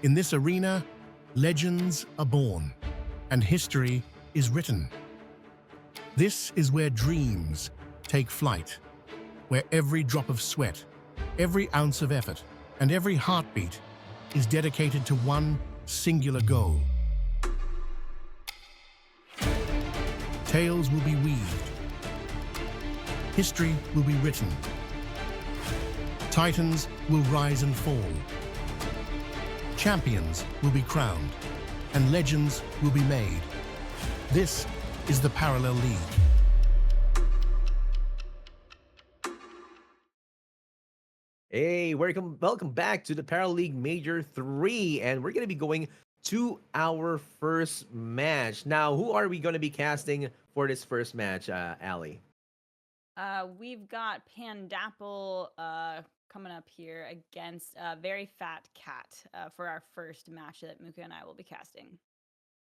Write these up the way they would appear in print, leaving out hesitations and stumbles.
In this arena, legends are born and history is written. This is where dreams take flight, where every drop of sweat, every ounce of effort, and every heartbeat is dedicated to one singular goal. Tales will be weaved. History will be written. Titans will rise and fall. Champions will be crowned, and legends will be made. This is the Parallel League. Hey, welcome back to the Parallel League Major 3, and we're going to be going to our first match. Now, who are we going to be casting for this first match, Ali? We've got Pandapple coming up here against Very Fat Cat for our first match that Muka and I will be casting.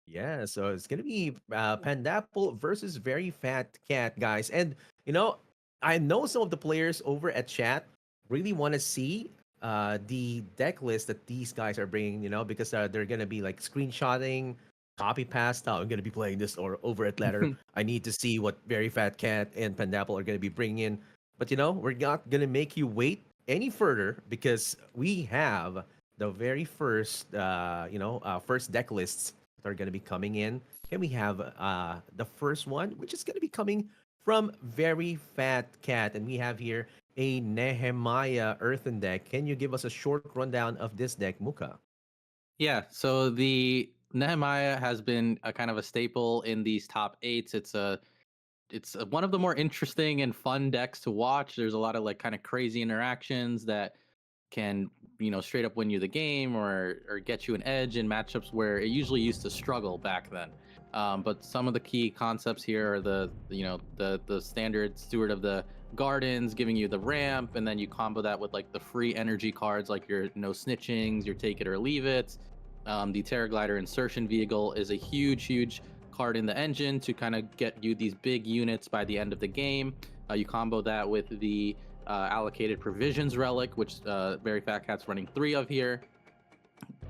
Yeah, so it's going to be Pandapple versus Very Fat Cat, guys. And, you know, I know some of the players over at chat really want to see the deck list that these guys are bringing, because they're going to be like screenshotting, copy paste. I'm going to be playing this or over at Ladder. I need to see what Very Fat Cat and Pandapple are going to be bringing in. But, we're not going to make you wait any further because we have the very first, first deck lists that are going to be coming in. And we have the first one, which is going to be coming from Very Fat Cat. And we have here a Nehemiah Earthen deck. Can you give us a short rundown of this deck, Muka? Yeah, so the Nehemiah has been a kind of a staple in these top eights. It's one of the more interesting and fun decks to watch. There's a lot of like kind of crazy interactions that can straight up win you the game or get you an edge in matchups where it usually used to struggle back then. But some of the key concepts here are the standard Steward of the Gardens giving you the ramp, and then you combo that with like the free energy cards like your no snitchings, your take it or leave it. The Terra Glider insertion vehicle is a huge card in the engine to kind of get you these big units by the end of the game. You combo that with the allocated provisions relic, which Very Fat Cat's running 3 of here.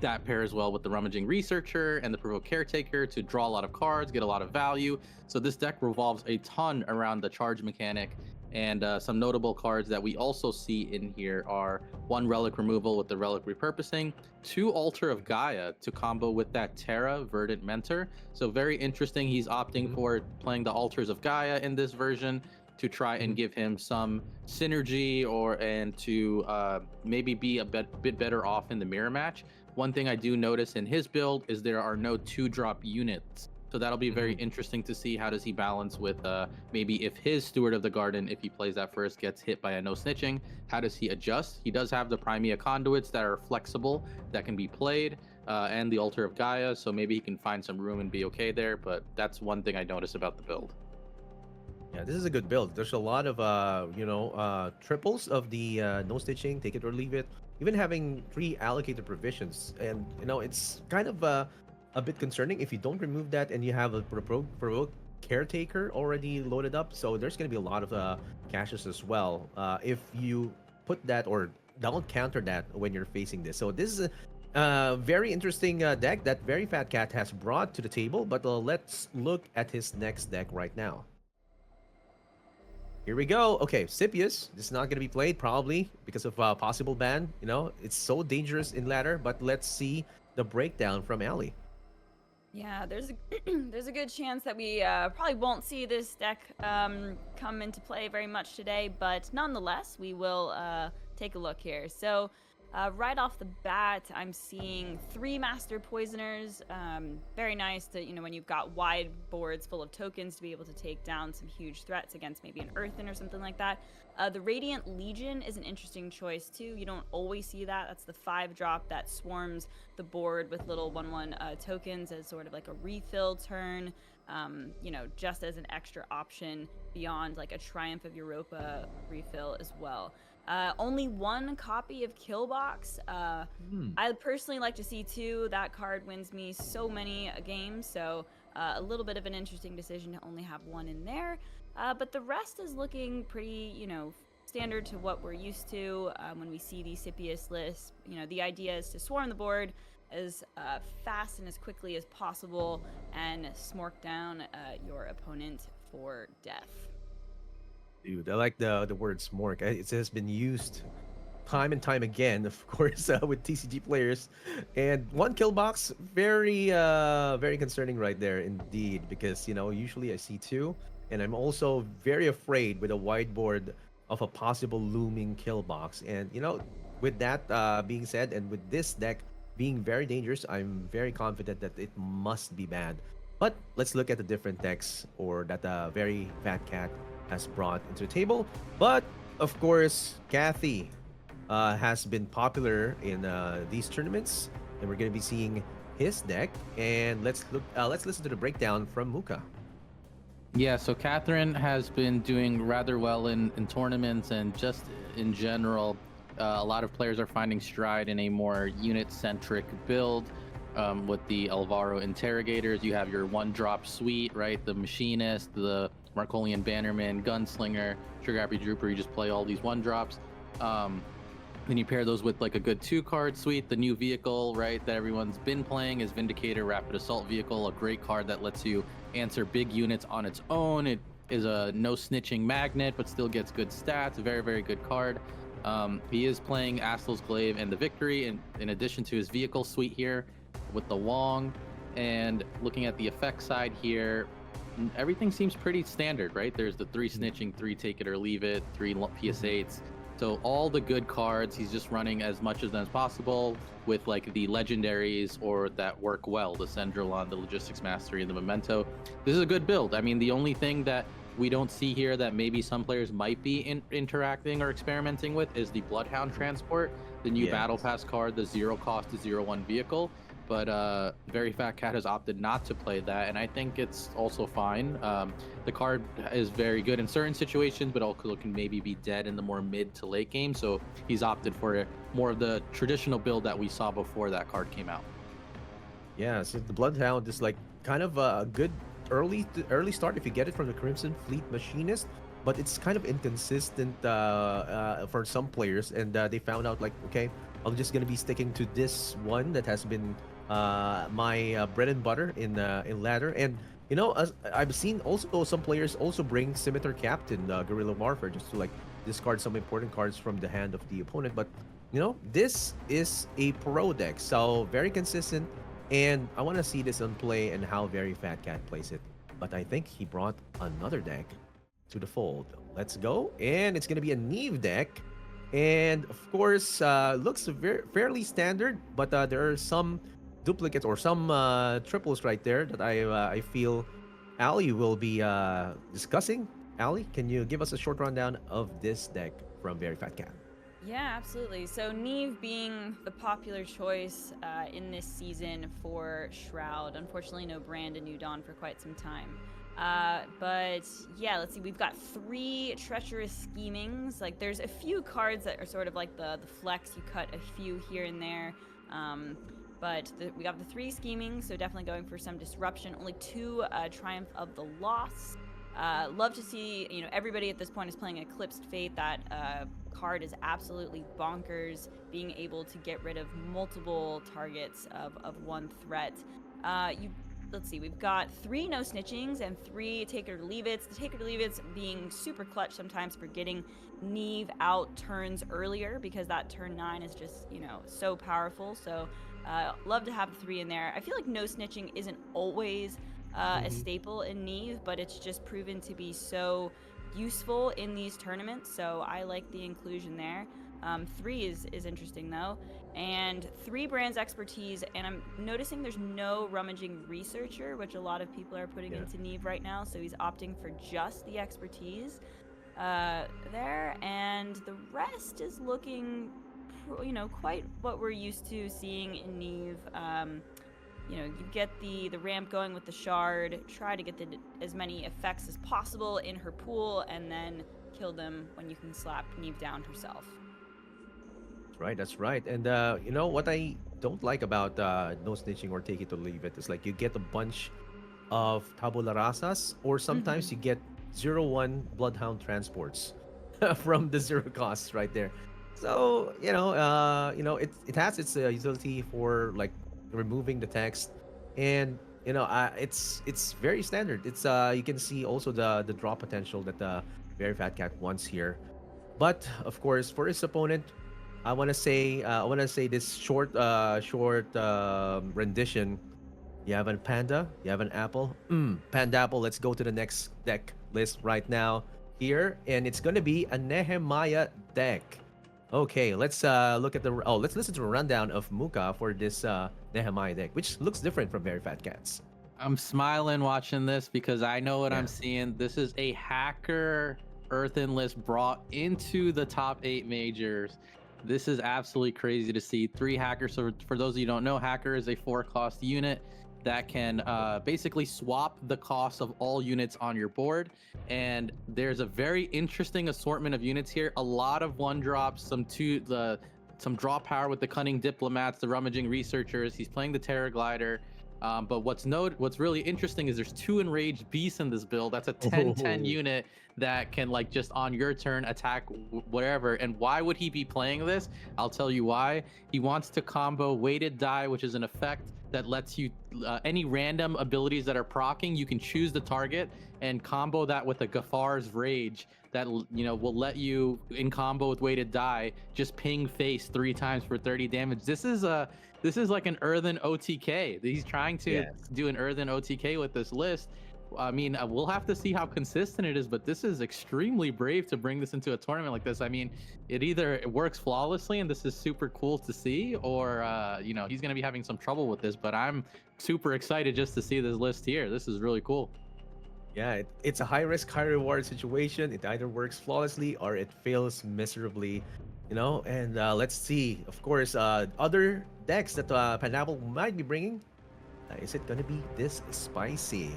That pairs well with the rummaging researcher and the provoke caretaker to draw a lot of cards, get a lot of value. So this deck revolves a ton around the charge mechanic. And some notable cards that we also see in here are 1 relic removal with the relic repurposing, 2 Altar of Gaia to combo with that Terra Verdant Mentor. So very interesting. He's opting for playing the Altars of Gaia in this version to try and give him some synergy and to maybe be a bit better off in the mirror match. One thing I do notice in his build is there are no 2-drop units. So that'll be very interesting to see how does he balance with maybe if his Steward of the Garden, if he plays that first, gets hit by a no snitching, how does he adjust? He does have the Primea conduits that are flexible that can be played and the Altar of Gaia, so maybe he can find some room and be okay there, but that's one thing I notice about the build. Yeah, this is a good build. There's a lot of triples of the no stitching, take it or leave it. Even having 3 allocated provisions, and it's kind of a bit concerning if you don't remove that and you have a provoke caretaker already loaded up. So there's going to be a lot of caches as well if you put that or don't counter that when you're facing this. So this is a very interesting deck that Very Fat Cat has brought to the table. But let's look at his next deck right now. Here we go. Okay, Scipius. This is not going to be played probably because of possible ban. It's so dangerous in ladder. But let's see the breakdown from Ali. Yeah, there's a good chance that we probably won't see this deck come into play very much today, but nonetheless, we will take a look here. So right off the bat, I'm seeing 3 Master Poisoners. Very nice to, when you've got wide boards full of tokens to be able to take down some huge threats against maybe an Earthen or something like that. The Radiant Legion is an interesting choice too. You don't always see that. That's the 5-drop that swarms the board with little 1/1 tokens as sort of like a refill turn. Just as an extra option beyond like a Triumph of Europa refill as well. Only 1 copy of Killbox. I personally like to see 2. That card wins me so many games, so a little bit of an interesting decision to only have 1 in there. But the rest is looking pretty, standard to what we're used to when we see these Scipius lists. The idea is to swarm the board as fast and as quickly as possible and smork down your opponent for death. Dude, I like the word smork. It has been used time and time again, of course, with TCG players. And one kill box, very concerning right there indeed, because usually I see two, and I'm also very afraid with a whiteboard of a possible looming kill box. And with that being said, and with this deck being very dangerous, I'm very confident that it must be bad. But let's look at the different decks or that very fat cat has brought into the table. But of course, Kathy has been popular in these tournaments, and we're going to be seeing his deck. And let's look. Let's listen to the breakdown from Muka. Yeah, so Catherine has been doing rather well in tournaments and just in general. A lot of players are finding stride in a more unit-centric build with the Alvaro Interrogators. You have your one-drop suite, right? The Machinist, the Marcolian Bannerman, Gunslinger, Trigger Happy Trooper. You just play all these one-drops. Then you pair those with like a good 2-card suite. The new vehicle, right, that everyone's been playing is Vindicator Rapid Assault Vehicle, a great card that lets you answer big units on its own. It is a no snitching magnet, but still gets good stats. Very good card. He is playing Astel's Glaive and the Victory in addition to his vehicle suite here with the Wong. And looking at the effect side here, everything seems pretty standard, right? There's the 3 snitching, 3 take it or leave it, 3 PS8s. So all the good cards, he's just running as much of them as possible with like the legendaries or that work well, the Sendrillon, the Logistics Mastery, and the Memento. This is a good build. I mean, the only thing that we don't see here that maybe some players might be interacting or experimenting with is the Bloodhound Transport, the new Battle Pass card, the 0 cost to 0/1 vehicle. But Very Fat Cat has opted not to play that, and I think it's also fine. The card is very good in certain situations, but also can maybe be dead in the more mid to late game. So he's opted for more of the traditional build that we saw before that card came out. Yeah, so the Bloodhound is like kind of a good early start if you get it from the Crimson Fleet Machinist, but it's kind of inconsistent for some players, and they found out like, okay, I'm just gonna be sticking to this one that has been my bread and butter in ladder. And as I've seen also some players also bring Scimitar Captain, Guerrilla Warfare, just to like discard some important cards from the hand of the opponent. But this is a pro deck, so very consistent, and I want to see this on play and how Very Fat Cat plays it. But I think he brought another deck to the fold. Let's go, and it's gonna be a Neve deck. And of course, looks fairly standard, but there are some duplicates or some triples right there that I feel Ali will be discussing. Ali, can you give us a short rundown of this deck from Very Fat Cat? Yeah, absolutely. So Neve being the popular choice in this season for Shroud. Unfortunately, no Brand New Dawn for quite some time. But yeah, let's see. We've got 3 treacherous schemings. Like there's a few cards that are sort of like the flex. You cut a few here and there. But we got the 3 schemings, so definitely going for some disruption. Only 2 Triumph of the Lost. Love to see, everybody at this point is playing Eclipsed Fate. That card is absolutely bonkers, being able to get rid of multiple targets of one threat. Let's see, we've got 3 no snitchings and 3 take it or leave it. The take it or leave it's being super clutch sometimes for getting Neve out turns earlier, because that turn 9 is just, so powerful. So love to have the 3 in there. I feel like no snitching isn't always a staple in Neve, but it's just proven to be so useful in these tournaments. So I like the inclusion there. 3 is interesting though. And 3 brands expertise, and I'm noticing there's no rummaging researcher, which a lot of people are putting into Neve right now. So he's opting for just the expertise there, and the rest is looking, quite what we're used to seeing in Neve. You get the ramp going with the shard, try to get as many effects as possible in her pool, and then kill them when you can slap Neve down herself. That's right. And what I don't like about no snitching or take it or leave it is like you get a bunch of tabula rasas, or sometimes you get 0/1 Bloodhound transports from the 0 costs right there. So it has its utility for like removing the text, and it's very standard. It's you can see also the draw potential that the very fat cat wants here. But of course, for his opponent, I want to say this short rendition. You have a panda, you have an apple. Pandapple. Let's go to the next deck list right now here, and it's gonna be a Nehemiah deck. Okay, let's listen to a rundown of Muka for this Nehemiah deck, which looks different from Very Fat Cats. I'm smiling watching this because I know what Yeah. I'm seeing. This is a hacker earthen list brought into the top 8 majors. This is absolutely crazy to see. 3 hackers. So for those of you who don't know, hacker is a 4-cost unit that can basically swap the cost of all units on your board. And there's a very interesting assortment of units here. A lot of 1-drops, some draw power with the cunning diplomats, the rummaging researchers. He's playing the terror glider. But what's really interesting is there's 2 enraged beasts in this build. That's a 10/10 Oh. unit that can like just on your turn attack whatever. And why would he be playing this? I'll tell you why. He wants to combo weighted die, which is an effect that lets you any random abilities that are proccing, you can choose the target and combo that with a Gaffar's Rage that will let you in combo with weighted die just ping face 3 times for 30 damage. This is like an earthen OTK. He's trying to Yes. do an earthen OTK with this list. I mean, we'll have to see how consistent it is, but this is extremely brave to bring this into a tournament like this. I mean, it works flawlessly, and this is super cool to see, or he's going to be having some trouble with this. But I'm super excited just to see this list here. This is really cool. Yeah, it's a high risk, high reward situation. It either works flawlessly or it fails miserably, And let's see, of course, other decks that Pineapple might be bringing. Is it gonna be this spicy?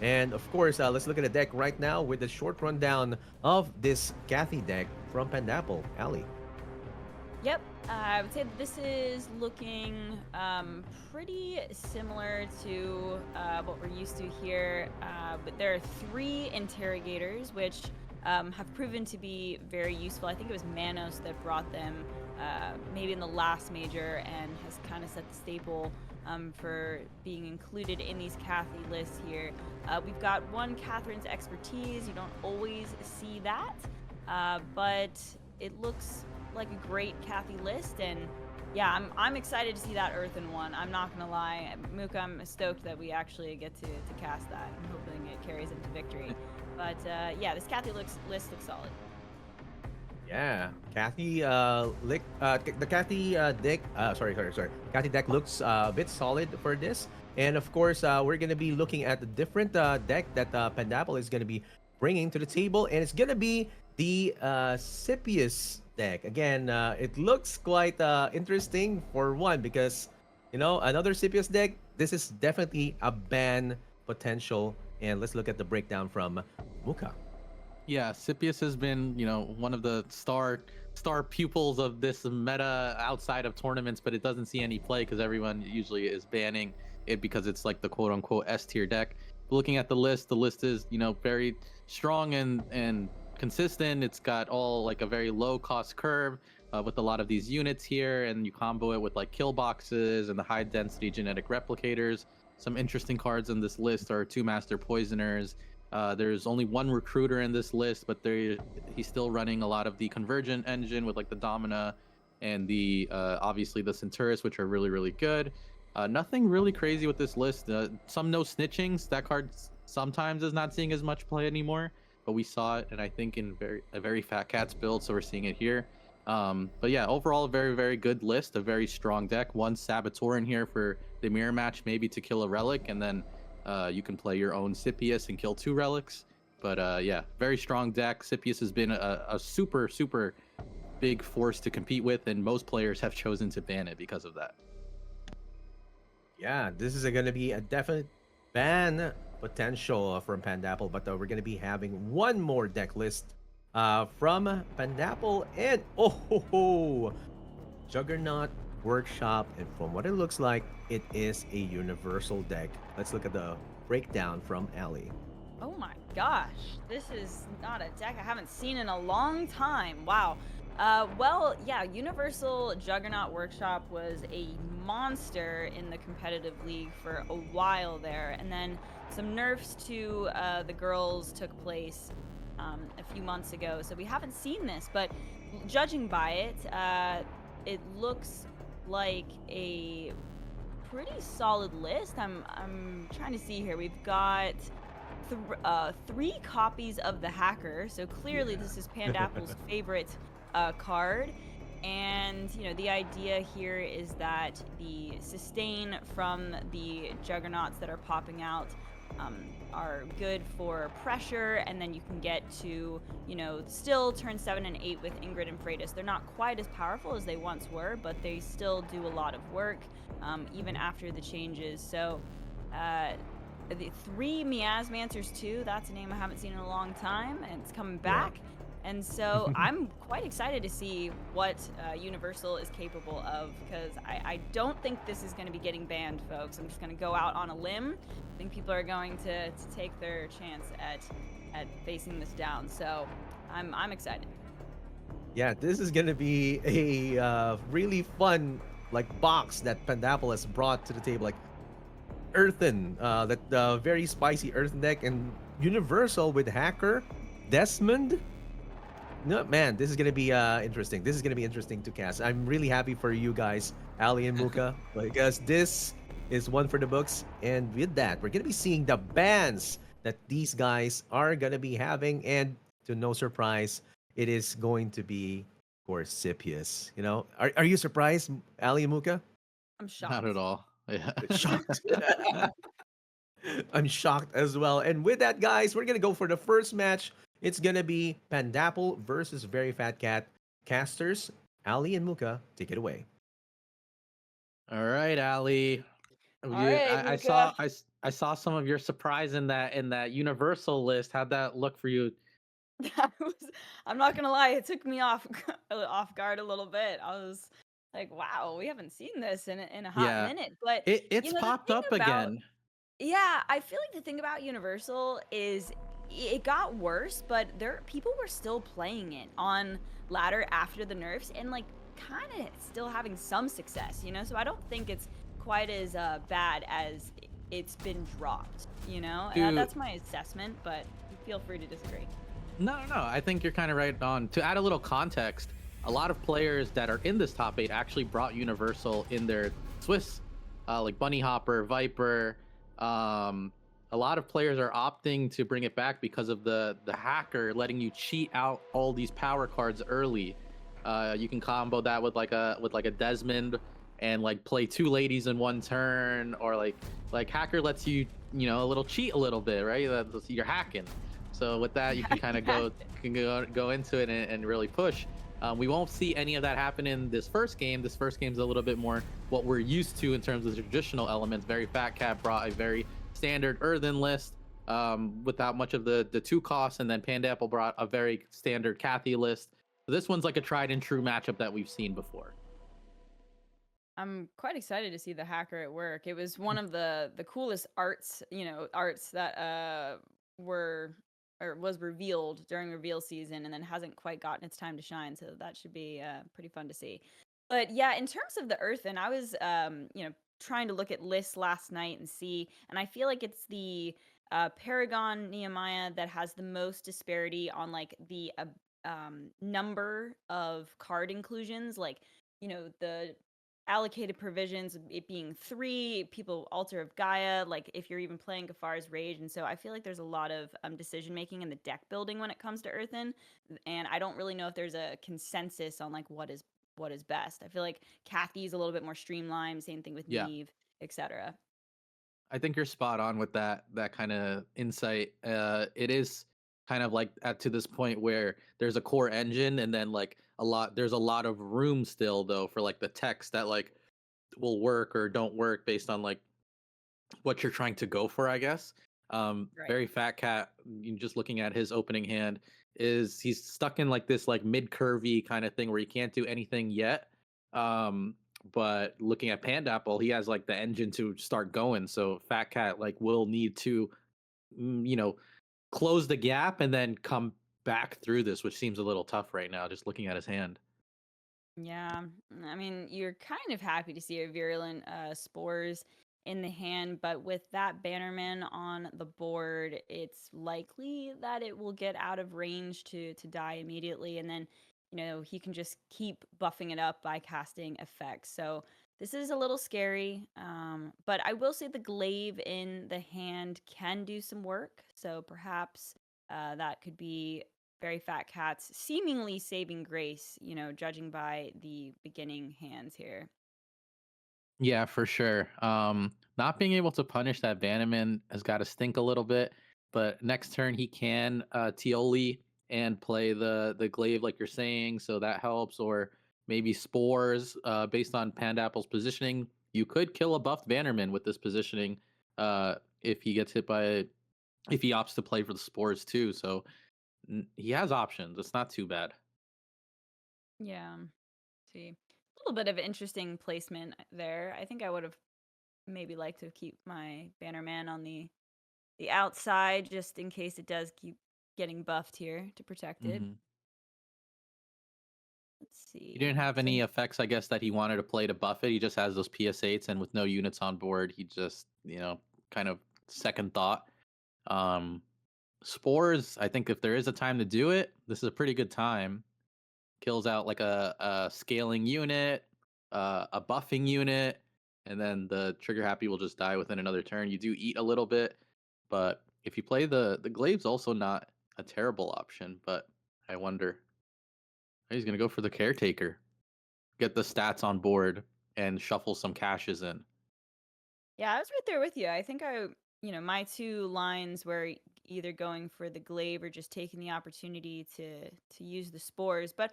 And of course, let's look at the deck right now with the short rundown of this Kathy deck from Pandapple. Ali. Yep, I would say that this is looking pretty similar to what we're used to here. But there are 3 interrogators, which have proven to be very useful. I think it was Manos that brought them maybe in the last major and has kind of set the staple for being included in these Kathy lists here. We've got 1 Catherine's Expertise. You don't always see that, but it looks like a great Kathy list, and yeah, I'm excited to see that earthen one. I'm not gonna lie, Muka, I'm stoked that we actually get to cast that. I'm hoping it carries into victory. But yeah, this Kathy list looks solid. Yeah, Kathy, the Kathy deck. Sorry. Kathy deck looks a bit solid for this, and of course, we're gonna be looking at the different deck that Pandapple is gonna be bringing to the table, and it's gonna be the Scipius deck. Again, it looks quite interesting for one because another Scipius deck. This is definitely a ban potential, and let's look at the breakdown from Muka. Yeah, Scipius has been, one of the star pupils of this meta outside of tournaments, but it doesn't see any play because everyone usually is banning it because it's like the quote unquote S tier deck. Looking at the list is, very strong and consistent. It's got all like a very low cost curve with a lot of these units here, and you combo it with like kill boxes and the high density genetic replicators. Some interesting cards in this list are 2 Master Poisoners. There's only 1 recruiter in this list, but he's still running a lot of the convergent engine with like the Domina and the obviously the Centurus, which are really, really good. Nothing really crazy with this list. Some no snitchings. That card sometimes is not seeing as much play anymore, but we saw it, and I think in a very Fat Cats build, so we're seeing it here. But yeah, overall, a very, very good list, a very strong deck. 1 Saboteur in here for the mirror match, maybe to kill a relic, and then you can play your own Scipius and kill 2 relics. But yeah, very strong deck. Scipius has been a super, super big force to compete with, and most players have chosen to ban it because of that. Yeah, this is going to be a definite ban potential from Pandapple, but we're going to be having 1 more deck list from Pandapple, and Juggernaut Workshop, and from what it looks like, it is a universal deck. Let's look at the breakdown from Ali. Oh my gosh, this is not a deck I haven't seen in a long time. Wow. Well, yeah, Universal Juggernaut Workshop was a monster in the competitive league for a while there, and then some nerfs to the girls took place a few months ago. So we haven't seen this, but judging by it, it looks like a pretty solid list. I'm trying to see here. We've got three copies of the Hacker, so clearly Yeah. this is Pandapple's favorite card. And the idea here is that the sustain from the juggernauts that are popping out are good for pressure, and then you can get to still turn 7 and 8 with Ingrid and Freitas. They're not quite as powerful as they once were, but they still do a lot of work even after the changes. So the three Miasmancers too. That's a name I haven't seen in a long time, and it's coming Yeah. back. And so I'm quite excited to see what Universal is capable of, because I don't think this is going to be getting banned, folks. I'm just going to go out on a limb. I think people are going to take their chance at facing this down. So I'm excited. Yeah, this is gonna be a really fun like box that Pandapple has brought to the table. Like Earthen, that very spicy Earthen deck, and Universal with Hacker, Desmond. No man, this is gonna be interesting. This is gonna be interesting to cast. I'm really happy for you guys, Ali and Muka, because this is one for the books. And with that, we're gonna be seeing the bans that these guys are gonna be having, and to no surprise, it is going to be Corsipius. Are you surprised, Ali and Muka? I'm Not shocked. at all. Yeah. Shocked. I'm shocked as well. And with that, guys, we're gonna go for the first match. It's gonna be Pandapple versus Very Fat Cat. Casters, Ali and Muka, take it away. All right, Ali. All right, I Luca. I saw some of your surprise in that Universal list. How'd that look for you? That was, I'm not gonna lie, it took me off off guard a little bit. I was like, wow, we haven't seen this in a hot Yeah, minute. But it's the popped thing up about again. yeah, I feel like the thing about Universal is it got worse, but people were still playing it on ladder after the nerfs, and like kind of still having some success. So I don't think it's quite as bad as it's been dropped. And To that's my assessment, but feel free to disagree. No. I think you're kind of right on. To add a little context, a lot of players that are in this top eight actually brought Universal in their Swiss, like bunnyhoppor, Viper. A lot of players are opting to bring it back because of the hacker letting you cheat out all these power cards early. You can combo that with like a Desmond and like play two ladies in one turn, or like hacker lets you a little cheat a little bit, right? You're hacking. So with that, you can kind of go into it and really push. We won't see any of that happen in this first game. This first game is a little bit more what we're used to in terms of the traditional elements. Very Fat Cat brought a very standard earthen list without much of the two costs, and then Pandapple brought a very standard Kathy list. So this one's like a tried and true matchup that we've seen before. I'm quite excited to see the hacker at work. It was one of the coolest arts that were or was revealed during reveal season, and then hasn't quite gotten its time to shine. So that should be pretty fun to see. But yeah, in terms of the Earthen, I was trying to look at lists last night and see, and I feel like it's the Paragon Nehemiah that has the most disparity on like the number of card inclusions. Like the allocated provisions, it being 3 people, Altar of Gaia, like if you're even playing Gafar's Rage. And so I feel like there's a lot of decision making in the deck building when it comes to Earthen, and I don't really know if there's a consensus on like what is best. I feel like Kathy's a little bit more streamlined, same thing with Yeah. Neve, etc. I think you're spot on with that kind of insight. It is kind of like to this point where there's a core engine, and then like there's a lot of room still though for like the text that like will work or don't work based on like what you're trying to go for, I guess. Right. Very Fat Cat, just looking at his opening hand, he's stuck in like this like mid curvy kind of thing where he can't do anything yet. But looking at Pandapple, he has like the engine to start going. So Fat Cat like will need to, mm, you know, close the gap and then come back through this, which seems a little tough right now, just looking at his hand. Yeah, I mean, you're kind of happy to see a virulent spores in the hand, but with that Bannerman on the board, it's likely that it will get out of range to die immediately, and then he can just keep buffing it up by casting effects. So this is a little scary, but I will say the glaive in the hand can do some work. So perhaps that could be very fat cats seemingly saving grace, judging by the beginning hands here. Yeah, for sure. Not being able to punish that Bannerman has got to stink a little bit. But next turn he can Tioli and play the glaive like you're saying, so that helps. Or maybe spores based on Pandapple's positioning. You could kill a buffed Bannerman with this positioning if he gets hit by if he opts to play for the spores too. So he has options. It's not too bad. Yeah. See. A little bit of interesting placement there. I think I would have maybe liked to keep my Bannerman on the outside just in case it does keep getting buffed here to protect it. Hmm. Let's He see. didn't have So any effects, I guess, that he wanted to play to buff it. He just has those PS8s, and with no units on board, he just, kind of second thought. Um, Spores, I think if there is a time to do it, this is a pretty good time. Kills out like a scaling unit, a buffing unit, and then the trigger happy will just die within another turn. You do eat a little bit, but if you play the glaive's also not a terrible option. But I wonder, he's gonna go for the caretaker, get the stats on board, and shuffle some caches in. yeah, I was right there with you. I think my two lines were either going for the glaive or just taking the opportunity to use the spores. But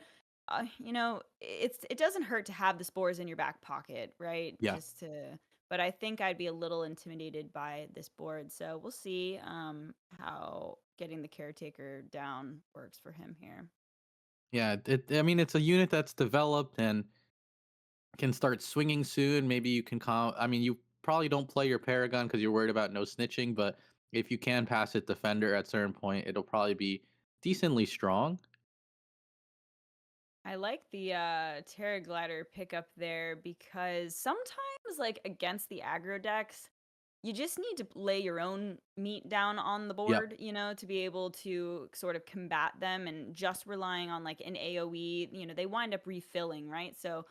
it doesn't hurt to have the spores in your back pocket, right? Yeah. Just to. But I think I'd be a little intimidated by this board, so we'll see how getting the caretaker down works for him here. Yeah, I mean, it's a unit that's developed and can start swinging soon. Maybe you can I mean, you probably don't play your Paragon because you're worried about no snitching, but if you can pass it Defender at certain point, it'll probably be decently strong. I like the Terra Glider pickup there because sometimes, like against the aggro decks, you just need to lay your own meat down on the Yep. board, to be able to sort of combat them, and just relying on like an AoE, they wind up refilling, right? So,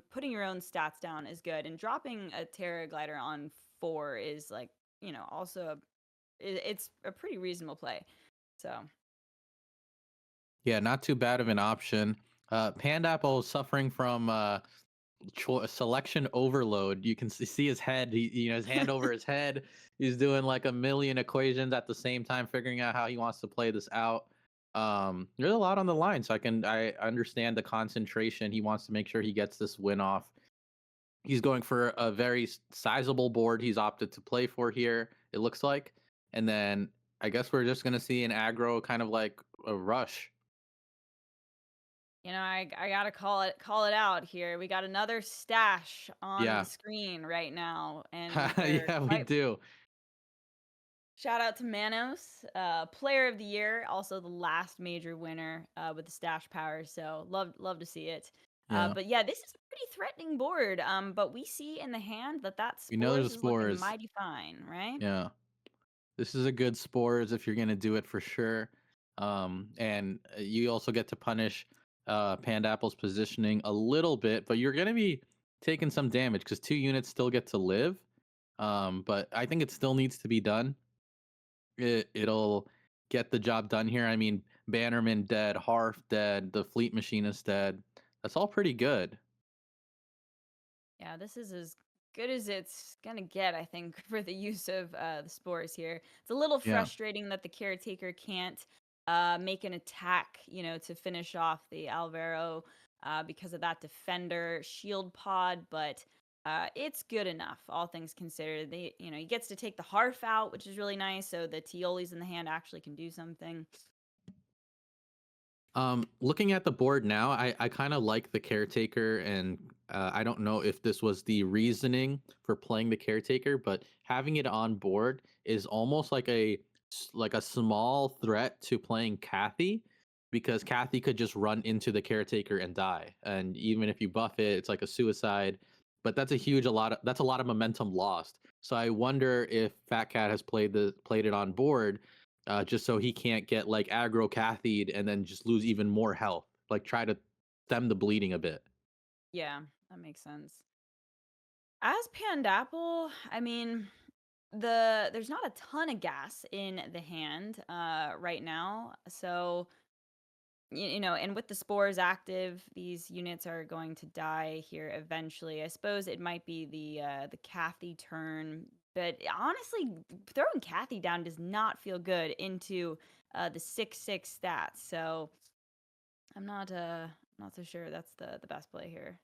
putting your own stats down is good, and dropping a Terra Glider on 4 is like, also it's a pretty reasonable play. So, Yeah, not too bad of an option. Pandapple is suffering from selection overload. You can see his head. His hand over his head. He's doing like a million equations at the same time, figuring out how he wants to play this out. There's a lot on the line, so I understand the concentration. He wants to make sure he gets this win off. He's going for a very sizable board. He's opted to play for here. It looks like, and then I guess we're just gonna see an aggro kind of like a rush. I gotta call it out here. We got another stash on the Yeah, screen right now, and they're yeah, we quite. do. Shout out to Manos, Player of the Year, also the last major winner with the stash power. So love to see it. Yeah, But yeah, this is a pretty threatening board. But we see in the hand that we know spores there's is looking spores. mighty fine, right? Yeah. This is a good spores if you're gonna do it for sure. And you also get to punish Pandapple's positioning a little bit, but you're gonna be taking some damage because 2 units still get to live. But I think it still needs to be done. It'll get the job done here. I mean, Bannerman dead, Harf dead, the Fleet Machinist dead. That's all pretty good. Yeah, this is as good as it's gonna get, I think, for the use of the spores here. It's a little Yeah. frustrating that the caretaker can't make an attack, to finish off the Alvaro because of that defender shield pod, but it's good enough, all things considered. He gets to take the Harf out, which is really nice, so the Tioli's in the hand actually can do something. Looking at the board now, I kind of like the caretaker, and I don't know if this was the reasoning for playing the caretaker, but having it on board is almost like a small threat to playing Kathy, because Kathy could just run into the caretaker and die. And even if you buff it, it's like a suicide. But that's that's a lot of momentum lost. So I wonder if Fat Cat has played it on board, just so he can't get like aggro Kathy and then just lose even more health. Like try to stem the bleeding a bit. Yeah, that makes sense. As Pandapple, I mean, there's not a ton of gas in the hand right now. So you know, and with the spores active, these units are going to die here eventually. I suppose it might be the Kathy turn, but honestly, throwing Kathy down does not feel good into the 6/6 stats. So I'm not so sure that's the best play here.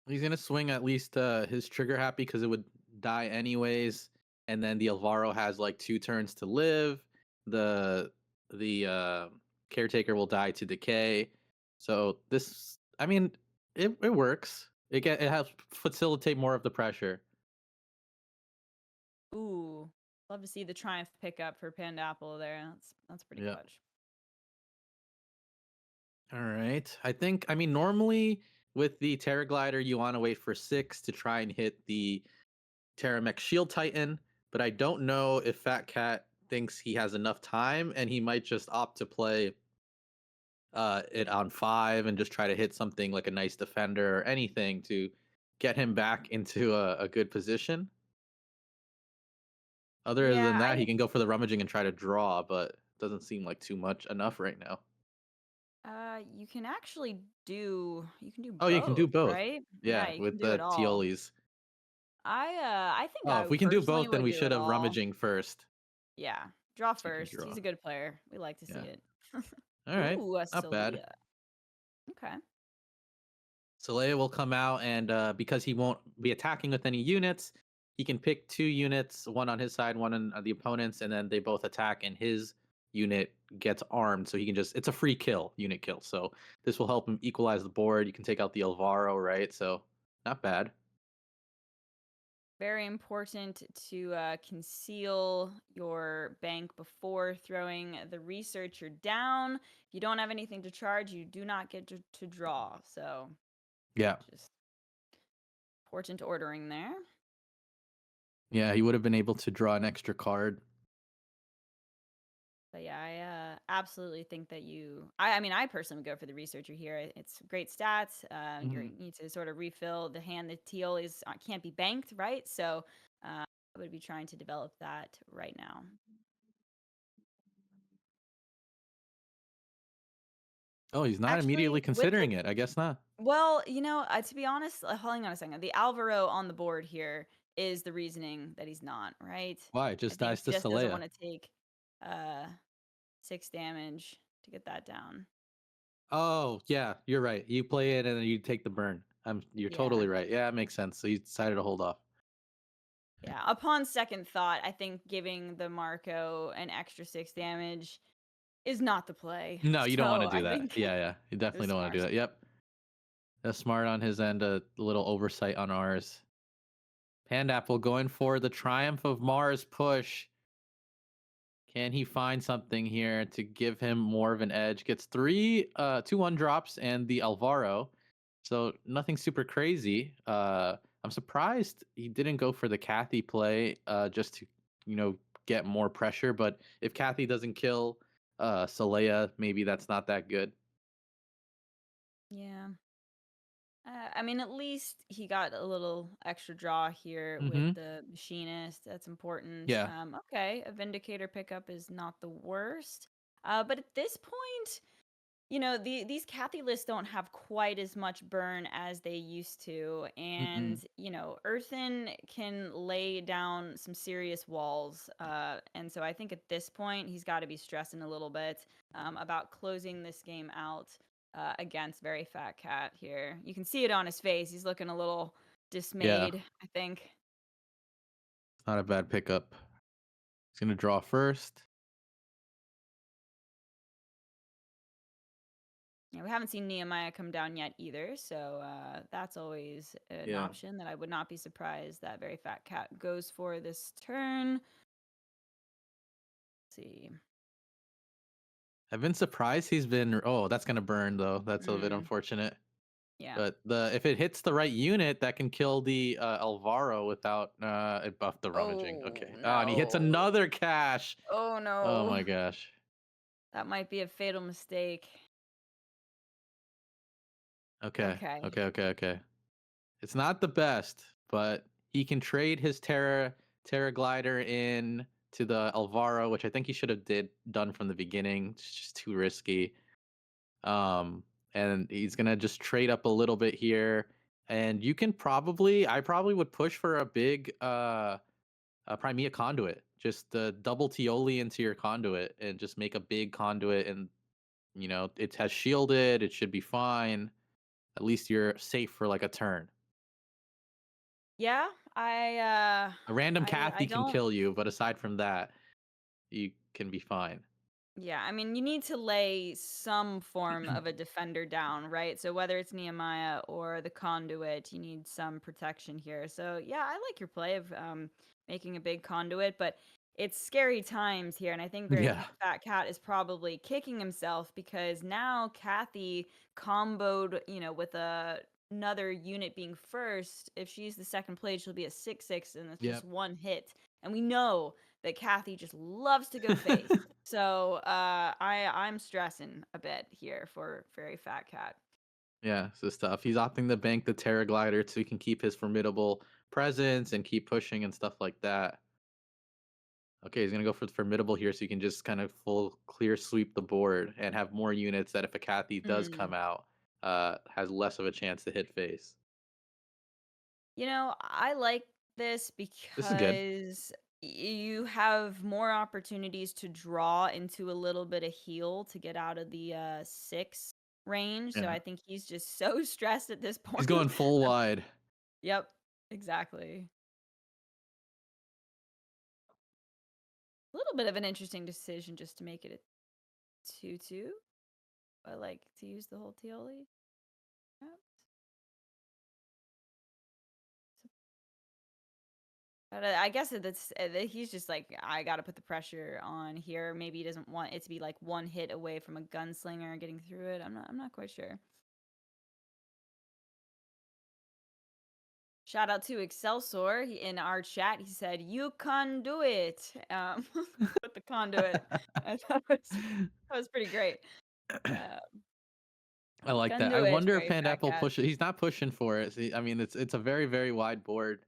He's gonna swing at least his trigger happy because it would die anyways, and then the Alvaro has like 2 turns to live. The the caretaker will die to decay. So this, I mean, it works. It helps facilitate more of the pressure. Ooh, love to see the triumph pickup for Pandapple there. That's pretty Yeah. clutch. All right. I mean, normally with the Terra Glider, you want to wait for 6 to try and hit the Terramech Shield Titan, but I don't know if Fat Cat thinks he has enough time and he might just opt to play it on 5 and just try to hit something like a nice defender or anything to get him back into a good position. Other than Yeah, that, he can go for the rummaging and try to draw, but it doesn't seem like too much enough right now. you can actually you can do Oh, you can do both, both. right? Yeah, Yeah, you can with do it the all. Tiolis. I think Oh, I if we can do personally both, then would we do should it have all. rummaging first. Yeah, draw So you can first. He's draw. a good player. We like to see Yeah. it. All right. Ooh, a Not bad. Celia. Okay. Soleil will come out, and because he won't be attacking with any units, he can pick 2 units, one on his side, one on the opponent's, and then they both attack, and his unit gets armed. So he can just, it's a free kill, unit kill. So this will help him equalize the board. You can take out the Alvaro, right? So not bad. Very important to conceal your bank before throwing the researcher down. If you don't have anything to charge, you do not get to draw. So Yeah. just important ordering there. Yeah, he would have been able to draw an extra card. But yeah, I absolutely think that I mean, I personally would go for the researcher here. It's great stats. You need to sort of refill the hand. The teal is can't be banked, right? So I would be trying to develop that right now. Oh, he's not Actually, immediately with the considering it. I guess not. well, you know, to be honest, hold on a second. The Alvaro on the board here is the reasoning that he's not, right? Why? It I just think dies he to just doesn't Saleya. want to take uh 6 damage to get that down. Oh, yeah, you're right. You play it and then you take the burn. You're Yeah. totally right. Yeah, it makes sense. So you decided to hold off. Yeah, upon second thought, I think giving the Marco an extra 6 damage is not the play. No, you don't want to So do I that. think Yeah, yeah. You it was definitely don't want to smart. do that. Yep. That's smart on his end, a little oversight on ours. Pandapple going for the Triumph of Mars push. Can he find something here to give him more of an edge? Gets 2/1 drops and the Alvaro. So nothing super crazy. I'm surprised he didn't go for the Kathy play, just to, get more pressure. But if Kathy doesn't kill Saleya, maybe that's not that good. Yeah. I mean, at least he got a little extra draw here with Mm-hmm. the machinist. That's important. Yeah. Okay, a vindicator pickup is not the worst. But at this point, you know, these Kathy lists don't have quite as much burn as they used to. Mm-mm. And, you know, Earthen can lay down some serious walls. And so I think at this point, he's got to be stressing a little bit about closing this game out against Very Fat Cat here. You can see it on his face. He's looking a little Yeah. dismayed, I think. It's not a bad pickup. He's gonna draw first. Yeah, we haven't seen Nehemiah come down yet either, so that's always an Yeah. option that I would not be surprised that Very Fat Cat goes for this turn. Let's see. I've been surprised he's been. Oh, that's gonna burn though. That's a bit Mm, unfortunate. yeah. But if it hits the right unit, that can kill the Alvaro without it buff the rummaging. Oh Okay. Oh, and he hits no. another cash. Oh Oh no. my gosh. That might be a fatal mistake. Okay. Okay. Okay. It's not the best, but he can trade his Terra glider in to the Alvaro, which I think he should have done from the beginning. It's just too risky. Um, and he's gonna just trade up a little bit here. And you can I probably would push for a big a Crimea conduit. Just double Tioli into your conduit and just make a big conduit, and it has shielded. It should be fine. At least you're safe for like a turn. Yeah, A random I Kathy can don't. kill you, but aside from that, you can be fine. Yeah, I mean, you need to lay some form of a defender down, right? So whether it's Nehemiah or the conduit, you need some protection here. So yeah, I like your play of making a big conduit, but it's scary times here, and I think Very Yeah. Fat Cat is probably kicking himself because now Kathy comboed, with another unit being first. If she's the second plate, she'll be a 6/6, and it's just Yep. one hit. And we know that Kathy just loves to go face. So I'm stressing a bit here for Very Fat Cat. Yeah, so stuff. He's opting to bank the Terra Glider so he can keep his formidable presence and keep pushing and stuff like that. Okay, he's gonna go for the formidable here so you can just kind of full clear sweep the board and have more units that if a Kathy does come Mm. out, has less of a chance to hit face. I like this This is good. because you have more opportunities to draw into a little bit of heal to get out of the 6 range. So Yeah. I think he's just so stressed at this He's point. going full wide. Yep, exactly. A little bit of an interesting decision just to make it a 2/2. I like to use the whole Tioli. Perhaps. But I guess that he's just like, I got to put the pressure on here. Maybe he doesn't want it to be like one hit away from a gunslinger getting through it. I'm not quite sure. Shout out to Excelsior in our chat. He said, "You can do it." With the conduit. I thought that was pretty great. Uh, I you like can that. I do it, wonder if very fat Pandapple cat. pushes. He's not pushing for it. See, I mean, it's a very very wide board.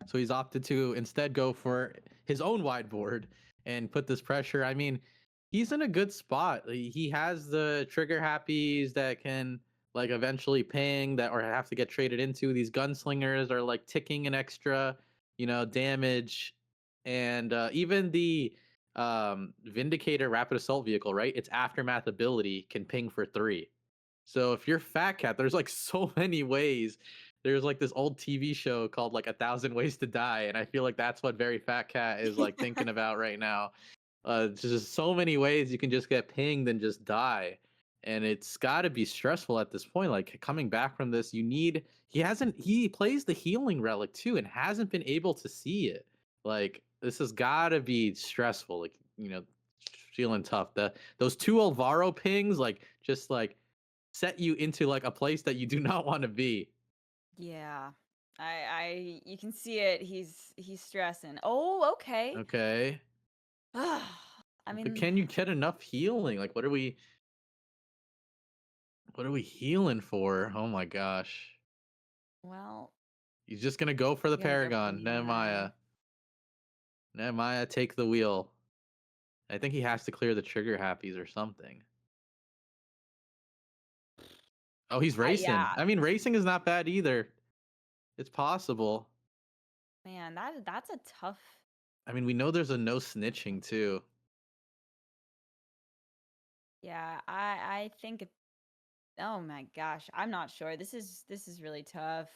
So he's opted to instead go for his own wide board and put this pressure. I mean, he's in a good spot. He has the trigger happies that can like eventually ping that or have to get traded into. These gunslingers are like ticking an extra, damage. And even the Vindicator rapid assault vehicle, right? Its aftermath ability can ping for 3. So if you're Fat Cat, there's like so many ways. There's like this old TV show called like A Thousand Ways to Die, and I feel like that's what Very Fat Cat is like thinking about right now. Just so many ways you can just get pinged and just die, and it's got to be stressful at this point. Like coming back from this, he plays the healing relic too, and hasn't been able to see it. Like this has got to be stressful. Like feeling tough. Those 2 Alvaro pings, like just like set you into like a place that you do not want to be. Yeah. You can see it. He's stressing. Oh, okay. Okay. I But mean, can you get enough healing? Like what are we healing for? Oh my gosh. well, He's just gonna go for the you gotta go for the Paragon. Nehemiah. Nehemiah, take the wheel. I think he has to clear the trigger happies or something. Oh, he's Yeah, racing. I mean, racing is not bad either. It's possible. man, that's a tough. I mean, we know there's a no snitching too. Yeah, I think. Oh my gosh, I'm not sure. This is really tough.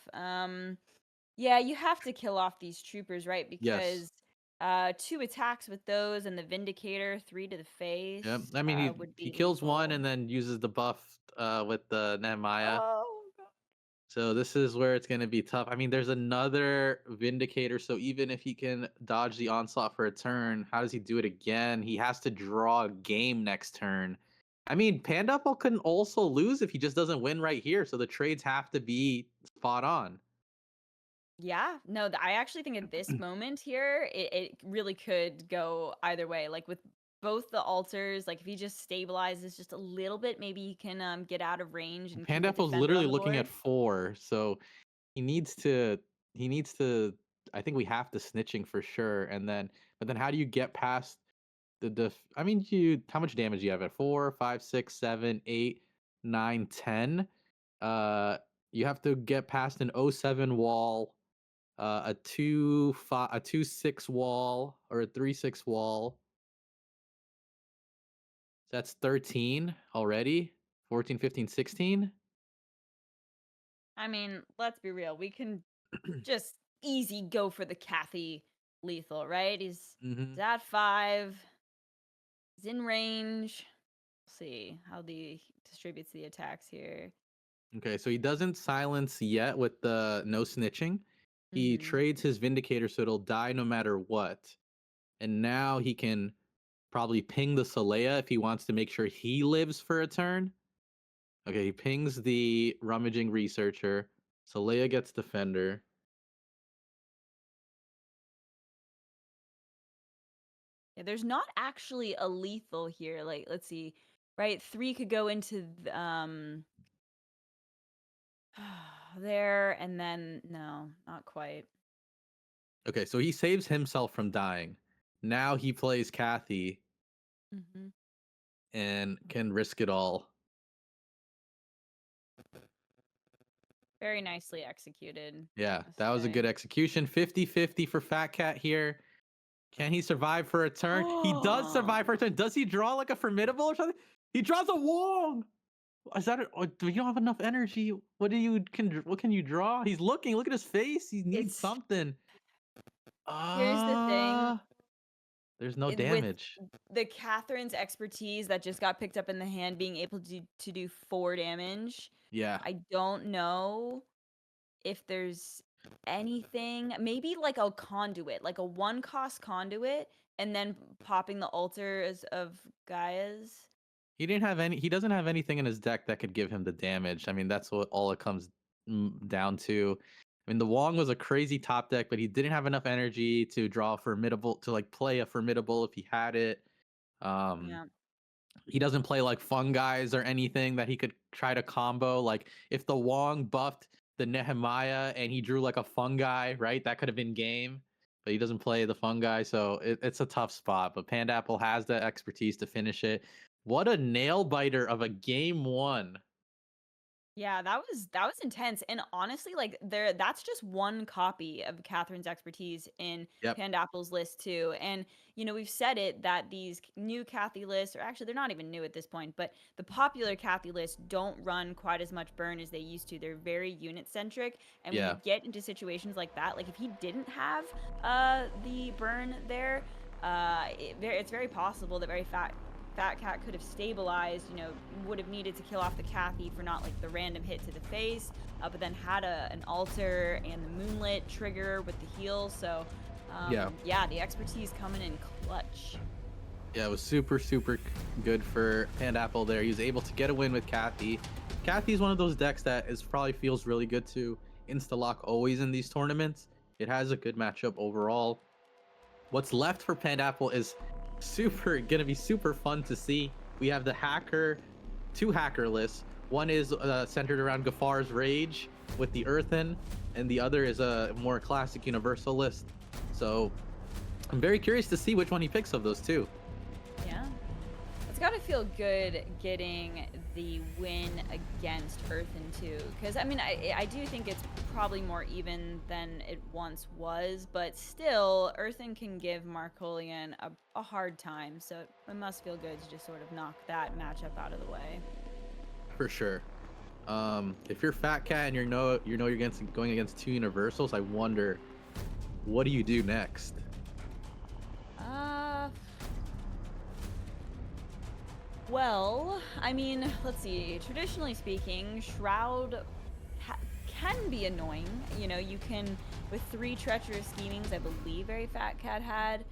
Yeah, you have to kill off these troopers, right? Yes. Because 2 attacks with those and the Vindicator, 3 to the Yep. face, I mean, he would he be kills one lethal. and then uses the buff with the Nehemiah. Oh god. So this is where it's going to be tough. I mean, there's another Vindicator, so even if he can dodge the onslaught for a turn, how does he do it again? He has to draw a game next turn. I mean, Pandapple can also lose if he just doesn't win right here, so the trades have to be spot on. Yeah, no, I actually think at this moment here, it really could go either way. Like with both the altars, like if he just stabilizes just a little bit, maybe he can get out of range and keep a Pandapple's defender literally on the looking at board. 4, so he needs to he needs to I think we have to snitching for sure, and then but then how do you get past I mean, you how much damage do you have at 4, 5, 6, 7, 8, 9, 10? You have to get past an '07 wall, a 2 6 wall, or a 3 6 wall. That's 13 already. 14, 15, 16. I mean, let's be real. We can just easy go for the Kathy lethal, right? He's Hmm. at 5. He's in range. We'll see how he distributes the attacks here. Okay, so he doesn't silence yet with the no snitching. He Hmm. trades his Vindicator so it'll die no matter what. And now he can probably ping the Saleya if he wants to make sure he lives for a turn. Okay, he pings the Rummaging Researcher. Saleya gets Defender. Yeah, there's not actually a lethal here. Like, let's see, right? 3 could go into there, and then no, not quite. Okay, so he saves himself from dying. Now he plays Kathy Hmm. and can risk it all. Very nicely executed. Yeah, Must that was a say. good execution. 50-50 for Fat Cat here. Can he survive for a turn? He does survive for a turn. Does he draw like a Formidable or something? He draws a Wong. Is that you don't have enough energy? What can you draw? He's looking. Look at his face. He needs It's something. Here's the thing. Ah, there's no With damage. the Catherine's expertise that just got picked up in the hand being able to do 4 damage, Yeah. I don't know if there's anything, maybe like a conduit, like a 1 cost conduit, and then popping the altars of Gaia's. He doesn't have anything in his deck that could give him the damage. I mean, that's what all it comes down to. I mean, the Wong was a crazy top deck, but he didn't have enough energy to draw a Formidable to like play a Formidable if he had it. Um, Yeah. he doesn't play like Fungais or anything that he could try to combo. Like if the Wong buffed the Nehemiah and he drew like a Fungi, right? That could have been game. But he doesn't play the Fungi, so it's a tough spot. But Pandapple has the expertise to finish it. What a nail biter of a game 1. Yeah, that was intense. And honestly, like that's just 1 copy of Catherine's expertise in Yep. Pandapple's list too. And we've said it that these new Kathy lists, or actually they're not even new at this point, but the popular Kathy lists don't run quite as much burn as they used to. They're very unit centric. And when Yeah. you get into situations like that, like if he didn't have the burn there, it's very possible that Fat Cat could have stabilized, would have needed to kill off the Kathy for not like the random hit to the face, but then had an altar and the moonlit trigger with the heal. So, Yeah. yeah, the expertise coming in clutch. Yeah, it was super, super good for Pandapple there. He was able to get a win with Kathy. Kathy is one of those decks that probably feels really good to insta-lock always in these tournaments. It has a good matchup overall. What's left for Pandapple is gonna be super fun to see. We have the 2 hacker lists. One is centered around Gafar's Rage with the Earthen, and the other is a more classic universal list. So I'm very curious to see which one he picks of those 2. Yeah. It's got to feel good getting the win against Earthen too, because I mean I do think it's probably more even than it once was, but still Earthen can give Markolian a hard time, so it must feel good to just sort of knock that matchup out of the way. For sure. If you're Fat Cat and you're going against 2 universals, I wonder what do you do next? Well, I mean, let's see. Traditionally speaking, Shroud can be annoying. You know, you can, with 3 treacherous schemings, I believe veryfatcat had,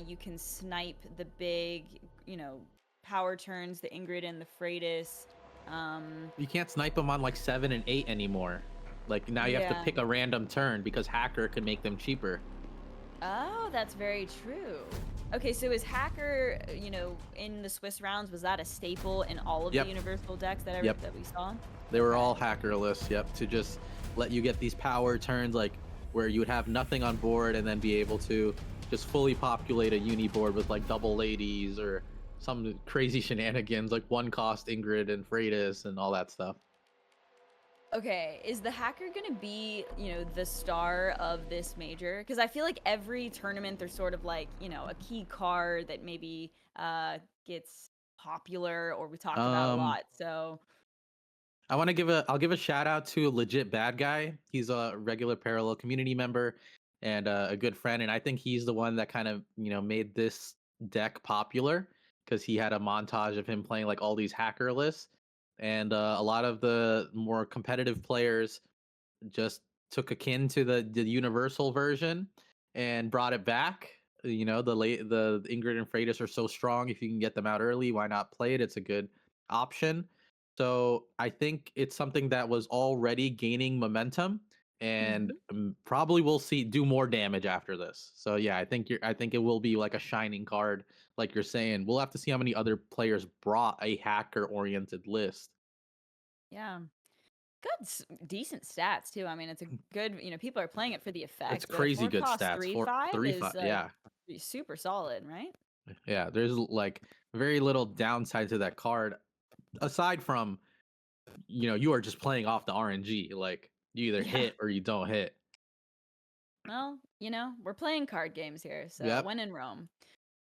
you can snipe the big, you know, power turns, the Ingrid and the Freitas. You can't snipe them on like 7 and 8 anymore. Like now you have to Yeah. pick a random turn because hacker can make them cheaper. Oh, that's very true. Okay, so is Hacker, you know, in the Swiss rounds, was that a staple in all of Yep. the universal decks that Yep. that we saw? They were Okay. all hackerless, yep, to just let you get these power turns like where you would have nothing on board and then be able to just fully populate a uni board with like double ladies or some crazy shenanigans like one cost Ingrid and Freitas and all that stuff. Okay, is the Hacker gonna be, you know, the star of this major? Because I feel like every tournament there's sort of like, you know, a key card that maybe gets popular or we talk about a Um lot. So I'll give a shout out to a legit bad guy. He's a regular parallel community member and a good friend, and I think he's the one that kind of made this deck popular because he had a montage of him playing like all these hacker lists, and a lot of the more competitive players just took a kin to the universal version and brought it back. The Ingrid and Freitas are so strong. If you can get them out early, why not play it? It's a good option. So I think it's something that was already gaining momentum, and mhm. probably will see do more damage after this. So yeah, I think it will be like a shining card, like you're saying. We'll have to see how many other players brought a hacker oriented list. Yeah. Good, decent stats too. I mean, it's a good, you know, people are playing it for the It's effects, but a crazy 4 good cost stats. 3/5 3 5. is Yeah. super solid, right? Yeah, there's like very little downside to that card aside from you are just playing off the RNG. Like you either Yeah. hit or you don't hit. Well, you know, we're playing card games here, so Yep, when in Rome.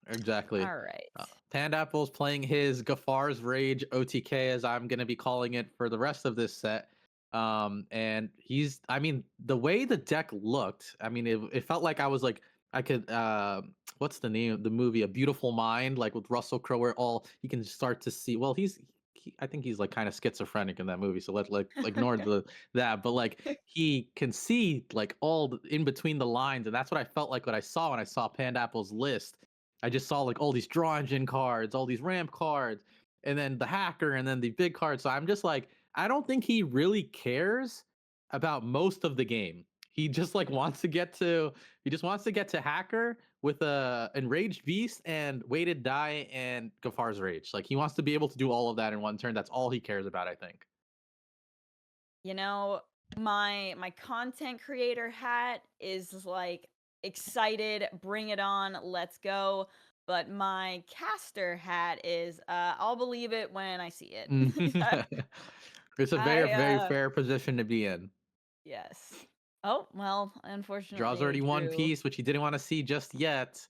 exactly. All right. Pandapple's playing his Gafar's Rage OTK, as I'm gonna be calling it for the rest of this set. And I mean, the way the deck looked, I mean, it felt like I was like, I could, what's the name of the movie? A Beautiful Mind, like with Russell Crowe, where all you can start to see. Well, I think he's like kind of schizophrenic in that movie, so let's like ignore Okay. the that. But like he can see like all in between the lines, and that's what I felt like what I saw when I saw Pandapple's list. I just saw like all these draw engine cards, all these ramp cards, and then the hacker, and then the big cards. So I'm just like, I don't think he really cares about most of the game. He just like wants to get to he just wants to get to hacker with a enraged beast and weighted die and Gafar's rage. Like he wants to be able to do all of that in one turn. That's all he cares about, I think. You know, my content creator hat is like excited, bring it on, let's go. But my caster hat is I'll believe it when I see it. It's a very I very fair position to be in. yes. Oh, well, Draws unfortunately already one true. piece, which he didn't want to see just yet.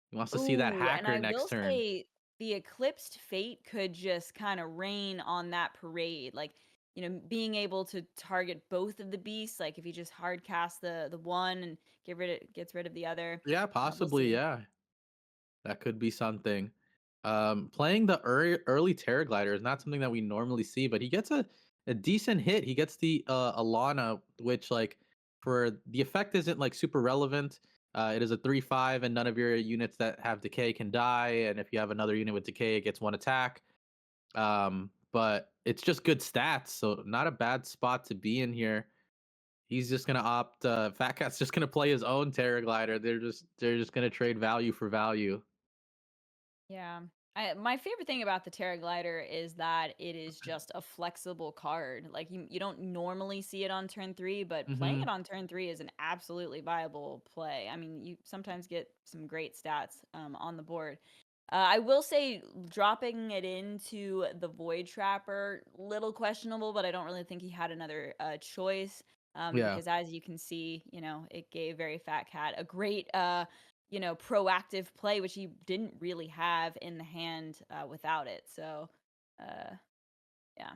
He wants to see that Ooh, and hacker I next will turn. say the eclipsed fate could just kind of rain on that parade. Like, you know, being able to target both of the beasts, like if you just hard cast the one and gets rid of the other. Yeah, We'll possibly. see. Yeah, that could be something. Playing the early Terra Glider is not something that we normally see, but he gets a decent hit. He gets the Alana, which like for the effect isn't like super relevant. It is a 3/5, and none of your units that have decay can die. And if you have another unit with decay, it gets one attack. But it's just good stats, so not a bad spot to be in here. He's just gonna opt. Fat Cat's just gonna play his own Terra Glider. They're just gonna trade value for value. Yeah. My favorite thing about the Terra Glider is that it is just a flexible card. Like you don't normally see it on turn 3, but playing Mm-hmm. it on turn 3 is an absolutely viable play. I mean, you sometimes get some great stats on the board. I will say dropping it into the Void Trapper, little questionable, but I don't really think he had another choice. Yeah. Because as you can see, you know, it gave veryfatcat a great you know, proactive play, which he didn't really have in the hand without it. So, uh, yeah.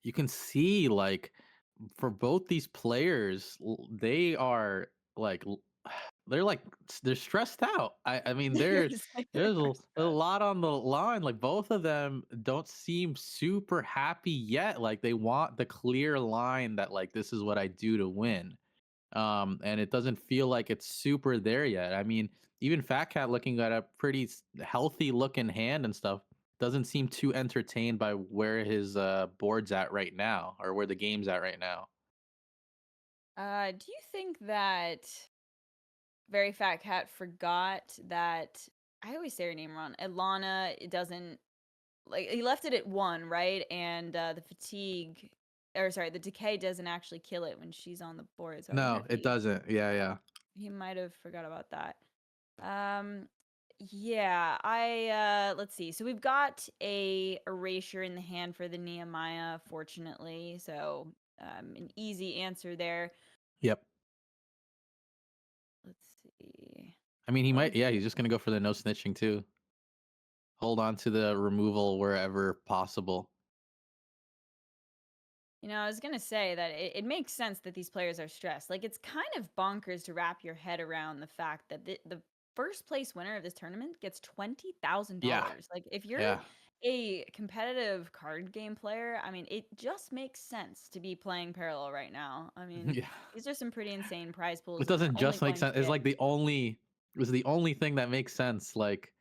You can see like for both these players, they are like they're like they're stressed out. I mean, It's like they're there's a stressed. lot on the line. Like both of them don't seem super happy yet. Like they want the clear line that like this is what I do to win. And it doesn't feel like it's super there yet. I mean, even Fat Cat looking at a pretty healthy looking hand and stuff doesn't seem too entertained by where his board's at right now or where the game's at right now. Do you think that Very Fat Cat forgot that I always say her name wrong. Ilana, it doesn't like he left it at 1, right? And the fatigue or sorry, the decay doesn't actually kill it when she's on the board. So I wonder No, if it he doesn't. Yeah, yeah. he might have forgot about that. Um yeah, let's see. So we've got a erasure in the hand for the Nehemiah, fortunately. So an easy answer there. Yep. Let's see. I mean, he What might. was Yeah, he's just gonna go for the no snitching too. Hold on to the removal wherever possible. I was gonna say that it makes sense that these players are stressed. Like, it's kind of bonkers to wrap your head around the fact that the first place winner of this tournament gets Yeah, $20,000. Like, if you're yeah, a competitive card game player, I mean, it just makes sense to be playing parallel right now. I mean, yeah. these are some pretty insane prize It pools, doesn't only just make going to sense. It's get. like the only. It was the only thing that makes sense. Like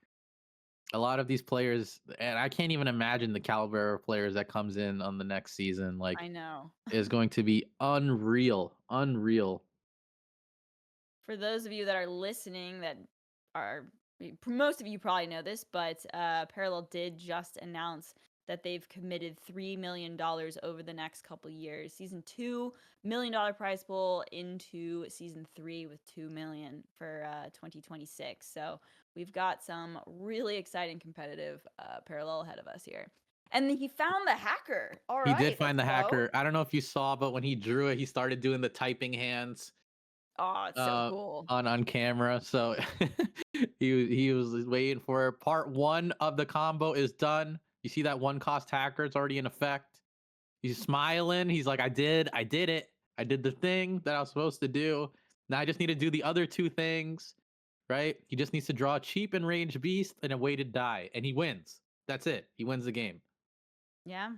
a lot of these players, and I can't even imagine the caliber of players that comes in on the next season. Like, I know. is going to be unreal, unreal. For those of you that are listening that are most of you probably know this, but Parallel did just announce that they've committed $3 million over the next couple years. Season 2, $1 million prize pool into season 3 with 2 million for 2026. So we've got some really exciting competitive Parallel ahead of us here. And he found the hacker. All He did right, let's find the go. hacker. I don't know if you saw, but when he drew it, he started doing the typing hands Oh, it's so cool. on camera. So he was waiting for it. Part 1 of the combo is done. You see that one cost hacker, it's already in effect. He's smiling. He's like, I did it. I did the thing that I was supposed to do. Now I just need to do the other 2 things, right? He just needs to draw a cheap and range beast and a weighted die, and he wins. That's it. He wins the game. Yeah.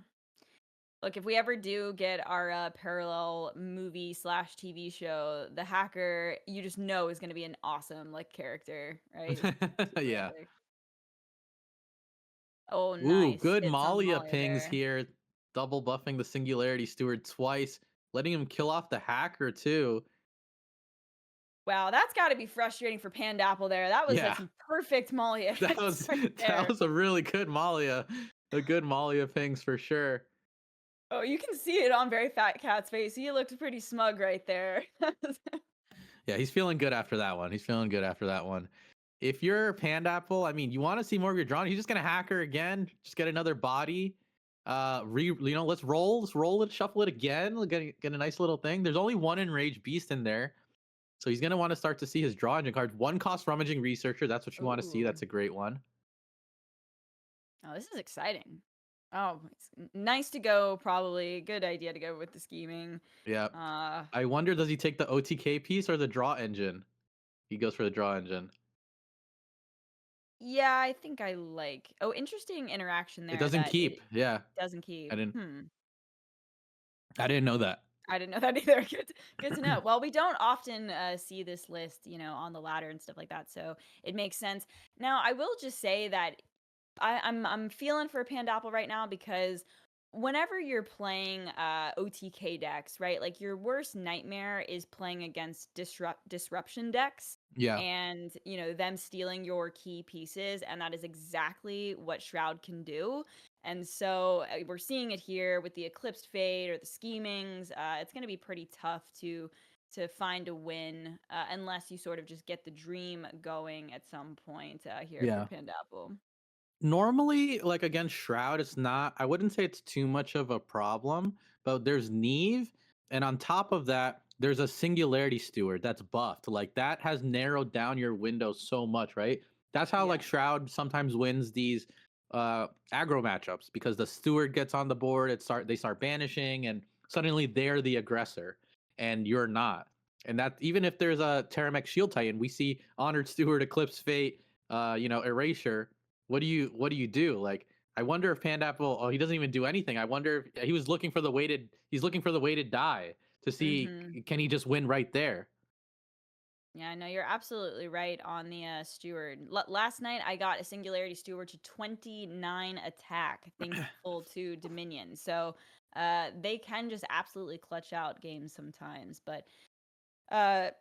Look, if we ever do get our parallel movie slash TV show, the hacker, you just know is going to be an awesome like character, right? Super Yeah. epic. Oh, Ooh, nice. good Hits on Malia Malia pings there. here. Double buffing the Singularity Steward twice, letting him kill off the hacker too. Wow, that's got to be frustrating for Pandapple there. That was like Yeah, some perfect Malia that hits was right that there. was a really good Malia. A good Malia pings for sure. Oh, you can see it on Very Fat Cat's face. He looked pretty smug right there. Yeah, he's feeling good after that one. He's feeling good after that one. If you're Pandapple, I mean, you want to see more of your drawing. He's just gonna hacker again. Just get another body. Let's roll it, shuffle it again. Get a nice little thing. There's only one enraged beast in there, so he's gonna want to start to see his draw engine cards. One cost rummaging researcher. That's what you want to see. Ooh. That's a great one. Oh, this is exciting. Oh, it's nice to go. Probably good idea to go with the scheming. Yeah. Uh, I wonder, does he take the OTK piece or the draw engine? He goes for the draw engine. yeah, I think I like. Oh, interesting interaction It there doesn't that it keep. Yeah, doesn't I keep. didn't. Hmm. I didn't know that. I didn't know that either. Good to know. Well, we don't often see this list, on the ladder and stuff like that, so it makes sense. Now, I will just say that I'm feeling for Pandapple right now because whenever you're playing OTK decks, right? Like your worst nightmare is playing against disruption decks Yeah. and them stealing your key pieces, and that is exactly what Shroud can do. And so we're seeing it here with the Eclipsed Fate or the Schemings. It's going to be pretty tough to find a win unless you sort of just get the dream going at some point here for Yeah. Pandapple. Normally, like against Shroud, it's not, I wouldn't say it's too much of a problem, but there's Neve, and on top of that, there's a Singularity Steward that's buffed. Like that has narrowed down your window so much, right? That's how Yeah. like Shroud sometimes wins these aggro matchups because the Steward gets on the board, they start banishing, and suddenly they're the aggressor and you're not. And that even if there's a Terramex Shield Titan, we see Honored Steward, Eclipse Fate, Erasure. What do you do? Like, I wonder if Pandapple. Oh, he doesn't even do anything. I wonder if he was looking for the weighted. He's looking for the weighted die to see Mm-hmm. can he just win right there. Yeah, no, you're absolutely right on the steward. Last night, I got a singularity steward to 29 attack, thankful to Dominion. So they can just absolutely clutch out games sometimes. But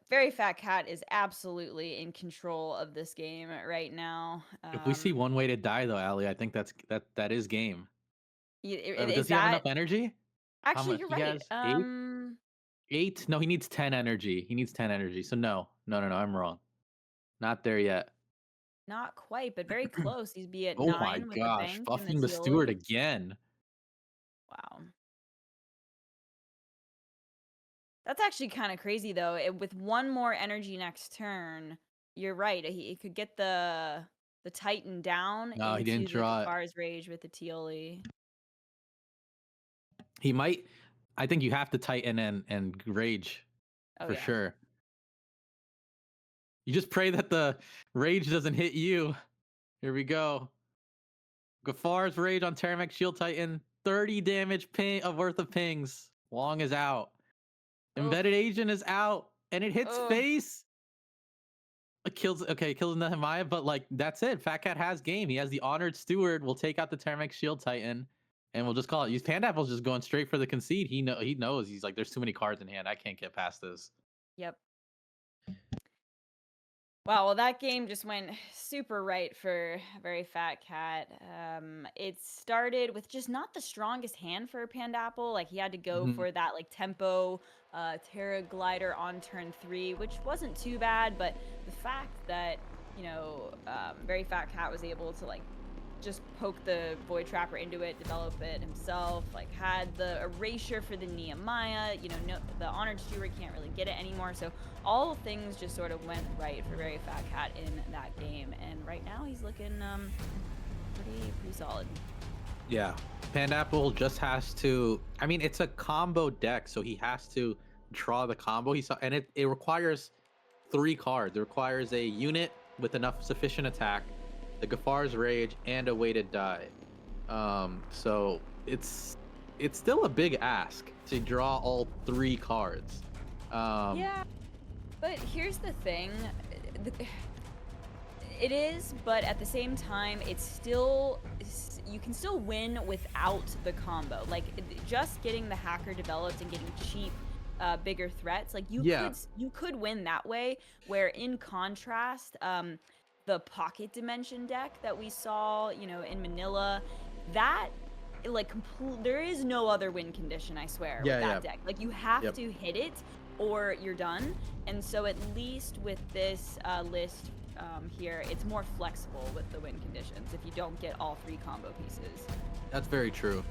Very Fat Cat is absolutely in control of this game right now. If we see one weighted die though, Ali, I think that is game. Does Is he have that enough energy? How actually? much You're he right. has? Eight. 8? No, he needs 10 energy. He needs 10 energy. So no, no, no, no. I'm wrong. Not there yet. Not quite, but very close. He'd be at Oh my 9 with the gosh, bank and the buffing the steward Teoli. again. Wow. That's actually kind of crazy though. With one more energy next turn, you're right. He could get the Titan down No, he didn't into the draw it. Gafar's Rage with the Teoli. He might. I think you have to tighten and rage Oh for yeah. sure. You just pray that the rage doesn't hit you. Here we go. Gafar's rage on Terramex Shield Titan. 30 damage ping of worth of pings. Wong is out. Oof. Embedded Agent is out, and it hits Ugh. face. It kills Nehemiah, but like that's it. Fat Cat has game. He has the Honored Steward. We'll take out the Terramex Shield Titan, and we'll just call it. Pandapple's just going straight for the concede. He knows. He's like, there's too many cards in hand. I can't get past this. Yep. Wow, well, that game just went super right for Very Fat Cat. It started with just not the strongest hand for Pandapple. Like, he had to go for that, like, tempo Terra Glider on turn 3, which wasn't too bad, but the fact that, Very Fat Cat was able to, like, just poke the Void Trapper into it, develop it himself, like had the erasure for the Nehemiah, the Honored Steward can't really get it anymore. So all things just sort of went right for Very Fat Cat in that game. And right now he's looking pretty solid. Yeah. Pandapple just has to, I mean, it's a combo deck, so he has to draw the combo he saw, and it requires 3 cards. It requires a unit with enough sufficient attack, the Gafar's Rage, and a weighted die. So it's still a big ask to draw all 3 cards. Yeah, but here's the thing. It is, but at the same time, you can still win without the combo. Like, just getting the hacker developed and getting cheap bigger threats, like you could win that way, where in contrast, the Pocket Dimension deck that we saw, in Manila, that there is no other win condition, I swear, with that deck. Like, you have to hit it or you're done. And so at least with this list here, it's more flexible with the win conditions if you don't get all 3 combo pieces. That's very true.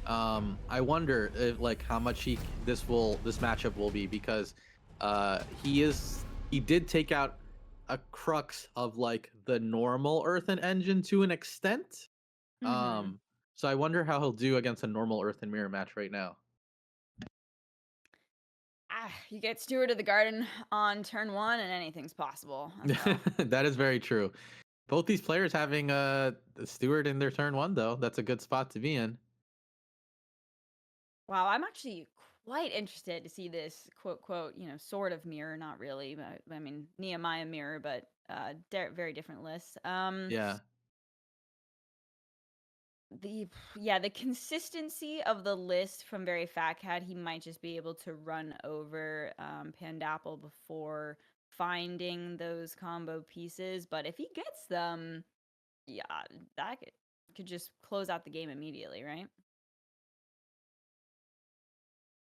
I wonder if, how much this matchup will be, because he did take out a crux of the normal Earthen Engine to an extent. So I wonder how he'll do against a normal Earthen Mirror match right now. You get Steward of the Garden on turn 1 and anything's possible. So. That is very true. Both these players having a Steward in their turn 1, though. That's a good spot to be in. Wow, I'm actually quite interested to see this quote, sort of mirror, not really, but I mean, Nehemiah mirror, but very different lists. Yeah. The consistency of the list from Very Fat Cat, he might just be able to run over Pandapple before finding those combo pieces, but if he gets them, yeah, that could just close out the game immediately, right?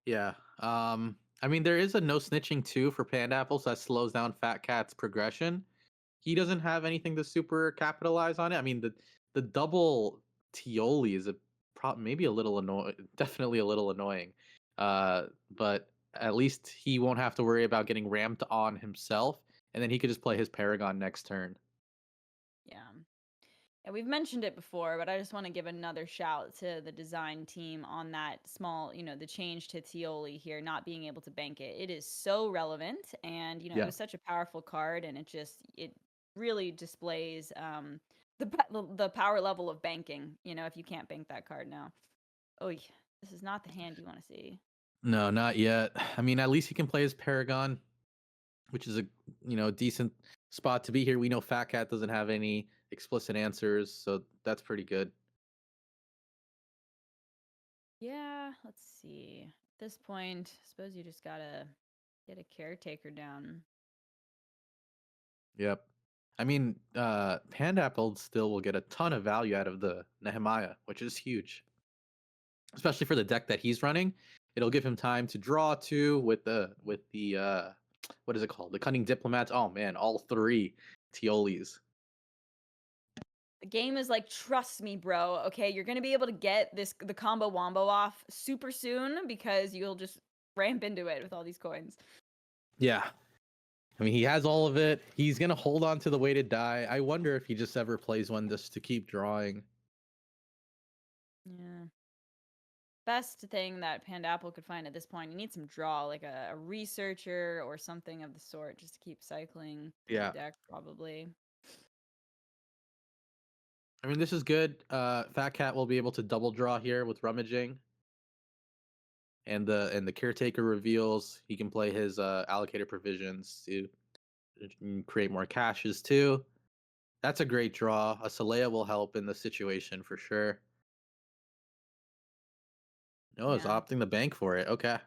Yeah. I mean, there is a no snitching too for Pandapple, so that slows down Fat Cat's progression. He doesn't have anything to super capitalize on it. I mean, the double Teoli is maybe a little annoying, definitely a little annoying. But at least he won't have to worry about getting rammed on himself, and then he could just play his Paragon next turn. Yeah. Yeah, we've mentioned it before, but I just want to give another shout to the design team on that small, the change to Tioli here, not being able to bank it. It is so relevant, and it Yeah. was such a powerful card, and it really displays the power level of banking. If you can't bank that card now. Oh, this is not the hand you want to see. No, not yet. I mean, at least he can play his Paragon, which is a decent spot to be here. We know Fat Cat doesn't have any explicit answers, so that's pretty good. Yeah, let's see. At this point, I suppose you just gotta get a caretaker down. Yep. I mean, Pandapple still will get a ton of value out of the Nehemiah, which is huge, especially for the deck that he's running. It'll give him time to draw two with the what is it called? The Cunning Diplomats. Oh man, all three Tiolis. The game is like, trust me, bro. Okay, you're gonna be able to get the combo wombo off super soon because you'll just ramp into it with all these coins. Yeah. I mean, he has all of it. He's gonna hold on to the weighted die. I wonder if he just ever plays one just to keep drawing. Yeah. Best thing that Pandapple could find at this point, you need some draw, like a researcher or something of the sort, just to keep cycling through Yeah. the deck, probably. I mean, this is good. Fat Cat will be able to double draw here with rummaging, and the caretaker reveals he can play his allocator provisions to create more caches too. That's a great draw. A Saleya will help in the situation for sure. No, it's Yeah. opting the bank for it. Okay.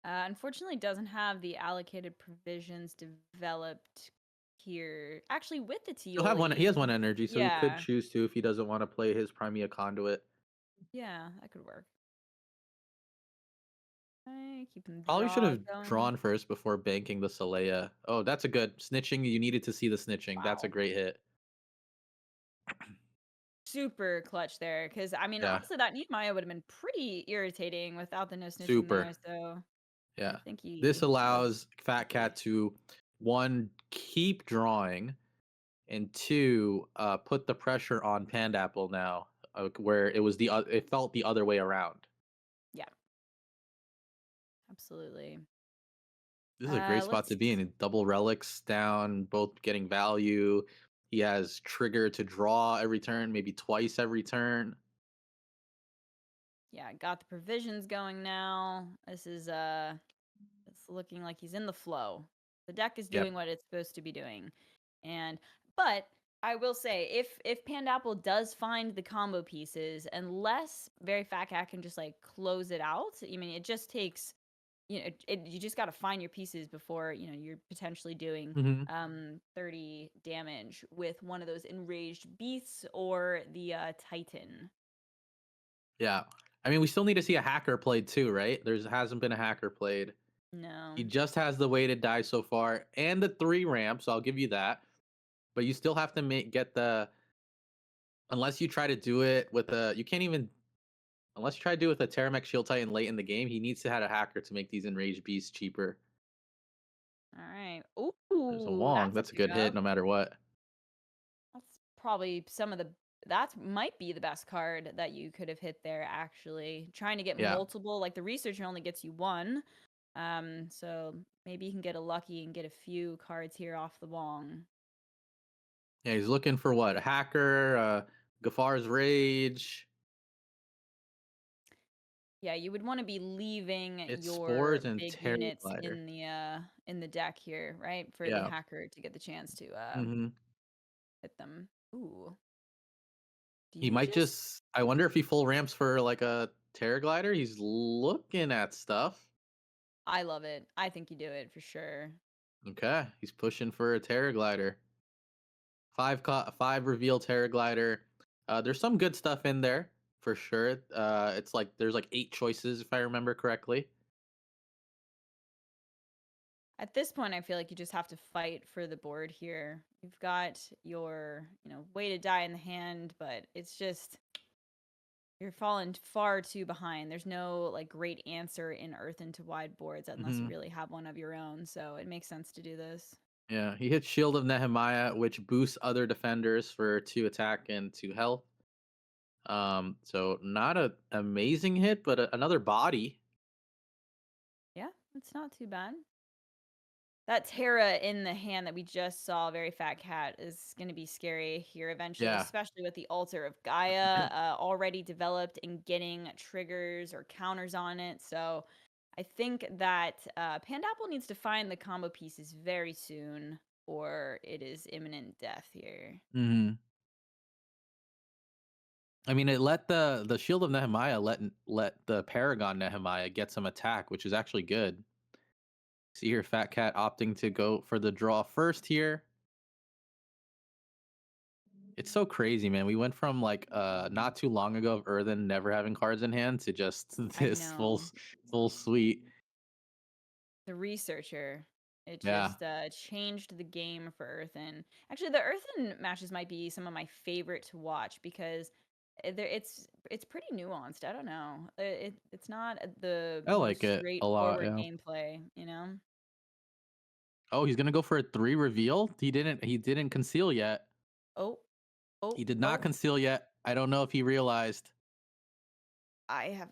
Unfortunately, doesn't have the allocated provisions developed here. Actually, with the He'll have one. He has Tioli, one energy, so he could yeah, choose to if he doesn't want to play his Primea Conduit. yeah, that could work. Okay, keeping Probably should draw have going. drawn first before banking the Saleya. Oh, that's a good snitching. You needed to see the snitching. That's a Wow. great hit. Super clutch there, because I mean, Yeah, honestly, that Nehemiah would have been pretty irritating without the no snitching super. there. So I Yeah. think This he chose allows Fat safe. Cat to one keep drawing and two put the pressure on Pandapple now, where it was it felt the other way around. Yeah, absolutely. This is a great spot Let's to be in. Double relics down, both getting value. He has trigger to draw every turn, maybe twice every turn. yeah, got the provisions going now. This is it's looking like he's in the flow. The deck is Yep. doing what it's supposed to be doing. But I will say, if Pandapple does find the combo pieces, unless Very Fat Cat can just like close it out, I mean, it just takes you just got to find your pieces before you're potentially doing Hmm. 30 damage with one of those enraged beasts or the Titan. Yeah. I mean, we still need to see a hacker played too, right? There hasn't been a hacker played. No. He just has the weighted die so far and the 3 ramp, so I'll give you that. But you still have to get the unless you try to do it with a you can't even unless you try to do it with a Terramech Shield Titan late in the game, he needs to have a hacker to make these enraged beasts cheaper. All right. There's a Ooh, Wong. that's a That's a good hit pickup. no matter what. That's probably some of the that might be the best card that you could have hit there, actually. Trying to get Yeah. multiple, like the researcher only gets you one. So maybe you can get a lucky and get a few cards here off the Wong. Yeah, he's looking for what? A hacker, Gafar's Rage. Yeah, you would want to be leaving It's your Spores and big Terry units Glider. in the deck here, right? For the Yeah. hacker to get the chance to Hmm. hit them. Ooh. Do He you might just just. I wonder if he full ramps for like a Terror Glider. He's looking at stuff. I love it. I think you do it for sure. Okay, he's pushing for a Terror Glider. Five reveal Terror Glider. There's some good stuff in there for sure. It's like there's like 8 choices if I remember correctly. At this point, I feel like you just have to fight for the board here. You've got your, way to die in the hand, but it's just you're falling far too behind. There's no like great answer in Earth into Wide boards unless you Hmm. really have one of your own. So it makes sense to do this. Yeah, he hits Shield of Nehemiah, which boosts other defenders for 2 attack and 2 health. So not a amazing hit, but another body. Yeah, it's not too bad. That Terra in the hand that we just saw, very fat cat, is going to be scary here eventually, Yeah. especially with the altar of Gaia already developed and getting triggers or counters on it. So I think that Pandapple needs to find the combo pieces very soon, or it is imminent death here. hmm I mean, it let the Shield of Nehemiah let the Paragon Nehemiah get some attack, which is actually good. See here, Fat Cat opting to go for the draw first here. It's so crazy, man. We went from like not too long ago of Earthen never having cards in hand to just I this know. full suite. The researcher. It Yeah. just changed the game for Earthen. Actually, the Earthen matches might be some of my favorite to watch because it's pretty nuanced. I don't know. It's not the I like most it a lot, straightforward yeah. gameplay. You know. Oh, he's gonna go for a 3 reveal? He didn't conceal yet. Oh, oh, He did not oh! conceal yet. I don't know if he realized. I have.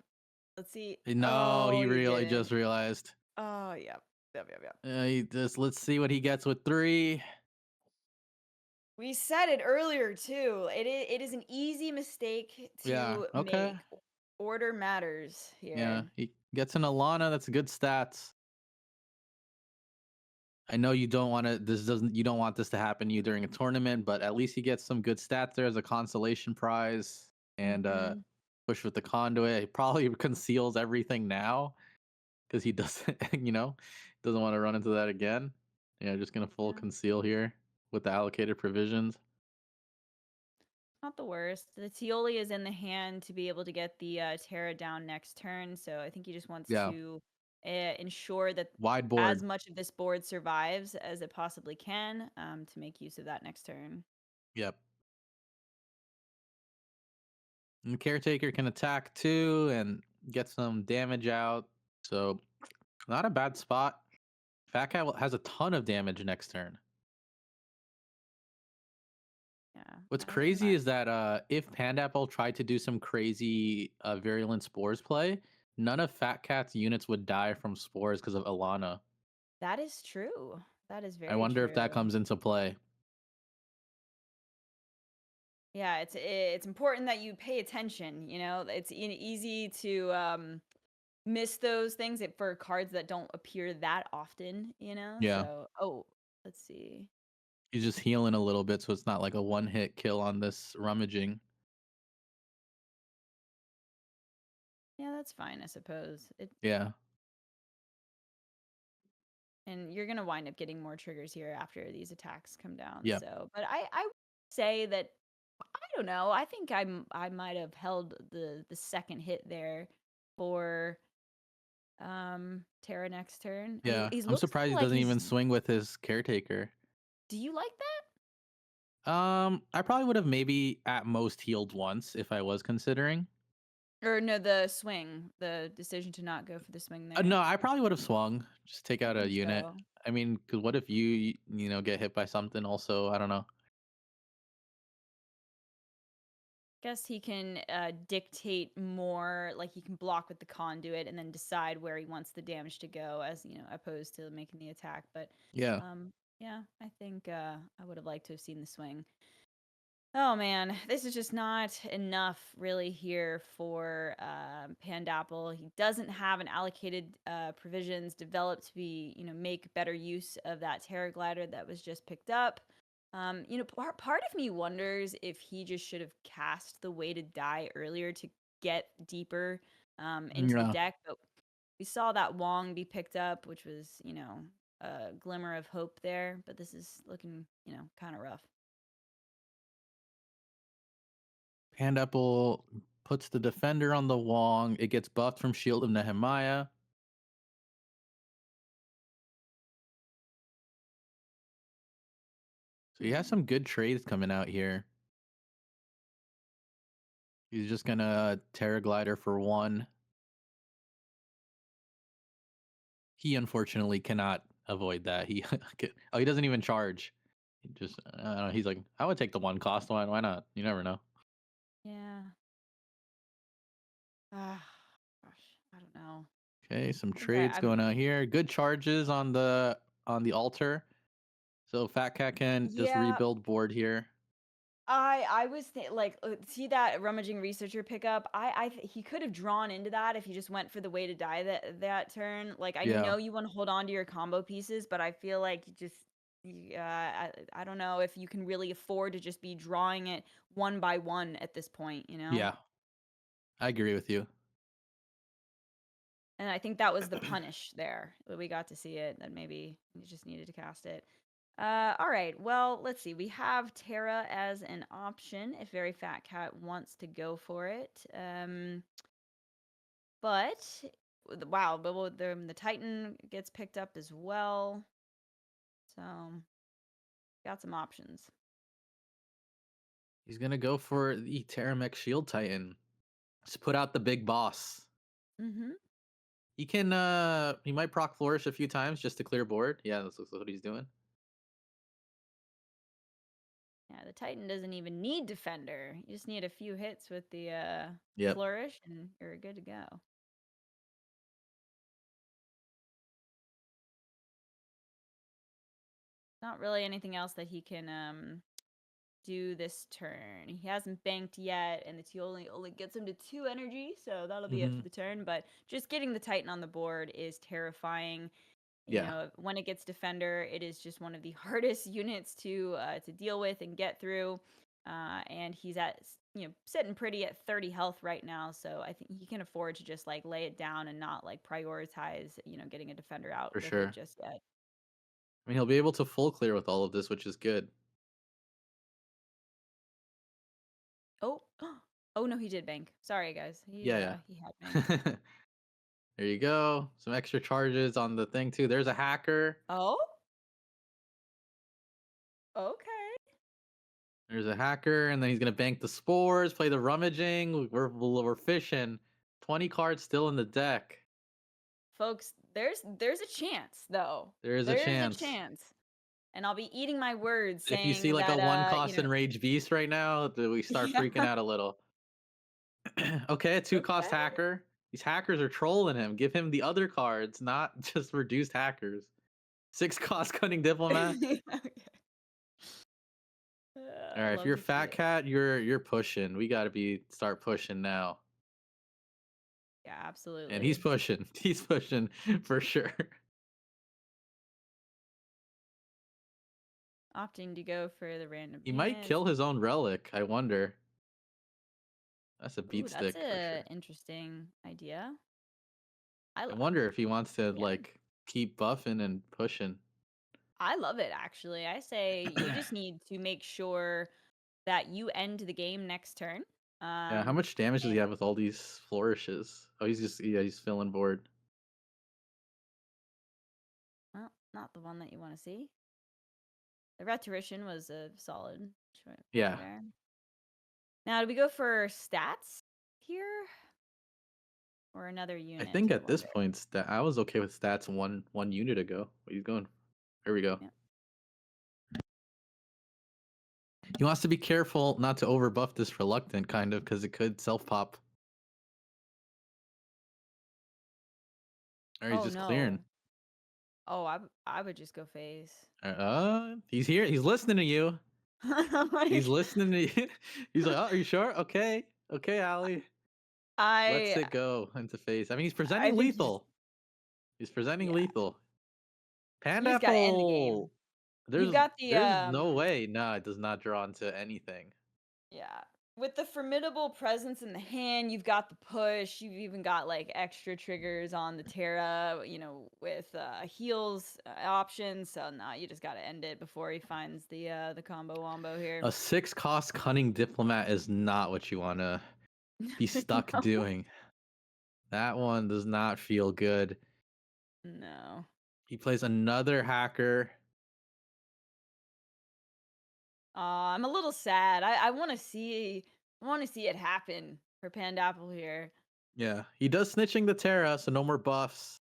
Let's see. No, Oh, he he just didn't. realized. Oh, yep, yep, yep, yep. He just let's see what he gets with 3. We said it earlier too. It is an easy mistake Yeah, to okay. make. Order matters Yeah, here. he gets an Alana. That's good stats. I know you don't want to. This doesn't. You don't want this to happen to you during a tournament, but at least he gets some good stats there as a consolation prize and Mm-hmm. push with the conduit. He probably conceals everything now because he doesn't. Doesn't want to run into that again. Yeah, just gonna full Yeah. conceal here with the allocated provisions. Not the worst. The Tioli is in the hand to be able to get the Terra down next turn, so I think he just wants Yeah, to ensure that wide as board. much of this board survives as it possibly can to make use of that next turn. Yep. And the caretaker can attack too and get some damage out. So not a bad spot. Fat Cat has a ton of damage next turn. Yeah, What's I can crazy is that if Pandapple tried to do some crazy virulent spores play, none of Fat Cat's units would die from spores because of Alana. That is true. That is I very wonder if that true. comes into play. Yeah, it's important that you pay attention. You know, it's easy to miss those things for cards that don't appear that often. You know, Yeah, so oh, let's see. he's just healing a little bit, so it's not like a one-hit kill on this rummaging. Yeah, that's fine, I suppose. Yeah, And you're gonna wind up getting more triggers here after these attacks come down. yep, So, but I would say that I don't know. I think I might have held the second hit there for Terra next turn. yeah. He I'm looks surprised he like doesn't he's. even swing with his caretaker. Do you like that? I probably would have maybe at most healed once if I was considering. Or no, the swing, the decision to not go for the swing No, there. I probably would have swung. Just take I out a think unit. so. I mean, because what if you get hit by something? Also, I don't know. Guess he can dictate more, like he can block with the conduit and then decide where he wants the damage to go, as opposed to making the attack. But Yeah, yeah, I think I would have liked to have seen the swing. Oh man, this is just not enough really here for Pandapple. He doesn't have an allocated provisions developed to be, make better use of that Terror Glider that was just picked up. Part of me wonders if he just should have cast the Way to Die earlier to get deeper into the yeah. deck. But we saw that Wong be picked up, which was, a glimmer of hope there. But this is looking, kind of rough. Pandapple puts the defender on the Wong. It gets buffed from Shield of Nehemiah. So he has some good trades coming out here. He's just gonna Terra Glider for 1. He unfortunately cannot avoid that. He he doesn't even charge. He just he's like, I would take the one cost one. Why not? You never know. Yeah. Ah, gosh, I don't know. Okay, some I think trades I'm. going out here. Good charges on the altar. So Fat Cat can just Yeah, rebuild board here. I was like, see that rummaging researcher pickup? He could have drawn into that if he just went for the way to die that turn. Like, I Yeah. know you want to hold on to your combo pieces, but I feel like you just, I don't know if you can really afford to just be drawing it one by one at this point, you know? Yeah. I agree with you. And I think that was the punish there that we got to see it. That maybe you just needed to cast it. All right. Well, let's see. We have Terra as an option if Very Fat Cat wants to go for it. But wow, but the Titan gets picked up as well. So got some options. He's gonna go for the Terramech Shield Titan. Just put out the big boss. Mm-hmm. He might proc flourish a few times just to clear board. Yeah, that's what he's doing. Yeah, the Titan doesn't even need Defender. You just need a few hits with the Yep. Flourish, and you're good to go. Not really anything else that he can do this turn. He hasn't banked yet, and the only gets him to 2 energy, so that'll be it for Hmm. the turn. But just getting the Titan on the board is terrifying. You Yeah, know, when it gets Defender, it is just one of the hardest units to deal with and get through. And he's sitting pretty at 30 health right now, so I think he can afford to just like lay it down and not like prioritize getting a Defender out for with it sure. just yet. I mean, he'll be able to full clear with all of this, which is good. Oh, oh no, he did bank. Sorry guys, Yeah, he had banked. yeah. There you go. Some extra charges on the thing too. There's a hacker. Oh, okay. There's a hacker, and then he's gonna bank the spores, play the rummaging. We're fishing. 20 cards still in the deck. Folks, there's a chance though. There is a There's a chance. chance. And I'll be eating my words If you see saying like a that one cost enraged beast right now, we start yeah. freaking out a little. Okay, a 2 cost Okay. hacker. These hackers are trolling him. Give him the other cards, not just reduced hackers. 6 cost cunning diplomat. Okay. All right, if Love you're to see Fat it. Cat, you're pushing. We got to start pushing now. Yeah, And he's absolutely. pushing. He's pushing for sure. Opting to go for the random He might units. kill his own relic. I wonder. That's a beat Ooh, that's stick for a sure. interesting idea. I wonder if he wants to Yeah, like keep buffing and pushing. I love it actually. I say you just need to make sure that you end the game next turn. Yeah, how Um, much damage does he have with all these flourishes? Oh, he's filling board. well, not the one that you want to see. The rhetorician was a solid play Yeah, there. Now, do we go for stats here or another I unit? think I at this wonder. point, I was okay with stats one unit ago. But he's going. Here we go. Yeah. He wants to be careful not to overbuff this reluctant kind of because it could self pop. Or he's Oh just clearing. no. Oh, I would just go face. He's here. He's listening to you. He's Like listening to you. He's like, oh, are you sure? Okay, okay, Allie. Lets I it go into face. I mean, he's I presenting think you just lethal. He's presenting yeah. lethal. You just gotta end the game. Pandapple. You've There's got the there's no way. No, it does not draw into anything. yeah. With the formidable presence in the hand, you've got the push, you've even got like extra triggers on the Terra, with heals options. So no, you just gotta end it before he finds the combo wombo here. A 6 cost cunning diplomat is not what you want to be stuck No. doing. That one does not feel good. No. He plays another hacker. I'm a little sad. I want to see it happen for Pandapple here. Yeah, he does snitching the Terra, so no more buffs.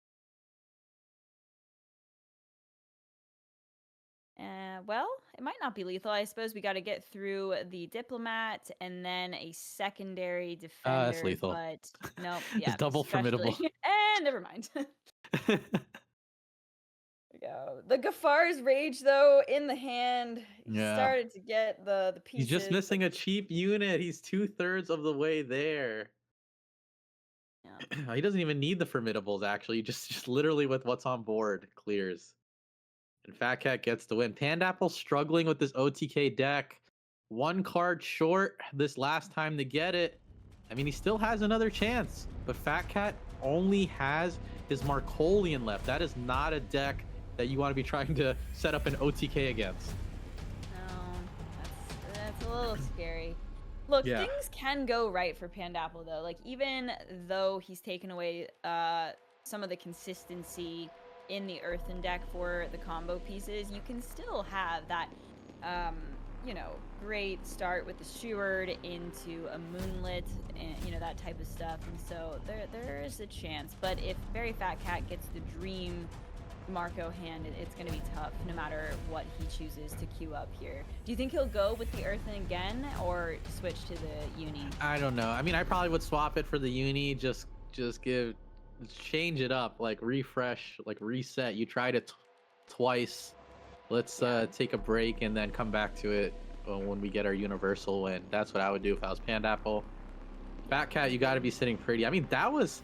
Well, it might not be lethal. I suppose we got to get through the diplomat and then a secondary That's defender, lethal. but nope, It's yeah, double especially. formidable. And never mind. There we go. The Gaffar's Rage, though, in the hand. He Yeah. started to get the He's just pieces, but missing a cheap unit. He's 2/3 of the way there. yeah. He doesn't even need the formidables, actually. Just literally with what's on board clears. And Fat Cat gets the win. Pandapple struggling with this OTK deck. One card short this last time to get it. I mean, he still has another chance, but Fat Cat only has his Marcolian left. That is not a deck that you want to be trying to set up an OTK against. No, that's a little scary. Look, Yeah. things can go right for Pandapple though. Like even though he's taken away some of the consistency in the Earthen deck for the combo pieces, you can still have that um, great start with the Steward into a Moonlit and that type of stuff. And so there is a chance. But if Very Fat Cat gets the dream Marco hand, it's going to be tough no matter what he chooses to queue up here. Do you think he'll go with the Earthen again or switch to the Uni? I don't know. I mean, I probably would swap it for the uni. Just change it up, like refresh, like reset. You tried it twice. Let's Yeah. take a break and then come back to it when we get our universal win. That's what I would do if I was Pandapple. Fat Cat, you got to be sitting pretty. I mean, that was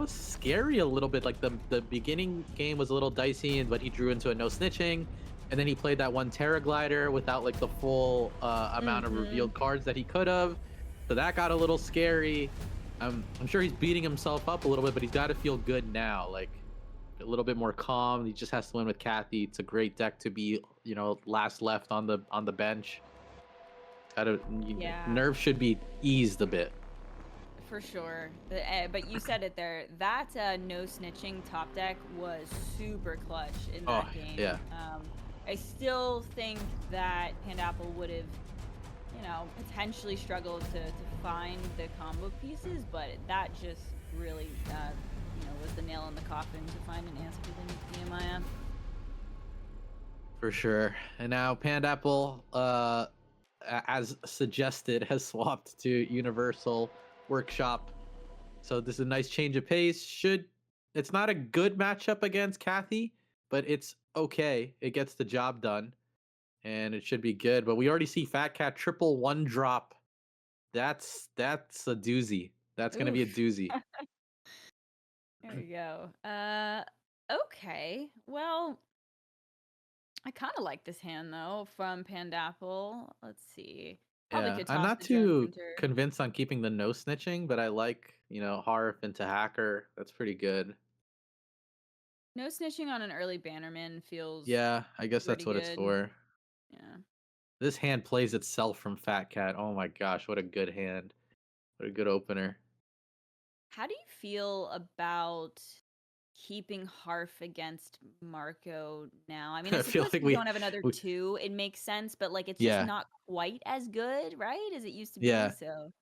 scary a little bit. Like the beginning game was a little dicey, but he drew into a no snitching, and then he played that one Terra Glider without like the full amount of revealed cards that he could have. So that got a little scary. I'm sure he's beating himself up a little bit, but he's got to feel good now. Like a little bit more calm. He just has to win with Kathy. It's a great deck to be, last left on the bench. Yeah. Nerves should be eased a bit. For sure. But you said it there. That no snitching top deck was super clutch in that game. Yeah. I still think that Pandapple would have, potentially struggled to find the combo pieces, but that just really, was the nail in the coffin to find an answer to the Nehemiah. For sure. And now Pandapple, as suggested, has swapped to Universal Workshop. So this is a nice change of pace. It's not a good matchup against Kathy, but it's okay. It gets the job done, and it should be good. But we already see Fat Cat triple one drop. That's a doozy. That's gonna be a Oof. doozy. There we go. Okay. Well, I kind of like this hand though from Pandapple. Let's see. Probably Yeah, could I'm toss not the Jones too Winter. convinced on keeping the no snitching, but I like, Harf into Hacker. That's pretty good. No snitching on an early Bannerman feels Yeah, I guess that's pretty what it's good. for. Yeah. This hand plays itself from Fat Cat. Oh my gosh, what a good hand. What a good opener. How do you feel about keeping Harf against Marco now? I mean, I I feel suppose like if you don't have another we 2, it makes sense, but like it's just yeah, not quite as good, right? As it used to be. yeah. So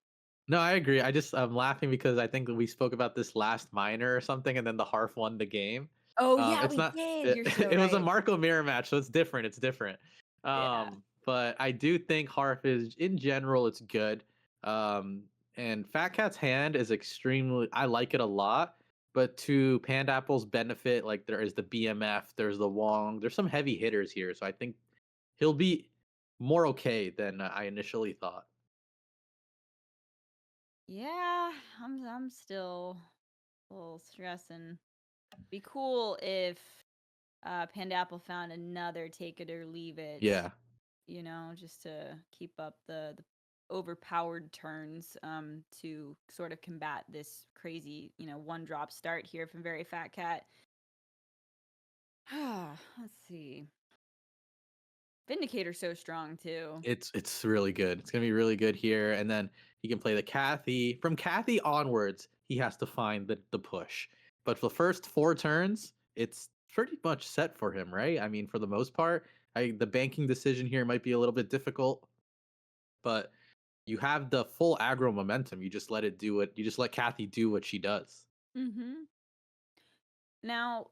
No, I agree. I'm laughing because I think that we spoke about this last minor or something, and then the Harf won the game. oh yeah, It's we not. did. It, You're so it was a right. Marco mirror match, so it's different. It's different. Yeah. But I do think Harf is, in general, it's good. And Fat Cat's hand is extremely. I like it a lot. But to Pandapple's benefit, like there is the BMF, there's the Wong, there's some heavy hitters here, so I think he'll be more okay than I initially thought. Yeah, I'm still a little stressing. Be cool if Pandapple found another take it or leave it, Yeah. just to keep up the overpowered turns to sort of combat this crazy, one drop start here from Very Fat Cat. Let's see. Vindicator's so strong too. It's really good. It's gonna be really good here, and then he can play the Kathy. From Kathy onwards, he has to find the push. But for the first 4 turns, it's pretty much set for him, right? I mean, for the most part, the banking decision here might be a little bit difficult, but you have the full aggro momentum. You just let Kathy do what she does. Mm-hmm. Now,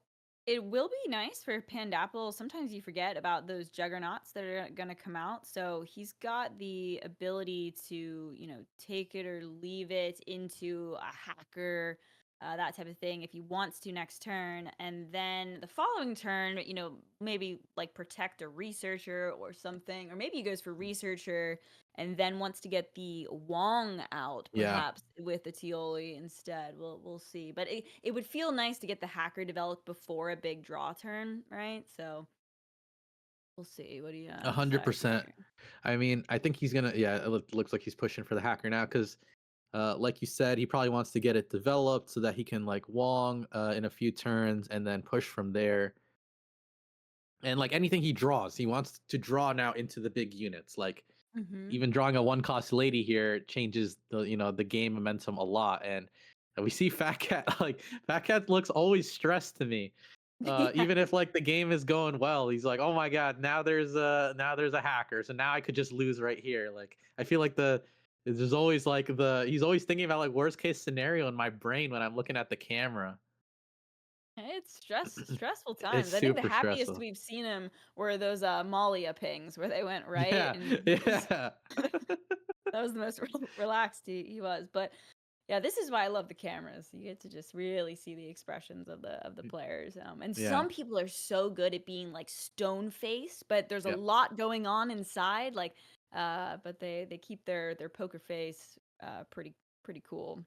It will be nice for Pandapple. Sometimes you forget about those juggernauts that are going to come out. So he's got the ability to, take it or leave it into a hacker, that type of thing if he wants to next turn. And then the following turn, maybe like protect a researcher or something. Or maybe he goes for researcher and then wants to get the Wong out, Yeah. perhaps with the Tioli instead. We'll see. But it would feel nice to get the hacker developed before a big draw turn, right? So we'll see. What do you decide 100%. here? I mean, I think he's gonna. Yeah, it looks like he's pushing for the hacker now because, like you said, he probably wants to get it developed so that he can like Wong in a few turns and then push from there. And like anything he draws, he wants to draw now into the big units. Like Mm-hmm. even drawing a one cost lady here changes the game momentum a lot. And we see Fat Cat like Fat Cat looks always stressed to me. Yeah. Even if like the game is going well, he's like, oh my god, now there's a hacker, so now I could just lose right here. Like I feel like there's always like he's always thinking about like worst case scenario in my brain when I'm looking at the camera. It's stressful It's times. I think the super happiest stressful. we've seen him were those Malia pings where they went right Yeah, and yeah. that was the most relaxed he was. But yeah, this is why I love the cameras. You get to just really see the expressions of the players. And Yeah. some people are so good at being like stone faced, but there's a Yep. lot going on inside. Like, but they keep their poker face pretty cool.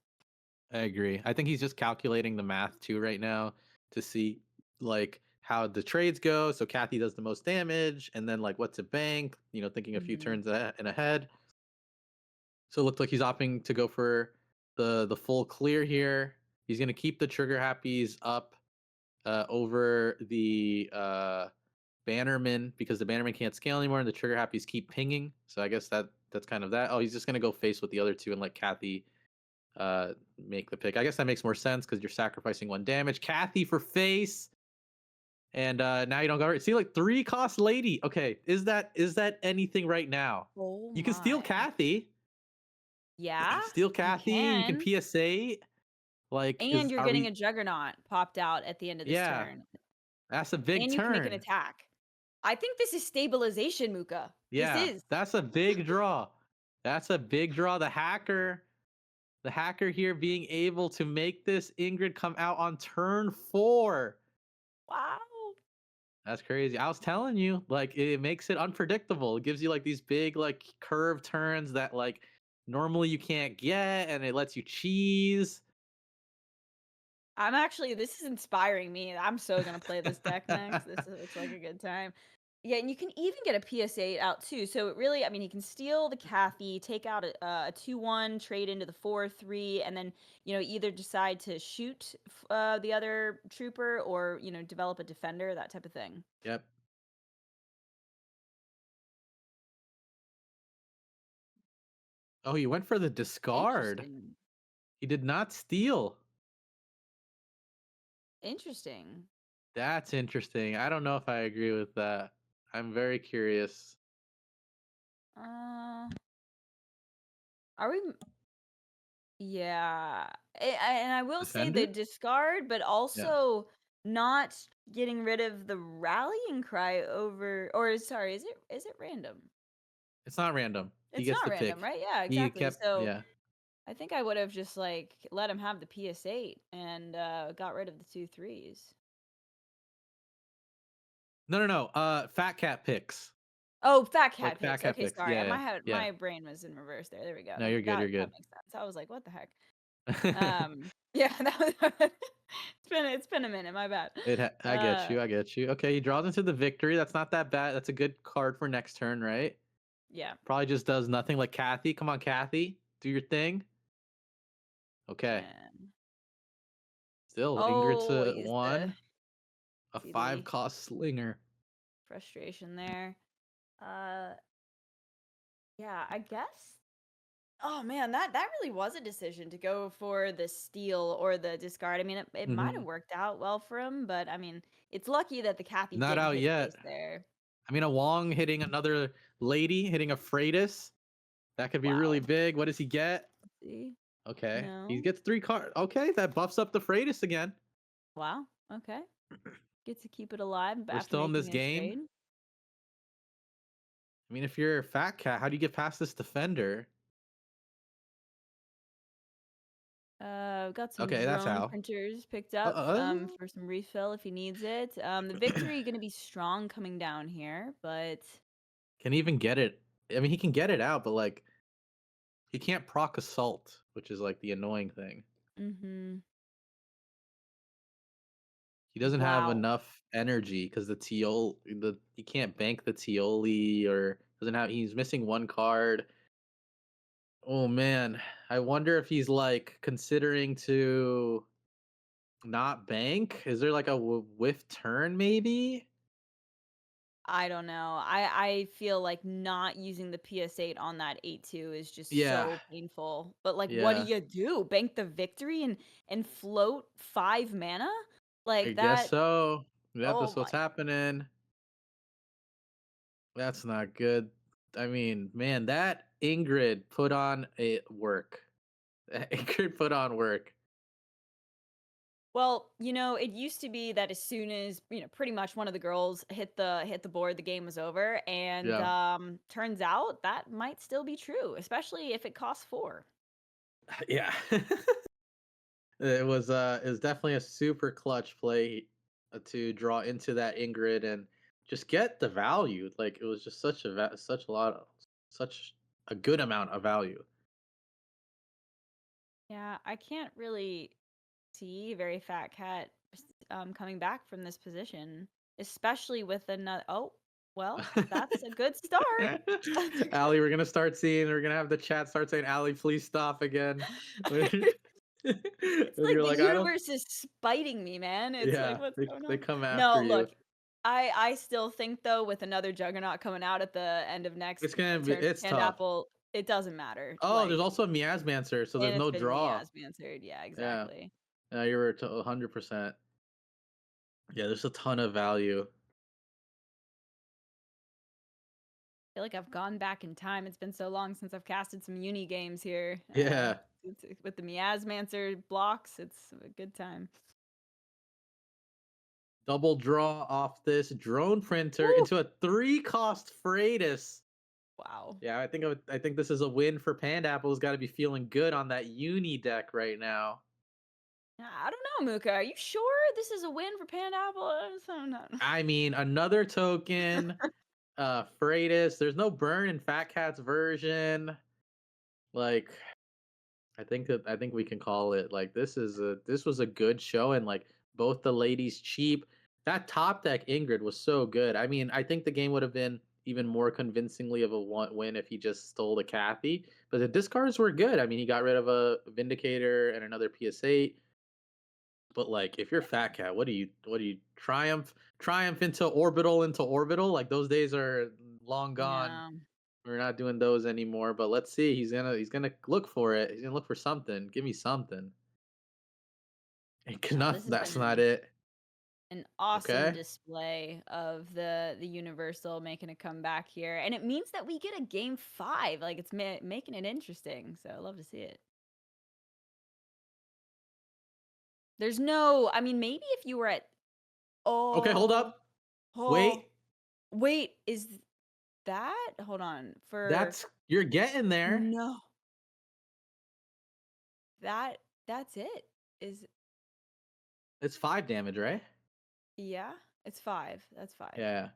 I agree. I think he's just calculating the math too right now to see like how the trades go. So Kathy does the most damage, and then like what's a bank? Thinking a few Hmm. turns and ahead. So it looks like he's opting to go for the full clear here. He's gonna keep the trigger happies up over the Bannerman because the Bannerman can't scale anymore, and the trigger happies keep pinging. So I guess that's kind of that. Oh, he's just gonna go face with the other two and let Kathy make the pick. I guess that makes more sense because you're sacrificing one damage. Kathy for face. And now you don't go. See, like 3 cost lady. Okay, is that anything right now? Oh You can steal my. Kathy. Yeah, Steal you Kathy. You can can. PSA. Like, And is you're are getting a we? juggernaut popped out at the end of this Yeah, turn. that's a big And you can make an turn. attack. I think this is stabilization, Muka. This Yeah, is. that's a big draw. That's a big draw. The hacker here being able to make this Ingrid come out on turn 4. Wow. That's crazy. I was telling you, like it makes it unpredictable. It gives you like these big like curve turns that like normally you can't get, and it lets you cheese. This is inspiring me. I'm so gonna play this deck next. Looks like a good time. Yeah, and you can even get a PS8 out too. So it really, I mean, you can steal the Kathy, take out a 2-1, trade into the 4-3, and then either decide to shoot the other trooper or develop a defender, that type of thing. Yep. Oh, he went for the discard. Interesting. He did not steal. Interesting. That's interesting. I don't know if I agree with that. I'm very curious. Uh, are we? Yeah, and I will say the Defender? discard, but Yeah. also not getting rid of the rallying cry over. Or sorry, is it random? It's not random. He It's gets not the random, pick. right? Yeah, He exactly. kept So yeah. I think I would have just like let him have the PS8 and got rid of the 2-3s. No. Fat Cat picks. Oh, fat Like cat Fat picks. Cat Okay, picks. sorry. Yeah, My yeah. brain was in reverse there. There we go. No, you're good. That You're good. makes sense. I was like, what the heck? Yeah, it's been a minute. My bad. I get Uh, you. I get you. Okay, he draws into the victory. That's not that bad. That's a good card for next turn, right? yeah. Probably just does nothing like Kathy. Come on, Kathy. Do your thing. Okay. And Still, Ingrid's oh, a he's the 1. A see 5 the cost slinger. frustration there. Uh, yeah, I guess. Oh man, that really was a decision to go for the steal or the discard. I mean, it might have Hmm. worked out well for him, but I mean, it's lucky that the Kathy Not didn't out hit yet. face there. I mean, a Wong hitting another lady, hitting a Freitas. That could be really Wow. big. What does he get? Let's see. Okay. He No. gets 3 cards. Okay, that buffs up the Freitas again. Wow. Okay. Get to keep it alive We're after still in this making a game. trade. I mean, if you're a fat cat, how do you get past this defender? Got some Okay, that's drone how. printers picked up Uh, for some refill if he needs it. The victory gonna be strong coming down here, but can he even get it? I mean, he can get it out, but like he can't proc assault, which is like the annoying thing. mm-hmm. He doesn't have Wow. enough energy because he can't bank the Tioli or doesn't have. He's missing one card. Oh man, I wonder if he's like considering to not bank. Is there like a whiff turn maybe? I don't know. I feel like not using the PS8 on that 8-2 is just Yeah, so painful. But like what do yeah. you do? Bank the victory and float 5 mana? I Like guess that. so. Yeah, Oh that's my. what's happening. That's not good. I mean, man, that Ingrid put on a work. Ingrid put on work. Well, it used to be that as soon as, pretty much one of the girls hit the board, the game was over. And Yeah. turns out that might still be true, especially if it costs 4. Yeah. It was definitely a super clutch play to draw into that Ingrid and just get the value. Like it was just such a good amount of value. Yeah, I can't really see very fat cat coming back from this position, especially with another. Oh, well, that's a good start. That's a Allie, we're gonna have the chat start saying, Allie, please stop again. good- It's And like you're the like, I don't universe is spiting me, man. It's like yeah, what's going they on? come No, after you. look, I still think though with another juggernaut coming out at the end of next turn It's for tough. Pandapple, it doesn't matter. Oh, there's Like, also a Miasmancer, so there's and it's no been draw. Miasma answered. Yeah, Yeah. exactly. You were 100%. Yeah, there's a ton of value. Feel like I've gone back in time. It's been so long since I've casted some uni games here. Yeah. With the Miasmancer blocks, it's a good time. Double draw off this drone printer Woo! into a 3-cost Freitas. Wow. Yeah, I think this is a win for Pandapple's got to be feeling good on that uni deck right now. I don't know, Muka. Are you sure this is a win for Pandapple? I don't know. I mean, another token, Freitas. There's no burn in Fat Cat's version. Like, I think we can call it like this was a good show and like both the ladies cheap. That top deck Ingrid was so good. I mean, I think the game would have been even more convincingly of a win if he just stole the Kathy. But the discards were good. I mean, he got rid of a Vindicator and another PS8. But like, if you're Fat Cat, what do you triumph into orbital? Like those days are long gone. Yeah. We're not doing those anymore. But let's see. He's gonna look for it. He's gonna look for something. Give me something. No, this has That's not been it. an awesome Okay. display of the Universal making a comeback here, and it means that we get a game 5. Like it's making it interesting. So I love to see it. There's no. I mean, maybe if you were at. Okay. Hold Oh. up. Oh. Wait. Wait. Is that? Hold on. For You're getting there. no. That's it. Is It's 5 damage, right? yeah. It's 5. That's 5. Yeah.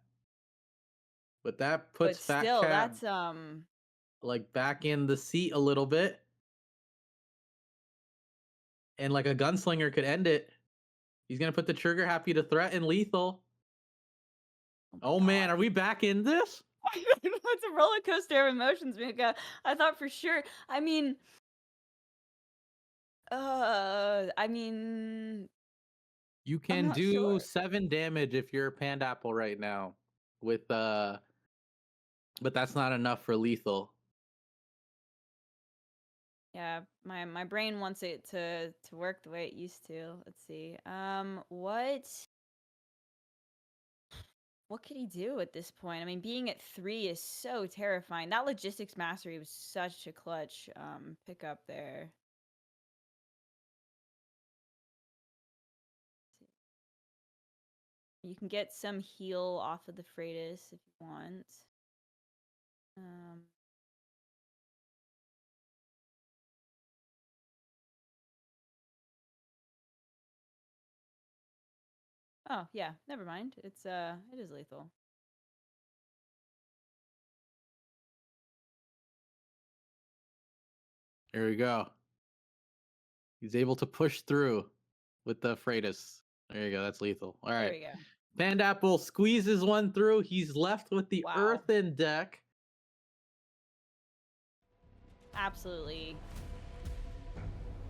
But that puts But Fat still, Cat that's like back in the seat a little bit, and like a gunslinger could end it. He's gonna put the trigger happy to threaten lethal. oh my Oh man, god. are we back in this? It's a roller coaster of emotions, Mika. I thought for sure. I mean, You I'm can not do sure. 7 damage if you're a Pandapple right now, with but that's not enough for lethal. Yeah, my brain wants it to work the way it used to. Let's see. What could he do at this point? I mean, being at 3 is so terrifying. That logistics mastery was such a clutch pickup there. You can get some heal off of the Freitas if you want. Um, oh yeah, never mind. It is lethal. Here we go. He's able to push through with the Freitas. There you go. That's lethal. All There right. we go. Pandapple squeezes one through. He's left with the Wow. Earthen deck. Absolutely.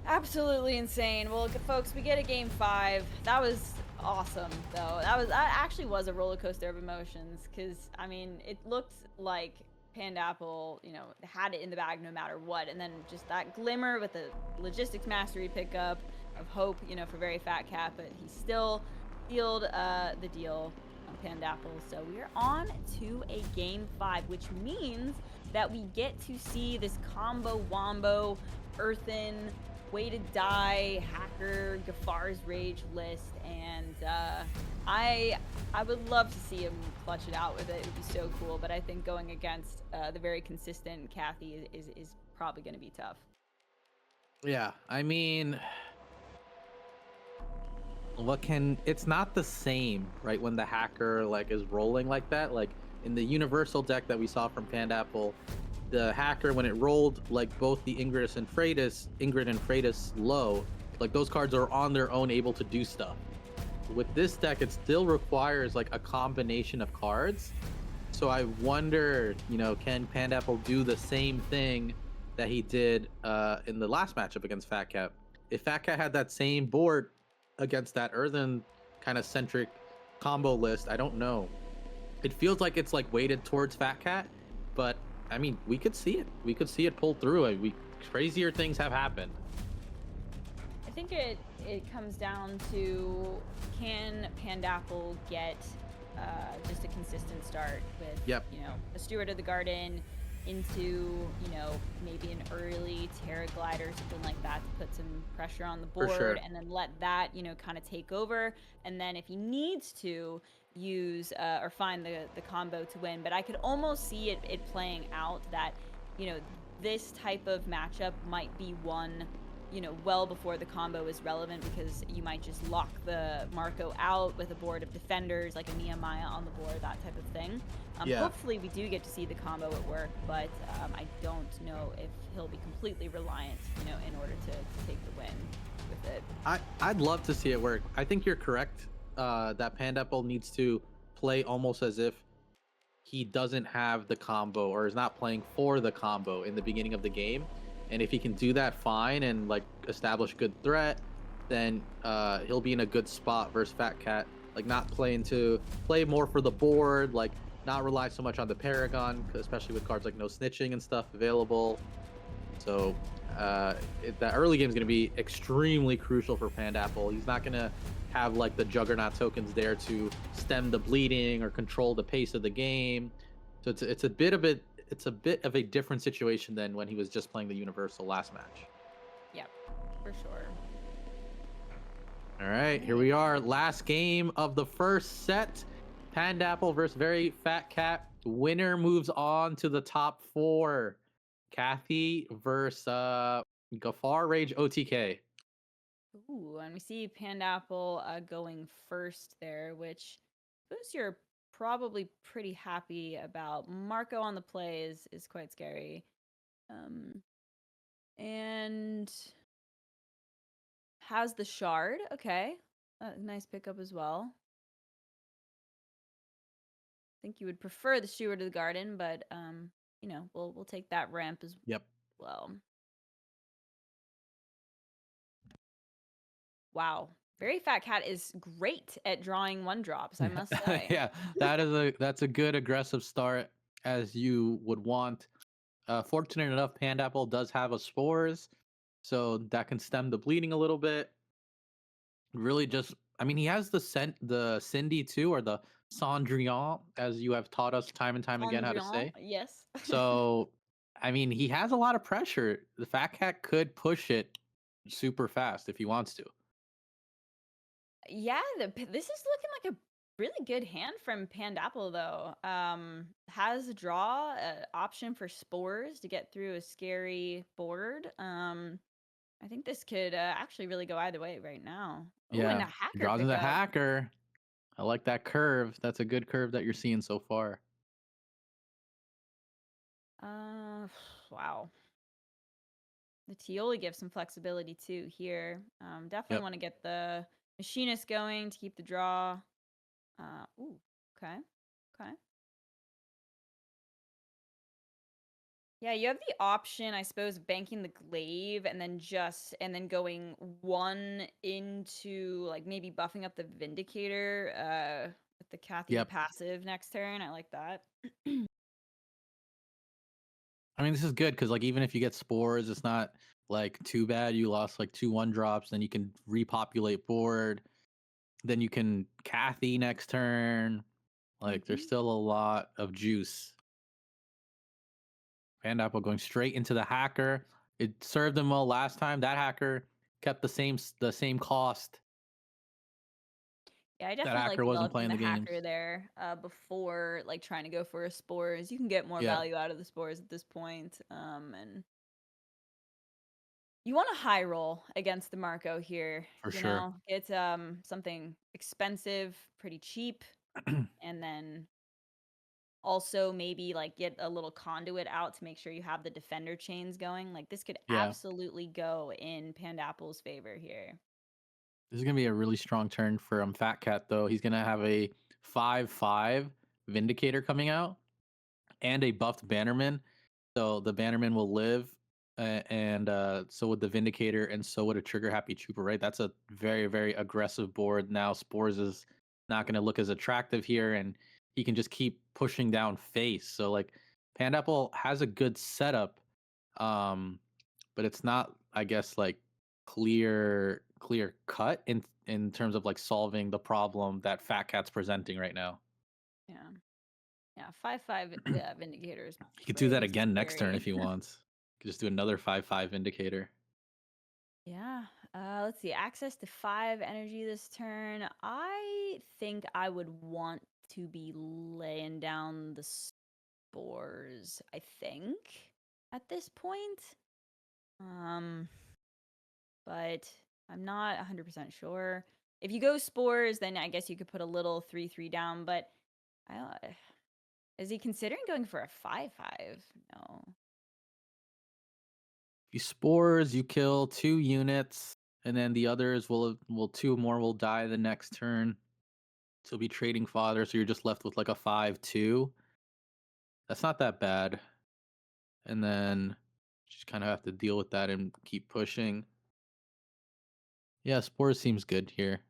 Absolutely insane. Well, folks, we get a game 5. That was awesome, though. That actually was a roller coaster of emotions, because I mean, it looked like Pandapple, had it in the bag no matter what, and then just that glimmer with the logistics mastery pickup of hope, for veryfatcat, but he still sealed the deal on Pandapple. So we're on to a game 5, which means that we get to see this combo wombo earthen way to die hacker Gafar's rage list, and I would love to see him clutch it out with it. It would be so cool, but I think going against the very consistent Kathy is probably going to be tough. Yeah, I mean, it's not the same, right? When the hacker like is rolling like that, like in the universal deck that we saw from Pandapple, the hacker, when it rolled like both the Ingrid and Freitas low, like those cards are on their own able to do stuff. With this deck, it still requires like a combination of cards. So I wonder, can Pandapple do the same thing that he did in the last matchup against Fat Cat? If Fat Cat had that same board against that Earthen kind of centric combo list, I don't know. It feels like it's like weighted towards Fat Cat, but I mean, we could see it. We could see it pull through. Crazier things have happened. I think it comes down to, can Pandapple get just a consistent start with Yep. a Steward of the Garden into maybe an early Terra Glider, something like that, to put some pressure on the board, sure. and then let that kind of take over, and then if he needs to use or find the combo to win. But I could almost see it playing out that this type of matchup might be won well before the combo is relevant, because you might just lock the Marco out with a board of defenders, like a Nehemiah on the board, that type of thing. Yeah. Hopefully we do get to see the combo at work, but I don't know if he'll be completely reliant, in order to take the win with it. I'd love to see it work. I think you're correct that Pandapple needs to play almost as if he doesn't have the combo or is not playing for the combo in the beginning of the game. And if he can do that fine and like establish good threat, then he'll be in a good spot versus Fat Cat. Like not play more for the board, like not rely so much on the Paragon, especially with cards like No Snitching and stuff available. So that early game is going to be extremely crucial for Pandapple. He's not going to have like the Juggernaut tokens there to stem the bleeding or control the pace of the game. So it's a bit of a different situation than when he was just playing the Universal last match. Yep, for sure. All right, here we are. Last game of the first set. Pandapple versus veryfatcat. Winner moves on to the top 4. Kathy versus Gafar Rage OTK. Ooh, and we see Pandapple going first there, which suppose you're probably pretty happy about. Marco on the play is quite scary. And has the shard. Okay. Nice pickup as well. I think you would prefer the Steward of the Garden, but we'll take that ramp as well. Wow. veryfatcat is great at drawing 1-drops, I must say. Yeah, that's a good aggressive start, as you would want. Fortunate enough, Pandapple does have a spores, so that can stem the bleeding a little bit. Really, he has the Cindy too, or the Cendrillon, as you have taught us time and time again how to say. Yes. So, he has a lot of pressure. The Fat Cat could push it super fast if he wants to. Yeah, this is looking like a Really good hand from Pandapple though. Has a draw option for spores to get through a scary board. I think this could actually really go either way right now. Oh, and Yeah, a hacker draws in the pickup. hacker. I like that curve. That's a good curve that you're seeing so far. Uh, wow. The Tioli gives some flexibility too here. Definitely Yep. want to get the machinist going to keep the draw. Ooh, okay, okay. Yeah, you have the option, I suppose, of banking the glaive and then going one into like maybe buffing up the Vindicator with the Kathy Yep. passive next turn. I like that. I mean, this is good because like even if you get spores, it's not like too bad. You lost like 2 1 drops, then you can repopulate board. Then you can Kathy next turn. Like there's Hmm. still a lot of juice. Apple going straight into the hacker. It served them well last time. That hacker kept the same cost. Yeah, I That definitely like hacker wasn't developing playing the the games. hacker there before like trying to go for a spores. You can get more Yeah, value out of the spores at this point. And you want a high roll against the Marco here. for You sure. know, it's something expensive, pretty cheap, and then also maybe like get a little conduit out to make sure you have the defender chains going. Like this could Yeah, absolutely go in Pandapple's favor here. this is gonna be a really strong turn for Fat Cat though. He's gonna have a 5/5 Vindicator coming out and a buffed Bannerman. So the Bannerman will live, and so would the Vindicator, and so would a Trigger Happy Trooper. Right? That's a very very aggressive board. Now Spores is not going to look as attractive here, and he can just keep pushing down face. So like Pandapple has a good setup, um, but it's not, I guess, like clear cut in terms of like solving the problem that Fat Cat's presenting right now. Yeah. Yeah, 5/5 Vindicator is He could do that pretty again next turn if scary. he wants. He could just do another 5/5 indicator. Yeah. Let's see. Access to 5 energy this turn. I think I would want to be laying down the spores, I think, at this point. Um, but I'm not 100% sure. If you go spores, then I guess you could put a little 3/3 down, but I don't, is he considering going for a 5/5? No. If you spores, you kill 2 units, and then the others will 2 more will die the next turn. So you'll be trading fodder, so you're just left with like a 5/2. That's not that bad. And then just kind of have to deal with that and keep pushing. Yeah, spores seems good here.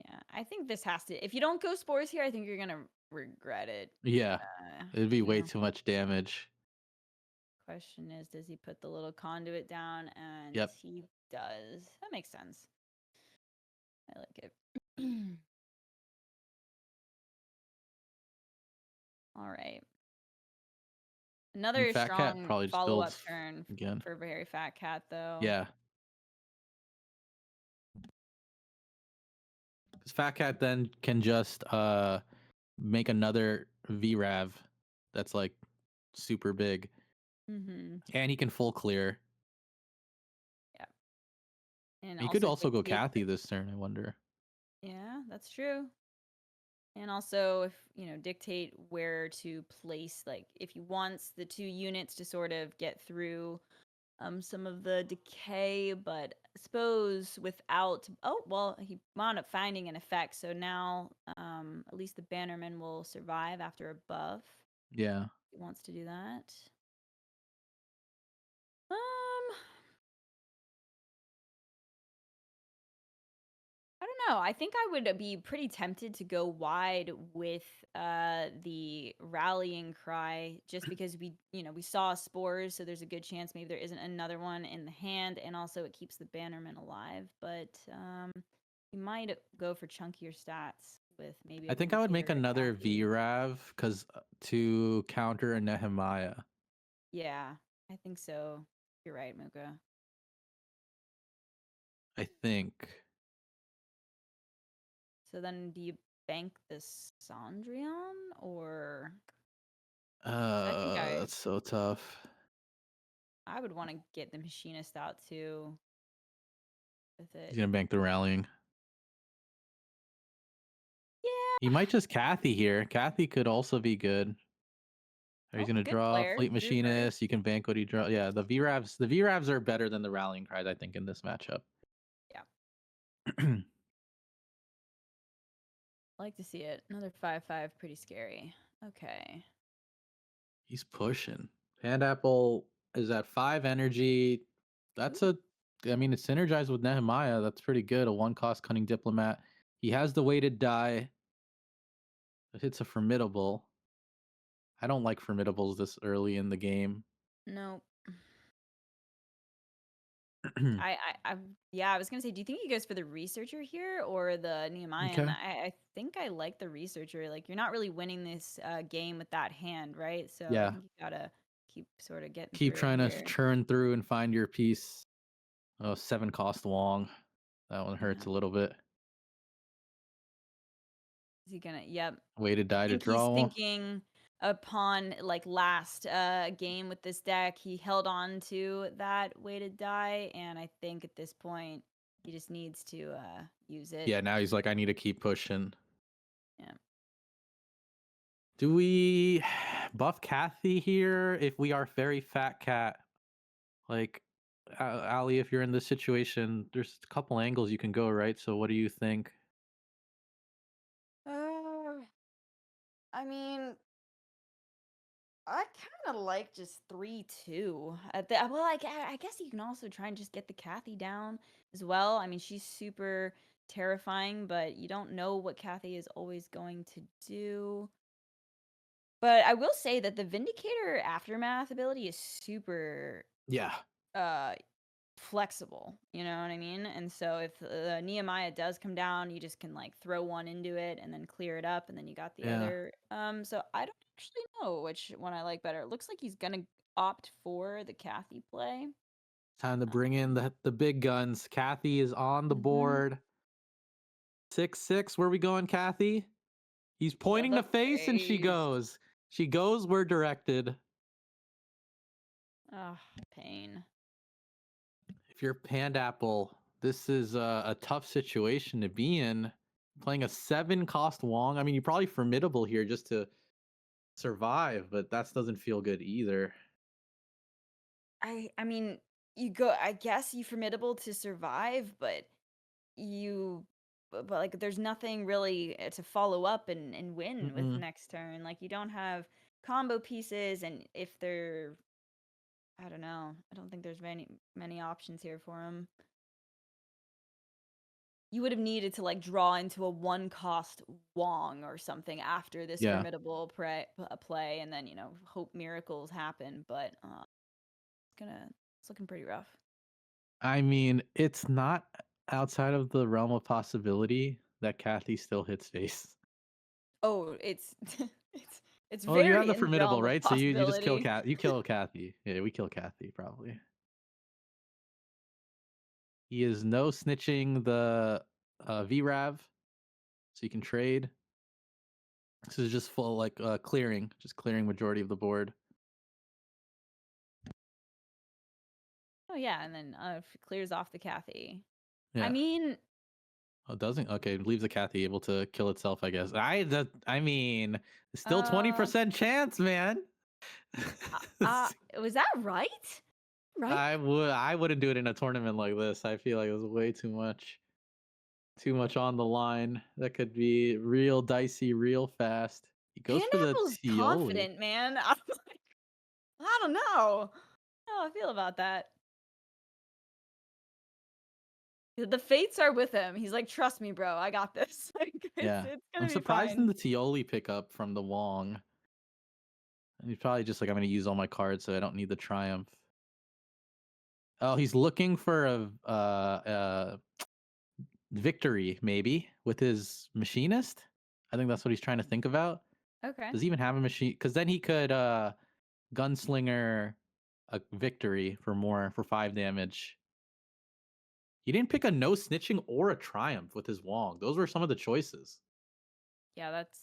Yeah, I think this has to. If you don't go spores here, I think you're gonna regret it. Yeah, it'd be way Yeah. too much damage. Question is, does he put the little conduit down? And Yep. he does. That makes sense. I like it. All right. And Another Fat Cat strong probably just follow up builds turn again. for Very Fat Cat, though. Yeah. Because Fat Cat then can just make another VRAV that's like super big. Mm-hmm. And he can full clear. Yeah. And He could also also go dictate. Kathy this turn, I wonder. Yeah, that's true. And also, if dictate where to place, like if he wants the 2 units to sort of get through some of the decay, but I suppose without, oh well, he wound up finding an effect, so now at least the Bannerman will survive after a buff. Yeah. He wants to do that. Um, I don't know. I think I would be pretty tempted to go wide with the rallying cry just because we saw spores, so there's a good chance maybe there isn't another one in the hand, and also it keeps the Bannerman alive. But you might go for chunkier stats with maybe I a think I would make Vindicator or a another Kathy. VRAV because to counter a Nehemiah. Yeah, I think so. You're right, Muka. I think. So then do you bank the Sandrion, or I think That's so tough. I would want to get the machinist out too with He's it. gonna bank the rallying. He Yeah. might just Kathy here. Kathy could also be good. Or he's Oh, gonna good draw player. Fleet Drew first. Machinist. You can bank what he draw. Yeah, the VRAVs are better than the rallying cries, I think, in this matchup. Yeah. Like to see it. Another 5/5, pretty scary. Okay. He's pushing. Pandapple is at 5 energy. That's Ooh. I mean, it's synergized with Nehemiah. That's pretty good. A 1 cost Cunning Diplomat. He has the weighted die. It hits a formidable. I don't like formidables this early in the game. Nope. Yeah, I was gonna say, do you think he goes for the researcher here or the Nehemiah? And Okay. I think I like the researcher. Like, you're not really winning this game with that hand, right? So I Yeah. think you gotta keep sort of getting Keep through it trying to here. churn through and find your piece. Oh, 7 cost Wong. That one hurts Yeah. a little bit. Is he gonna? Yep. Weighted die to Think he's draw. thinking upon like last game with this deck, he held on to that weighted die, and I think at this point he just needs to use it. Yeah, now he's like, I need to keep pushing. Yeah. Do we buff Kathy here if we are very fat cat? Like, Ali, if you're in this situation, there's a couple angles you can go, right? So what do you think? I mean, I kind of like just 3-2. Well, I guess you can also try and just get the Kathy down as well. I mean, she's super terrifying, but you don't know what Kathy is always going to do. But I will say that the Vindicator Aftermath ability is super Yeah. uh flexible, you know what I mean? And so if Nehemiah does come down, you just can like throw one into it and then clear it up, and then you got the Yeah. other. So I don't actually know which one I like better. It looks like he's gonna opt for the Kathy play. Time to bring in the big guns. Kathy is on the Mhm. board. 6-6. Where we going, Kathy? He's Yeah, pointing the the face and she face. goes. She goes where directed. Oh, pain. If you're Pandapple, this is a tough situation to be in. Playing a 7 cost Wong. I mean, you're probably formidable here just to survive, but that doesn't feel good either. I mean, you go. I guess you formidable to survive, but you but like there's nothing really to follow up and win with Mm-mm. next turn. Like you don't have combo pieces, and if they're, I don't know, I don't think there's many options here for him. You would have needed to like draw into a 1 cost Wong or something after this Yeah. formidable play, and then hope miracles happen. But it's looking pretty rough. I mean, it's not outside of the realm of possibility that Kathy still hits face. Oh, it's it's Oh, you have very the in the formidable, realm of right? So you just kill possibility. You kill Kathy. Yeah, we kill Kathy probably. He is no snitching the VRAV, so you can trade. This is just full like clearing, just clearing majority of the board. Oh yeah, and then if it clears off the Kathy. I Yeah. mean, Oh, it doesn't? Okay, leaves the Kathy able to kill itself, I guess. I mean, still uh, 20% chance, man. was that right? Right? I wouldn't do it in a tournament like this. I feel like it was way too much. Too much on the line. That could be real dicey, real fast. He goes for the Pandapple's Tioli. confident, man. I'm like, I don't know how I feel about that. The fates are with him. He's like, trust me, bro. I got this. Like, Yeah. it's I'm gonna be surprised in fine. the Tioli pickup from the Wong. And he's probably just like, I'm going to use all my cards so I don't need the Triumph. Oh, he's looking for a victory, maybe, with his Machinist? I think that's what he's trying to think about. Okay. Does he even have a machine? Because then he could Gunslinger a victory for 5 damage. He didn't pick a no snitching or a triumph with his Wong. Those were some of the choices. Yeah, that's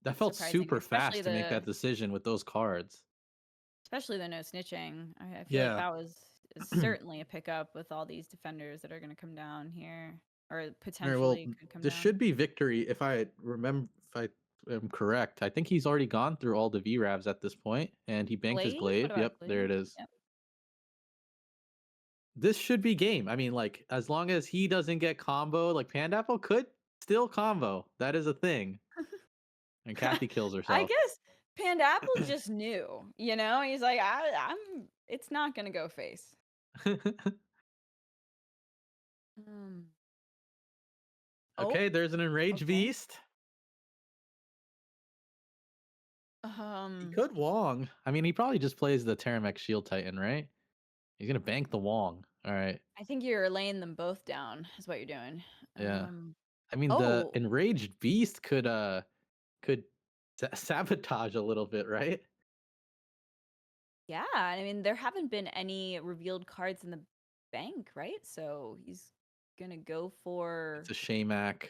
That felt surprising, super fast to make that decision with those cards. especially the no snitching. I feel like Yeah. that was is certainly a pickup with all these defenders that are going to come down here, or All right, well, potentially could come this down. should be victory if I remember, if I am correct. I think he's already gone through all the VRAVs at this point, and he banked his Glaive? What glaive. about Yep, there glaive? it is. Yep. This should be game. I mean, like, as long as he doesn't get combo, like Pandapple could still combo. That is a thing. And Kathy kills I herself. guess Pandapple just knew, you know? He's like, it's not gonna go face. Um, oh, Okay, there's an enraged okay. beast. He Um, could Wong. I mean, he probably just plays the Terramex Shield Titan, right? He's gonna bank the Wong. All right. I think you're laying them both down, is what you're doing. Yeah. Um, I mean, the oh, enraged beast could sabotage a little bit, right? yeah. I mean, there haven't been any revealed cards in the bank, right? So he's gonna go for. It's a Shamak.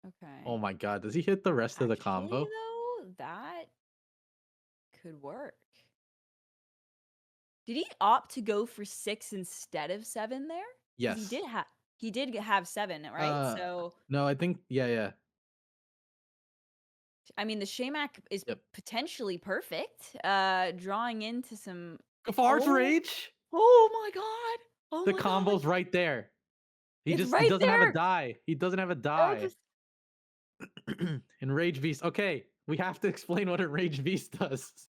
Okay. Oh my god, does he hit the rest of the Actually, combo? though, that could work. Did he opt to go for 6 instead of 7 there? 'Cause Yes. he did have 7, right? So, No, I think yeah. I mean, the Shamak is Yep. potentially perfect, drawing into some. Gafar's Oh, Rage. oh my god! Oh The my god! combo's right there. It's He right doesn't have a there! die. He doesn't have a Oh, die. just Enraged Beast. Okay, we have to explain what Enraged Beast does.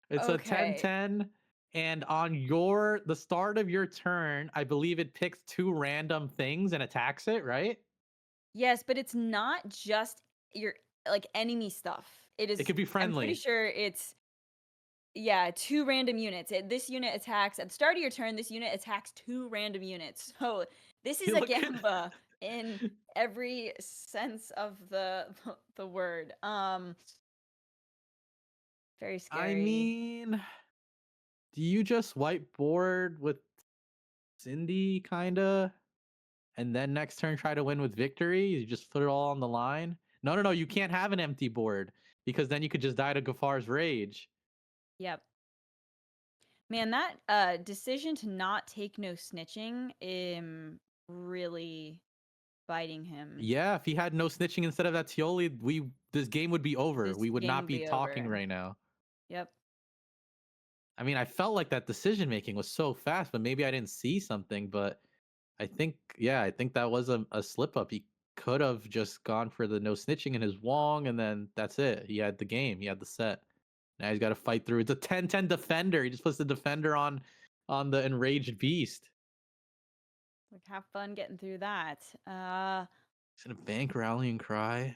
It's a okay. 10/10, and on the start of your turn, I believe it picks 2 random things and attacks it, right? Yes, but it's not just your, like, enemy stuff. It It is could be I'm pretty friendly. sure it's. Yeah, 2 random units. This unit attacks at the start of your turn. This unit attacks 2 random units. So this is a Look at gamba in every sense of the word. Very I scary. mean, do you just whiteboard with Cindy, kinda? And then next turn try to win with victory? You just put it all on the line? No, you can't have an empty board because then you could just die to Gafar's Rage. Yep. Man, that decision to not take no snitching really biting him. Yeah, if he had no snitching instead of that Tioli, this game would be over. This We would game not would be be talking over. right now. Yep. I mean, I felt like that decision making was so fast, but maybe I didn't see something. But I think that was a slip up. He could have just gone for the no snitching in his Wong, and then that's it. He had the game, he had the set. Now he's got to fight through. It's a 10/10 defender. He just puts the defender on the enraged beast. Like, have fun getting through that. He's gonna bank rallying cry.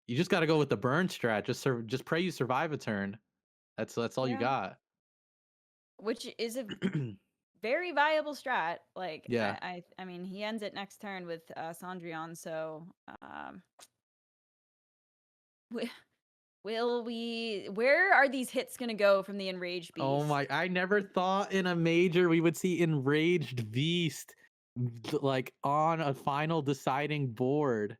You just got to go with the burn strat. Just pray you survive a turn. That's all you Yeah. got. Which is a very viable strat. Like, Yeah. I mean, he ends it next turn with Cendrillon, so wi- will we? Where are these hits gonna go from the enraged Oh beast? my! I never thought in a major we would see enraged beast like on a final deciding board.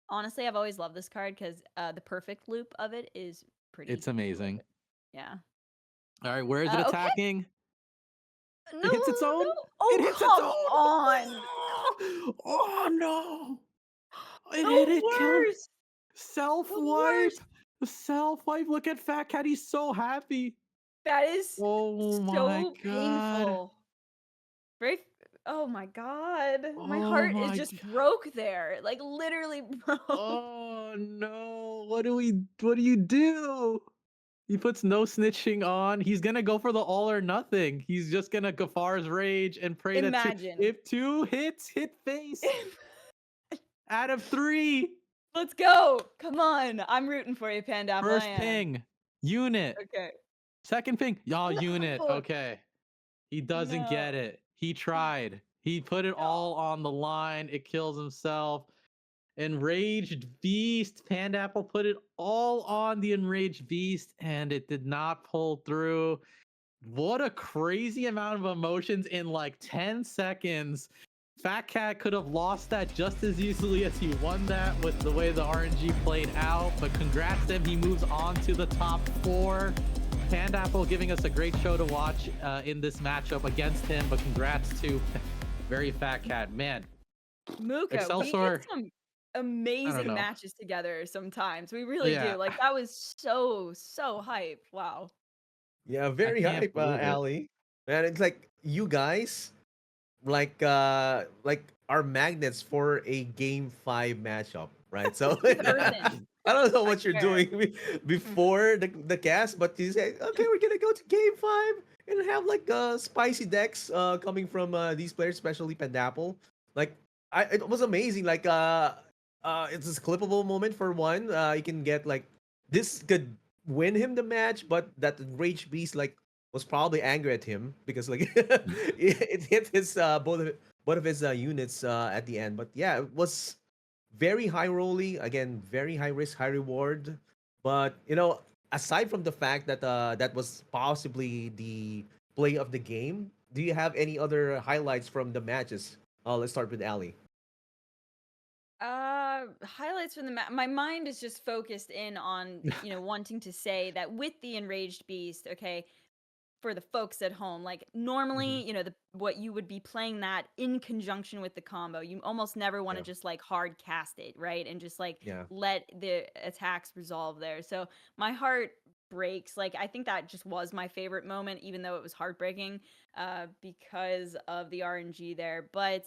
Honestly, I've always loved this card because the perfect loop of it is pretty It's amazing. good. Yeah. All right, where is it Okay. attacking? No, It hits its own. no. It Oh, hits its come own. on. Oh no! It hit The it. Kill. worst. Self The wipe. worst. Self wipe. Look at Fat Cat. He's so happy. That is Oh my so god. painful. Very. Oh my god. My Oh heart is my just god. broke there. Like, literally broke. Oh no. What do you do? He puts no snitching on. He's gonna go for the all or nothing. He's just gonna Gafar's Rage and pray that Imagine. if 2 hits hit face out of 3. Let's go. Come on. I'm rooting for you, Pandapple. I First am. ping. Unit. Okay. Second ping. Y'all unit. No. Okay. He doesn't get No. it. He tried. He put it all on the line. It kills himself. Enraged Beast. Pandapple put it all on the Enraged Beast, and it did not pull through. What a crazy amount of emotions in like 10 seconds. Fat Cat could have lost that just as easily as he won that with the way the RNG played out. But congrats to him. He moves on to the top 4. Pandapple giving us a great show to watch in this matchup against him. But congrats to Very Fat Cat. Man, Muka, we Excelsior. get some I don't amazing know. matches together sometimes. We really do. Yeah, Like that was so hype. Wow. Yeah, I very can't hype, believe it. Ali. Man, it's like you guys like are magnets for a game 5 matchup, right? So With Earthen, I don't know I what you're swear. doing before the cast, but you say, okay, we're gonna go to game 5 and have like spicy decks coming from these players, especially Pandapple. Like it was amazing. Like it's this clippable moment for one. You can get like this could win him the match, but that Rage Beast like was probably angry at him because like it hit his both of his units at the end. But yeah, it was very high rolly again, very high risk, high reward. But aside from the fact that that was possibly the play of the game, do you have any other highlights from the matches? Let's start with Ali. Highlights from the my mind is just focused in on, wanting to say that with the Enraged Beast, okay, for the folks at home, like Hmm. normally, what you would be playing that in conjunction with the combo. You almost never want to Yeah, just like hard cast it, right? And just like yeah, let the attacks resolve there. So my heart breaks. Like I think that just was my favorite moment, even though it was heartbreaking, because of the RNG there. But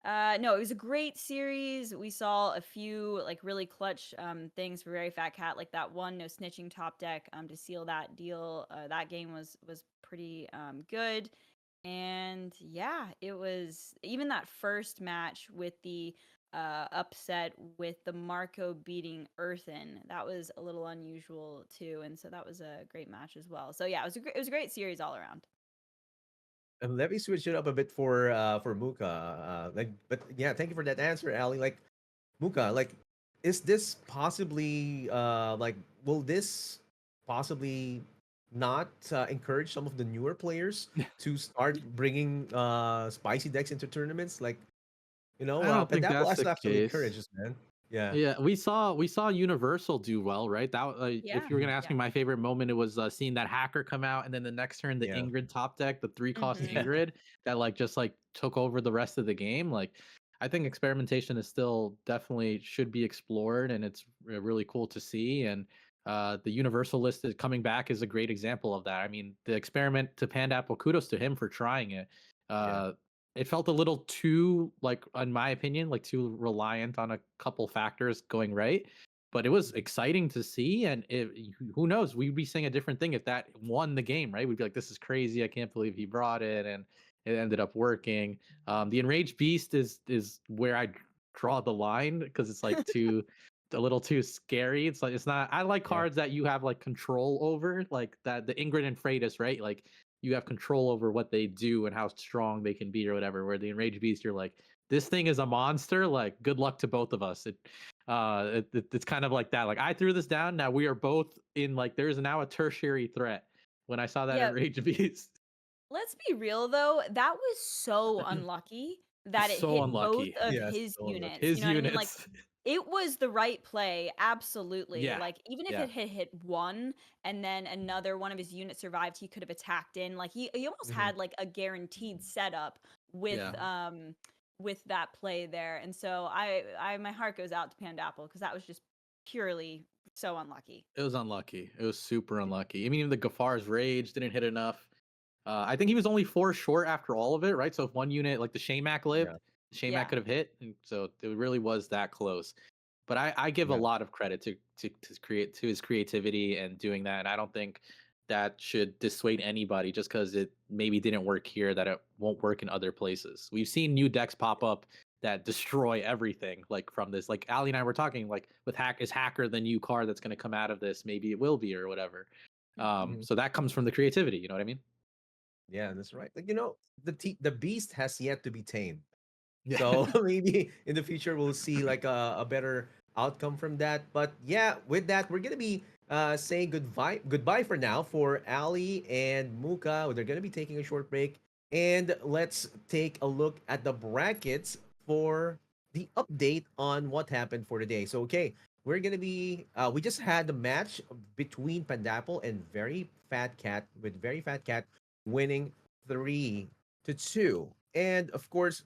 no, it was a great series. We saw a few like really clutch things for Very Fat Cat, like that one no snitching top deck to seal that deal. That game was pretty good, and yeah, it was even that first match with the upset with the Marco beating Earthen. That was a little unusual too, and so that was a great match as well. So yeah, it was a great series all around. and let me switch it up a bit for Muka. Like, but yeah, thank you for that answer, Ali. Like, Muka, like, is this possibly like will this possibly not encourage some of the newer players to start bringing spicy decks into tournaments? Like, I don't think Pandapple that's has the to actually case. encourage us, man. Yeah. Yeah, we saw Universal do well, right? That if Yeah, you were gonna ask yeah. me my favorite moment, it was seeing that hacker come out, and then the next turn, the Yeah. Ingrid top deck, the 3 cost Mm-hmm. Yeah. Ingrid that like just like took over the rest of the game. Like, I think experimentation is still definitely should be explored, and it's really cool to see. And the Universal list is coming back is a great example of that. I mean, the experiment to Pandapple, kudos to him for trying it. Yeah. Uh, it felt a little too like in my opinion like too reliant on a couple factors going right, but it was exciting to see. And who knows, we'd be saying a different thing if that won the game, right? We'd be like, this is crazy, I can't believe he brought it, and it ended up working. The Enraged Beast is where I draw the line because it's like too a little too scary. It's like it's not, I like Yeah. cards that you have like control over, like that the Ingrid and Freitas, right? Like you have control over what they do and how strong they can be or whatever. Where the Enraged Beast, you're like, this thing is a monster. Like, good luck to both of us. It's kind of like that. Like, I threw this down. Now we are both in. Like, there's now a tertiary threat. When I saw that Yeah, Enraged Beast, let's be real though, that was so unlucky that it so hit both unlucky. of Yes. his So units. unlucky. You His know what I mean? Like units. it was the right play, absolutely. Yeah, Like even if yeah. it had hit one and then another one of his units survived, he could have attacked in. Like he almost Hmm. had like a guaranteed setup Yeah. with that play there. And so I my heart goes out to Pandapple because that was just purely so unlucky. It was unlucky. It was super unlucky. I mean, even the Gafar's Rage didn't hit enough. I think he was only 4 short after all of it, right? So if one unit, like the Shaymak Yeah. lived, Shaymak Yeah. could have hit, and so it really was that close. But I give a Yeah. lot of credit to his creativity and doing that. And I don't think that should dissuade anybody just because it maybe didn't work here that it won't work in other places. We've seen new decks pop up that destroy everything, like from this. Like Ali and I were talking, like with Hacker the new card that's going to come out of this? Maybe it will be or whatever. Hmm. So that comes from the creativity. You know what I mean? Yeah, that's right. Like, the beast has yet to be tamed. Yeah. So maybe in the future we'll see like a better outcome from that. But yeah, with that, we're gonna be saying goodbye for now for Ali and Muka. They're gonna be taking a short break. And let's take a look at the brackets for the update on what happened for today. So, okay, we're gonna be. We just had the match between Pandapple and Very Fat Cat, with Very Fat Cat winning 3-2. And of course,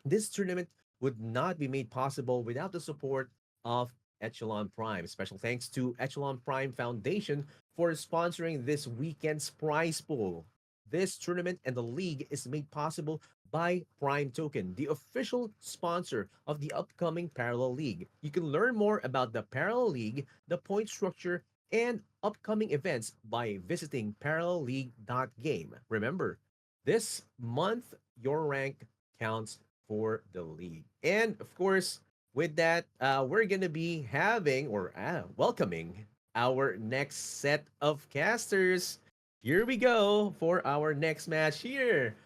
this tournament would not be made possible without the support of Echelon Prime. Special thanks to Echelon Prime Foundation for sponsoring this weekend's prize pool. This tournament and the league is made possible by Prime Token, the official sponsor of the upcoming Parallel League. You can learn more about the Parallel League, the point structure, and upcoming events by visiting parallelleague.game. Remember, this month, your rank counts for the league. And of course, with that, we're going to be having or welcoming our next set of casters. Here we go for our next match here.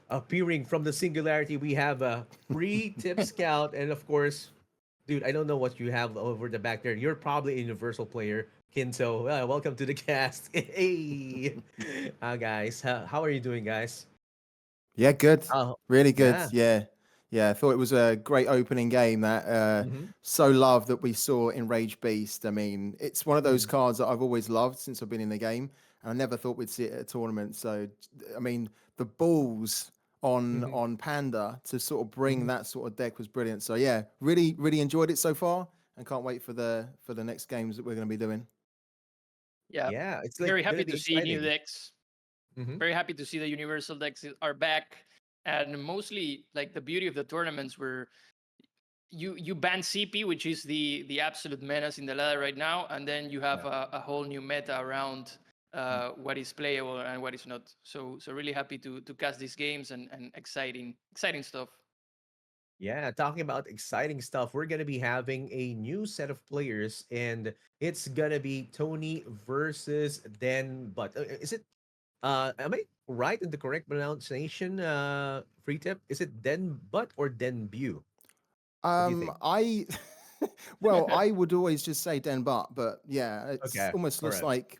Appearing from the singularity, we have a free tip scout. And of course, dude, I don't know what you have over the back there. You're probably a universal player, Kinto. Welcome to the cast. Hey, guys, how are you doing, guys? Yeah, good. Oh, Really good. yeah. Yeah. Yeah, I thought it was a great opening game that Mm-hmm. so love that we saw in Rage Beast. I mean, it's one of those Mm-hmm. cards that I've always loved since I've been in the game, and I never thought we'd see it at a tournament. So, I mean, the balls Mm-hmm. on Panda to sort of bring Mm-hmm. that sort of deck was brilliant. So yeah, really enjoyed it so far, and can't wait for the next games that we're going to be doing. Yeah, Yeah, it's like very gonna happy be to see new exciting. decks. Mm-hmm. Very happy to see the universal decks are back, and mostly like the beauty of the tournaments where you ban CP, which is the absolute menace in the ladder right now, and then you have Yeah. a whole new meta around what is playable and what is not. So really happy to cast these games and exciting stuff. Yeah, talking about exciting stuff, we're gonna be having a new set of players, and it's gonna be Tony versus Den. But is it? Am I right in the correct pronunciation? Free tip. Is it Denbut or Denbu? What do you think? I well, I would always just say Den but yeah, it's Okay. almost All looks right. like,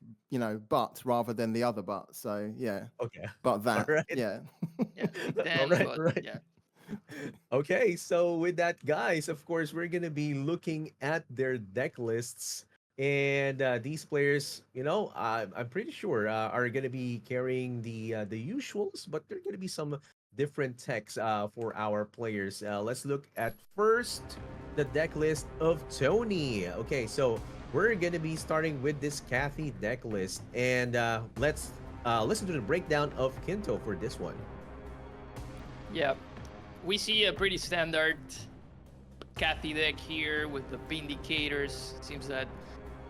but rather than the other but. So yeah, Okay. but All that, right. yeah. Yeah, All then right. but Right. yeah. Okay, so with that, guys, of course, we're gonna be looking at their deck lists, and these players, I'm pretty sure are gonna be carrying the usuals, but there are gonna be some different techs for our players. Let's look at first the deck list of Tony. Okay, so we're gonna be starting with this Kathy deck list, and let's listen to the breakdown of Kinto for this one. Yeah, we see a pretty standard Cathy deck here with the Vindicators. Seems that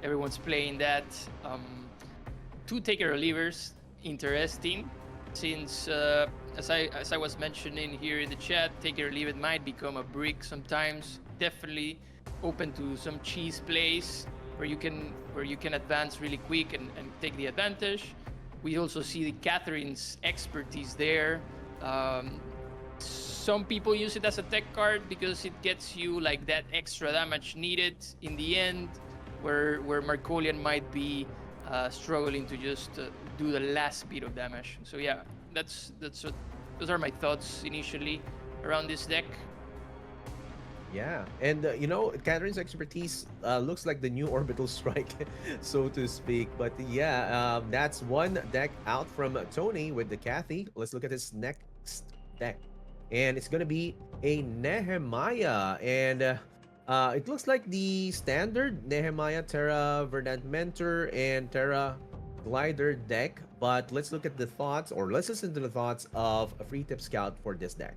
everyone's playing that. Two Taker Relievers, interesting, since as I was mentioning here in the chat, Taker Relieve it might become a brick sometimes. Definitely open to some cheese plays where you can advance really quick and take the advantage. We also see the Catherine's expertise there. Um, some people use it as a tech card because it gets you like that extra damage needed in the end, where Markolian might be struggling to just do the last bit of damage. So yeah, those are my thoughts initially around this deck. Yeah, and Catherine's expertise looks like the new orbital strike, so to speak. But yeah, that's one deck out from Tony with the Kathy. Let's look at his next deck, and it's gonna be a Nehemiah, and it looks like the standard Nehemiah Terra Verdant Mentor and Terra Glider deck. But let's look at the thoughts, or let's listen to the thoughts of a free tip scout for this deck.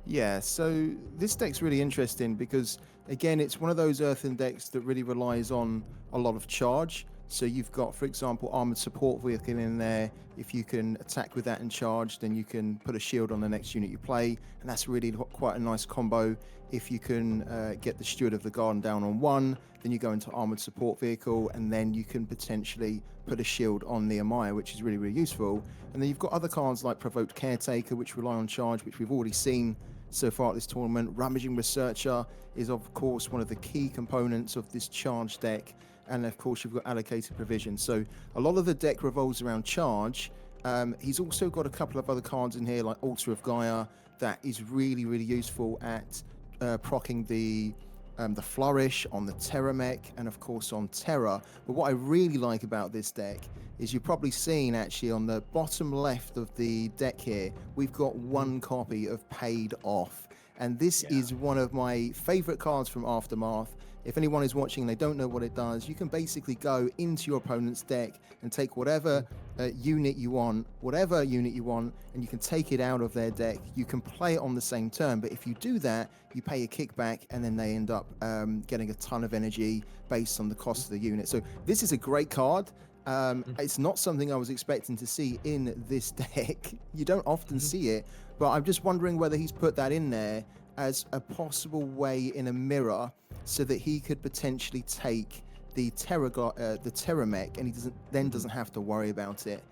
Yeah, so this deck's really interesting because, again, it's one of those earthen decks that really relies on a lot of charge. So you've got, for example, Armored Support Vehicle in there. If you can attack with that and charge, then you can put a shield on the next unit you play. And that's really quite a nice combo. If you can get the Steward of the Garden down on one, then you go into Armored Support Vehicle, and then you can potentially put a shield on Nehemiah, which is really useful. And then you've got other cards like Provoked Caretaker, which rely on charge, which we've already seen so far at this tournament. Rummaging Researcher is, of course, one of the key components of this charge deck. And of course, you've got Allocated Provision. So a lot of the deck revolves around charge. He's also got a couple of other cards in here, like Altar of Gaia, that is really, really useful at proccing the Flourish on the Terra mech, and of course on Terra. But what I really like about this deck is you've probably seen actually on the bottom left of the deck here, we've got one copy of Paid Off. And this is one of my favorite cards from Aftermath. If anyone is watching and they don't know what it does, you can basically go into your opponent's deck and take whatever unit you want, and you can take it out of their deck. You can play it on the same turn, but if you do that, you pay a kickback, and then they end up getting a ton of energy based on the cost of the unit. So this is a great card. It's not something I was expecting to see in this deck. You don't often see it, but I'm just wondering whether he's put that in there as a possible way in a mirror so that he could potentially take the Terra mech, and he doesn't have to worry about it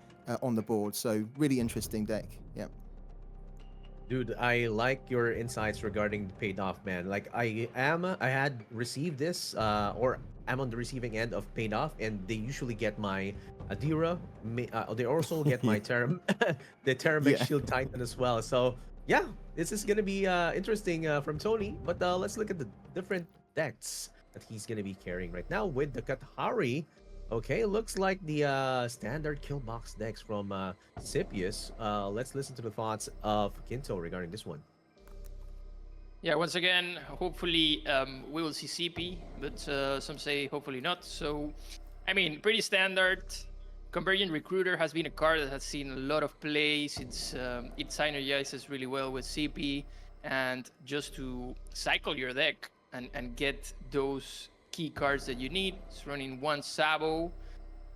on the board. So really interesting deck. Yeah. Dude, I like your insights regarding the Paid Off, man. Like I had received this, or I'm on the receiving end of Paid Off, and they usually get my Adira. They also get my Terra, the Terra Mech Shield Titan as well. So yeah, this is gonna be interesting from Tony. But let's look at the different decks that he's gonna be carrying right now with the Katahari. Okay, looks like the standard kill box decks from Scipius. Let's listen to the thoughts of Kinto regarding this one. Yeah, once again, hopefully we will see CP, but some say hopefully not. So, I mean, pretty standard. Convergent Recruiter has been a card that has seen a lot of play since it synergizes really well with CP. And just to cycle your deck and get those key cards that you need, it's running 1 Sabo,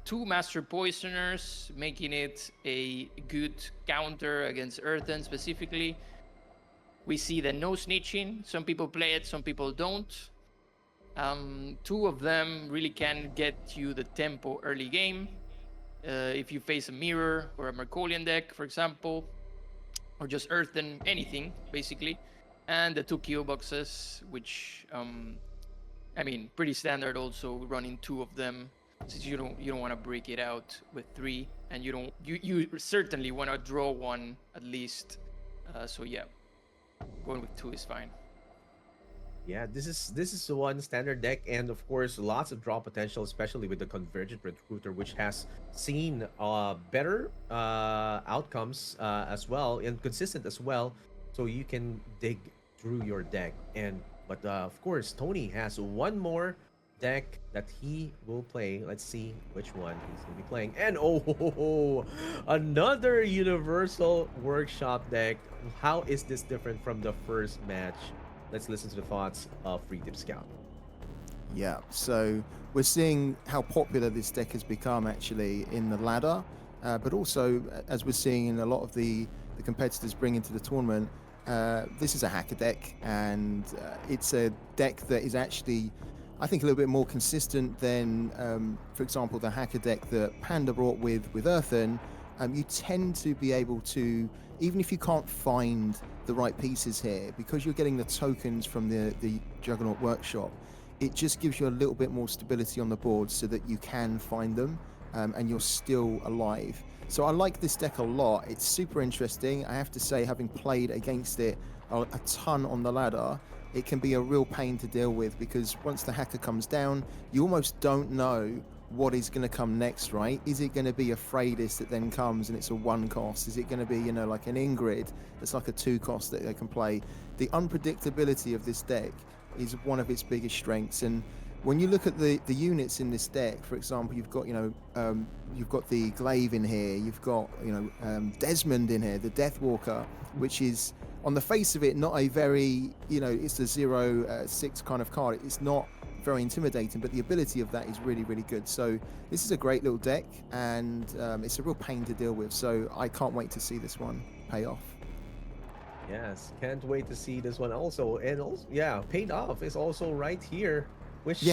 2 Master Poisoners, making it a good counter against Earthen specifically. We see the no snitching. Some people play it, some people don't. 2 of them really can get you the tempo early game. If you face a Mirror or a Mercolian deck, for example, or just Earthen, anything, basically. And the 2 KO boxes, which, I mean, pretty standard also, running 2 of them, since you don't want to break it out with 3, and you certainly want to draw 1 at least. So yeah. Going with 2 is fine. Yeah, this is the one standard deck, and of course lots of draw potential, especially with the Convergent Recruiter, which has seen better outcomes as well, and consistent as well, so you can dig through your deck. But of course Tony has one more deck that he will play. Let's see which one he's gonna be playing. And another Universal Workshop deck. How is this different from the first match? Let's listen to the thoughts of Free Tip Scout. Yeah, so we're seeing how popular this deck has become actually in the ladder, but also as we're seeing in a lot of the competitors bring into the tournament. This is a hacker deck, and it's a deck that is actually, I think, a little bit more consistent than, for example, the hacker deck that Panda brought with Earthen. You tend to be able to, even if you can't find the right pieces here, because you're getting the tokens from the Juggernaut Workshop, it just gives you a little bit more stability on the board so that you can find them, and you're still alive. So I like this deck a lot. It's super interesting. I have to say, having played against it a ton on the ladder, it can be a real pain to deal with, because once the hacker comes down, you almost don't know what is going to come next, right? Is it going to be a Freydis that then comes and it's a 1 cost? Is it going to be, like an Ingrid that's like a 2 cost that they can play? The unpredictability of this deck is one of its biggest strengths. And when you look at the units in this deck, for example, you've got you've got the Glaive in here, you've got Desmond in here, the Deathwalker, which is on the face of it not a very it's a 0/6 kind of card. It's not very intimidating, but the ability of that is really, really good. So this is a great little deck, and it's a real pain to deal with. So I can't wait to see this one pay off. Yes, can't wait to see this one also. And also, yeah, Paid Off is also right here, which,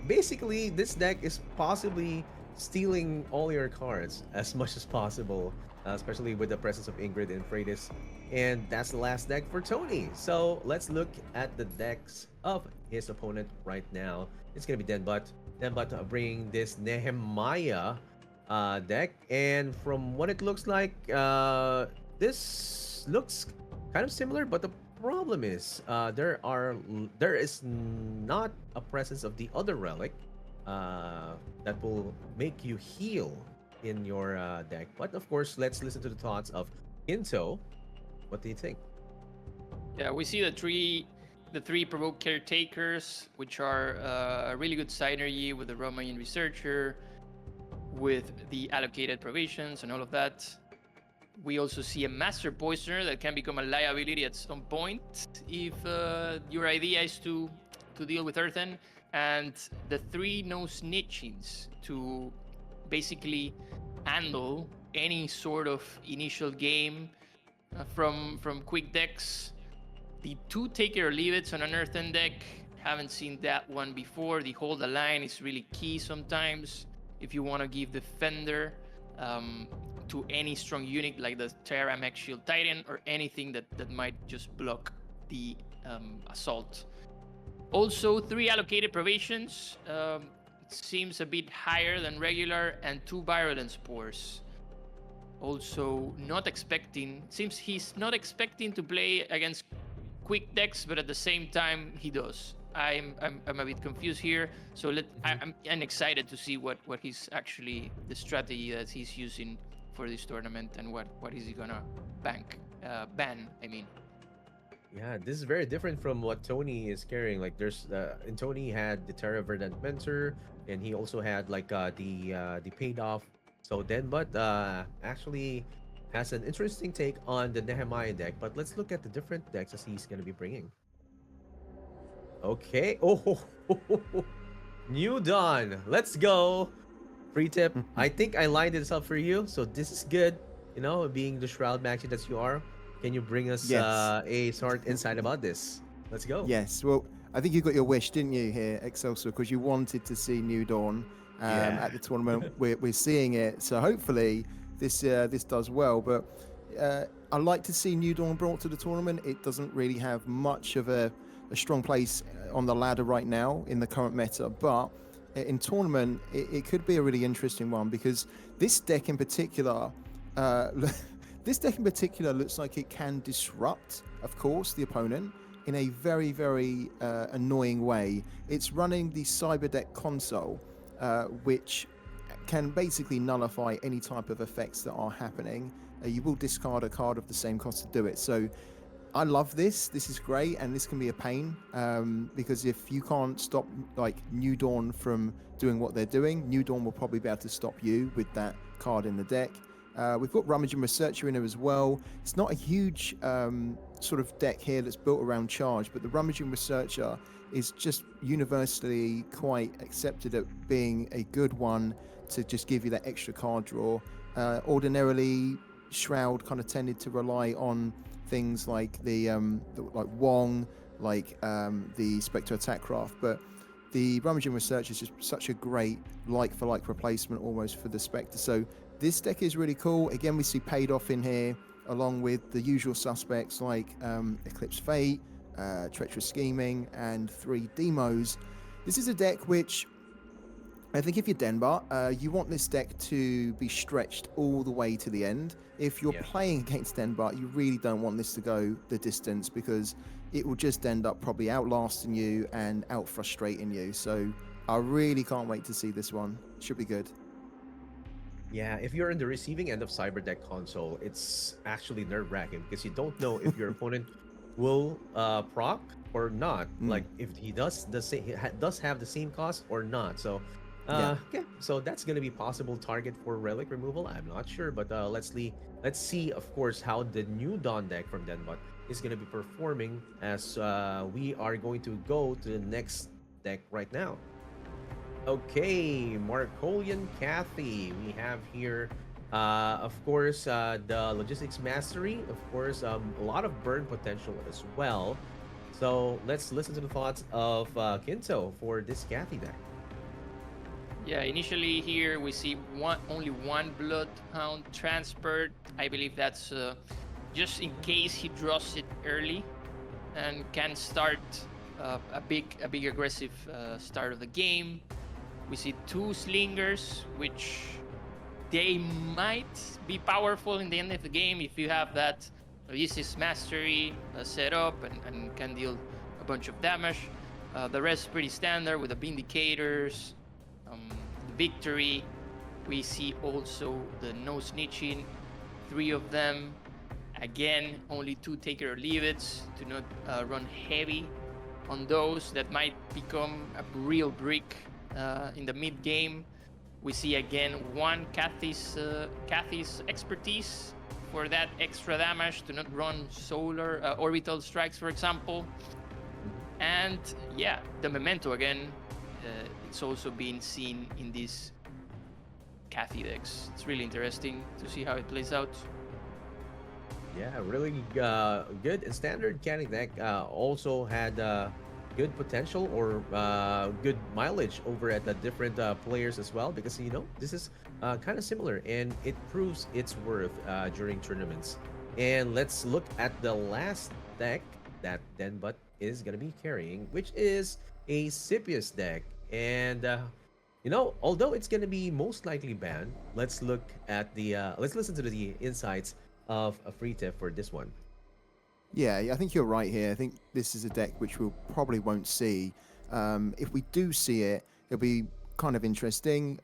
basically this deck is possibly stealing all your cards as much as possible, especially with the presence of Ingrid and Freydis. And that's the last deck for Tony. So let's look at the decks of his opponent right now. It's going to be denbut. Denbut bringing this Nehemiah deck. And from what it looks like, this looks kind of similar, but the problem is there is not a presence of the other relic that will make you heal in your deck. But of course, let's listen to the thoughts of Into. What do you think? Yeah, we see the three provoke caretakers, which are a really good synergy with the Romayan researcher, with the allocated provisions and all of that. We also see a master poisoner that can become a liability at some point if your idea is to deal with Earthen, and the three no snitchings to basically handle any sort of initial game from quick decks. The two take it or leave it's on an Earthen deck. Haven't seen that one before. The hold the line is really key sometimes if you want to give defender to any strong unit like the Terra Mech Shield Titan or anything that might just block the assault. Also, 3 allocated provisions. Seems a bit higher than regular, and 2 virulence spores. Also, seems he's not expecting to play against quick decks, but at the same time he does. I'm a bit confused here, so I'm excited to see what he's actually, the strategy that he's using for this tournament, and what is he gonna ban. I mean. Yeah, this is very different from what Tony is carrying. Like, there's and Tony had the Terra Verdant Mentor, and he also had like the paid off. So denbut actually has an interesting take on the Nehemiah deck. But let's look at the different decks as he's gonna be bringing. Okay. Oh, New Dawn. Let's go. Free tip. I think I lined this up for you, so this is good. You know, being the Shroud Maxi that you are. Can you bring us Yes. a short insight about this? Let's go. Yes, well, I think you got your wish, didn't you, here, Excelsior, because you wanted to see New Dawn Yeah. at the tournament. We're seeing it, so hopefully this does well. But I like to see New Dawn brought to the tournament. It doesn't really have much of a strong place on the ladder right now in the current meta, but in tournament it could be a really interesting one, because this deck in particular. This deck in particular looks like it can disrupt, of course, the opponent in a very, very annoying way. It's running the Cyber Deck console, which can basically nullify any type of effects that are happening. You will discard a card of the same cost to do it. So I love this. This is great, and this can be a pain because if you can't stop like New Dawn from doing what they're doing, New Dawn will probably be able to stop you with that card in the deck. We've got Rummaging Researcher in there as well. It's not a huge sort of deck here that's built around charge, but the Rummaging Researcher is just universally quite accepted at being a good one to just give you that extra card draw. Ordinarily, Shroud kind of tended to rely on things like like Wong, like the Spectre Attack Craft, but the Rummaging Researcher is just such a great like-for-like replacement almost for the Spectre. So this deck is really cool. Again, we see paid off in here, along with the usual suspects like Eclipse Fate, Treacherous Scheming, and 3 Demos. This is a deck which, I think if you're denbut, you want this deck to be stretched all the way to the end. If you're playing against denbut, you really don't want this to go the distance, because it will just end up probably outlasting you and out-frustrating you. So I really can't wait to see this one. Should be good. Yeah, if you're in the receiving end of Cyber Deck console, it's actually nerve-wracking because you don't know if your opponent will proc or not. Like if he does have the same cost or not. So so that's gonna be possible target for relic removal. I'm not sure, but let's see, of course, how the New Dawn deck from denbut is gonna be performing as we are going to go to the next deck right now. Okay, Markolian Cathy. We have here, of course, the Logistics Mastery. Of course, a lot of burn potential as well. So let's listen to the thoughts of Kinto for this Cathy deck. Yeah, initially here we see only one Bloodhound Transport. I believe that's just in case he draws it early and can start a big aggressive start of the game. We see 2 Slingers, which they might be powerful in the end of the game if you have that Ulysses Mastery set up and can deal a bunch of damage. The rest is pretty standard with the Vindicators, the Victory. We see also the No Snitching, 3 of them. Again, only 2 take it or leave it to not run heavy on those. That might become a real brick in the mid game. We see again 1 Kathy's expertise for that extra damage to not run solar orbital strikes, for example. And yeah, the Memento again, it's also been seen in these Kathy decks. It's really interesting to see how it plays out. Yeah, really good. And standard Canning deck also had good potential or good mileage over at the different players as well, because this is kind of similar and it proves its worth during tournaments. And let's look at the last deck that Denbut is gonna be carrying, which is a Scipius deck. And although it's gonna be most likely banned, let's look at the let's listen to the insights of a free tip for this one. Yeah, I think you're right here. I think this is a deck which we'll probably won't see. If we do see it, it'll be kind of interesting.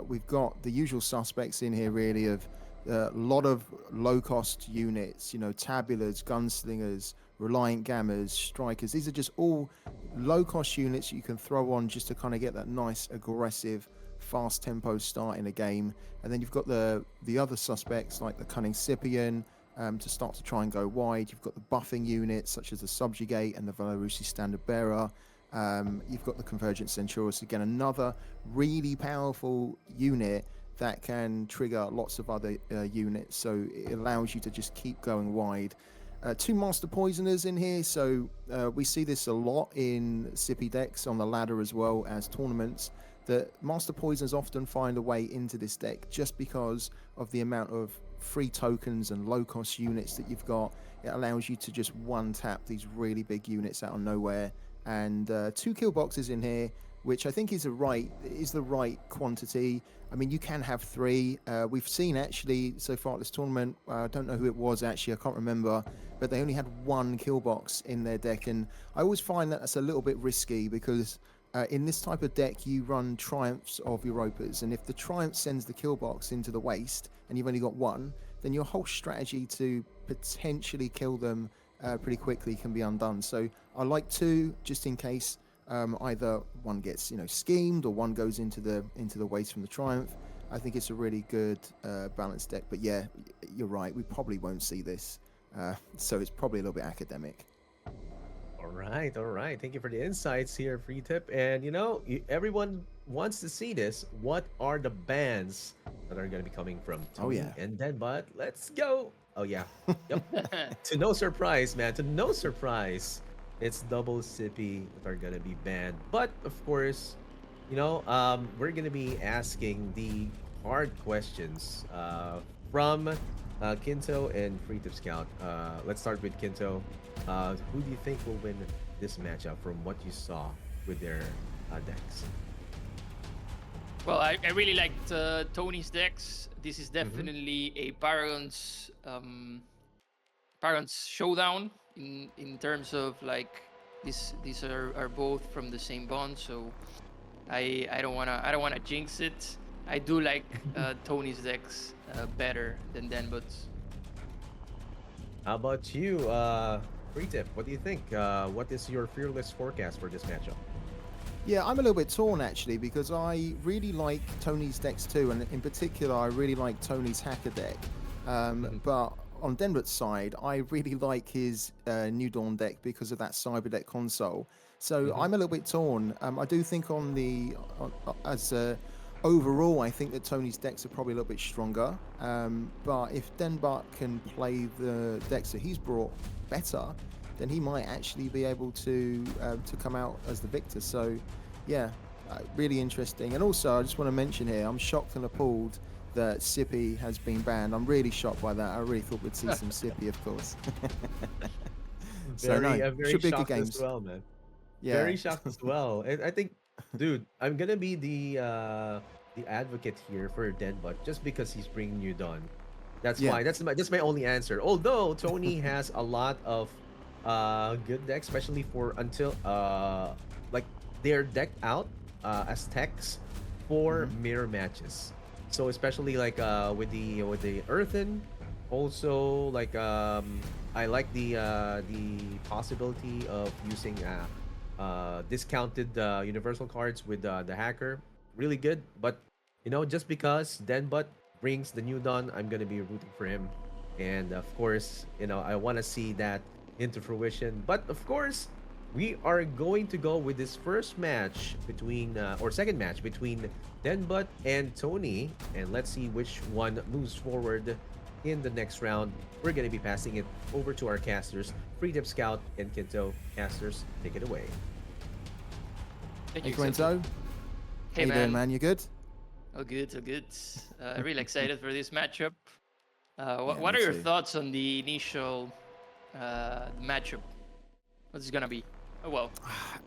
We've got the usual suspects in here, really, of a lot of low-cost units, tabulars, gunslingers, reliant gammas, strikers. These are just all low-cost units you can throw on just to kind of get that nice, aggressive, fast tempo start in a game. And then you've got the other suspects like the Cunning Scipion, to start to try and go wide. You've got the buffing units such as the Subjugate and the Velarusi Standard Bearer. You've got the Convergent Centaurus, again, another really powerful unit that can trigger lots of other units. So it allows you to just keep going wide. 2 Master Poisoners in here, so we see this a lot in Sippy decks on the ladder as well as tournaments, that Master Poisoners often find a way into this deck just because of the amount of free tokens and low-cost units that you've got. It allows you to just one-tap these really big units out of nowhere. And 2 kill boxes in here, which I think is the right quantity. I mean, you can have 3. We've seen actually so far at this tournament, I don't know who it was actually, I can't remember, but they only had 1 kill box in their deck. And I always find that that's a little bit risky because in this type of deck, you run Triumphs of Europas, and if the Triumph sends the kill box into the waste, and you've only got 1, then your whole strategy to potentially kill them pretty quickly can be undone. So I like 2, just in case either one gets schemed or one goes into the waste from the Triumph. I think it's a really good balanced deck. But yeah, you're right, we probably won't see this, so it's probably a little bit academic. All right. Thank you for the insights here, free tip. And everyone wants to see this. What are the bans that are going to be coming from Tony and Denbut? Let's go. Oh yeah. Yep. To no surprise, man. To no surprise, it's double Sippy that are going to be banned. But of course, we're going to be asking the hard questions from Kinto and Free Tip Scout. Let's start with Kinto. Who do you think will win this matchup from what you saw with their decks? Well, I really liked Tony's decks. This is definitely a Paragon's showdown in terms of like these are both from the same bond. So I don't wanna jinx it. I do like Tony's decks better than Denbut's. How about you, Free Tip? What do you think? What is your fearless forecast for this matchup? Yeah, I'm a little bit torn actually, because I really like Tony's decks too, and in particular I really like Tony's hacker deck. But on Denbut's side, I really like his New Dawn deck because of that Cyber deck console. So I'm a little bit torn. I do think overall, I think that Tony's decks are probably a little bit stronger. But if Denbut can play the decks that he's brought better, then he might actually be able to come out as the victor. So, yeah, really interesting. And also, I just want to mention here, I'm shocked and appalled that Sippy has been banned. I'm really shocked by that. I really thought we'd see some Sippy, of course. Very should be good shocked games as well, man. Yeah. Very shocked as well. And I think, dude, I'm gonna be the the advocate here for Denbut just because he's bringing you Dawn. That's Yeah. why. That's my only answer. Although Tony has a lot of good decks, especially for until like they're decked out as techs for Hmm. mirror matches. So especially like with the Earthen, also like I like the possibility of using discounted universal cards with the hacker. Really good, but just because Denbut brings the new Dawn, I'm gonna be rooting for him, and of course, I want to see that into fruition. But of course, we are going to go with this first match between or second match between Denbut and Tony, and let's see which one moves forward in the next round. We're gonna be passing it over to our casters, Freedom Scout and Kinto. Casters, take it away. Thank Hey, you, Quinto. Hey, How you doing, man. man? You good? Oh, good, so good. Really excited for this matchup. Yeah, What me are your too. thoughts on the initial matchup? What's it gonna be? Oh well,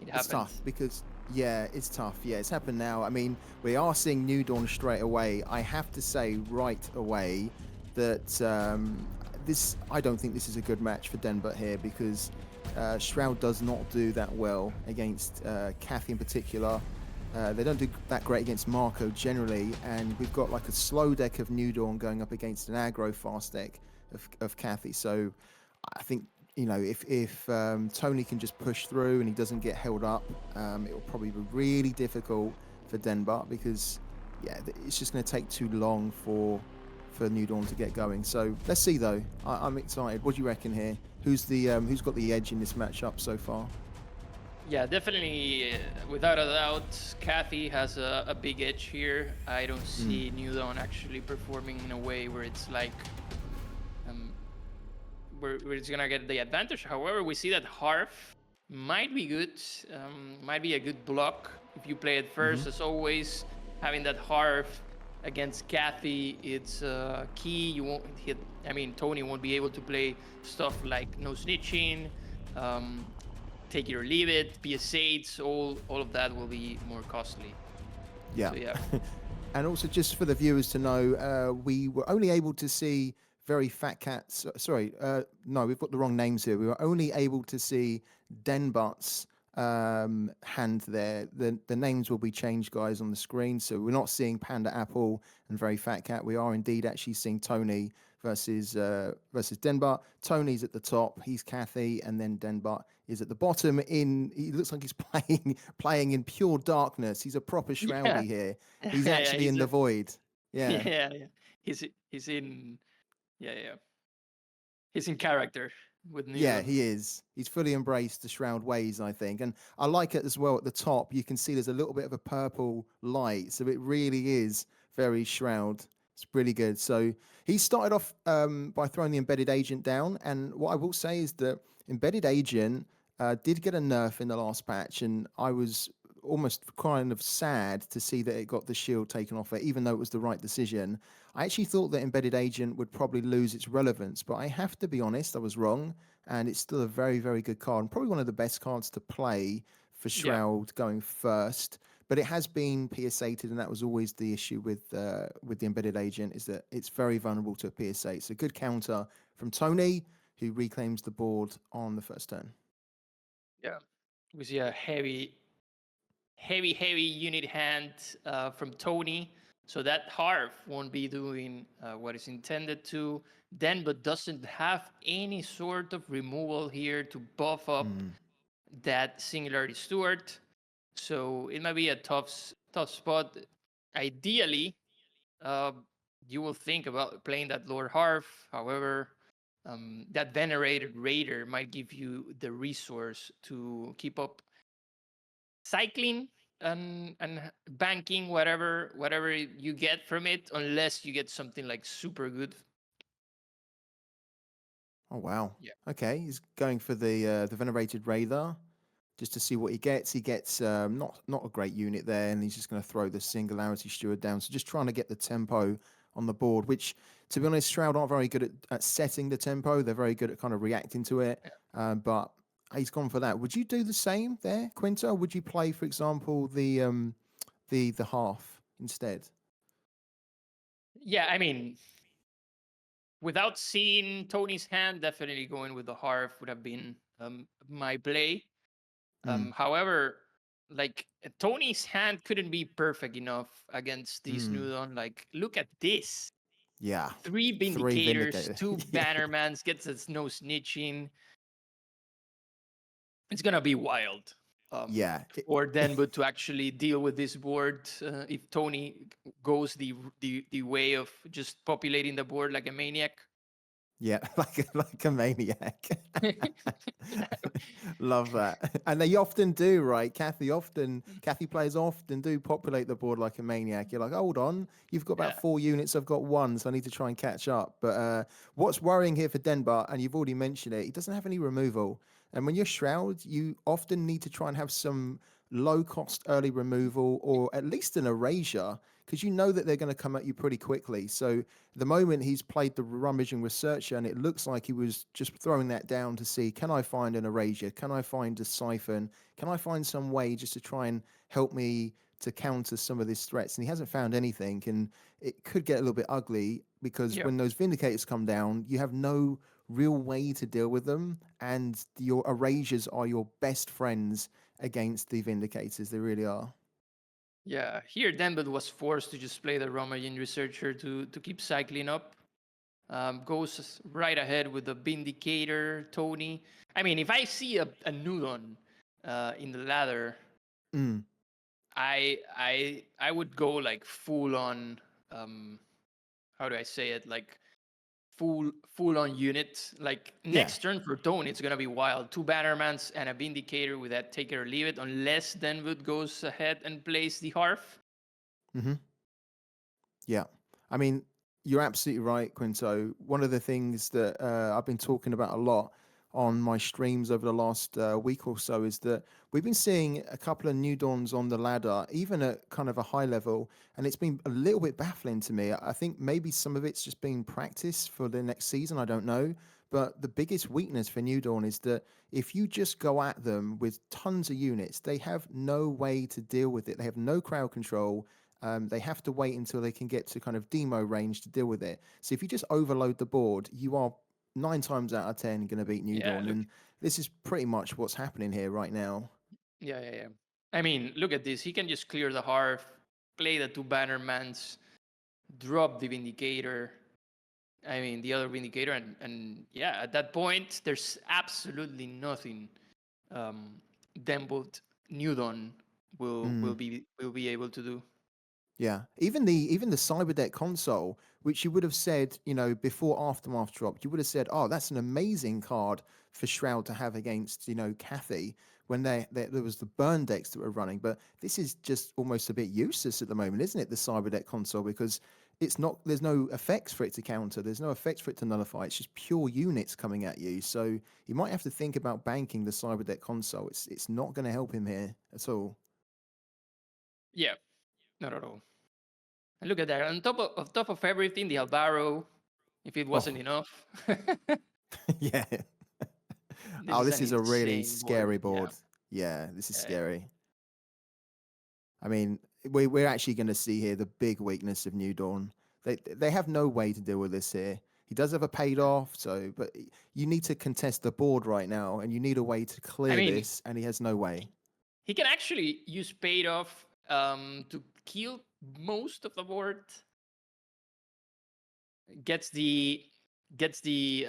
it It's happened. tough because yeah, it's tough. Yeah, it's happened now. I mean, we are seeing New Dawn straight away. I have to say right away that this I don't think this is a good match for Denbut here because Shroud does not do that well against Kathy in particular. They don't do that great against Marco generally, and we've got like a slow deck of New Dawn going up against an aggro fast deck of Kathy. So I think if Tony can just push through and he doesn't get held up, it will probably be really difficult for Denbut because it's just going to take too long for New Dawn to get going. So let's see though. I'm excited. What do you reckon here? Who's got the edge in this matchup so far? Yeah, definitely, without a doubt, Kathy has a big edge here. I don't see New Dawn actually performing in a way where it's like um, where it's gonna get the advantage. However, we see that Harf might be good, might be a good block if you play it first. As always, having that Harf against Kathy, it's key. You won't hit. I mean, Tony won't be able to play stuff like no snitching. Um, Take it or leave it, PSAs, all of that will be more costly. Yeah. So yeah. And also, just for the viewers to know, we were only able to see veryfatcat. Sorry, no, we've got the wrong names here. We were only able to see Denbut's hand there. The names will be changed, guys, on the screen. So we're not seeing pandapple and veryfatcat. We are indeed actually seeing Tony versus Denbut. Tony's at the top. He's Kathy, and then Denbut is at the bottom. He looks like he's playing in pure darkness. He's a proper Yeah. shroudy here. He's Yeah, actually in the void. Yeah. yeah, yeah. He's in yeah. He's in character with Yeah, Neon. he is. He's fully embraced the shroud ways, I think. And I like it as well at the top. You can see there's a little bit of a purple light. So it really is very shroud. It's really good. So he started off by throwing the embedded agent down. And what I will say is that embedded agent did get a nerf in the last patch. And I was almost kind of sad to see that it got the shield taken off it, even though it was the right decision. I actually thought that Embedded Agent would probably lose its relevance, but I have to be honest, I was wrong, and it's still a very, very good card, and probably one of the best cards to play for Yeah. Shroud going first. But it has been PSAted, and that was always the issue with the Embedded Agent, is that it's very vulnerable to a PSA. It's a good counter from Tony, who reclaims the board on the first turn. Yeah. We see a heavy unit hand from Tony. So that Harv won't be doing what is intended to. But doesn't have any sort of removal here to buff up that Singularity Steward. So it might be a tough spot. Ideally, uh, you will think about playing that Lord Harv. However, that Venerated Raider might give you the resource to keep up cycling and banking whatever you get from it, unless you get something like super good. Oh wow. Yeah. Okay, he's going for the Venerated Raider just to see what he gets. He gets not a great unit there, and he's just going to throw the Singularity Steward down. So just trying to get the tempo on the board, which, to be honest, Shroud aren't very good at setting the tempo. They're very good at kind of reacting to it. But he's gone for that. Would you do the same there, Quinto? Would you play, for example, the half instead? Yeah, I mean, without seeing Tony's hand, definitely going with the Harv would have been my play. Mm, However, like Tony's hand couldn't be perfect enough against this mm. Nudon. Like, look at this. Yeah. 3 3 Vindicators, Vindicator. 2 Yeah. Bannermans, gets its no snitching. It's gonna be wild. Yeah. For Denbut to actually deal with this board if Tony goes the way of just populating the board like a maniac. Yeah, like a maniac. Love that. And they often do, right? Kathy players often do populate the board like a maniac. You're like, hold on, you've got about Yeah. 4 units, I've got one, so I need to try and catch up. But what's worrying here for Denbar, and you've already mentioned it, he doesn't have any removal. And when you're Shroud, you often need to try and have some low cost early removal or at least an erasure because you know that they're going to come at you pretty quickly. So the moment he's played the rummaging researcher, and it looks like he was just throwing that down to see, can I find an erasure? Can I find a siphon? Can I find some way just to try and help me to counter some of these threats? And he hasn't found anything, and it could get a little bit ugly because Yeah. when those vindicators come down, you have no real way to deal with them, and your erasures are your best friends against the vindicators. They really are. Yeah. Here, Denbut was forced to just play the Romayan Researcher to keep cycling up. Goes right ahead with the Vindicator, Tony. I mean, if I see a Nudon in the ladder, Mm. I would go like full on. How do I say it? Like full on unit. Like Yeah. next turn for Tony, it's gonna be wild. 2 Bannermans and a Vindicator with that take it or leave it, unless Denwood goes ahead and plays the Harf. Mm-hmm. Yeah. I mean, you're absolutely right, Quinto. One of the things that I've been talking about a lot on my streams over the last week or so is that we've been seeing a couple of new dawns on the ladder, even at kind of a high level, and it's been a little bit baffling to me. I think maybe some of it's just being practice for the next season. I don't know. But the biggest weakness for New Dawn is that if you just go at them with tons of units, they have no way to deal with it. They have no crowd control. They have to wait until they can get to kind of demo range to deal with it. So if you just overload the board, you are 9 times out of 10 going to beat New Yeah, Dawn. look. And this is pretty much what's happening here right now. Yeah. I mean, look at this. He can just clear the Harf, play the 2 Bannermans, drop the Vindicator. I mean, the other Vindicator, and yeah, at that point, there's absolutely nothing Denbolt Newdon will Mm. be able to do. Yeah, even the Cyberdeck console, which you would have said, before Aftermath dropped, you would have said, "Oh, that's an amazing card for Shroud to have against, Kathy." When there was the burn decks that were running, but this is just almost a bit useless at the moment, isn't it? The Cyberdeck console because it's not. There's no effects for it to counter. There's no effects for it to nullify. It's just pure units coming at you. So you might have to think about banking the Cyberdeck console. It's not going to help him here at all. Yeah, not at all. And look at that. On top of everything, the Albaro, if it wasn't Oh, enough, yeah. this Oh, is this an is a really insane board. scary Yeah. board. Yeah, this is Yeah. scary. I mean, we're actually going to see here the big weakness of New Dawn. They have no way to deal with this here. He does have a paid off, but you need to contest the board right now, and you need a way to I clear mean, this, and he has no way. he can actually use paid off to kill most of the board. Gets the gets Gets the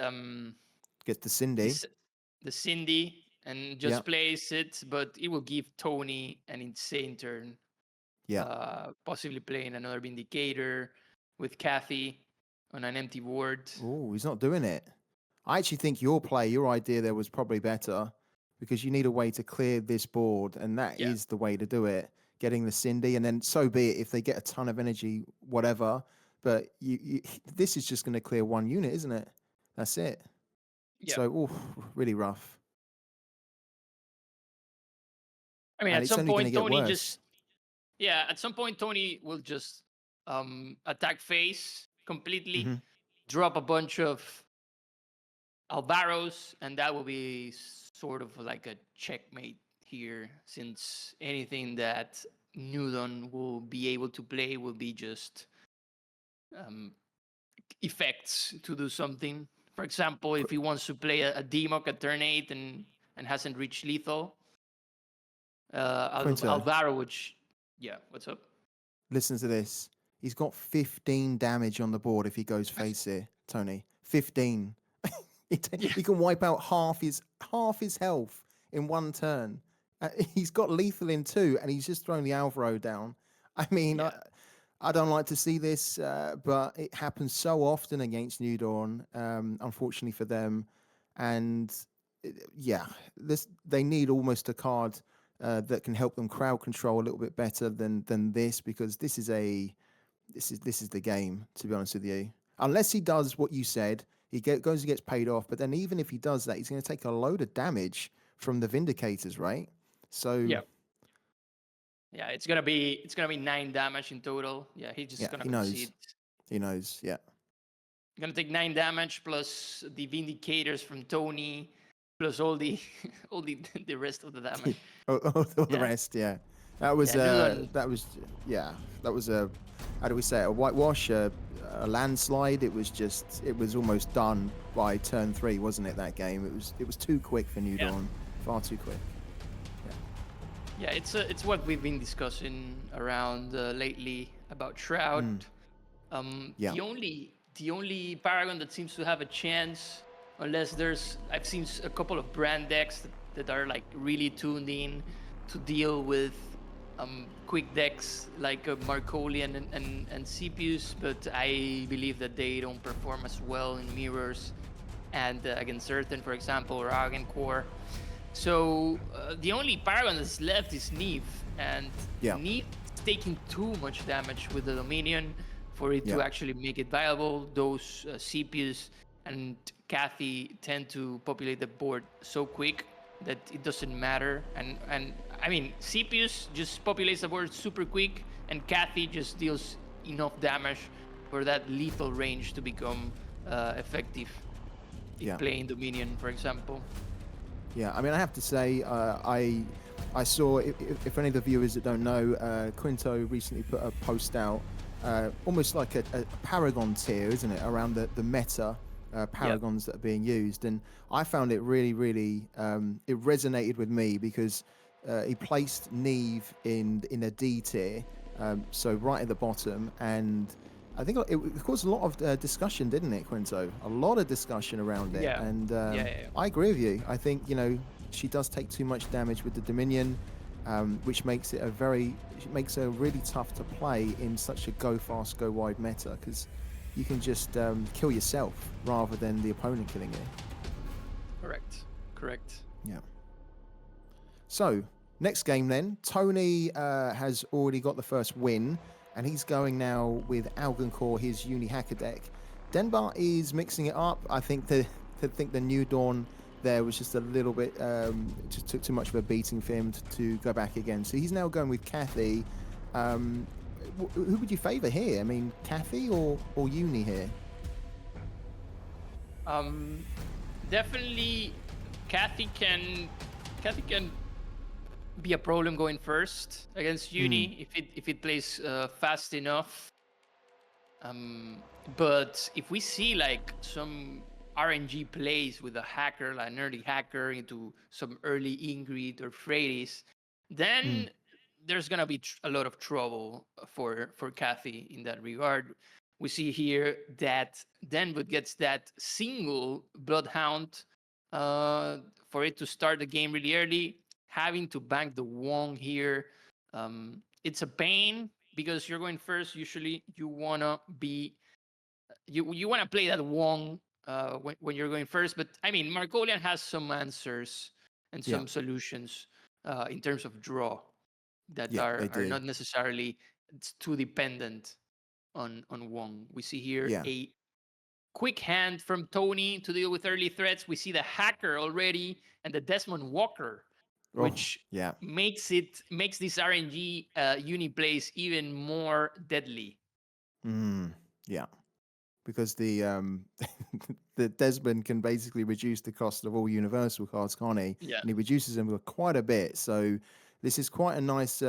the, Cindy. s- the Cindy and Yeah, just plays it, but it will give Tony an insane turn. yeah. Possibly playing another Vindicator with Kathy on an empty board. Oh, he's not doing it. I actually think your idea there was probably better because you need a way to clear this board, and that Yeah. is the way to do it. Getting the Cindy, and then so be it if they get a ton of energy, whatever. But this is just going to clear one unit, isn't it? That's it. Yeah. So, really rough, I mean, and at it's some only going to point, get Tony worse. just at some point Tony will just attack face completely, Hmm. drop a bunch of Alvaros, and that will be sort of like a checkmate here, since anything that Nudon will be able to play will be just um, effects to do something. For example, if he wants to play a Demok at turn 8 and hasn't reached lethal, Quinto, Alvaro, yeah, what's up? listen to this. He's got 15 damage on the board if he goes face here, Tony. 15. Yeah. He can wipe out half his health in one turn. He's got lethal in 2, and he's just thrown the Alvaro down. I mean, Yeah. I don't like to see this, but it happens so often against New Dawn, unfortunately for them. And yeah, they need almost a card that can help them crowd control a little bit better than this, because this is the game, to be honest with you. Unless he does what you said, goes and gets paid off. But then even if he does that, he's going to take a load of damage from the Vindicators, right? So yeah, it's gonna be 9 damage in total. Yeah, he's just gonna concede. He knows. Yeah. Gonna take 9 damage plus the Vindicators from Tony, plus all the the rest of the damage. all the rest, yeah. That was a how do we say it? A whitewash, a landslide. It was almost done by turn 3, wasn't it? That game. It was too quick for New Dawn, far too quick. Yeah, it's what we've been discussing around lately about Shroud. The only Paragon that seems to have a chance, unless I've seen a couple of brand decks that are like really tuned in to deal with quick decks like Markolian and Cepius, but I believe that they don't perform as well in mirrors and against Earthen, for example, or Argencore. So the only Paragon that's left is Neve, and Neve is taking too much damage with the Dominion for it to actually make it viable. Those Cepius and Kathy tend to populate the board so quick that it doesn't matter. And I mean, Cepius just populates the board super quick, and Kathy just deals enough damage for that lethal range to become effective in playing Dominion, for example. Yeah, I mean, I have to say, I saw, if any of the viewers that don't know, Quinto recently put a post out, almost like a Paragon tier, isn't it, around the meta Paragons that are being used. And I found it really, really, it resonated with me because he placed Neve in a D tier, so right at the bottom, and I think it caused a lot of discussion, didn't it, Quinto? A lot of discussion around it. Yeah. And I agree with you. I think, she does take too much damage with the Dominion, which makes it her really tough to play in such a go fast, go wide meta, because you can just kill yourself rather than the opponent killing you. Correct. Yeah. So, next game then. Tony has already got the first win, and he's going now with Algencore, his Uni Hacker deck. Denbut is mixing it up. I think the New Dawn there was just a little bit, just took too much of a beating for him to go back again. So he's now going with Kathy. Who would you favour here? I mean, Kathy or Uni here? Definitely, Kathy can be a problem going first against Uni if it plays fast enough. But if we see like some RNG plays with a hacker, like an early hacker into some early Ingrid or Freydis, then there's gonna be a lot of trouble for Kathy in that regard. We see here that denbut gets that single Bloodhound for it to start the game really early. Having to bank the Wong here, it's a pain because you're going first. Usually, you wanna be you wanna play that Wong when you're going first. But I mean, Markolian has some answers and some solutions in terms of draw that are not necessarily too dependent on Wong. We see here a quick hand from Tony to deal with early threats. We see the hacker already and the Desmond Walker, which makes this RNG uni plays even more deadly. Yeah, because the the Desmond can basically reduce the cost of all universal cards, can't he? Yeah. And he reduces them quite a bit. So this is quite a nice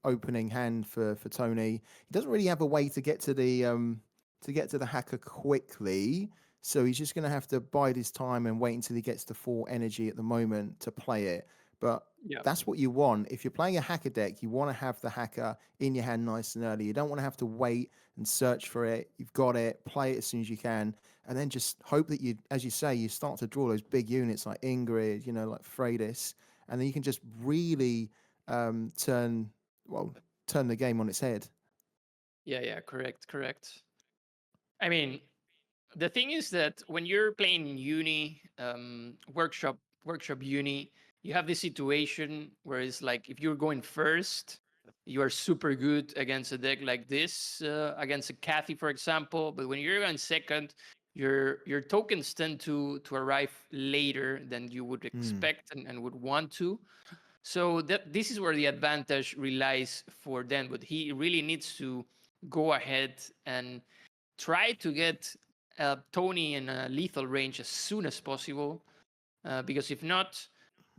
opening hand for Tony. He doesn't really have a way to get to the to get to the hacker quickly. So he's just going to have to bide his time and wait until he gets to full energy at the moment to play it. But Yeah. that's what you want. If you're playing a hacker deck, you want to have the hacker in your hand nice and early. You don't want to have to wait and search for it. You've got it, play it as soon as you can, and then just hope that you, as you say, you start to draw those big units like Ingrid, like Freydis, and then you can just really turn the game on its head. Yeah, correct. I mean, the thing is that when you're playing in uni, workshop uni, you have this situation where it's like if you're going first, you are super good against a deck like this, against a Cathy, for example. But when you're going second, your tokens tend to arrive later than you would expect and would want to. So this is where the advantage relies for Dan, but he really needs to go ahead and try to get Tony in a lethal range as soon as possible, because if not,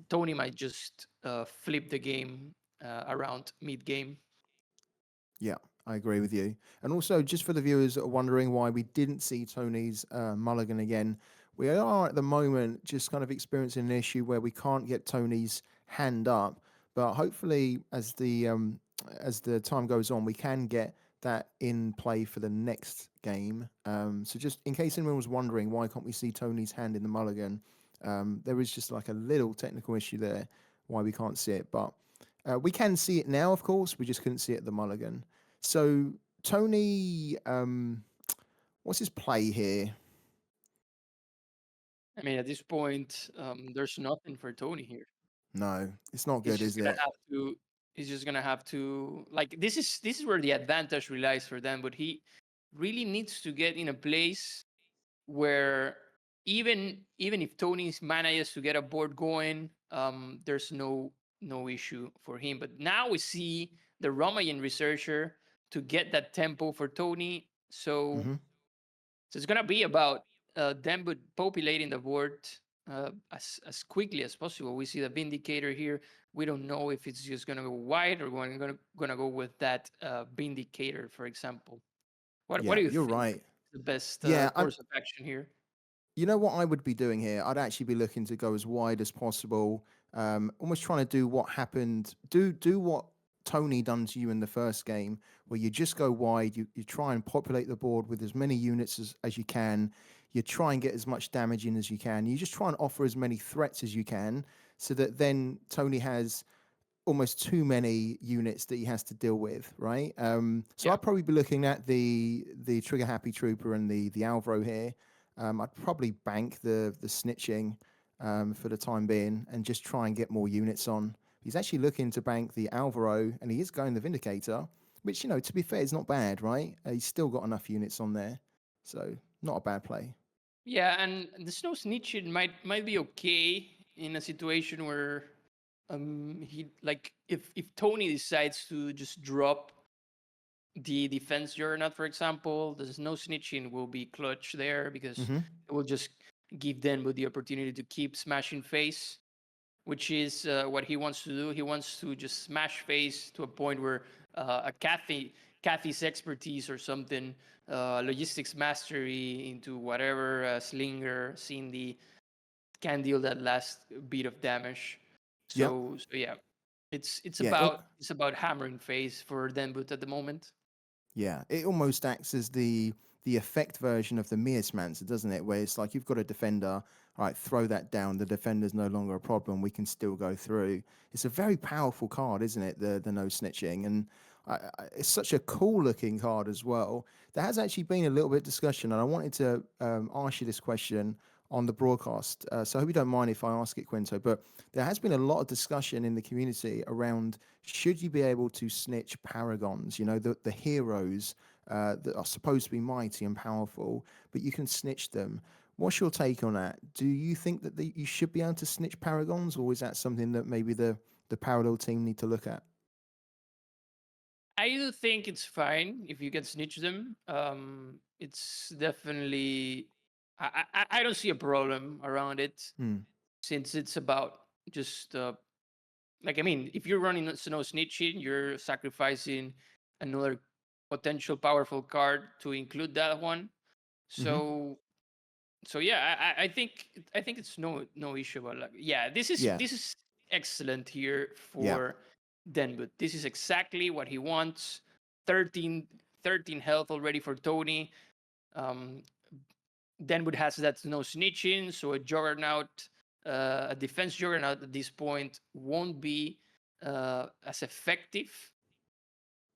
Tony might just flip the game around mid game. Yeah, I agree with you. And also, just for the viewers that are wondering why we didn't see Tony's mulligan again, we are at the moment just kind of experiencing an issue where we can't get Tony's hand up. But hopefully, as the time goes on, we can get that in play for the next game. So just in case anyone was wondering why can't we see Tony's hand in the mulligan, there is just like a little technical issue there why we can't see it. But we can see it now, of course. We just couldn't see it at the mulligan. So Tony, what's his play here? I mean, at this point, there's nothing for Tony here. No, it's not He's good, just is gonna it? have to. He's just gonna have to like this is where the advantage relies for them. But he really needs to get in a place where even if Tony manages to get a board going, there's no issue for him. But now we see the Ramayan researcher to get that tempo for Tony. So Mm-hmm. so it's gonna be about Denbut populating the board as quickly as possible. We see the Vindicator here. We don't know if it's just gonna go wide or gonna go with that Vindicator, for example. What Yeah, do you you're think right. is the best Yeah, course of action here? you know what I would be doing here? I'd actually be looking to go as wide as possible. Almost trying to do what happened. Do what Tony done to you in the first game, where you just go wide. You try and populate the board with as many units as you can. You try and get as much damage in as you can. You just try and offer as many threats as you can, so that then Tony has almost too many units that he has to deal with, right? So Yeah. I'd probably be looking at the trigger happy trooper and the Alvaro here. I'd probably bank the snitching for the time being and just try and get more units on. He's actually looking to bank the Alvaro and he is going the Vindicator, which, to be fair, is not bad, right? He's still got enough units on there. So not a bad play. Yeah, and the snow snitching might be okay in a situation where he like if Tony decides to just drop the defense juggernaut, for example, the snow snitching will be clutch there because Mm-hmm. it will just give Denbo the opportunity to keep smashing face, which is what he wants to do. He wants to just smash face to a point where a Kathy's expertise or something, logistics mastery into whatever slinger, Cindy can deal that last bit of damage. Yep. So yeah, it's Yeah. about hammering face for Denbut at the moment. Yeah, it almost acts as the effect version of the Miasmancer, doesn't it? Where it's like you've got a defender, all right, throw that down. The defender's no longer a problem. We can still go through. It's a very powerful card, isn't it? The no snitching, and it's such a cool looking card as well. There has actually been a little bit of discussion, and I wanted to ask you this question on the broadcast. So I hope you don't mind if I ask it, Quinto. But there has been a lot of discussion in the community around should you be able to snitch paragons, the heroes that are supposed to be mighty and powerful, but you can snitch them. What's your take on that? Do you think that you should be able to snitch paragons, or is that something that maybe the parallel team need to look at? I do think it's fine if you can snitch them. It's definitely I don't see a problem around it Hmm. since it's about just like I mean, if you're running snow snitching, you're sacrificing another potential powerful card to include that one. So yeah, I think it's no issue about luck. Yeah, this is excellent here for Denbut. This is exactly what he wants. 13 health already for Tony. Denwood has that no snitching, so a juggernaut, a defense juggernaut at this point won't be as effective.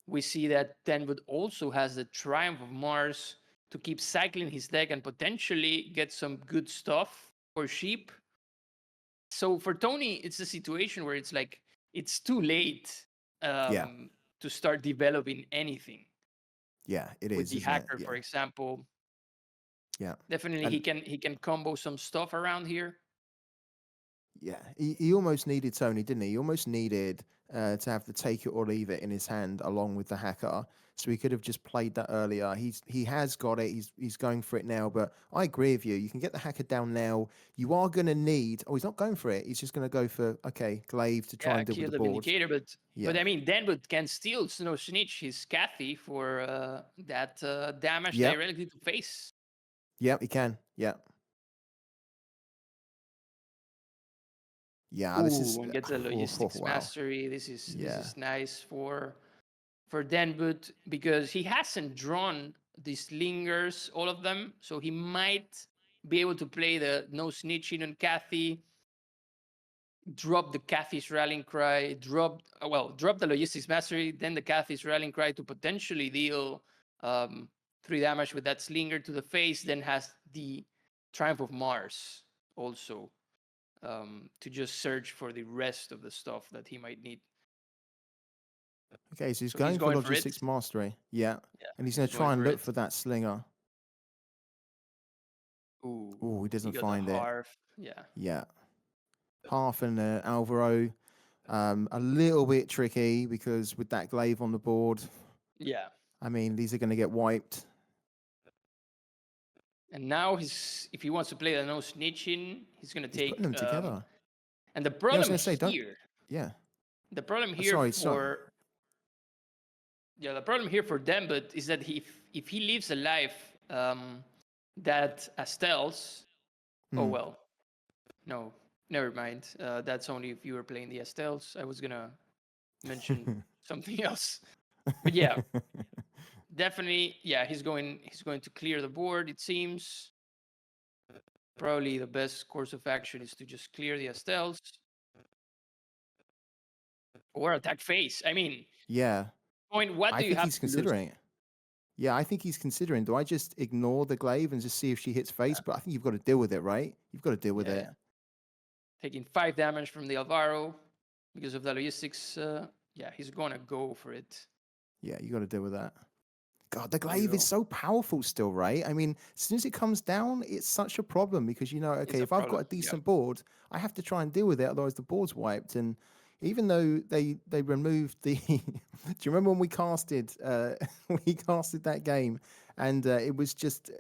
We see that Denwood also has the Triumph of Mars to keep cycling his deck and potentially get some good stuff for sheep. So for Tony, it's a situation where it's like it's too late to start developing anything. Yeah, it With is. the isn't hacker, it? for example. Yeah. Definitely, And he can combo some stuff around here. yeah, he almost needed Tony, didn't he? He almost needed to have the take it or leave it in his hand along with the hacker. So he could have just played that earlier. He has got it. He's going for it now. But I agree with you. You can get the hacker down now. You are going to need. Oh, he's not going for it. He's just going to go for glaive to try and deal Kill with the the board. Vindicator, but Yeah. I mean, Denwood can still snitch his Cathy for that damage directly to face. Yeah, he can. Yeah. Yeah, this is And gets a logistics wow. mastery. This is nice for Denwood because he hasn't drawn the slingers, all of them, so he might be able to play the no snitching on Cathy, drop the Cathy's rallying cry, drop the logistics mastery, then the Cathy's rallying cry to potentially deal 3 damage with that slinger to the face, then has the Triumph of Mars also to just search for the rest of the stuff that he might need. Okay, so he's going for logistics mastery. Yeah. And he's going to try and look for that slinger. Ooh, he doesn't find it. Yeah. Half and Alvaro. A little bit tricky because with that glaive on the board. Yeah. I mean, these are going to get wiped. And now if he wants to play the no snitching, he's going to take putting them together. And the problem I was gonna say, here. Yeah. The problem here the problem here for Denbut is that if he leaves alive that Estelles, no, never mind. That's only if you were playing the Estelles. I was gonna mention something else, but yeah, definitely, he's going to clear the board. It seems probably the best course of action is to just clear the Estelles or attack face. I mean, what do you have he's considering it. Yeah, I think he's considering. Do I just ignore the glaive and just see if she hits face? But I think you've got to deal with it, right? You've got to deal with it. Taking 5 damage from the Alvaro because of the logistics. He's gonna go for it. Yeah, you got to deal with that. God, the glaive is so powerful still, right? I mean, as soon as it comes down, it's such a problem because if I've got a decent board, I have to try and deal with it, otherwise the board's wiped. And even though they removed the, do you remember when we casted that game, and it was just,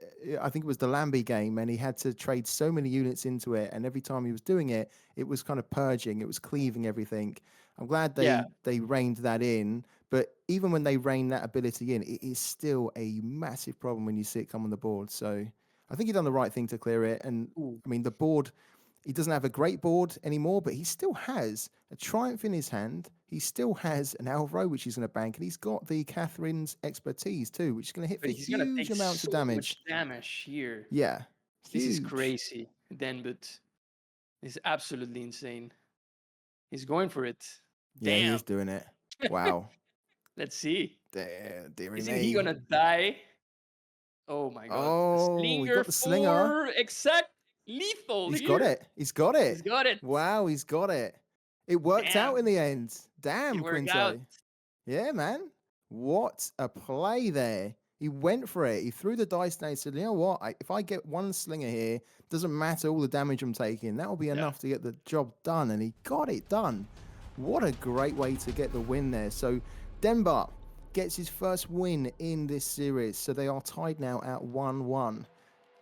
I think it was the Lambie game, and he had to trade so many units into it, and every time he was doing it, it was kind of purging, it was cleaving everything. I'm glad they reined that in. But even when they rein that ability in, it is still a massive problem when you see it come on the board. So I think he's done the right thing to clear it. And I mean, the board, he doesn't have a great board anymore, but he still has a Triumph in his hand. He still has an Alvaro, which he's going to bank. And he's got the Catherine's expertise too, which is going to hit for huge amounts of damage. Much damage here. Yeah. This is crazy. Denbut is absolutely insane. He's going for it. Yeah, he is doing it. Wow. Let's see. Isn't he gonna die? Oh my god! Oh, we got the slinger. Exact lethal. He's got it. He's got it. Wow, he's got it. It worked out in the end. Damn, Quinto. Yeah, man. What a play there. He went for it. He threw the dice down. He said, you know what? If I get one slinger here, doesn't matter all the damage I'm taking. That'll be enough to get the job done. And he got it done. What a great way to get the win there. So denbut gets his first win in this series. So they are tied now at 1-1.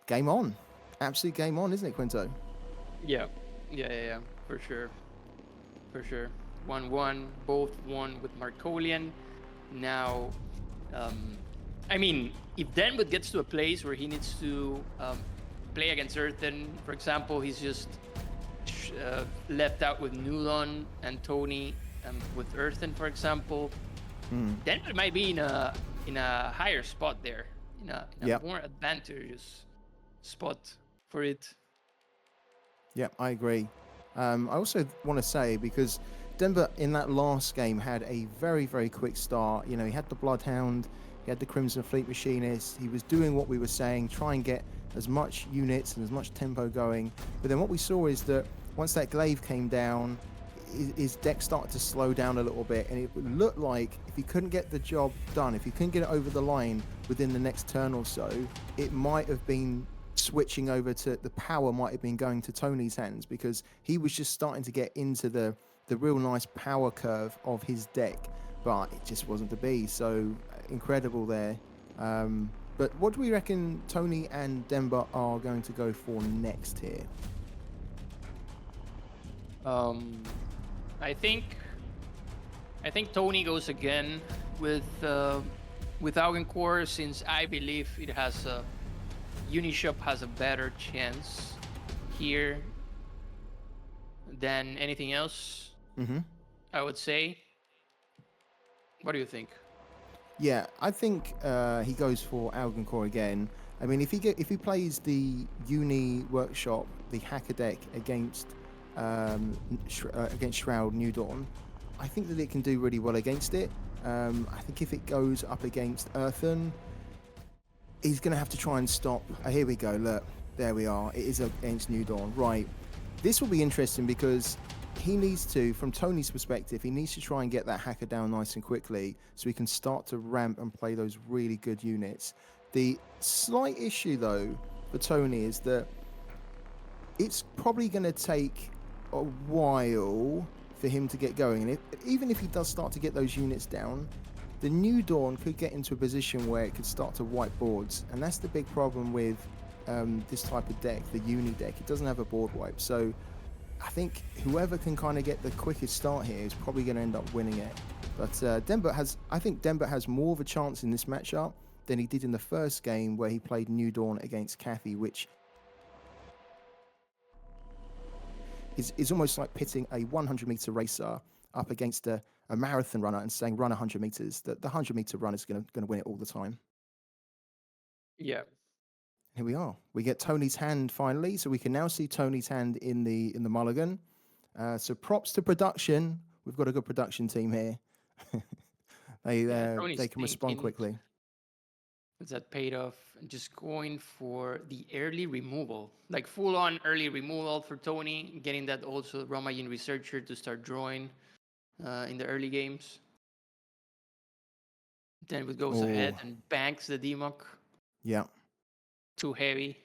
Game on. Absolute game on, isn't it, Quinto? Yeah. For sure. 1-1. Both won with Markolian. Now I mean, if denbut gets to a place where he needs to play against Earthen, for example, he's just left out with Nudon and Tony with Earthen, for example, denbut might be in a higher spot there, in a Yep. more advantageous spot for it. Yeah, I agree. I also want to say, because Denver in that last game had a very, very quick start. You know, he had the Bloodhound, he had the Crimson Fleet Machinist. He was doing what we were saying, try and get as much units and as much tempo going. But then what we saw is that once that glaive came down, his deck started to slow down a little bit, and it looked like if he couldn't get the job done, if he couldn't get it over the line within the next turn or so, it might have been switching over to the power might have been going to Tony's hands, because he was just starting to get into the real nice power curve of his deck, but it just wasn't to be. So incredible there. But what do we reckon Tony and Denver are going to go for next here? I think Tony goes again with Augencore, since I believe it has Unishop has a better chance here than anything else. I would say. What do you think? Yeah, I think he goes for Augencore again. I mean, if he plays the Uni Workshop, the hacker deck against Shroud New Dawn, I think that it can do really well against it. I think if it goes up against Earthen, he's going to have to try and stop. Here we go. Look, there we are. It is against New Dawn. Right. This will be interesting because he needs to, from Tony's perspective, he needs to try and get that hacker down nice and quickly so he can start to ramp and play those really good units. The slight issue, though, for Tony is that it's probably going to take a while for him to get going. And even if he does start to get those units down, the New Dawn could get into a position where it could start to wipe boards. And that's the big problem with this type of deck, the Uni deck. It doesn't have a board wipe. So I think whoever can kind of get the quickest start here is probably going to end up winning it. But I think Denbut has more of a chance in this matchup than he did in the first game where he played New Dawn against Kathy, which is almost like pitting a 100-meter racer up against a marathon runner and saying run 100 meters. The 100-meter run is going to win it all the time. Yeah. Here we are. We get Tony's hand finally, so we can now see Tony's hand in the mulligan. So props to production. We've got a good production team here. They can respond quickly. That paid off. And just going for the early removal, like full-on early removal for Tony, getting that also Romayin Researcher to start drawing in the early games. Then it goes ahead and banks the Democ. Yeah. Too heavy.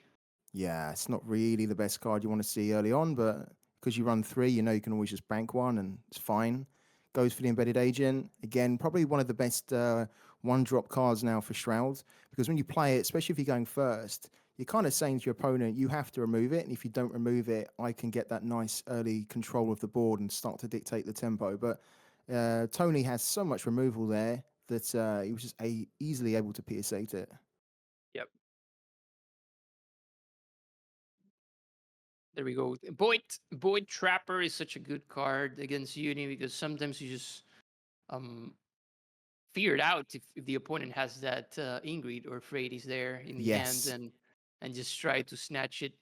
Yeah, it's not really the best card you want to see early on, but because you run 3, you know you can always just bank one and it's fine. Goes for the Embedded Agent. Again, probably one of the best one-drop cards now for Shroud, because when you play it, especially if you're going first, you're kind of saying to your opponent, you have to remove it, and if you don't remove it, I can get that nice early control of the board and start to dictate the tempo. But Tony has so much removal there that he was just easily able to PSate it. Yep. There we go. Void Trapper is such a good card against Uni, because sometimes you just figure it out if the opponent has that Ingrid or Freighties there in the hands, and just try to snatch it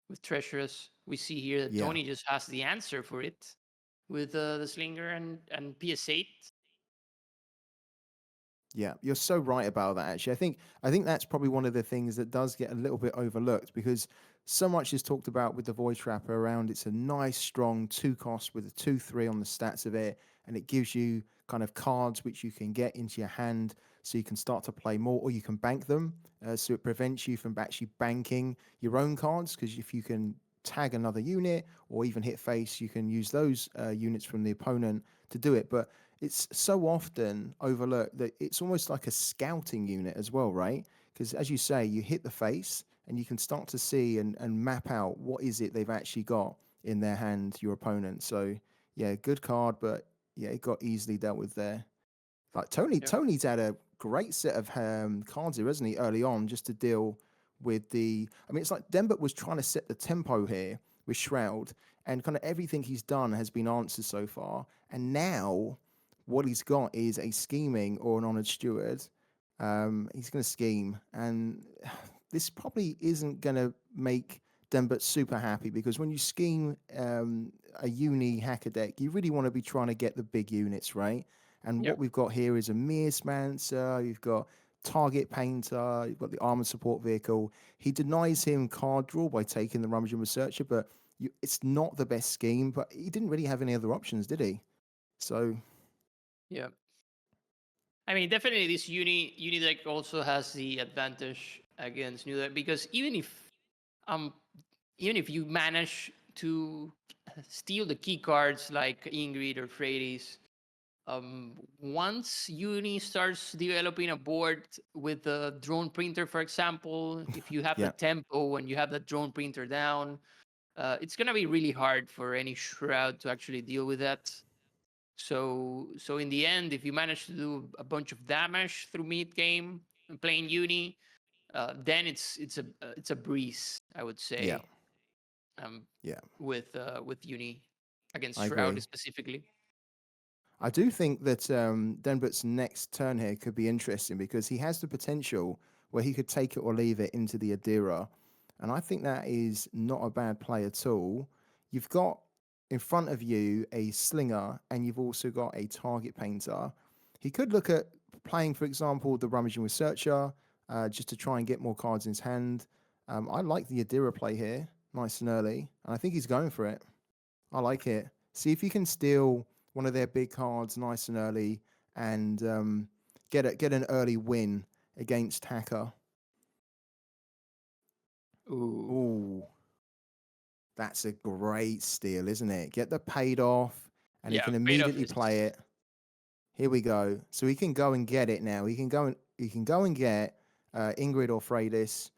with Treacherous. We see here that Tony just has the answer for it with the Slinger and PS8. Yeah, you're so right about that, actually. I think that's probably one of the things that does get a little bit overlooked, because so much is talked about with the Void Trapper around it's a nice, strong 2-cost with a 2/3 on the stats of it, and it gives you kind of cards which you can get into your hand so you can start to play more, or you can bank them, so it prevents you from actually banking your own cards, because if you can tag another unit or even hit face, you can use those units from the opponent to do it. But it's so often overlooked that it's almost like a scouting unit as well, right? Because as you say, you hit the face and you can start to see and map out what is it they've actually got in their hand, your opponent. So yeah, good card, but yeah, it got easily dealt with there. Like Tony's had a great set of cards here, isn't he, early on, just to deal with the. I mean, it's like denbut was trying to set the tempo here with Shroud, and kind of everything he's done has been answered so far. And now, what he's got is a scheming or an honored steward. He's going to scheme, and this probably isn't going to make denbut super happy because when you scheme a uni hacker deck, you really want to be trying to get the big units, right? And Yep. what we've got here is a Mearsmancer, you've got Target Painter, you've got the Armored Support Vehicle. He denies him card draw by taking the Rummaging Researcher, but it's not the best scheme, but he didn't really have any other options, did he? So, Yeah. I mean, definitely this uni deck also has the advantage against new deck because um even if you manage to steal the key cards like Ingrid or Freyris, once uni starts developing a board with the drone printer, for example, if you have the yeah, tempo and you have the drone printer down, it's gonna be really hard for any shroud to actually deal with that. So in the end, if you manage to do a bunch of damage through mid game and playing uni, then it's a breeze, I would yeah, say. Um, yeah, with uni against I shroud agree. specifically. I do think that Denbut's next turn here could be interesting because he has the potential where he could take it or leave it into the Adira. And I think that is not a bad play at all. You've got in front of you a slinger and you've also got a target painter. He could look at playing, for example, the Rummaging Researcher just to try and get more cards in his hand. I like the Adira play here, nice and early. And I think he's going for it. I like it. See if you can steal one of their big cards nice and early and get an early win against Hacker. Ooh. Ooh, that's a great steal, isn't it? Get the paid off, and he Yeah, can paid off immediately is play it. Here we go. So he can go and get it now. He can go and get Ingrid or Freydis.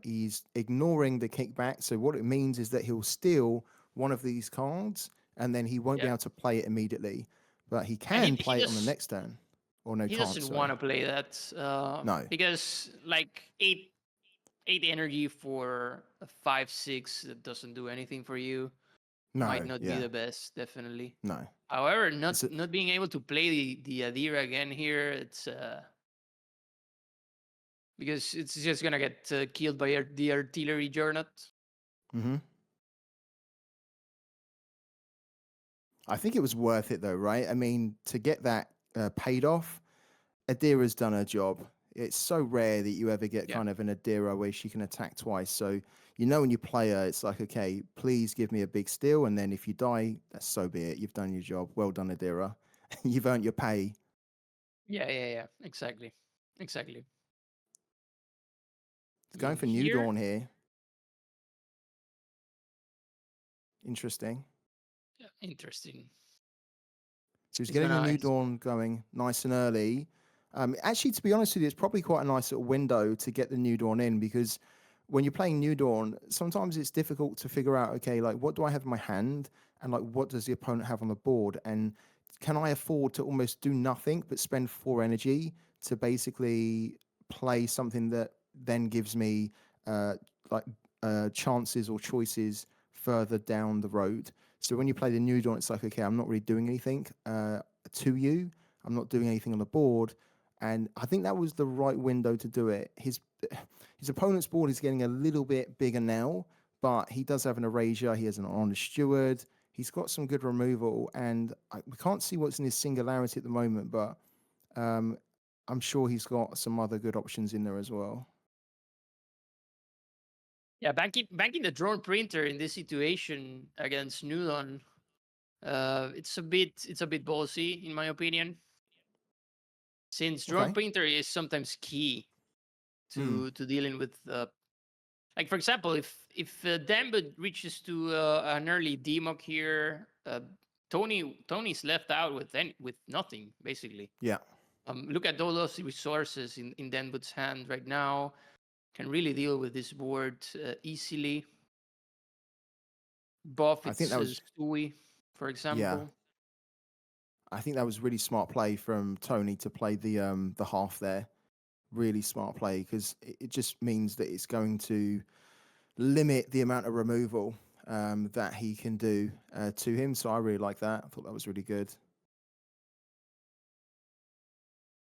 He's ignoring the kickback. So what it means is that he'll steal one of these cards, and then he won't be yeah. able to play it immediately. But he And can play it on the next turn, or no he chance. doesn't Sorry. want to play that No. because like eight energy for a 5/6 that doesn't do anything for you might No. not be Yeah. the best, definitely. No. However, It's a, not being able to play the Adira again here, it's because it's just gonna get killed by the artillery Juggernaut. mm-hmm. I think it was worth it though, right? I mean, to get that paid off, Adira's done her job. It's so rare that you ever get Yeah. kind of an Adira where she can attack twice. So you know when you play her, it's like, okay, please give me a big steal, and then if you die, that's so be it. You've done your job. Well done, Adira. You've earned your pay. Yeah. Exactly. Exactly. It's going for New Here, Dawn here. Interesting. yeah, interesting. So he's He's getting the gonna. New Dawn going nice and early. Actually, to be honest with you, it's probably quite a nice little window to get the New Dawn in because when you're playing New Dawn, sometimes it's difficult to figure out, okay, like what do I have in my hand and like what does the opponent have on the board? And can I afford to almost do nothing but spend 4 energy to basically play something that then gives me uh, like chances or choices further down the road? So when you play the New Dawn, it's like, okay, I'm not really doing anything to you. I'm not doing anything on the board. And I think that was the right window to do it. His opponent's board is getting a little bit bigger now, but he does have an erasure. He has an honest steward. He's got some good removal, and we can't see what's in his singularity at the moment, but I'm sure he's got some other good options in there as well. Yeah, banking the drone printer in this situation against Nudon, it's a bit ballsy in my opinion. Since drone Okay. printer is sometimes key Hmm. to dealing with like for example, if Denbut reaches to an early Democ here, Tony's left out with nothing basically. Yeah. Look at all those resources in Denbut's hand right now. Can really deal with this board easily. Buff I its think that was Stewie, for yeah. example. I think that was really smart play from Tony to play the half there. Really smart play because it just means that it's going to limit the amount of removal that he can do to him. So I really like that. I thought that was really good.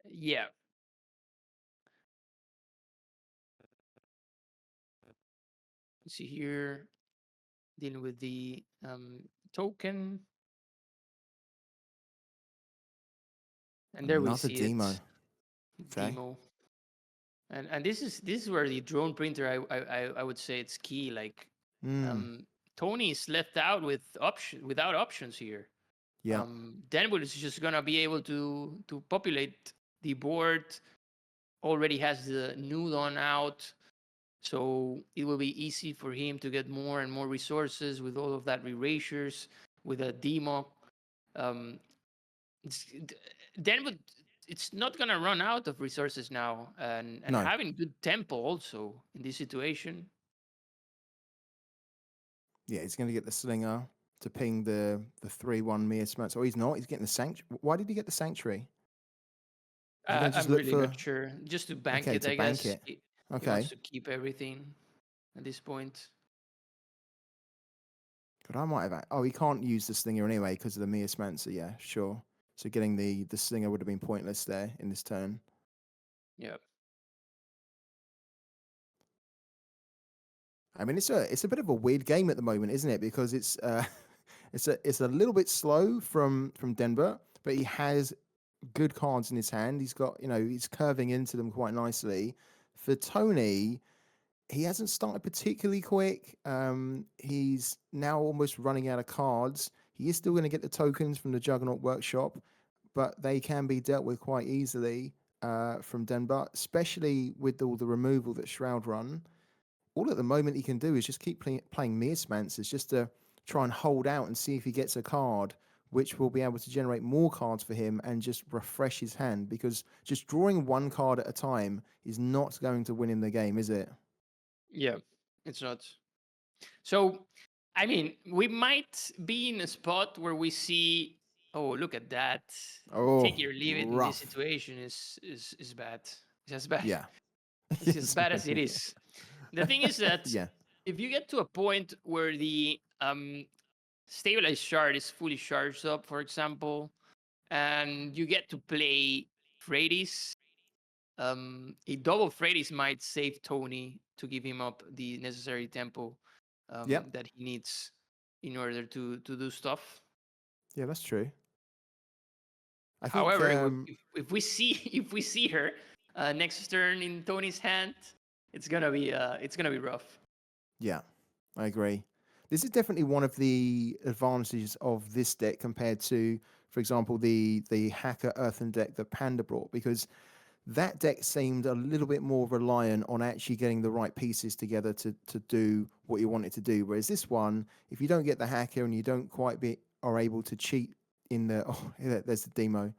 Yeah. You see here, dealing with the token. And there we Another see demo. it. Okay. Demo. And this is where the drone printer I would say it's key. Like Mm, Tony is left out without options here. yeah. Denbut is just gonna be able to populate the board. Already has the Nudon out, so it will be easy for him to get more and more resources with all of that erasures with a demo. Um, Denbut, it's not gonna run out of resources now, and No. having good tempo also in this situation. Yeah, he's going to get the slinger to ping the 3-1 Mia Smerts. Oh, he's not. He's getting the sanctuary. Why did he get the sanctuary? Is he going to just I'm look really for? not sure. Just to bank Okay, it, to I bank guess. it. He wants Okay. to keep everything at this point. But I might have. Oh, he can't use the slinger anyway because of the Mia Smancer. Yeah, sure. So getting the slinger would have been pointless there in this turn. Yeah. I mean, it's a bit of a weird game at the moment, isn't it? Because it's it's a little bit slow from Denver, but he has good cards in his hand. He's got he's curving into them quite nicely. For Tony, he hasn't started particularly quick. He's now almost running out of cards. He is still going to get the tokens from the Juggernaut Workshop, but they can be dealt with quite easily from Denver, especially with all the removal that Shroud run. All at the moment he can do is just keep playing Mearsmancers just to try and hold out and see if he gets a card, which will be able to generate more cards for him and just refresh his hand. Because just drawing one card at a time is not going to win him the game, is it? Yeah, it's not. So, I mean, we might be in a spot where we see, oh, look at that. Oh, Take it or leave it in this rough. situation is bad. It's as bad. Yeah. It's as bad as it is. The thing is that Yeah. if you get to a point where the stabilized shard is fully charged up, for example, and you get to play Freddy's, a double Freddy's might save Tony to give him up the necessary tempo Yep. that he needs in order to do stuff. Yeah, that's true. I think However, if we see if we see her next turn in Tony's hand, it's gonna be rough. yeah, I agree. This is definitely one of the advantages of this deck compared to, for example, the Hacker Earthen deck that Panda brought, because that deck seemed a little bit more reliant on actually getting the right pieces together to do what you want it to do. Whereas this one, if you don't get the hacker and you don't quite are able to cheat in the there's the demo.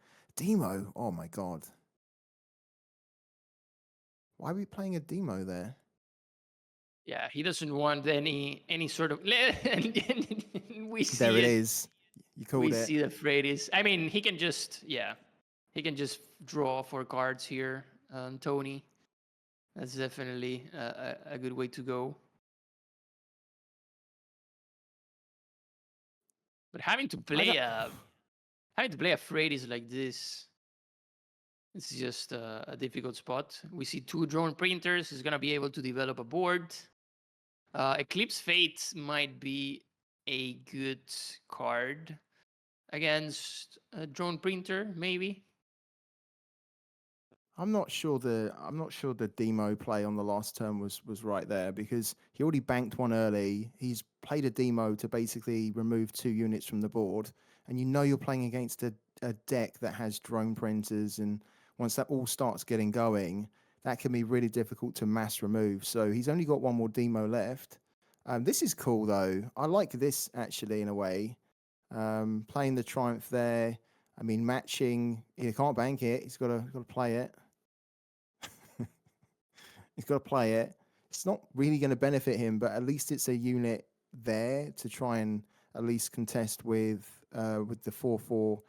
Oh my god, why are we playing a demo there? Yeah, he doesn't want any sort of. We see There it it. is. You We called it. see the Freddy's. I mean, he can just draw 4 cards here, Tony. That's definitely a good way to go. But having to play a Freddy's like this, it's just a difficult spot. We see 2 drone printers. He's gonna be able to develop a board. Eclipse Fate might be a good card against a drone printer, maybe. I'm not sure the demo play on the last turn was right there because he already banked one early. He's played a demo to basically remove 2 units from the board, and you're playing against a deck that has drone printers, and once that all starts getting going, that can be really difficult to mass remove. So he's only got one more demo left. This is cool though. I like this actually in a way. Playing the Triumph there. I mean, matching. He can't bank it. He's got to play it. He's got to play it. It's not really going to benefit him, but at least it's a unit there to try and at least contest with the 4/4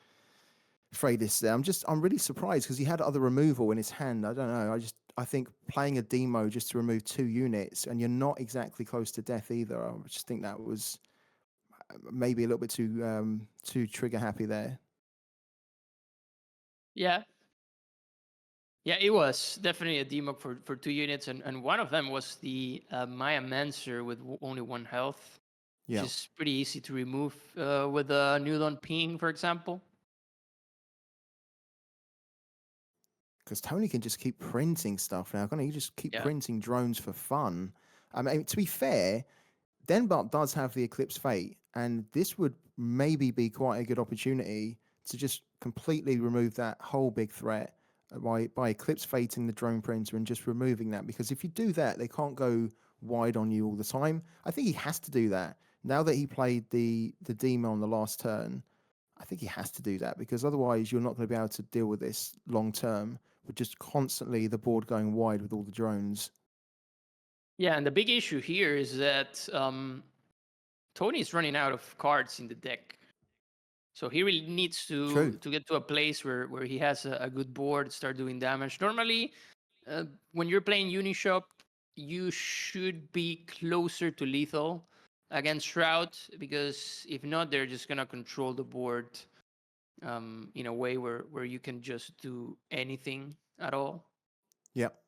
Freydis there. I'm really surprised because he had other removal in his hand. I don't know. I think playing a demo just to remove 2 units and you're not exactly close to death either. I just think that was maybe a little bit too trigger happy there. Yeah. Yeah, it was definitely a demok for 2 units, and one of them was the Maya Mancer with only 1 health, which Yeah, is pretty easy to remove with a Nudon Ping, for example. because Tony can just keep printing stuff now, can't he? Just keep Yeah. printing drones for fun. I mean, to be fair, denbut does have the Eclipse Fate, and this would maybe be quite a good opportunity to just completely remove that whole big threat by Eclipse Fating the drone printer and just removing that. Because if you do that, they can't go wide on you all the time. I think he has to do that. Now that he played the demo on the last turn, I think he has to do that because otherwise you're not going to be able to deal with this long term with just constantly the board going wide with all the drones. Yeah, and the big issue here is that Tony's running out of cards in the deck. So he really needs True. to get to a place where he has a good board, start doing damage. Normally, when you're playing Unishop, you should be closer to lethal against Shroud, because if not, they're just gonna control the board in a way where you can just do anything at all. Yep.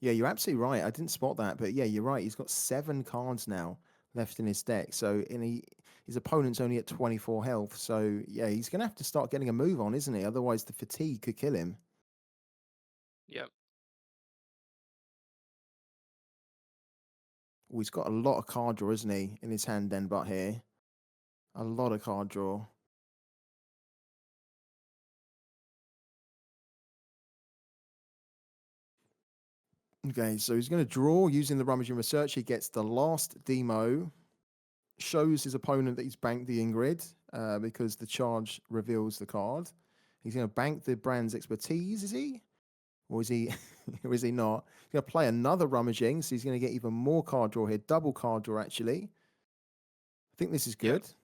Yeah, you're absolutely right. I didn't spot that, but yeah, you're right. He's got 7 cards now left in his deck. So his opponent's only at 24 health. So yeah, he's going to have to start getting a move on, isn't he? Otherwise, the fatigue could kill him. Yep. Oh, he's got a lot of card draw, isn't he, in his hand, denbut here? A lot of card draw. Okay, so he's going to draw using the Rummaging Research. He gets the last demo, shows his opponent that he's banked the Ingrid because the charge reveals the card. He's going to bank the Brand's Expertise, is he? Or is he or is he not? He's going to play another Rummaging, so he's going to get even more card draw here. Double card draw, actually. I think this is good. Yep.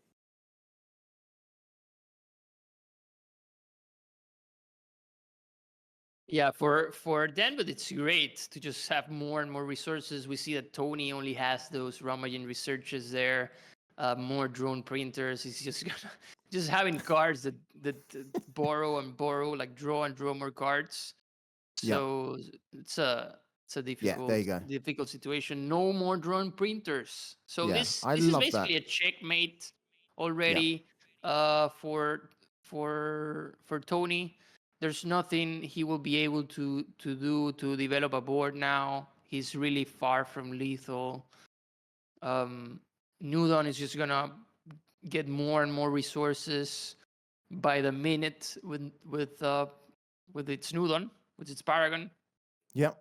Yeah, for Denbut, it's great to just have more and more resources. We see that Tony only has those Ramayan researches there, more drone printers. He's just gonna just having cards that borrow and borrow, like draw and draw more cards. Yeah. So it's a Yeah, there you go. difficult situation. No more drone printers. So Yeah, this I this is love that. basically a checkmate already for Tony. There's nothing he will be able to do to develop a board now. He's really far from lethal. Nudon is just gonna get more and more resources by the minute with its Nudon, with its Paragon. Yep.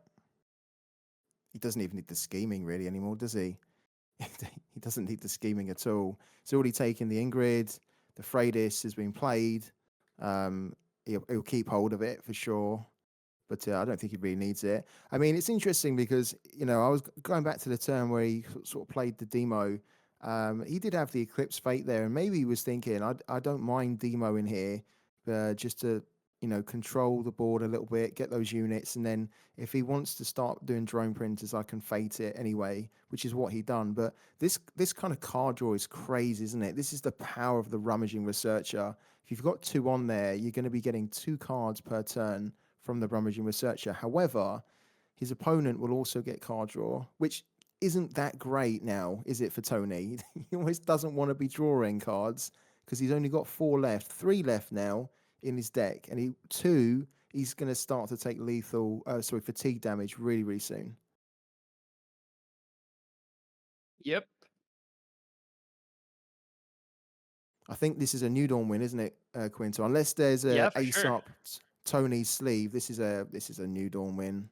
He doesn't even need the scheming really anymore, does he? He doesn't need the scheming at all. He's already taken the Ingrid. The Freydis has been played. He'll keep hold of it for sure. But I don't think he really needs it. I mean, it's interesting because, I was going back to the turn where he sort of played the demo. He did have the Eclipse Fate there, and maybe he was thinking, I don't mind demo in here just to, control the board a little bit, get those units, and then if he wants to start doing drone printers, I can fate it anyway, which is what he done. But this kind of card draw is crazy, isn't it? This is the power of the Rummaging Researcher. If you've got 2 on there, you're going to be getting 2 cards per turn from the Rummaging Researcher. However, his opponent will also get card draw, which isn't that great now, is it, for Tony? He always doesn't want to be drawing cards because he's only got 4 left, 3 left now in his deck, and he's going to start to take fatigue damage really, really soon. Yep. I think this is a New Dawn win, isn't it, Quinto? Unless there's a ace sure. up Tony's sleeve, this is a New Dawn win.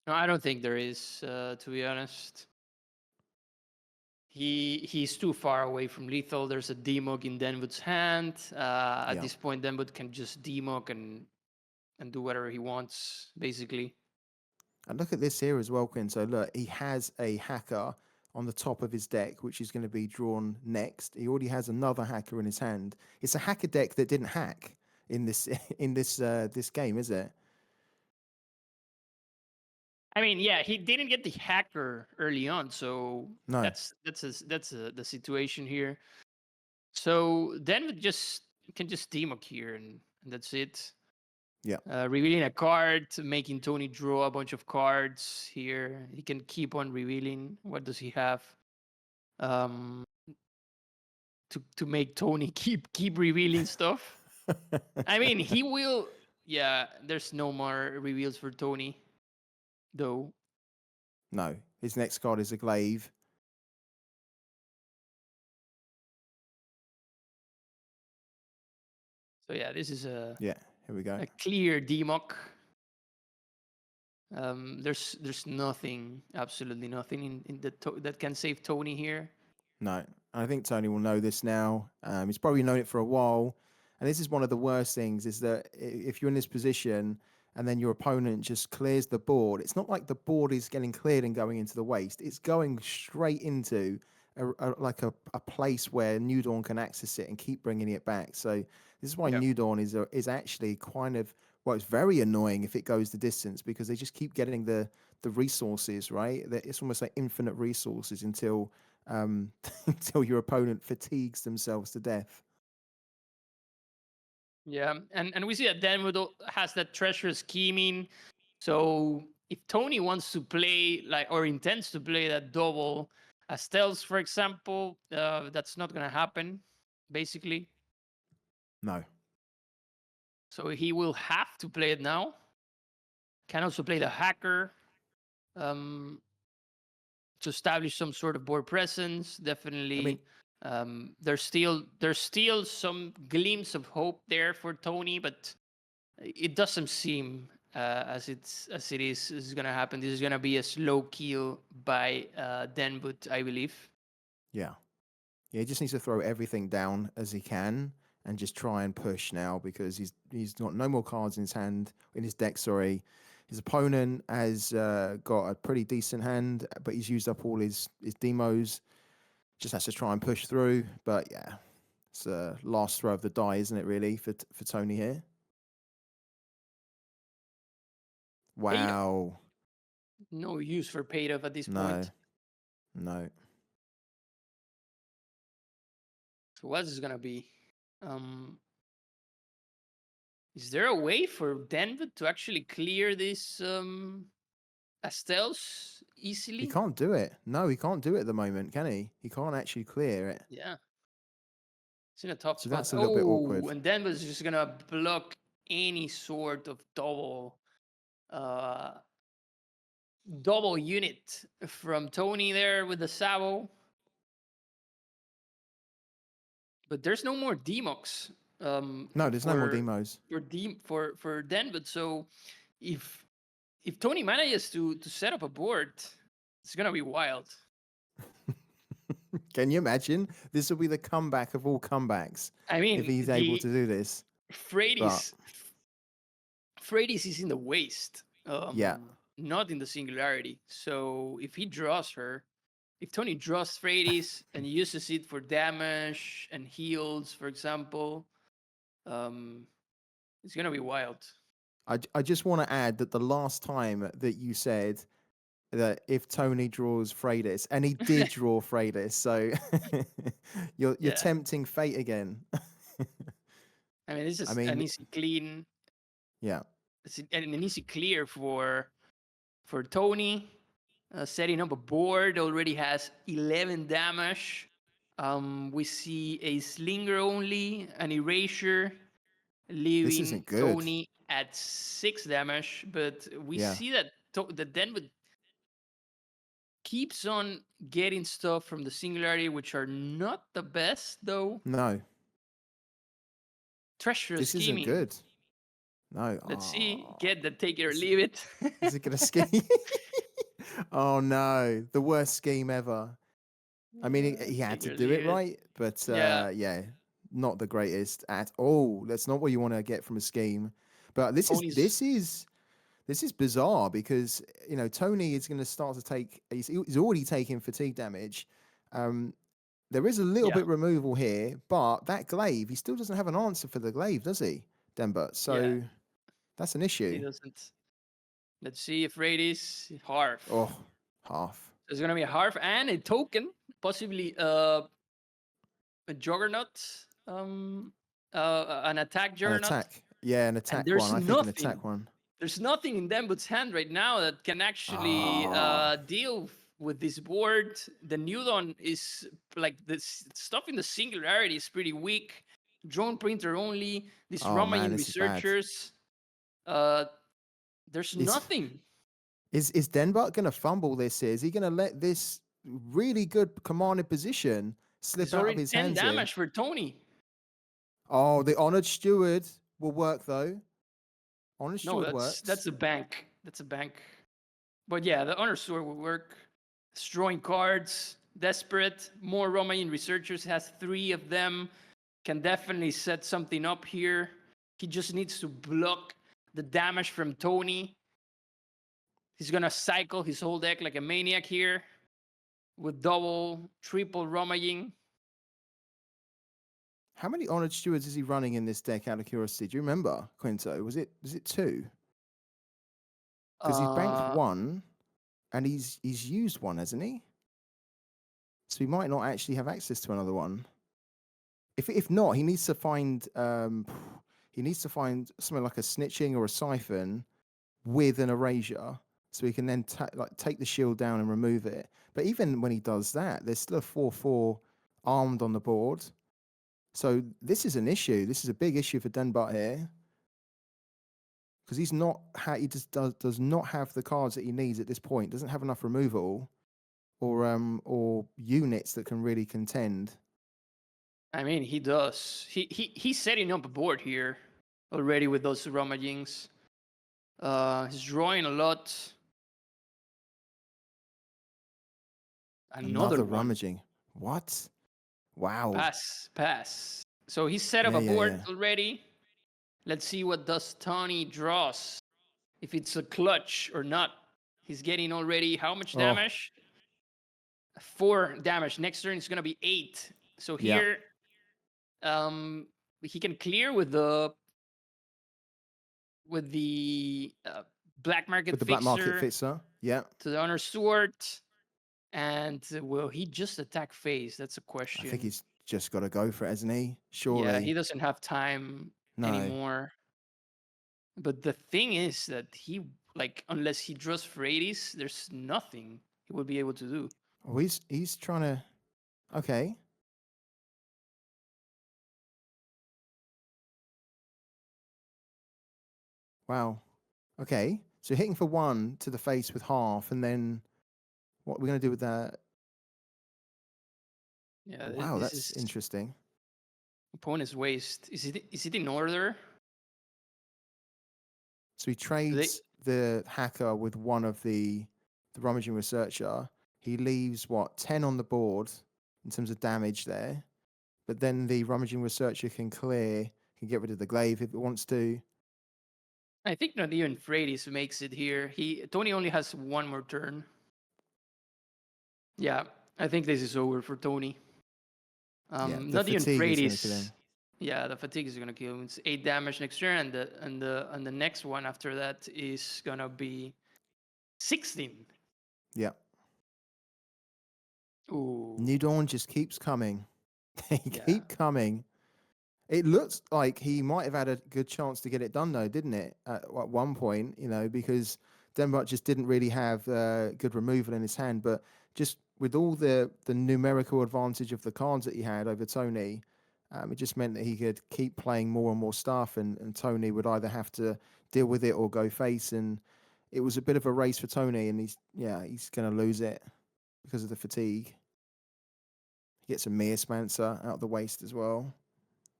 No, I don't think there is, to be honest. He's too far away from lethal. There's a Demog in Denbut's hand. At this point, Denbut can just Demog and do whatever he wants, basically. And look at this here as well, Quinto. Look, he has a hacker on the top of his deck, which is going to be drawn next. He already has another hacker in his hand. It's a hacker deck that didn't hack in this this game, is it? I mean, yeah, he didn't get the hacker early on, so No. that's the situation here. So then we can just Demok here, and that's it. Yeah. Revealing a card, making Tony draw a bunch of cards here. He can keep on revealing. What does he have? To make Tony keep revealing stuff. I mean, he will. Yeah, there's no more reveals for Tony, though. No, his next card is a glaive. So yeah, this is Yeah, here we go. a clear Demok. There's nothing, absolutely nothing in that can save Tony here. No, I think Tony will know this now. He's probably known it for a while, and this is one of the worst things: is that if you're in this position and then your opponent just clears the board, it's not like the board is getting cleared and going into the waste. It's going straight into a place where New Dawn can access it and keep bringing it back. So this is why New Dawn is actually kind of, well, it's very annoying if it goes the distance, because they just keep getting the resources, right? It's almost like infinite resources until until your opponent fatigues themselves to death. Yeah, and we see that denbut has that treasure scheming. So if Tony wants to play or intends to play that double as stealth, for example, that's not gonna happen, basically. No. So he will have to play it now. Can also play the hacker to establish some sort of board presence. Definitely, there's still some glimpse of hope there for Tony, but it doesn't seem as it is going to happen. This is going to be a slow kill by denbut, I believe. Yeah, he just needs to throw everything down as he can and just try and push now, because he's got no more cards in his deck. Sorry. His opponent has got a pretty decent hand, but he's used up all his demos. Just has to try and push through. But yeah, it's a last throw of the die, isn't it, really, for Tony here? Wow. No use for paid-off at this point. No. So what is it going to be? Is there a way for denbut to actually clear this Astels easily? He can't do it. No, he can't do it at the moment, can he? He can't actually clear it. Yeah. It's in a tough spot. That's a little bit awkward. And Denver's just going to block any sort of double unit from Tony there with the Sabo. But there's no more Demox. No, there's no more demos for Denver. So if Tony manages to set up a board, it's gonna be wild. Can you imagine? This will be the comeback of all comebacks. I mean, if he's able to do this. Freddy's is in the waste. Not in the singularity. So if Tony draws Freddy's and uses it for damage and heals, for example, it's gonna be wild. I just want to add that the last time that you said that if Tony draws Freydis, and he did draw Freydis, so you're tempting fate again. I mean, this is an easy clean. Yeah. It's an easy clear for Tony. Setting up a board, already has 11 damage. We see a slinger only, an erasure, leaving Tony at 6 damage. But we see that the Denver keeps on getting stuff from the singularity, which are not the best, though. No. Treasure this scheming. Isn't good. No. Let's see. Get the take it or leave it. Is it going to scheme? Oh no, the worst scheme ever. I mean, he had to do it right, but not the greatest at all. That's not what you want to get from a scheme. But this is This is bizarre because Tony is going to start to take. He's already taking fatigue damage. There is a little Yeah. bit removal here, but that glaive, he still doesn't have an answer for the glaive, does he, Denbut? So that's an He issue. doesn't. Let's see if Radius Harf. Oh, half. There's gonna be a Harf and a token, possibly a Juggernaut, an attack An Juggernaut. attack. Yeah, an attack there's one. I think an nothing. attack one. There's nothing in Denbut's hand right now that can actually deal with this board. The Newton is like this stuff in the singularity is pretty weak. Drone printer only. These Oh, Ramayan man, this is bad. researchers. There's Is- nothing. Is Denbut going to fumble this here? Is he going to let this really good commanded position slip It's out of already his 10 hands damage here? for Tony. Oh, the Honored Steward will work, though. Honored No, Steward works. that's a bank. That's a bank. But yeah, the Honor Sword will work. Destroying cards. Desperate. More Ramayan researchers. Has 3 of them. Can definitely set something up here. He just needs to block the damage from Tony. He's gonna cycle his whole deck like a maniac here. With double, triple Ramayan. How many Honored Stewards is he running in this deck out of curiosity? Do you remember, Quinto? Was it 2? Because he's banked 1 and he's used 1, hasn't he? So he might not actually have access to another one. If not, he needs to find something like a snitching or a siphon with an erasure, so he can then take the shield down and remove it. But even when he does that, there's still a 4/4 armed on the board. So this is an issue. This is a big issue for Denbut here, because he just does not have the cards that he needs at this point. Doesn't have enough removal or units that can really contend. I mean, he does. He's setting up a board here already with those Ramayans. He's drawing a lot. Another one. rummaging. What? Wow. Pass. So he set up a Yeah, board yeah. already. Let's see what does Tony draws. If it's a clutch or not. He's getting already how much Oh. damage? 4 damage. Next turn it's gonna be 8. So Yeah. here, he can clear with the black market With the fixer black market fixer. Yeah. to the Honor Sword. And will he just attack phase? That's a question. I think he's just got to go for it, hasn't he? Surely. Yeah, he doesn't have time No. anymore. But the thing is that he, unless he draws Phrades, there's nothing he would be able to do. Oh, he's trying to. Okay. Wow. Okay. So hitting for 1 to the face with half, and then what are we going to do with that? Yeah. Wow, this that's is interesting. opponent's waste. Is it in order? So he trades the hacker with one of the rummaging researcher. He leaves 10 on the board in terms of damage there. But then the rummaging researcher can get rid of the glaive if it wants to. I think not even Phrades makes it here. Tony only has 1 more turn. Yeah, I think this is over for Tony. The Not even fatigue is gonna kill Phrades. him. Yeah, the fatigue is gonna kill him. It's 8 damage next turn, and the next one after that is gonna be 16. Yeah. Ooh. New Dawn just keeps coming. They Yeah. keep coming. It looks like he might have had a good chance to get it done, though, didn't it? At one point, because Denbut just didn't really have good removal in his hand. But just with all the numerical advantage of the cards that he had over Tony, it just meant that he could keep playing more and more stuff, and Tony would either have to deal with it or go face. And it was a bit of a race for Tony, and he's going to lose it because of the fatigue. He gets a Mia Spencer out of the waist as well.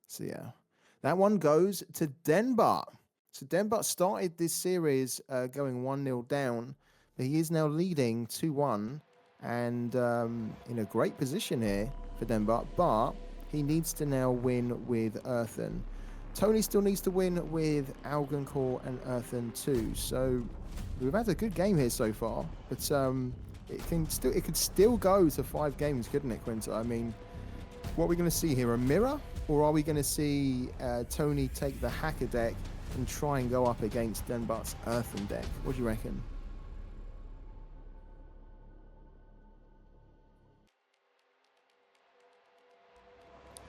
So yeah, that one goes to Denbut. So Denbut started this series going 1-0 down, but he is now leading 2-1 and in a great position here for Denbut, but he needs to now win with Earthen. Tony still needs to win with Algoncore and Earthen too. So we've had a good game here so far, but it could still go to 5 games, couldn't it, Quinta? I mean, what are we going to see here? A mirror, or are we going to see Tony take the hacker deck and try and go up against denbut's Earthen deck? What do you reckon?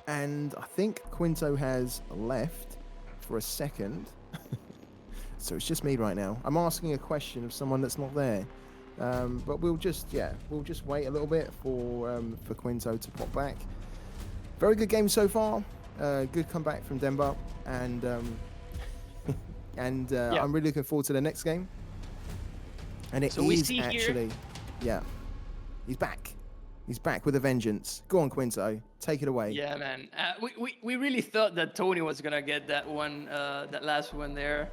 And I think Quinto has left for a second. So it's just me right now. I'm asking a question of someone that's not there. But we'll just wait a little bit for Quinto to pop back. Very good game so far. Good comeback from denbut, and I'm really looking forward to the next game. And it is actually, he's back. He's back with a vengeance. Go on, Quinto. Take it away. Yeah, man. We really thought that Tony was gonna get that one, that last one there,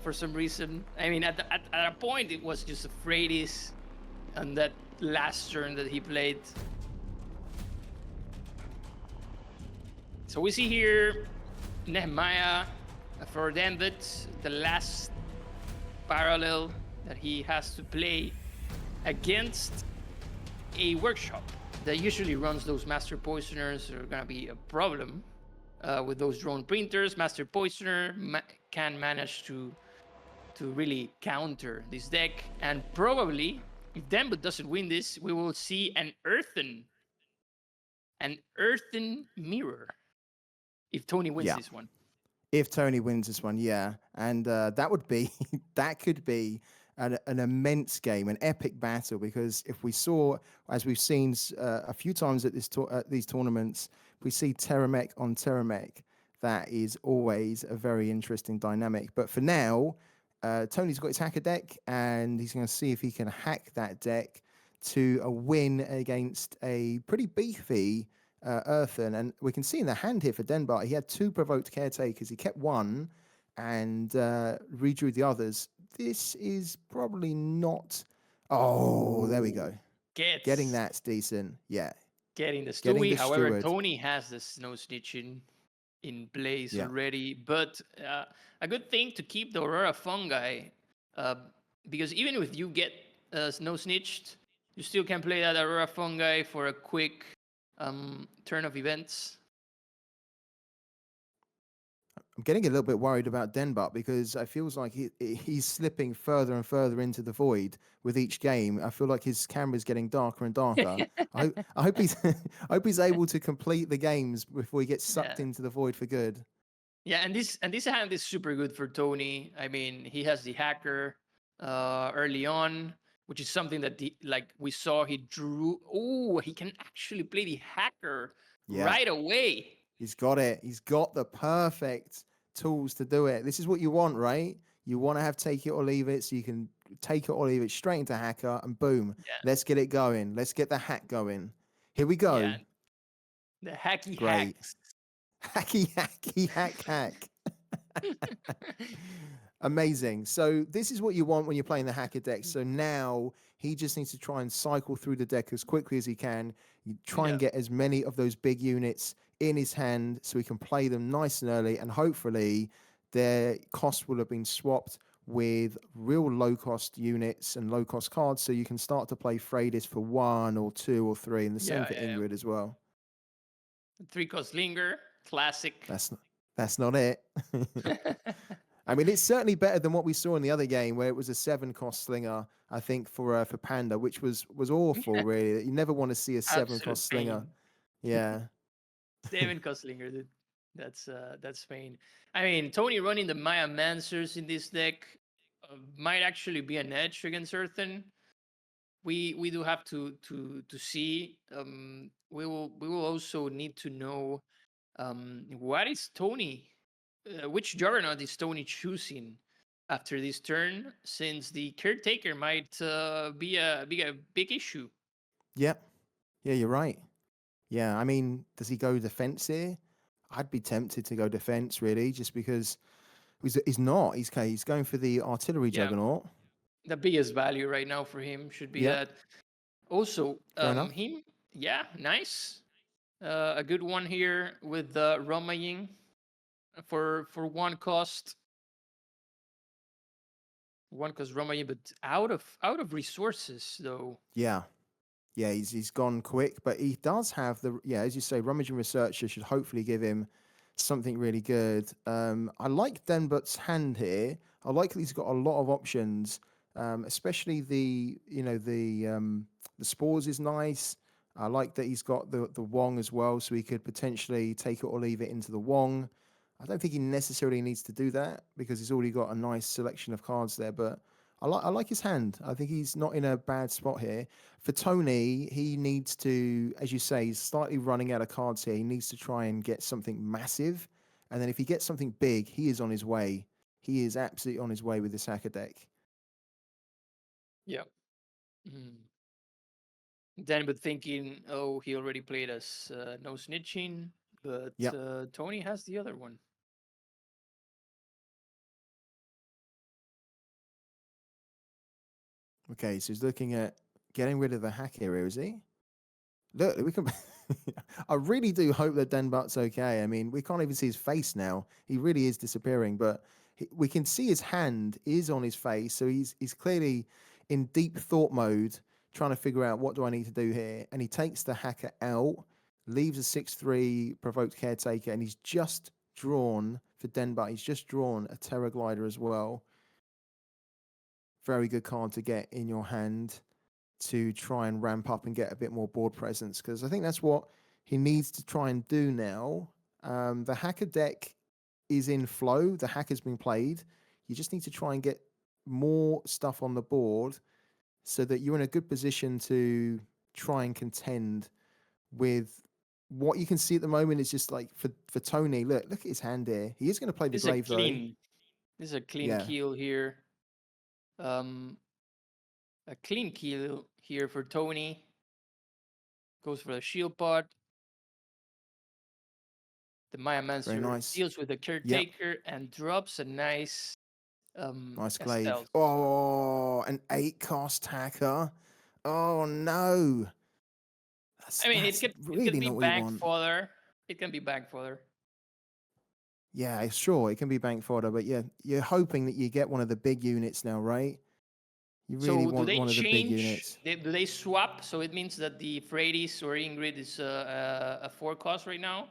for some reason. I mean, at a point, it was just a Freightis on that last turn that he played. So we see here Nehemiah for denbut, the last parallel that he has to play against a workshop that usually runs those Master Poisoners. Are gonna be a problem with those drone printers. Master Poisoner can manage to really counter this deck, and probably if denbut doesn't win this, we will see an Earthen mirror if Tony wins this one. If Tony wins this one, yeah, and that would be that could be an immense game, an epic battle. Because if we saw, as we've seen a few times at these tournaments, we see Terramech on Terramech. That is always a very interesting dynamic. But for now, Tony's got his hacker deck, and he's going to see if he can hack that deck to a win against a pretty beefy Earthen. And we can see in the hand here for denbut, he had 2 provoked caretakers. He kept one and redrew the others. This is probably not. Oh, there we go. Getting that's decent. Yeah. Getting the Stewie. However, Tony has the Snow Snitch in place already. But a good thing to keep the Aurora Fungi, because even if you get Snow Snitched, you still can play that Aurora Fungi for a quick turn of events. I'm getting a little bit worried about denbut, because I feels like he's slipping further and further into the void with each game. I feel like his camera's getting darker and darker. I hope he's I hope he's able to complete the games before he gets sucked into the void for good. Yeah, and this hand is super good for Tony. I mean, he has the hacker early on, which is something that we saw he drew. Oh, he can actually play the hacker right away. He's got it. He's got the perfect tools to do it. This is what you want, right? You want to have take it or leave it, so you can take it or leave it straight into hacker, and boom, let's get it going. Let's get the hack going. Here we go. Yeah. The hacky hacks. Hacky hack. Amazing. So this is what you want when you're playing the hacker deck. So now he just needs to try and cycle through the deck as quickly as he can. You try and get as many of those big units in his hand so he can play them nice and early, and hopefully their cost will have been swapped with real low-cost units and low-cost cards, so you can start to play Freydis for 1 or 2 or 3, and the same for Ingrid as well. 3-cost Linger, classic. That's not it. I mean, it's certainly better than what we saw in the other game, where it was a 7-cost Slinger, I think, for Panda, which was awful, really. You never want to see a 7-cost Slinger. Yeah. 7-cost Slinger, dude. That's pain. I mean, Tony running the Maya Mancers in this deck might actually be an edge against Earthen. We do have to see. We will also need to know what is Tony, which Juggernaut is Tony choosing after this turn, since the Caretaker might be a big issue. Yeah, you're right. Yeah, I mean, does he go defense here? I'd be tempted to go defense, really, just because he's not. He's going for the Artillery Juggernaut. The biggest value right now for him should be that. Also, him, nice. A good one here with the Romaying. for one cost. One cost Romain, but out of resources though. Yeah. Yeah, he's gone quick, but he does have as you say, Rummaging Researcher should hopefully give him something really good. I like Denbut's hand here. I like that he's got a lot of options, especially the spores is nice. I like that he's got the Wong as well, so he could potentially take it or leave it into the Wong. I don't think he necessarily needs to do that because he's already got a nice selection of cards there, but I like his hand. I think he's not in a bad spot here. For Tony, he needs to, as you say, he's slightly running out of cards here. He needs to try and get something massive. And then if he gets something big, he is on his way. He is absolutely on his way with this hacker deck. Yeah. Then, but thinking, oh, he already played us no snitching, but Tony has the other one. Okay, so he's looking at getting rid of the hack here, is he? Look, we can. I really do hope that Denbut's okay. I mean, we can't even see his face now. He really is disappearing, but we can see his hand is on his face, so he's clearly in deep thought mode, trying to figure out what do I need to do here. And he takes the hacker out, leaves a 6/3 provoked caretaker, and he's just drawn for Denbut. He's just drawn a Terror Glider as well. Very good card to get in your hand to try and ramp up and get a bit more board presence, because I think that's what he needs to try and do now. The hacker deck is in flow. The hacker's been played. You just need to try and get more stuff on the board so that you're in a good position to try and contend with what you can see at the moment. Is just like for Tony, look at his hand here. He is going to play the grave, though. This is a clean kill here. A clean kill here for Tony. Goes for the shield pod. The Maya Mancer deals with the caretaker and drops a nice nice glaive. Oh, an 8-cost hacker. Oh no. It can be bank fodder. It can be bank fodder. Yeah, sure, it can be bank fodder, but yeah, you're hoping that you get one of the big units now, right? You really want one of the big units. Do they swap? So it means that the Frades or Ingrid is a 4-cost right now,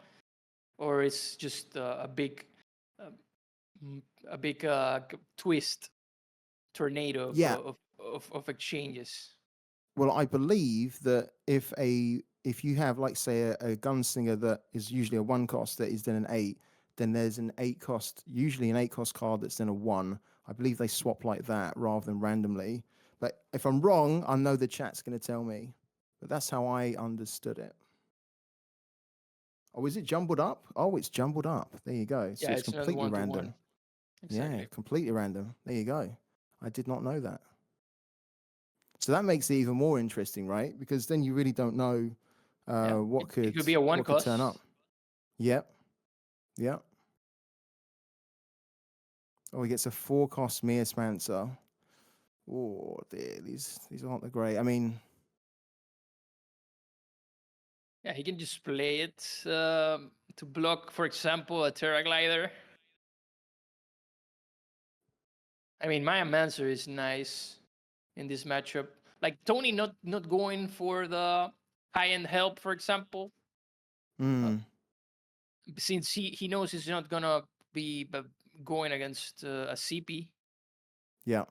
or it's just a big twist tornado of exchanges. Well, I believe that if you have, like, say, a gunslinger that is usually a 1-cost that is then an 8, then there's an 8-cost, usually an 8-cost card that's then a 1. I believe they swap like that rather than randomly. But if I'm wrong, I know the chat's going to tell me. But that's how I understood it. Oh, is it jumbled up? Oh, it's jumbled up. There you go. So it's completely random. Exactly. Yeah, completely random. There you go. I did not know that. So that makes it even more interesting, right? Because then you really don't know what could be a 1-cost. Turn up. Yep. Oh, he gets a 4-cost Meosmancer. Oh dear, these aren't the great. I mean, yeah, he can just play it to block, for example, a Terra Glider. I mean, Maya Mancer is nice in this matchup. Like Tony not going for the high-end help, for example. Since he knows he's not gonna be going against a CP. Yeah.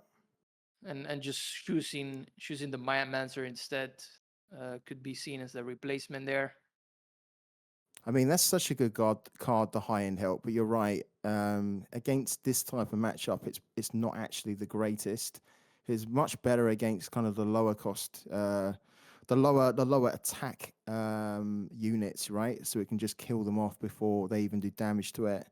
And just choosing the Maya Mancer instead could be seen as the replacement there. I mean, that's such a good card, the high-end help, but you're right. Against this type of matchup, it's not actually the greatest. It's much better against kind of the lower cost, the lower attack units, right? So it can just kill them off before they even do damage to it.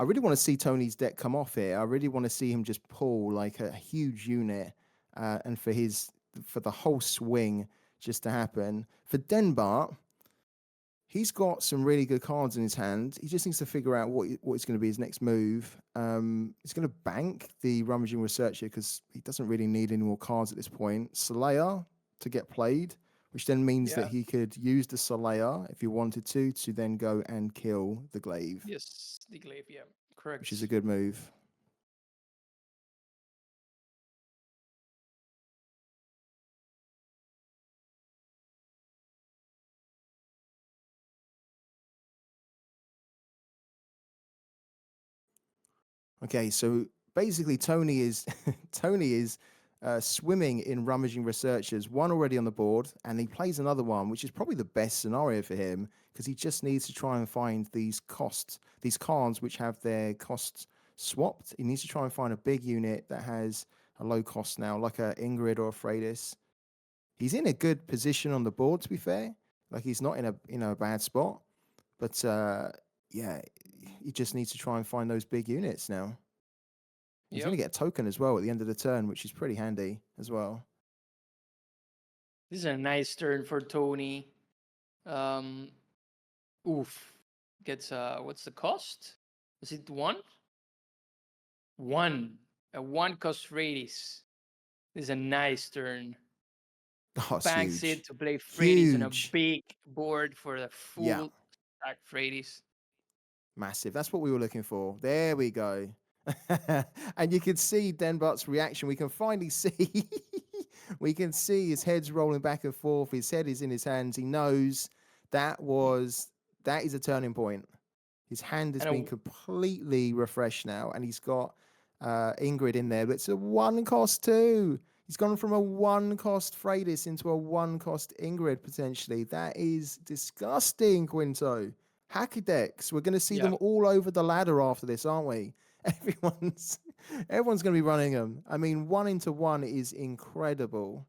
I really want to see Tony's deck come off here. I really want to see him just pull like a huge unit, and for the whole swing just to happen. For Denbut, he's got some really good cards in his hand. He just needs to figure out what is going to be his next move. He's going to bank the Rummaging Researcher because he doesn't really need any more cards at this point. Slayer to get played. which then means Yeah. that he could use the Solaire if he wanted to then go and kill the glaive, Yes, the glaive. Yeah, correct. which is a good move. Okay, so basically Tony is Tony is swimming in rummaging researchers. One already on the board, and he plays another one, which is probably the best scenario for him because he just needs to try and find these cards which have their costs swapped. He needs to try and find a big unit that has a low cost now, like a Ingrid or a Freydis. He's in a good position on the board, to be fair. Like he's not in a bad spot, but yeah, he just needs to try and find those big units now. He's going to get a token as well at the end of the turn, which is pretty handy as well. This is a nice turn for Tony. Oof. Gets what's the cost? Is it 1? 1. A 1 cost radius. This is a nice turn. Oh, Banks huge. it to play Freddy's on a Huge. big board for the full stack Freddy's. Massive. That's what we were looking for. There we go. And you can see denbut's reaction. We can finally see. We can see his head's rolling back and forth. His head is in his hands. He knows that is a turning point. His hand has been completely refreshed now, and he's got Ingrid in there. But it's a 1 cost too. He's gone from a 1 cost Freydis into a 1 cost Ingrid potentially. That is disgusting, Quinto. Hacker decks. We're going to see them all over the ladder after this, aren't we? Everyone's going to be running them. I mean, 1 into 1 is incredible.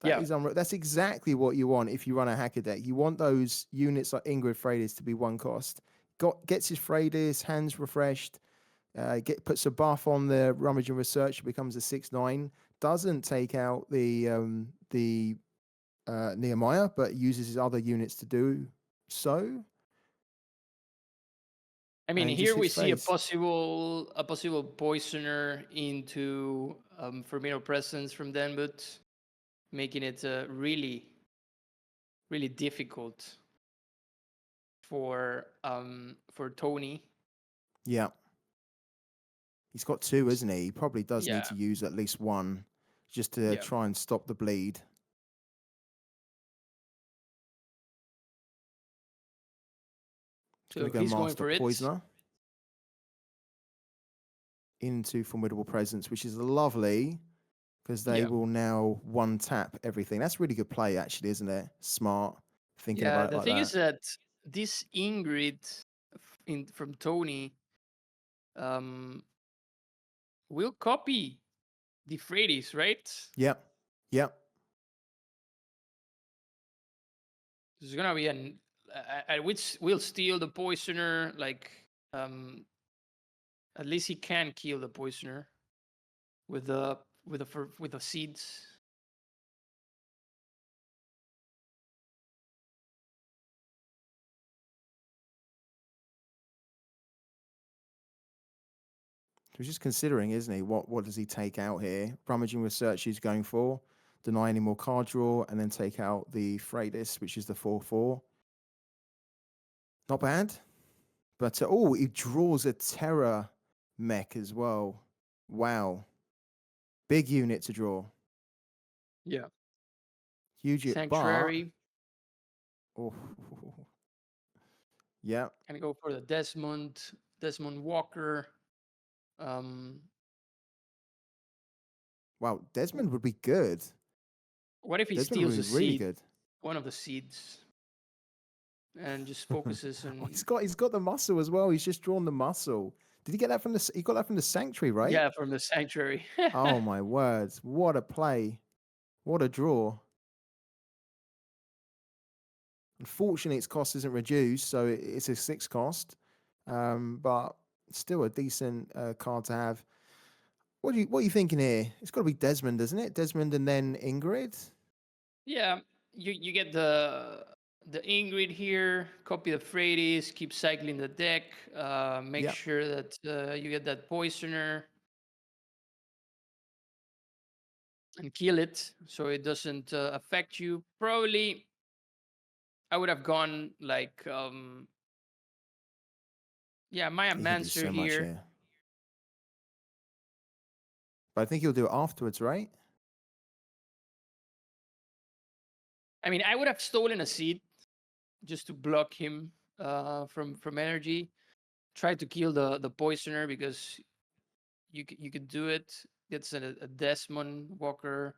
That's exactly what you want if you run a hacker deck. You want those units like Ingrid Freydis to be 1 cost. Gets his Freydis, hands refreshed, puts a buff on the Rummaging Researcher, becomes a 6/9. Doesn't take out the Nehemiah, but uses his other units to do so. I mean, here we see a possible poisoner into Firmino Presence from denbut, making it really, really difficult for Tony. Yeah, he's got 2, isn't he? He probably does need to use at least 1 just to try and stop the bleed. So he's going for Poisoner into Formidable Presence, which is lovely because they will now 1-tap everything. That's really good play, actually, isn't it? Smart thinking about it like that. The thing is that this Ingrid from Tony will copy the Freddy's, right? Yep. There's gonna be which will steal the poisoner. Like, at least he can kill the poisoner with the seeds. He's just considering, isn't he? What does he take out here? Rummaging Research he's going for. Deny any more card draw, and then take out the Freydis, which is the 4/4. Not bad. But, he draws a Terror mech as well. Wow. Big unit to draw. Yeah. Huge Sanctuary. Oh. Yeah. Gonna go for the Desmond Walker. Wow, Desmond would be good. What if he steals a seed? One of the seeds. And just focuses on. He's got the muscle as well. He's just drawn the muscle. Did he get that from the? He got that from the Sanctuary, right? Yeah, from the Sanctuary. Oh my words! What a play! What a draw! Unfortunately, its cost isn't reduced, so it's a 6 cost, but still a decent card to have. What are you thinking here? It's got to be Desmond, doesn't it? Desmond and then Ingrid. Yeah, you get the Ingrid here. Copy the Freydis. Keep cycling the deck. Make sure that you get that poisoner. and kill it so it doesn't affect you. Probably I would have gone like Maya He can do Mancer so much here. here. But I think he'll do it afterwards, right? I mean, I would have stolen a seed just to block him from energy. Try to kill the poisoner because you could do it. Gets a Desmond Walker,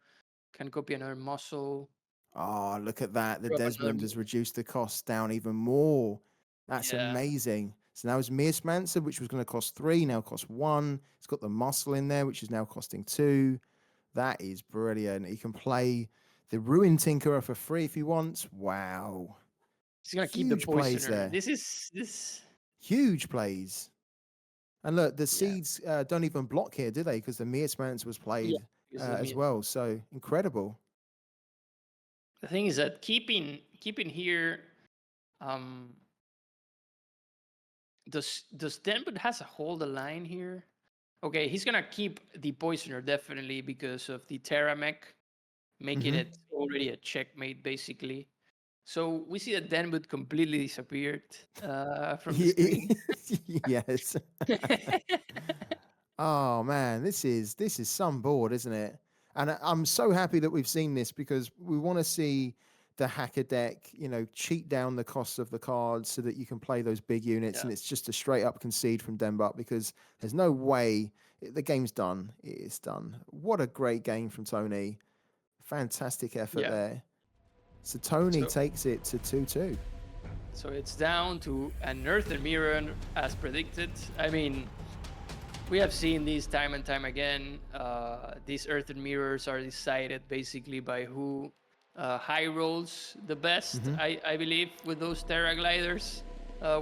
can copy another muscle. Oh, look at that. The Drop another Desmond has reduced the cost down even more. That's Yeah. amazing. So now it's Mearsmancer, which was going to cost 3, now costs 1. It's got the muscle in there, which is now costing 2. That is brilliant. He can play the Ruin Tinkerer for free if he wants. Wow. He's gonna keep the Huge plays poisoner. there. This Huge plays. And look, the Yeah. seeds don't even block here, do they? Because the Mearsmancer was played because of as me. well. So incredible. The thing is that keeping here, does Denbut has a hold the line here? Okay, he's gonna keep the poisoner definitely because of the Terramech, making Mhm. it already a checkmate basically. So we see that Denbut completely disappeared from the screen. Yes. Oh man, this is some board, isn't it? And I'm so happy that we've seen this because we want to see the hacker deck, cheat down the costs of the cards so that you can play those big units, Yeah. and it's just a straight up concede from Denbut because there's no way the game's done. It is done. What a great game from Tony. Fantastic effort Yeah. there. So Tony So- takes it to 2-2. So it's down to an Earthen Mirror as predicted. I mean, we have seen these time and time again. These Earthen Mirrors are decided basically by who high rolls the best, I believe, with those Terra Gliders.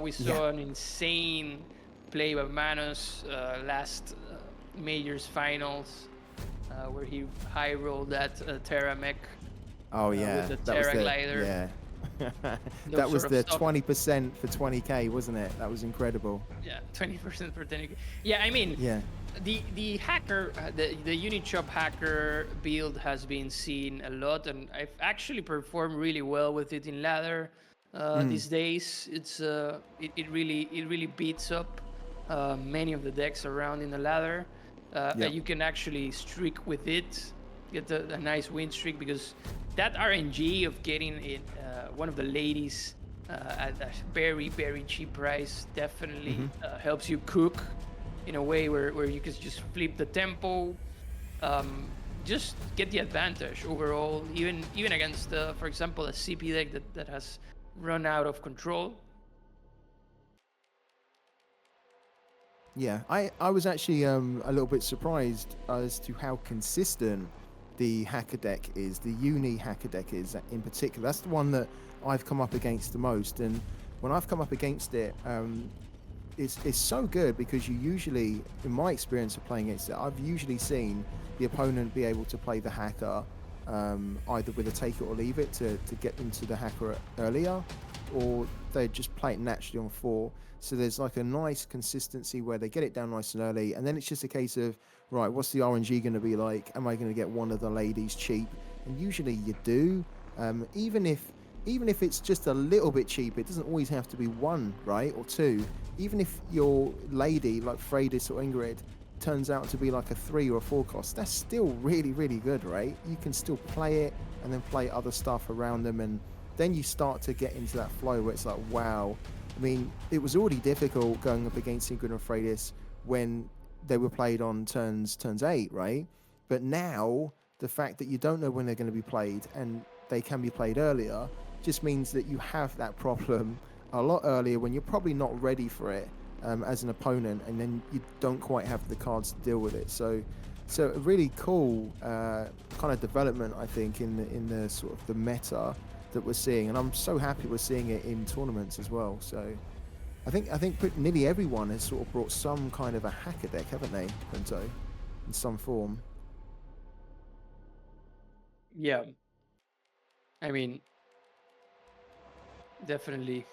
We saw an insane play by Manos last Majors Finals where he high rolled that Terra mech. Oh with yeah, the that was Terra the Glider. yeah. Those That was sort of the stuff. 20% for 20k, wasn't it? That was incredible. Yeah, 20% for 10. Yeah, I mean, Yeah. the hacker, the Unichop hacker build has been seen a lot, and I've actually performed really well with it in ladder these days. It's it really beats up many of the decks around in the ladder. Yeah. You can actually streak with it, get a nice win streak because that RNG of getting it one of the ladies at a very cheap price definitely helps you cook in a way where you can just flip the tempo, just get the advantage overall, even against, for example, a CP deck that has run out of control. Yeah, I was actually a little bit surprised as to how consistent the hacker deck is, the uni hacker deck is in particular. That's the one that I've come up against the most, and when I've come up against it, it's so good because you usually, in my experience of playing against it, I've usually seen the opponent be able to play the hacker either with a take it or leave it to get into the hacker earlier, or they just play it naturally on 4. So there's like a nice consistency where they get it down nice and early, and then it's just a case of, right, what's the RNG going to be like? Am I going to get one of the ladies cheap? And usually you do, even if it's just a little bit cheap. It doesn't always have to be 1, right, or 2. Even if your lady, like Freydis or Ingrid, turns out to be like a 3 or a 4 cost, that's still really good, right? You can still play it and then play other stuff around them, and then you start to get into that flow where it's like, wow. I mean, it was already difficult going up against Ingrid and Freydis when they were played on turns 8, right? But now the fact that you don't know when they're going to be played and they can be played earlier just means that you have that problem a lot earlier when you're probably not ready for it as an opponent, and then you don't quite have the cards to deal with it. So a really cool kind of development, I think, in the sort of the meta that we're seeing, and I'm so happy we're seeing it in tournaments as well. So I think nearly everyone has sort of brought some kind of a hacker deck, haven't they, Pinto, in some form? Yeah, I mean, definitely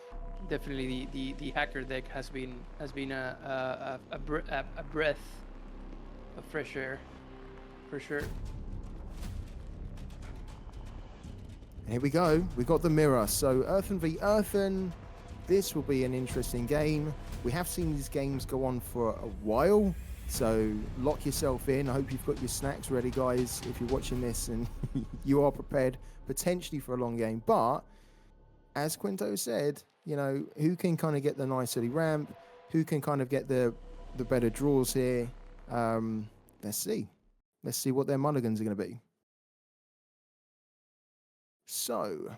the hacker deck has been a breath of fresh air for sure. And here we go. We got the mirror. So Earthen v Earthen. This will be an interesting game. We have seen these games go on for a while. So lock yourself in. I hope you've got your snacks ready, guys, if you're watching this and you are prepared potentially for a long game. But as Quinto said, you know, who can kind of get the nice early ramp? Who can kind of get the better draws here? Let's see. Let's see what their mulligans are going to be. So,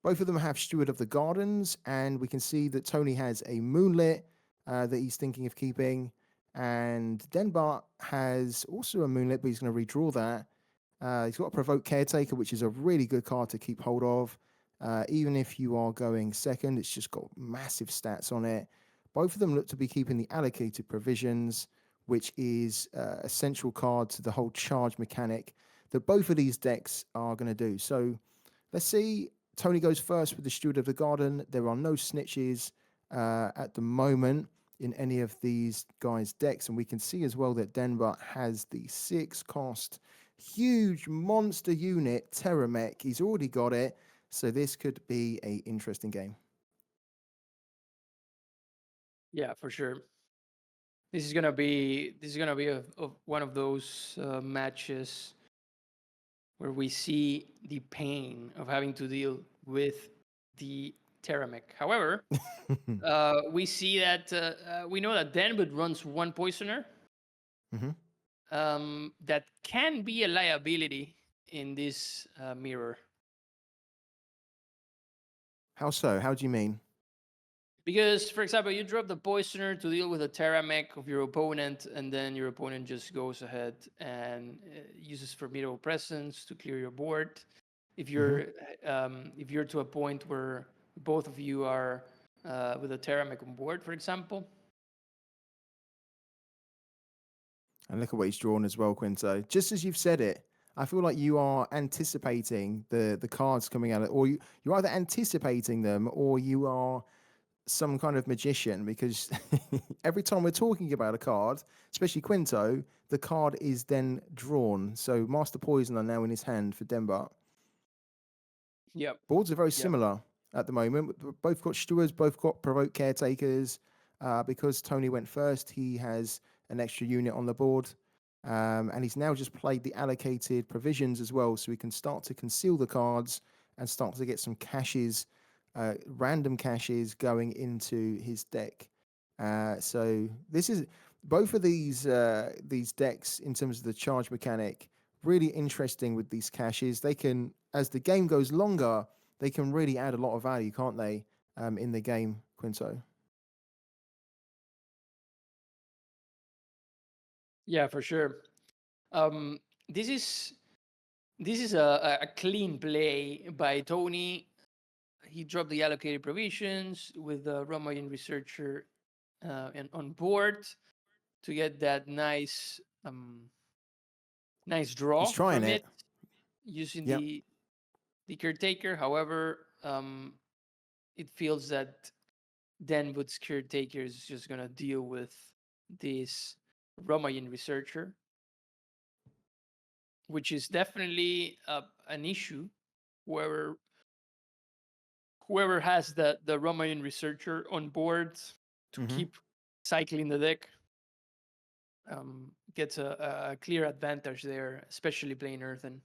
both of them have Steward of the Gardens, and we can see that Tony has a Moonlit that he's thinking of keeping, and Denbut has also a Moonlit, but he's going to redraw that. He's got a Provoke Caretaker, which is a really good card to keep hold of. Even if you are going second, it's just got massive stats on it. Both of them look to be keeping the Allocated Provisions, which is a central card to the whole charge mechanic that both of these decks are going to do. So let's see. Tony goes first with the Steward of the Garden. There are no snitches at the moment in any of these guys' decks. And we can see as well that Denbut has the 6-cost, huge monster unit, Terramech. He's already got it. So this could be an interesting game. Yeah, for sure. This is gonna be one of those matches where we see the pain of having to deal with the Terramech. However, we see that we know that Denbut runs one poisoner. That can be a liability in this mirror. How so? How do you mean? Because, for example, you drop the poisoner to deal with a Terramech of your opponent, and then your opponent just goes ahead and uses Formidable Presence to clear your board. If you're to a point where both of you are with a Terramech on board, for example. And look at what he's drawn as well, Quinto. Just as you've said it, I feel like you are anticipating the cards coming out, or you're either anticipating them or you are some kind of magician, because every time we're talking about a card, especially Quinto, the card is then drawn. So Master Poison are now in his hand for Denbut. Yep. Boards are very similar at the moment. Both got stewards, both got Provoke Caretakers. Because Tony went first, he has an extra unit on the board. And he's now just played the Allocated Provisions as well, so he can start to conceal the cards and start to get some caches, random caches going into his deck. So this is both of these decks in terms of the charge mechanic, really interesting with these caches. They can, as the game goes longer, they can really add a lot of value, can't they, in the game, Quinto? Yeah, for sure. This is a clean play by Tony. He dropped the Allocated Provisions with the Romayan Researcher and on board to get that nice draw. He's trying from it. Using Yep. the Caretaker. However, it feels that Denbut's Caretaker is just gonna deal with this Romayan Researcher, which is definitely an issue. Whoever has the Romayan Researcher on board to keep cycling the deck gets a clear advantage there, especially playing Earthen.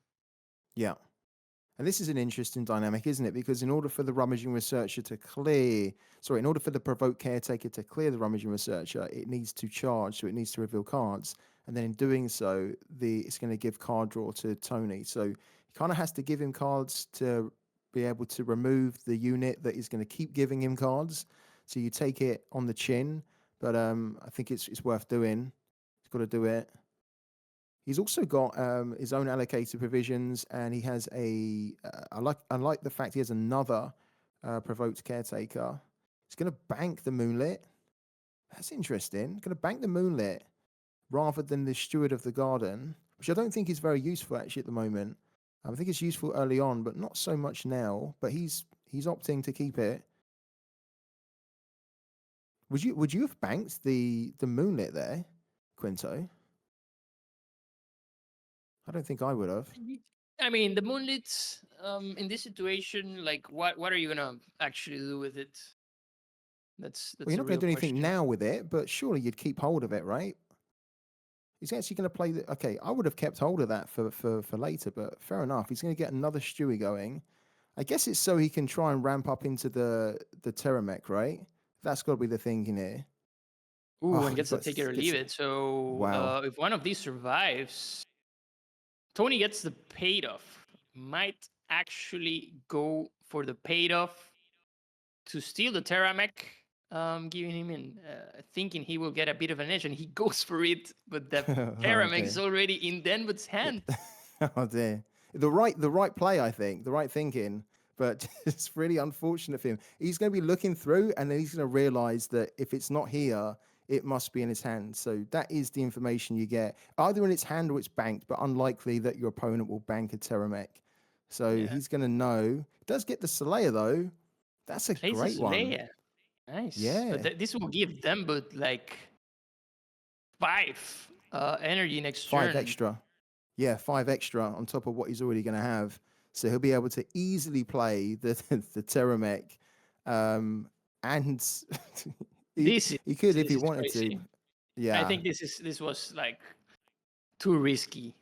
Yeah. And this is an interesting dynamic, isn't it? Because in order for the Rummaging Researcher to clear, in order for the Provoke Caretaker to clear the Rummaging Researcher, it needs to charge, so it needs to reveal cards. And then in doing so, it's going to give card draw to Tony. So he kind of has to give him cards to be able to remove the unit that is going to keep giving him cards. So you take it on the chin, but I think it's worth doing. He's got to do it. He's also got his own Allocated Provisions, and he has I like the fact he has another Provoked Caretaker. He's going to bank the Moonlit. That's interesting. Going to bank the Moonlit rather than the Steward of the Garden, which I don't think is very useful actually at the moment. I think it's useful early on, but not so much now. But he's opting to keep it. Would you have banked the Moonlit there, Quinto? I don't think I would have. I mean, the moonlets in this situation, like, what are you gonna actually do with it? That's Well, you're a not going real to do anything question. now with it, but surely you'd keep hold of it, right? He's actually going to play the. Okay, I would have kept hold of that for later, but fair enough. He's going to get another Stewie going. I guess it's so he can try and ramp up into the Terramech, right? That's got to be the thinking here. Ooh, Oh, and he gets to got take it or gets leave it. So wow. if one of these survives, Tony gets the paid off. Might actually go for the paid off to steal the Terramech, giving him in thinking he will get a bit of an edge, and he goes for it, but the Oh Terramech is dear. already in Denbut's hand. Oh dear. The right play, I think, the right thinking, but it's really unfortunate for him. He's going to be looking through, and then he's going to realize that if it's not here, it must be in his hand. So that is the information you get, either in its hand or it's banked, but unlikely that your opponent will bank a Terramech. So Yeah, he's going to know. Does get the Slayer though. That's a places great one. Leia. Nice, but Yeah. this will give Denbut like 5 energy next Five turn. extra. Yeah, 5 extra on top of what he's already going to have. So he'll be able to easily play the Terramech. And he, This he could if this he is wanted to. crazy. I Yeah. think this was like too risky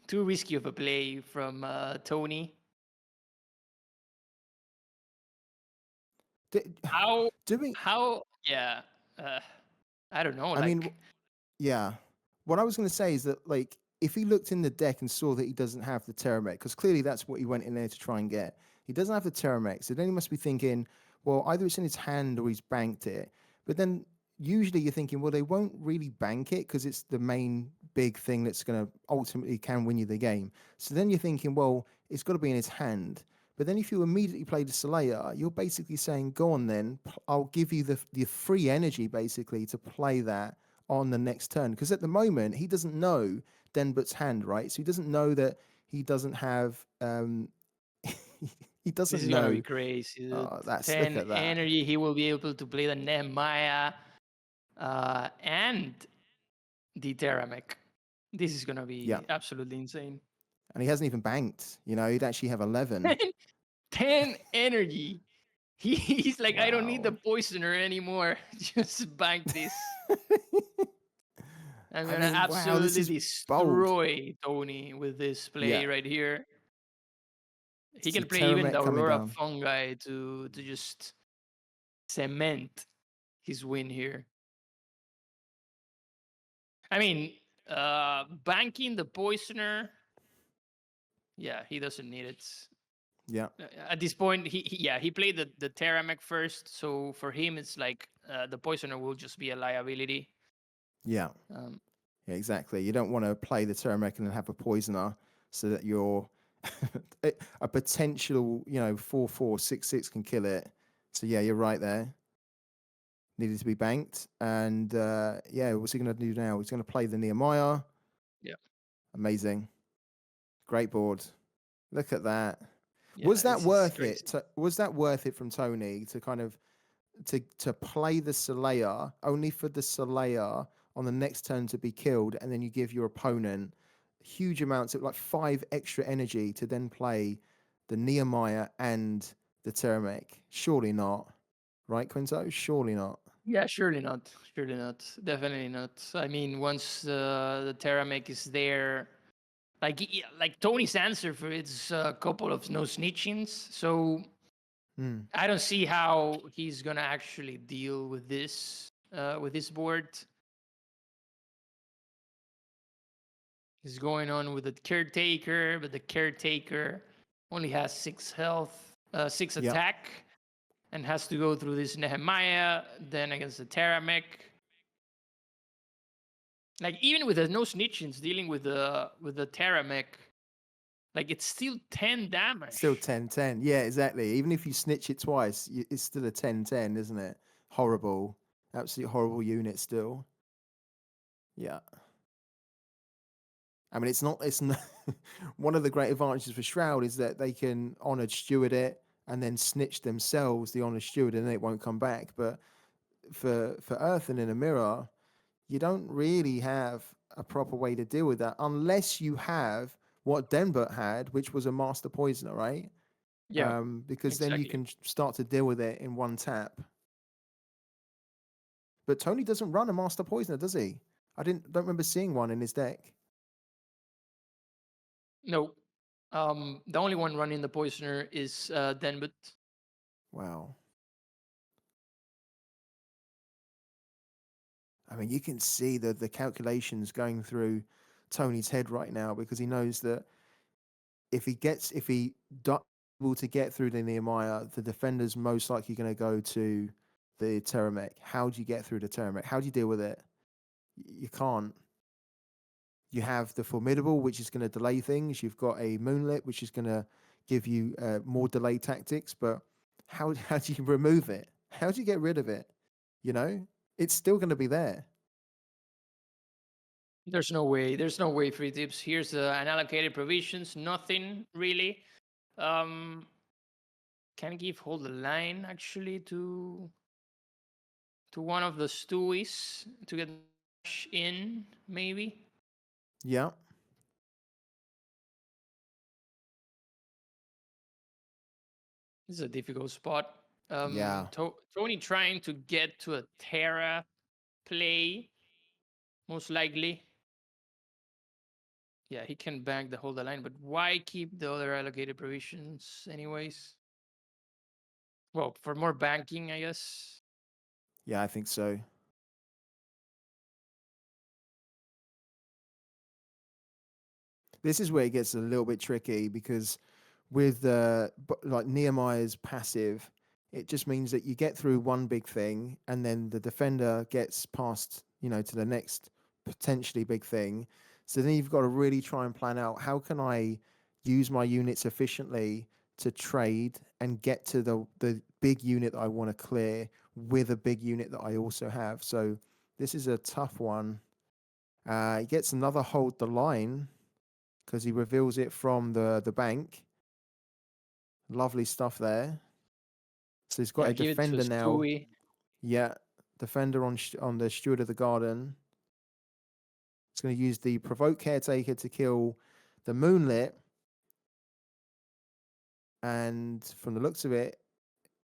of a play from Tony. D- How Doing, how yeah, uh, I don't know. I mean, Like yeah. What I was going to say is that, like, if he looked in the deck and saw that he doesn't have the Terramech, because clearly that's what he went in there to try and get. He doesn't have the Terramech, so then he must be thinking, well, either it's in his hand or he's banked it. But then usually you're thinking, well, they won't really bank it because it's the main big thing that's going to ultimately can win you the game. So then you're thinking, well, it's got to be in his hand. But then if you immediately play the Slayer, you're basically saying, go on then, I'll give you the free energy basically to play that on the next turn. Because at the moment, he doesn't know Denbut's hand, right? So he doesn't know that he doesn't have he this doesn't is gonna be know. crazy. Dude. Oh, that's look 10 at that. energy. He will be able to play the Nehemiah and the Terramech. This is gonna Yeah. be absolutely insane. And he hasn't even banked. He'd actually have 11. 10 energy. He's like, I don't need the Wow. poisoner anymore. Just bank this. I'm I gonna mean, wow, this absolutely is bold. destroy Tony with this play Yeah. right here. He See can play even the Terramech coming Aurora down. Fungi to just cement his win here. I mean, banking the poisoner. Yeah, he doesn't need it. Yeah. At this point, he played the Terramech first, so for him it's like the poisoner will just be a liability. Yeah. Um, Yeah, exactly. You don't want to play the Terramech and have a poisoner so that you're a potential, 4/4 6/6 can kill it. So yeah, you're right there. Needed to be banked. And yeah, what's he gonna do now? He's gonna play the Nehemiah. yeah, Amazing. Great board. Look at that. yeah, Was that this is worth it? crazy. Was that worth it from Tony to kind of to play the Slayer only for the Slayer on the next turn to be killed, and then you give your opponent huge amounts of like 5 extra energy to then play the Nehemiah and the Terramech? Surely not, right, Quinto? Surely not. Yeah, surely not. Surely not. Definitely not. I mean, once the Terramech is there, like Tony's answer for it's a couple of no snitchings. So Hmm. I don't see how he's gonna actually deal with this board. He's going on with the caretaker, but the caretaker only has 6 health, 6 Yep. attack, and has to go through this Nehemiah, then against the Terramech. Like even with the no snitchings dealing with the Terramech, like it's still 10 damage. Still 10/10. Yeah, exactly. Even if you snitch it twice, it's still a 10/10, isn't it? Horrible. Absolutely horrible unit still. Yeah. I mean, it's not one of the great advantages for Shroud is that they can honored steward it and then snitch themselves the honored steward and then it won't come back. But for Earthen in a mirror, you don't really have a proper way to deal with that unless you have what denbut had, which was a master poisoner, right? Yeah, Because then you exactly. can start to deal with it in one tap. But Tony doesn't run a master poisoner, does he? Don't remember seeing one in his deck. No. The only one running the poisoner is Denbut. Wow. I mean, you can see the calculations going through Tony's head right now, because he knows that if he able to get through the Nehemiah, the defender's most likely going to go to the Terramech. How do you get through the Terramech? How do you deal with it? You can't. You have the Formidable, which is going to delay things. You've got a Moonlit, which is going to give you more delay tactics. But how do you remove it? How do you get rid of it? You know, it's still going to be there. There's no way. There's no way. Free tips. Here's unallocated provisions. Nothing really. Can give hold the line actually to one of the Stewies to get in maybe. Yeah. This is a difficult spot. Yeah. Tony trying to get to a Terra play, most likely. Yeah, he can bank the hold the line, but why keep the other allocated provisions anyways? Well, for more banking, I guess. Yeah, I think so. This is where it gets a little bit tricky, because with like Nehemiah's passive, it just means that you get through one big thing, and then the defender gets past, to the next potentially big thing. So then you've got to really try and plan out, how can I use my units efficiently to trade and get to the big unit that I want to clear with a big unit that I also have. So this is a tough one. He gets another hold the line, because he reveals it from the bank. Lovely stuff there. So he's got Yeah, a give it to defender now. Stewie. Yeah, defender on the Steward of the Garden. It's going to use the Provoke Caretaker to kill the Moonlit. And from the looks of it,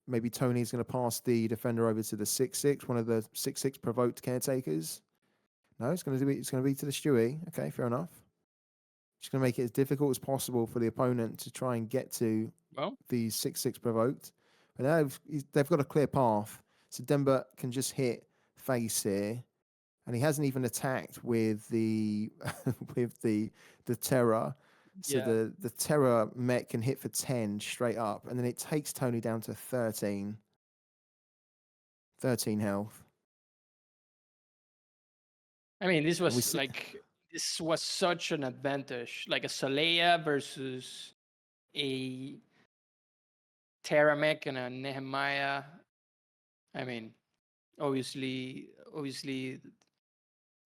maybe Tony's going to pass the defender over to the 6/6, one of the 6/6 provoked caretakers. No, it's going to be to the Stewie. Okay, fair enough. Just going to make it as difficult as possible for the opponent to try and get to Well, the 6/6 provoked. But now they've got a clear path. So Denbut can just hit face here. And he hasn't even attacked with the with the Terror. So yeah. the Terror mech can hit for 10 straight up. And then it takes Tony down to 13. 13 health. I mean, this And we was see, such an advantage. Like a Saleya versus a Teramech and a Nehemiah. I mean, obviously,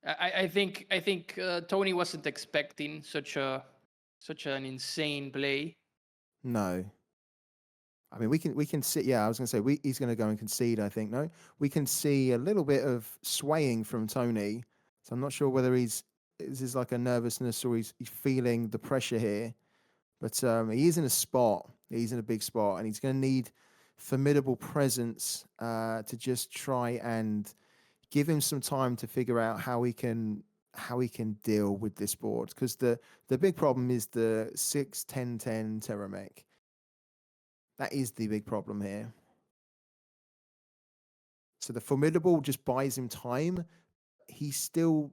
I think Tony wasn't expecting such an insane play. no. I mean, we can see. Yeah, I was going to say he's going to go and concede. I think no, we can see a little bit of swaying from Tony. So I'm not sure whether this is like a nervousness, or he's feeling the pressure here. But he is in a spot. He's in a big spot, and he's going to need formidable presence to just try and give him some time to figure out how he can deal with this board. Because the big problem is the 6/10/10 Terramech. That is the big problem here. So the formidable just buys him time. He still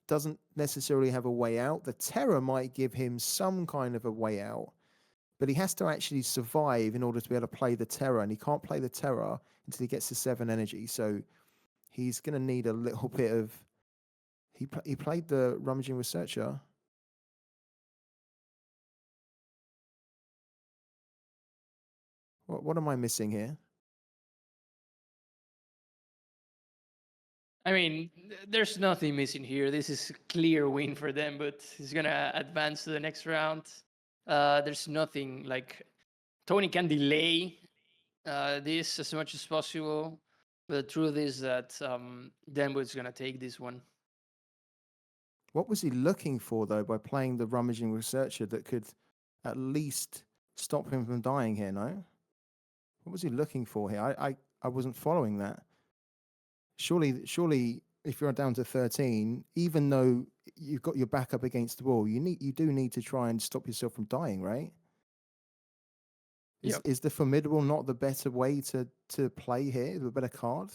doesn't necessarily have a way out. The terror might give him some kind of a way out, but he has to actually survive in order to be able to play the terror, and he can't play the terror until he gets to 7 energy. So he's going to need a little bit of. He played the rummaging researcher. What am I missing here? I mean, there's nothing missing here. This is a clear win for them, but he's gonna advance to the next round. There's nothing like Tony can delay this as much as possible, but the truth is that Denbut's gonna take this one. What was he looking for, though, by playing the rummaging researcher that could at least stop him from dying here, no? What was he looking for here? I wasn't following that. Surely, if you're down to 13, even though you've got your back up against the wall, you do need to try and stop yourself from dying, right? Yep. Is the formidable not the better way to play here, the better card,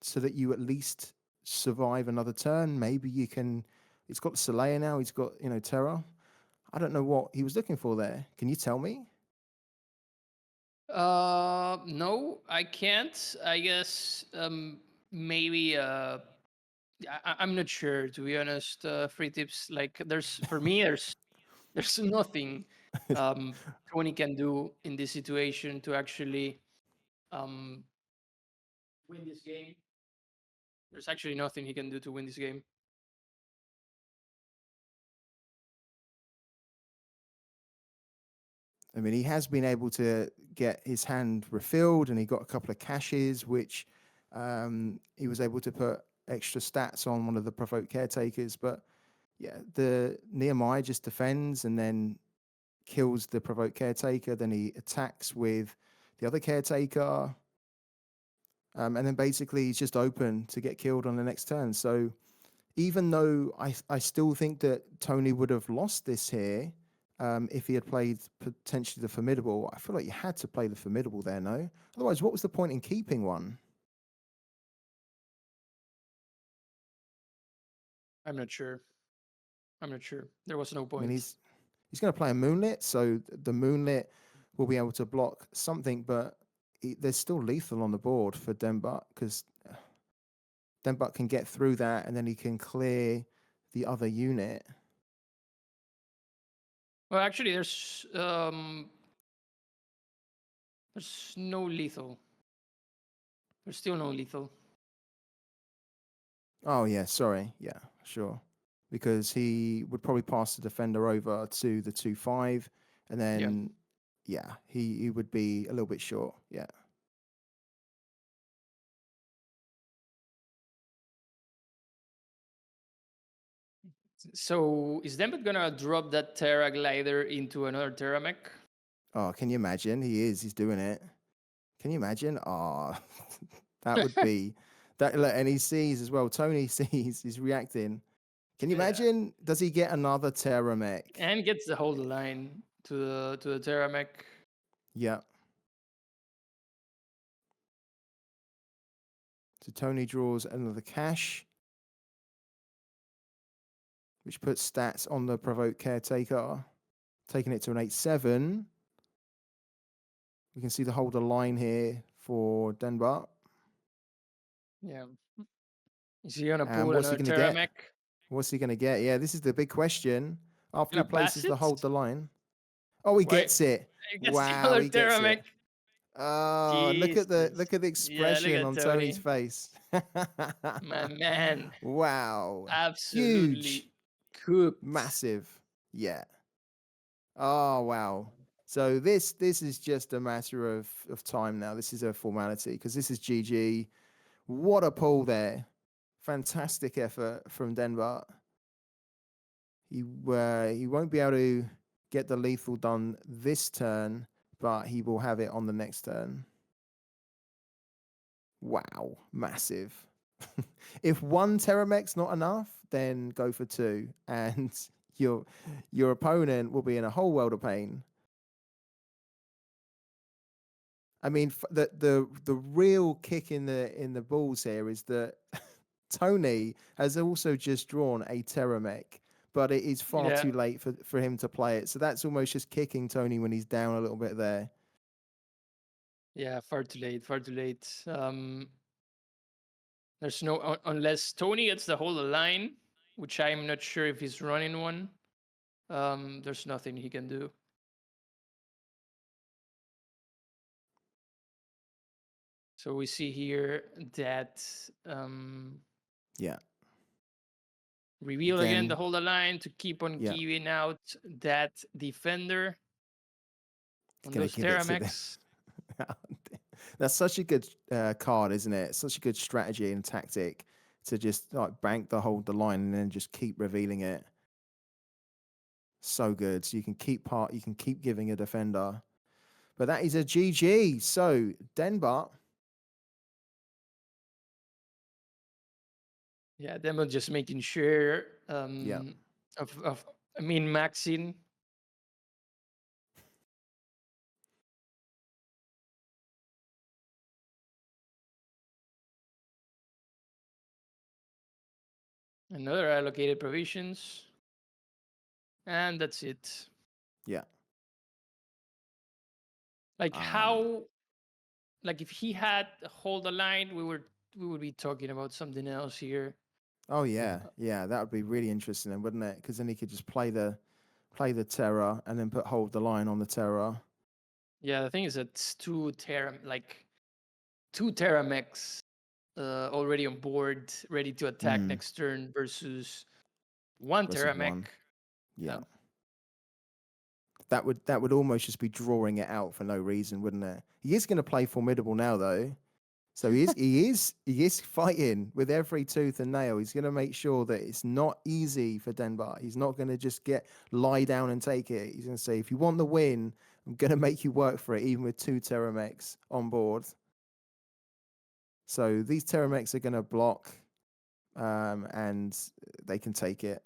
so that you at least survive another turn? Maybe you can. He's got Saleya now. He's got Terra. I don't know what he was looking for there. Can you tell me? No, I can't. I guess maybe I'm not sure, to be honest. Free tips, like there's for me there's nothing Tony can do in this situation to actually um win this game. There's actually nothing he can do to win this game. I mean, he has been able to get his hand refilled, and he got a couple of caches, which he was able to put extra stats on one of the provoked caretakers. But yeah, the Nehemiah just defends and then kills the provoked caretaker. Then he attacks with the other caretaker, and then basically he's just open to get killed on the next turn. So even though I still think that Tony would have lost this here, if he had played potentially the formidable, I feel like you had to play the formidable there, no? Otherwise, what was the point in keeping one? I'm not sure. I'm not sure. There was no I mean, point. he's going to play a moonlit, so the moonlit will be able to block something, but there's still lethal on the board for denbut because denbut can get through that and then he can clear the other unit. Well, actually, there's no lethal. There's still no lethal. Oh yeah, sorry, yeah, sure, because he would probably pass the defender over to the 2-5, and then yeah, he would be a little bit short. Yeah. So is Denbut gonna drop that Terra glider into another Terra mech? Oh, can you imagine? He's doing it. Can you imagine? Oh, that would be that. Look, and he sees as well. Tony sees. He's reacting. Can you Yeah. imagine? Does he get another Terra mech? And gets the whole line to the Terra mech. Yeah. So Tony draws another cash, which puts stats on the provoked caretaker, taking it to an 8-7. We can see the holder line here for Denbut. Yeah. Is he gonna And pull what's he another going to Terra get? mech? What's he going to get? Yeah, this is the big question. After he Gonna pass places the it? hold the line. Oh, he Why? gets it. He gets Wow, another he gets Terra it. mech. Oh, Jesus. look at the Yeah, look expression at on Tony. Tony's face. My man. Wow. Absolutely Huge. cooked. Massive. Yeah. Oh wow. So this is just a matter of time now. This is a formality because this is GG. What a pull there. Fantastic effort from Denbut. He won't be able to get the lethal done this turn, but he will have it on the next turn. Wow, massive. If one Terramech's not enough, then go for two, and your opponent will be in a whole world of pain. I mean, the real kick in the balls here is that Tony has also just drawn a Terramech, but it is far Yeah. too late for him to play it. So that's almost just kicking Tony when he's down a little bit there. Yeah, far too late. Far too late. There's no unless Tony gets the whole line, which I'm not sure if he's running one. There's nothing he can do. So we see here that Yeah. reveal again the whole line to keep on Yeah. giving out that defender on Gonna those give it to them. Terramechs. That's such a good card, isn't it? Such a good strategy and tactic to just like bank the line and then just keep revealing it. So good. So you can keep giving a defender. But that is a GG. So denbut. Yeah, them are just making sure Yeah. of maxing. Another allocated provisions. And that's it. Yeah. Like how, like if he had hold the line, we would be talking about something else here. Oh yeah, yeah, that would be really interesting then, wouldn't it? Because then he could just play the terror and then put hold the line on the terror. Yeah, the thing is that it's two Terramechs already on board, ready to attack next turn versus one Versus Terramech. one. Yeah. That would almost just be drawing it out for no reason, wouldn't it? He is going to play formidable now though. So he is fighting with every tooth and nail. He's going to make sure that it's not easy for denbut. He's not going to just lie down and take it. He's going to say, if you want the win, I'm going to make you work for it, even with 2 Terramechs on board. So these Terramechs are going to block, and they can take it.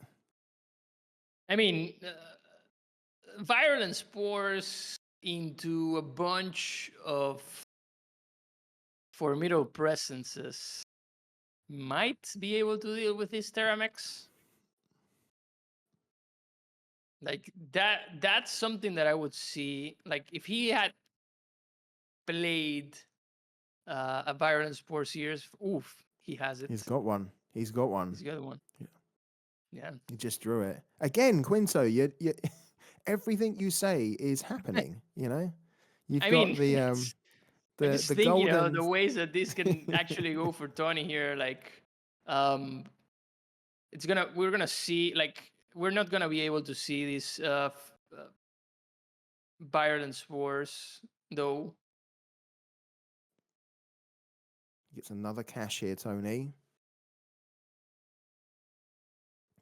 I mean, virulent spores into a bunch of formidable presences might be able to deal with these Terramechs. Like that's something that I would see. Like if he had played a virulent spore series, oof, he has it. He's got one. He's got one. He's got one. Yeah. Yeah. He just drew it. Again, Quinto, you everything you say is happening, you know? You've I got mean, the I just the think, golden the ways that this can actually go for Tony here, like, we're gonna see, like, we're not gonna be able to see these virulent spores though. gets another cash here, Tony.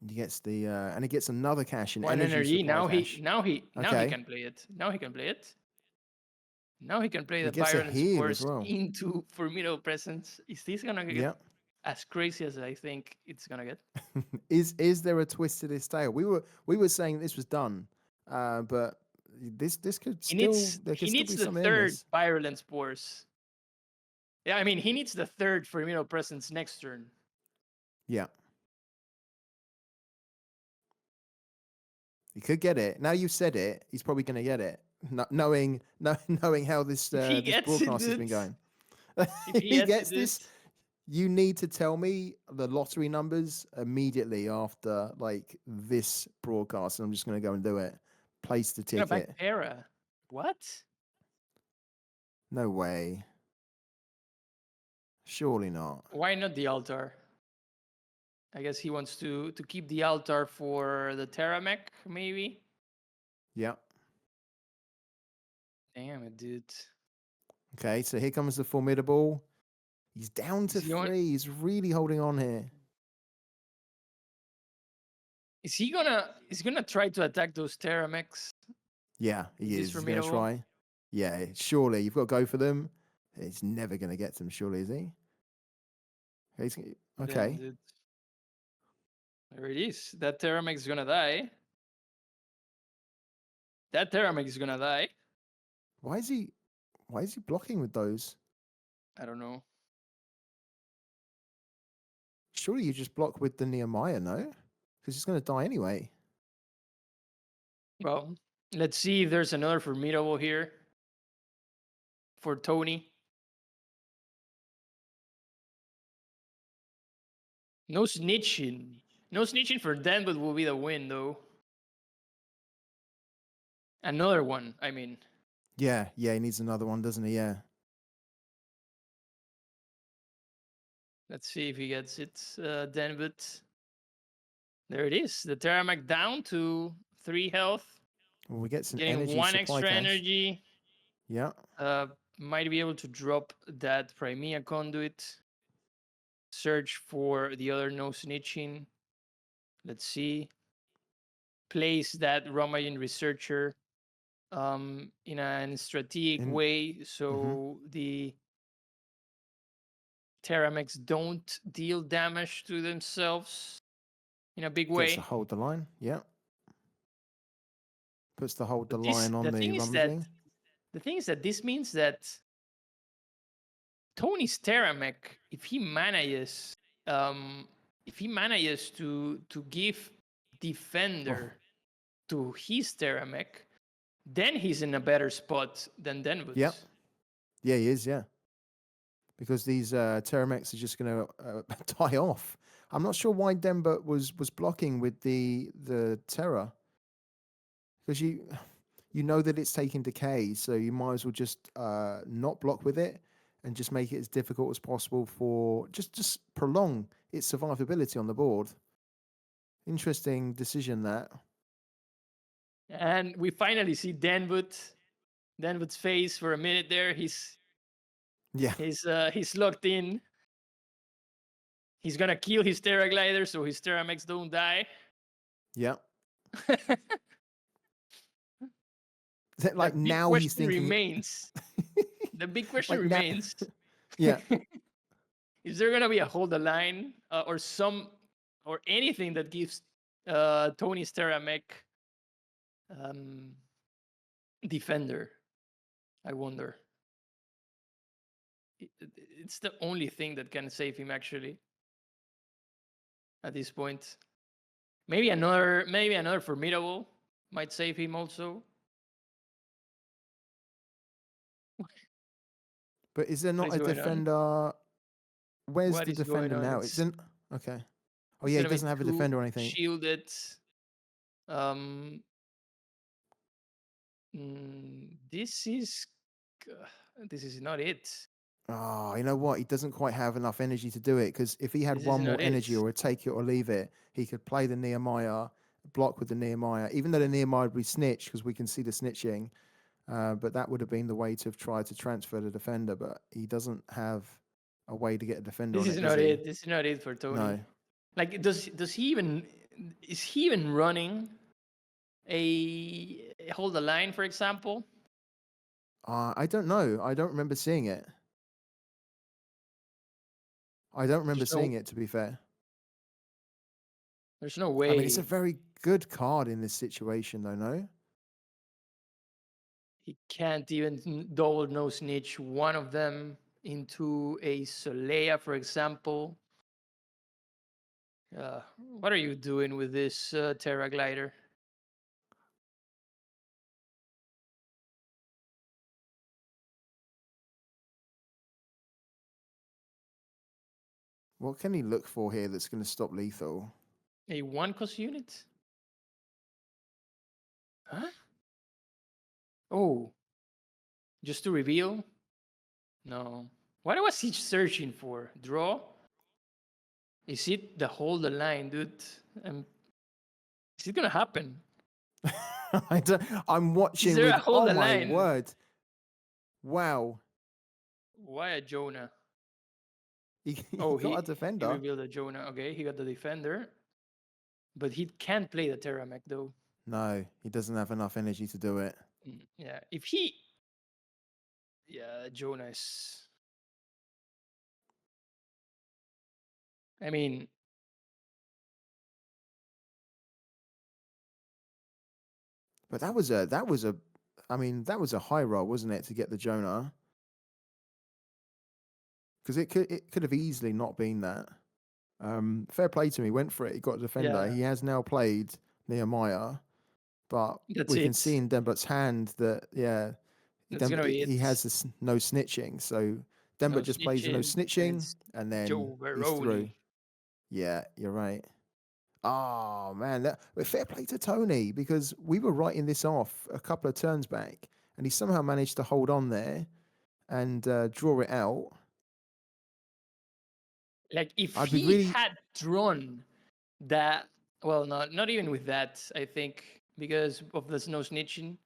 He gets the and he gets another cash in One energy energy. supply Now cash. he Okay. can play it. Now he can play it. Now he can play He the gets a virulent heal as spores well. into formidable presence. Is this gonna get Yeah. as crazy as I think it's gonna get? Is there a twist to this tale? We were saying this was done, but this could still there could He still needs be the something in third this. virulent spores. Yeah, I mean he needs the third formidable presence next turn. Yeah. He could get it. Now you've said it, he's probably going to get it. Knowing how this If he this gets broadcast it, has been going. if He gets it, this, you need to tell me the lottery numbers immediately after like this broadcast, and I'm just going to go and do it. Place the gonna back ticket. Terra. What? No way. Surely not. Why not the altar? I guess he wants to keep the altar for the Terramech, maybe. Yeah. Damn it, dude. Okay, so here comes the formidable. He's down to 3. He's really holding on here. Is he gonna? He's gonna try to attack those Terramechs. Yeah, he is. He's going to formidable? try. Yeah, surely you've got to go for them. He's never going to get them, surely, is he? Okay. Damn, there it is. That Terramech is gonna die. That Terramech is gonna die. Why is he blocking with those? I don't know. Surely you just block with the Nehemiah, no? Because he's going to die anyway. Well, let's see if there's another formidable here for Tony. No snitching. No snitching for denbut will be the win, though. Another one, I mean. Yeah, he needs another one, doesn't he? Yeah. Let's see if he gets it. Denbut. There it is. The Terramech down to 3 health. Well, we get some Getting energy 1 supply extra cash. energy. Yeah. Might be able to drop that Primea conduit. search for the other no snitching. Let's see. Place that Ramayan researcher in a strategic In- way so the Terramex don't deal damage to themselves in a big Gets way. to hold the line. Yeah. Puts the hold the But this, line on the the thing is that rummaging. the thing is that this means that Tony's Teramech, if he manages to give defender to his Teramech, then he's in a better spot than Denbut. Yep. Yeah, he is. Yeah. Because these Terramex are just going to die off. I'm not sure why Denbut was blocking with the Terra. Because you know that it's taking decay, so you might as well just not block with it and just make it as difficult as possible for just prolong its survivability on the board. Interesting decision that. And we finally see Denbut's face for a minute there. He's locked in. He's gonna kill his Terra Glider so his Terramex don't die. Yeah. Like the now he's thinking. Remains. The big question Like now- remains. Yeah. Is there gonna be a hold the line or anything that gives Tony's Teramech defender? I wonder. It's the only thing that can save him actually. At this point, maybe another formidable might save him also. But is there not a going on? defender? Where's What the is going defender on? now? It's in. Okay. Oh yeah, he doesn't have a defender or anything. Shielded. This is not it. Oh, you know what? He doesn't quite have enough energy to do it because if he had This is one more not energy it. or a take it or leave it, he could play the Nehemiah, block with the Nehemiah, even though the Nehemiah would be snitched because we can see the snitching. But that would have been the way to have tried to transfer the defender, but he doesn't have a way to get a defender This on is it, not does he? it. This is not it for Tony. No. Like, is he even running a hold the line, for example? I don't know. I don't remember seeing it. I don't remember seeing it, to be fair. There's no way. I mean, it's a very good card in this situation, though, no? He can't even double no snitch one of them into a Solea, for example. What are you doing with this Terra Glider? What can he look for here that's going to stop lethal? A 1-cost unit? Huh? Oh. Just to reveal? No. What was he searching for? Draw? Is it the hold the line, dude? Is it gonna happen? I'm watching there with. a hold Oh the my line? word! Wow. Why a Jonah? He Oh, got a he defender. revealed a Jonah. Okay, he got the defender. But he can't play the Terramech though. No, he doesn't have enough energy to do it. Yeah, Jonah is. I mean, But that was a high roll, wasn't it, to get the Jonah? Because it could have easily not been that. Fair play to him. He went for it. He got a defender. Yeah. He has now played Nehemiah, but That's we can it. see in Denbut's hand that That's gonna be he it. has this no snitching. So Denbut just plays a no snitching, and then Joe he's through. Veroni. Yeah, you're right. Oh man, fair play to Tony because we were writing this off a couple of turns back, and he somehow managed to hold on there and draw it out. Like if I'd be he really- had drawn that, well, not even with that, I think, because of the snow snitching.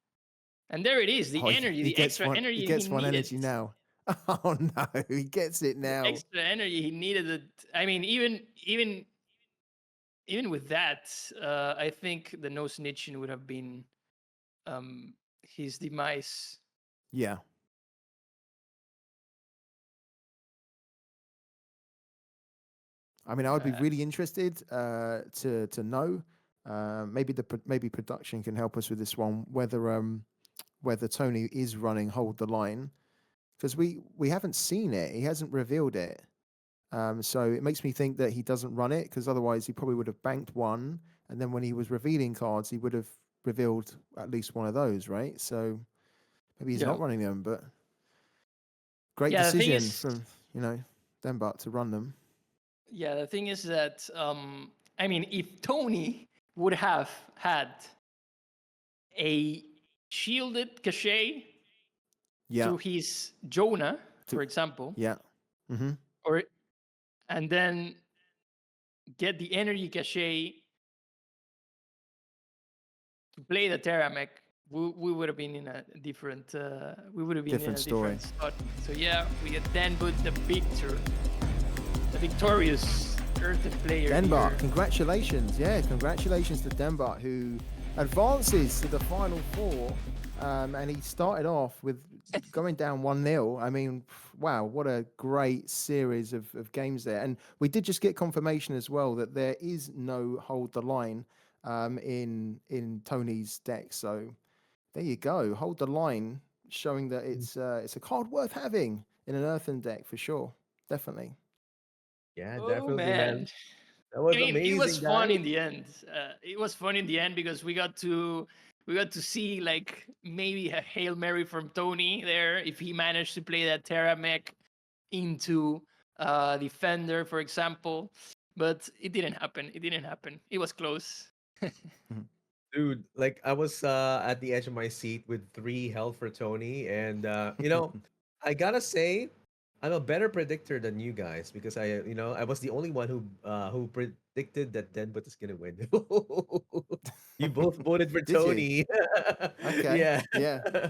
And there it is, the Oh, energy, he the gets extra one, energy he gets one needed. energy now. Oh no, he gets it The now. extra energy he needed. I mean, even with that, I think the no snitching would have been his demise. Yeah. I mean, I would be Uh, really interested to know. Maybe production can help us with this one. Whether Tony is running hold the line, because we haven't seen it. He hasn't revealed it. So it makes me think that he doesn't run it, because otherwise he probably would have banked one, and then when he was revealing cards, he would have revealed at least one of those, right? So maybe he's yeah, not running them, but great yeah. The thing decision is, from Denbut to run them. yeah, the thing is that I mean, if Tony would have had a shielded cachet Yeah. to his Jonah, To, for example, yeah. Mm-hmm. or and then get the energy cachet to play the Terramech, we would have been in a different we would have been in Different a story. different spot. So yeah, we get Denbut the victorious Earthen player Denbart, here. congratulations. Yeah, congratulations to Denbart, who advances to the final four. And he started off with going down 1-0. I mean, wow, what a great series of games there. And we did just get confirmation as well that there is no hold the line in Tony's deck. So there you go. Hold the line, showing that it's a card worth having in an Earthen deck for sure. Definitely. Yeah, Oh definitely, man. man. That I was mean, it was amazing, fun guys. in the end. It was fun in the end because we got to see like maybe a Hail Mary from Tony there if he managed to play that Terra mech into Defender, for example. But it didn't happen. It didn't happen. It was close. Mhm. Dude, like I was at the edge of my seat with 3 health for Tony, and I gotta say, I'm a better predictor than you guys because I was the only one who predicted that Denbut is gonna win. You both voted for Did you? Tony. Okay. Yeah. Yeah.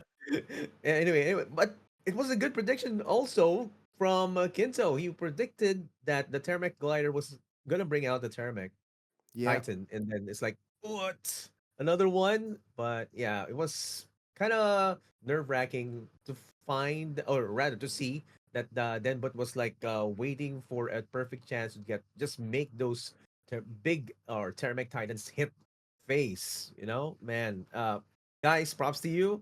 Anyway, but it was a good prediction also from Kinto. He predicted that the Termech glider was gonna bring out the Termech Yeah. Titan, and then it's like, what? Another one? But yeah, it was kind of nerve wracking to find, or rather to see that Denbut was like waiting for a perfect chance to just make those big or Terramech Titans hit face. Man. Guys, props to you.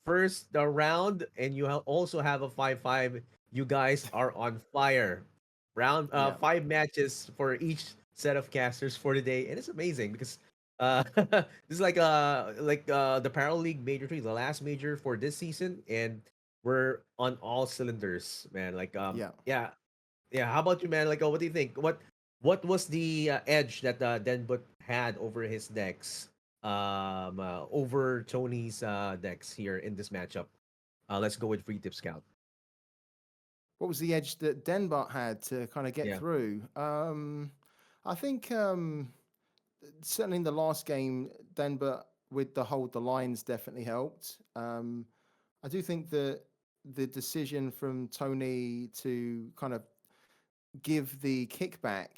First round, and you also have a 5-5. You guys are on fire. Round Yeah. 5 matches for each set of casters for the day, and it's amazing because this is like the Parallel League Major 3, the last major for this season, and we're on all cylinders, man. Like Yeah. yeah, yeah. How about you, man? Like, what do you think? What was the edge that Denbut had over his decks, over Tony's decks here in this matchup? Let's go with Free Tip Scout. What was the edge that Denbart had to kind of get Yeah, through? I think certainly in the last game, Denbart with the hold the lines definitely helped. I do think that the decision from Tony to kind of give the kickback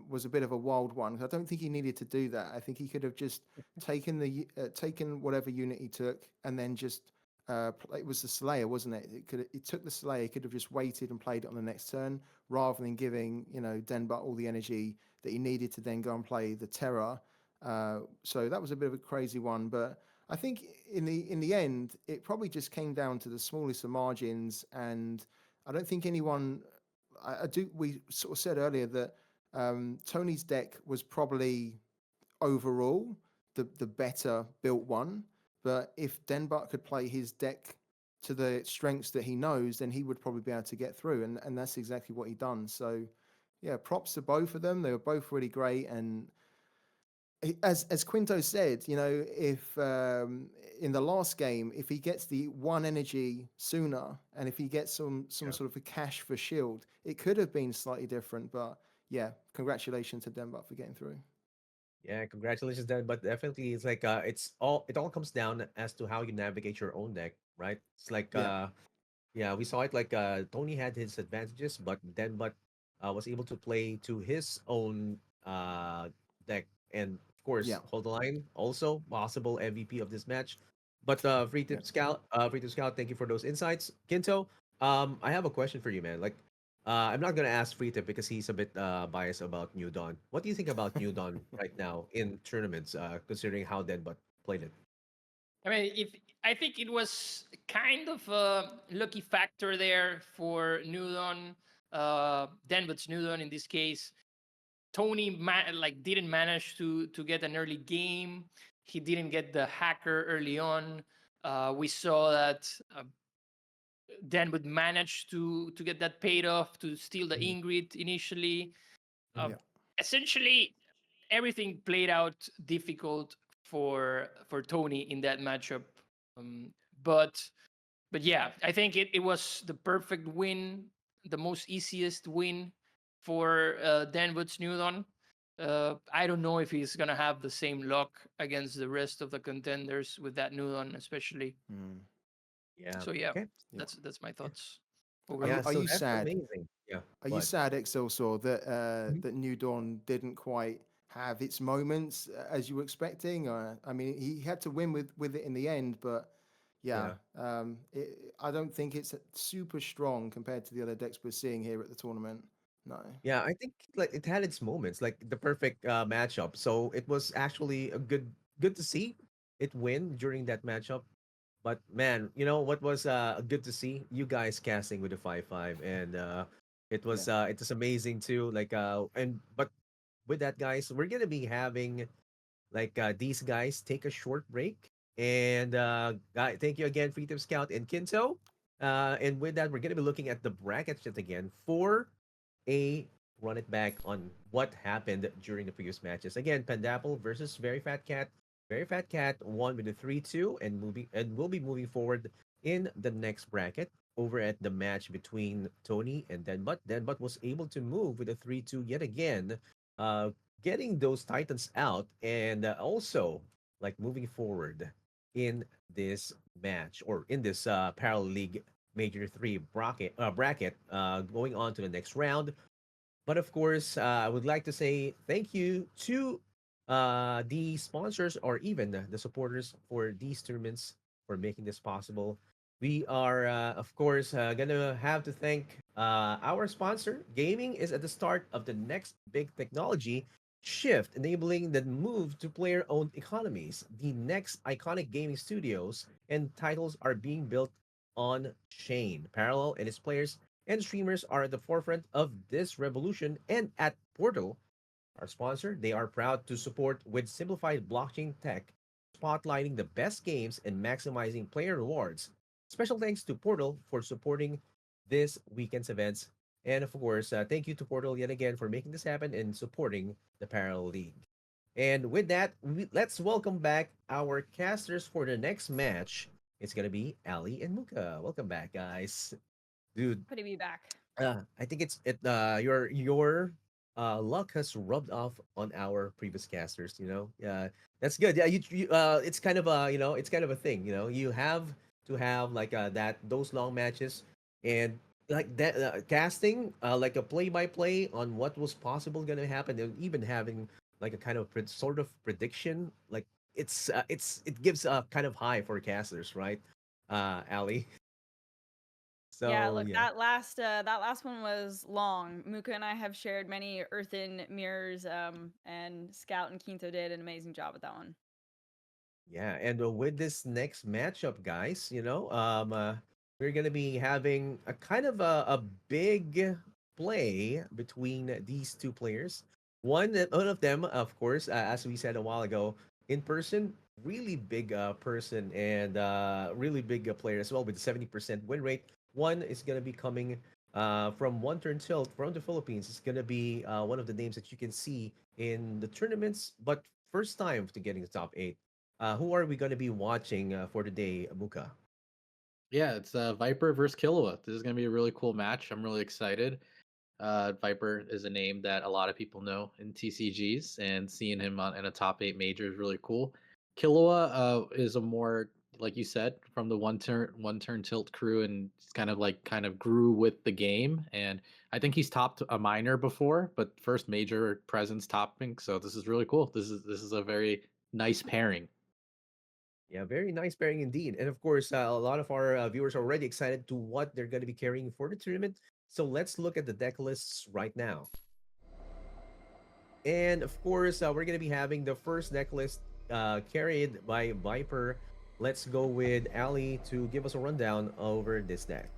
was a bit of a wild one. I don't think he needed to do that. I think he could have just taken whatever unit he took and then just it was the Slayer, wasn't it? It took the Slayer. He could have just waited and played it on the next turn rather than giving Denbut all the energy that he needed to then go and play the Terror. So that was a bit of a crazy one, but I think in the end, it probably just came down to the smallest of margins, and I don't think anyone I do. We sort of said earlier that Tony's deck was probably overall the better built one, but if Denbart could play his deck to the strengths that he knows, then he would probably be able to get through, and that's exactly what he done. So, yeah, props to both of them. They were both really great, and as Quinto said, if in the last game, if he gets the one energy sooner, and if he gets some yeah, sort of a cash for shield, it could have been slightly different. But yeah, congratulations to Denbut for getting through. yeah. Congratulations, Dan. But definitely, it's like it all comes down as to how you navigate your own deck, right? It's like Yeah, Yeah, we saw it like Tony had his advantages, but Denbut was able to play to his own deck, and of course, Yeah, hold the line. Also, possible MVP of this match. But yeah. Free Tip Scout, thank you for those insights. Kinto, I have a question for you, man. Like, I'm not gonna ask Free Tip because he's a bit biased about New Dawn. What do you think about New Dawn right now in tournaments, considering how Denbut played it? I mean, if I think it was kind of a lucky factor there for Nudon, Denbut's Nudon in this case. Tony like didn't manage to get an early game. He didn't get the hacker early on. We saw that Denbut managed to get that paid off to steal the Mhm. Ingrid initially. Uh, Yeah. Essentially, everything played out difficult for Tony in that matchup. Um, but but yeah, I think it was the perfect win, the most easiest win for Dan Woods Newton. I don't know if he's gonna have the same luck against the rest of the contenders with that Newton, especially. Mm, Yeah. So yeah, Okay. yeah. that's my Yeah. thoughts Are you Yeah. overall. are So you that's sad? amazing. Yeah. Are you But sad, Excelsior, that New Dawn didn't quite have its moments as you were expecting? Or I mean, he had to win with it in the end, but yeah, yeah. I don't think it's super strong compared to the other decks we're seeing here at the tournament. No. Yeah, I think like it had its moments, like the perfect matchup. So it was actually a good to see it win during that matchup. But man, you know what was good to see? You guys casting with the 5-5, and Yeah. it was amazing too. Like and but with that, guys, we're gonna be having like these guys take a short break. And thank you again, Freedom Scout and Kinto. And with that, we're gonna be looking at the bracket shit again for a run it back on what happened during the previous matches. Again, Pandapple versus Very Fat Cat. Very Fat Cat won with a 3-2 and will be moving forward in the next bracket over at the match between Tony and Denbut. Denbut was able to move with a 3-2 yet again, uh, getting those Titans out and also like moving forward in this match or in this parallel league major three bracket going on to the next round. But of course, I would like to say thank you to the sponsors or even the supporters for these tournaments for making this possible. We are, of course, going to have to thank our sponsor. Gaming is at the start of the next big technology shift, enabling the move to player owned economies. The next iconic gaming studios and titles are being built on chain. Parallel and its players and streamers are at the forefront of this revolution. And at Portal, our sponsor, they are proud to support with simplified blockchain tech, spotlighting the best games and maximizing player rewards. Special thanks to Portal for supporting this weekend's events. And of course, thank you to Portal yet again for making this happen and supporting the Parallel League. And with that, let's welcome back our casters for the next match. It's going to be Ali and Muka. Welcome back, guys. Dude, Happy to be back. I think your luck has rubbed off on our previous casters, you know. Yeah, that's good. Yeah, it's kind of a, it's kind of a thing, You have to have like that those long matches and like that casting like a play by play on what was possible going to happen and even having like a kind of sort of prediction like it gives a kind of high for casters, right? Ali. Yeah, So, look, yeah. that last one was long. Muka and I have shared many earthen mirrors, and Scout and Quinto did an amazing job with that one. Yeah, and with this next matchup, guys, we're gonna be having a kind of a big play between these two players. One of them, of course, as we said a while ago, in person, really big person and really big player as well with 70% win rate. One is gonna be coming from One Turn Tilt from the Philippines. It's gonna be one of the names that you can see in the tournaments, but first time to getting the top eight. Who are we going to be watching for today, Muka? Yeah, it's Viper versus Killua. This is going to be a really cool match. I'm really excited. Viper is a name that a lot of people know in TCGs, and seeing him in a top eight major is really cool. Killua is like you said, from the one turn tilt crew, and it's kind of grew with the game. And I think he's topped a minor before, but first major presence topping. So this is really cool. This is a very nice pairing. Yeah, very nice pairing indeed. And of course, a lot of our viewers are already excited to what they're going to be carrying for the tournament. So let's look at the deck lists right now. And of course, we're going to be having the first deck list carried by Viper. Let's go with Ali to give us a rundown over this deck.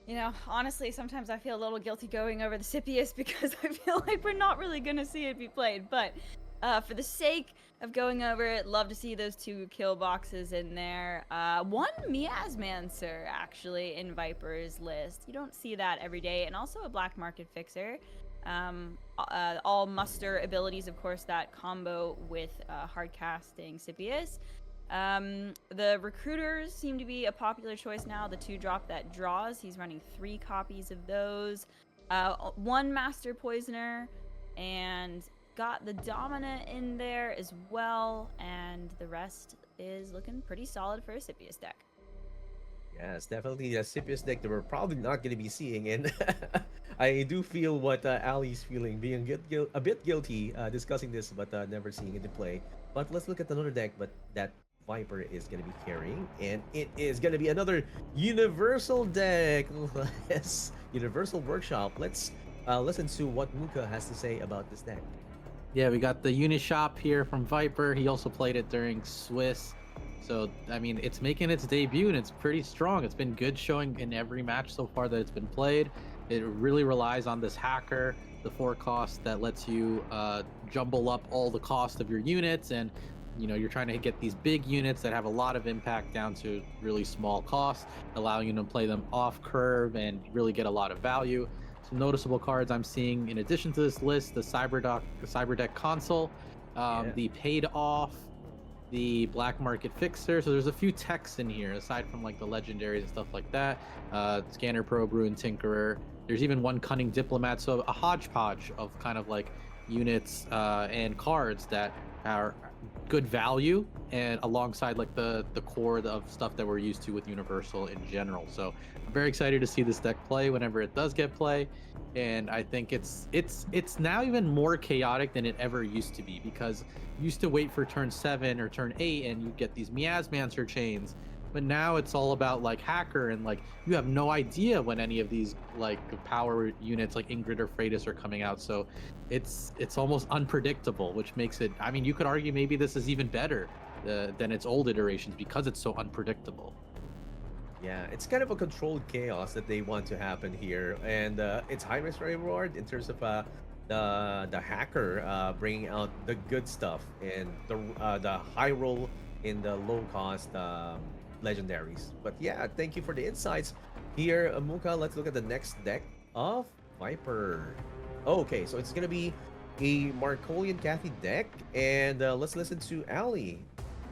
You know, honestly, sometimes I feel a little guilty going over the Scipius because I feel like we're not really going to see it be played. But for the sake of going over it, love to see those 2 kill boxes in there. One Miasmancer, actually, in Viper's list. You don't see that every day. And also a Black Market Fixer. All muster abilities, of course, that combo with hard casting Scipius. The recruiters seem to be a popular choice now. The 2-drop that draws, he's running 3 copies of those. 1 master poisoner, and got the dominant in there as well. And the rest is looking pretty solid for a Scipius deck. Yes, definitely a Scipius deck that we're probably not going to be seeing. And I do feel what Ali's feeling, being a bit guilty discussing this, but never seeing it in play. But let's look at another deck, but that Viper is going to be carrying, and it is going to be another Universal deck. Yes, Universal Workshop. Let's listen to what Muka has to say about this deck. Yeah, we got the Unishop here from Viper. He also played it during Swiss. So, I mean, it's making its debut, and it's pretty strong. It's been good showing in every match so far that it's been played. It really relies on this hacker, the 4 cost that lets you jumble up all the cost of your units. And, you know, you're trying to get these big units that have a lot of impact down to really small costs, allowing you to play them off curve and really get a lot of value. Some noticeable cards I'm seeing in addition to this list: the Cyberdeck console, the paid off, the Black Market Fixer. So there's a few techs in here aside from like the legendaries and stuff like that. Scanner Probe, Ruin Tinkerer. There's even 1 Cunning Diplomat. So a hodgepodge of kind of like units and cards that are good value, and alongside like the core of stuff that we're used to with Universal in general. So I'm very excited to see this deck play whenever it does get play. And I think it's now even more chaotic than it ever used to be, because you used to wait for turn 7 or turn 8 and you get these Miasmancer chains, but now it's all about like hacker, and like you have no idea when any of these like power units like Ingrid or Freitas are coming out. So it's almost unpredictable, which makes it, I mean, you could argue maybe this is even better than its old iterations because it's so unpredictable. Yeah, it's kind of a controlled chaos that they want to happen here, and it's high risk reward in terms of the hacker bringing out the good stuff, and the high roll in the low cost legendaries. But yeah, thank you for the insights here, Muka. Let's look at the next deck of Viper. Okay, so it's gonna be a Markolian Cathy deck, and let's listen to Ali.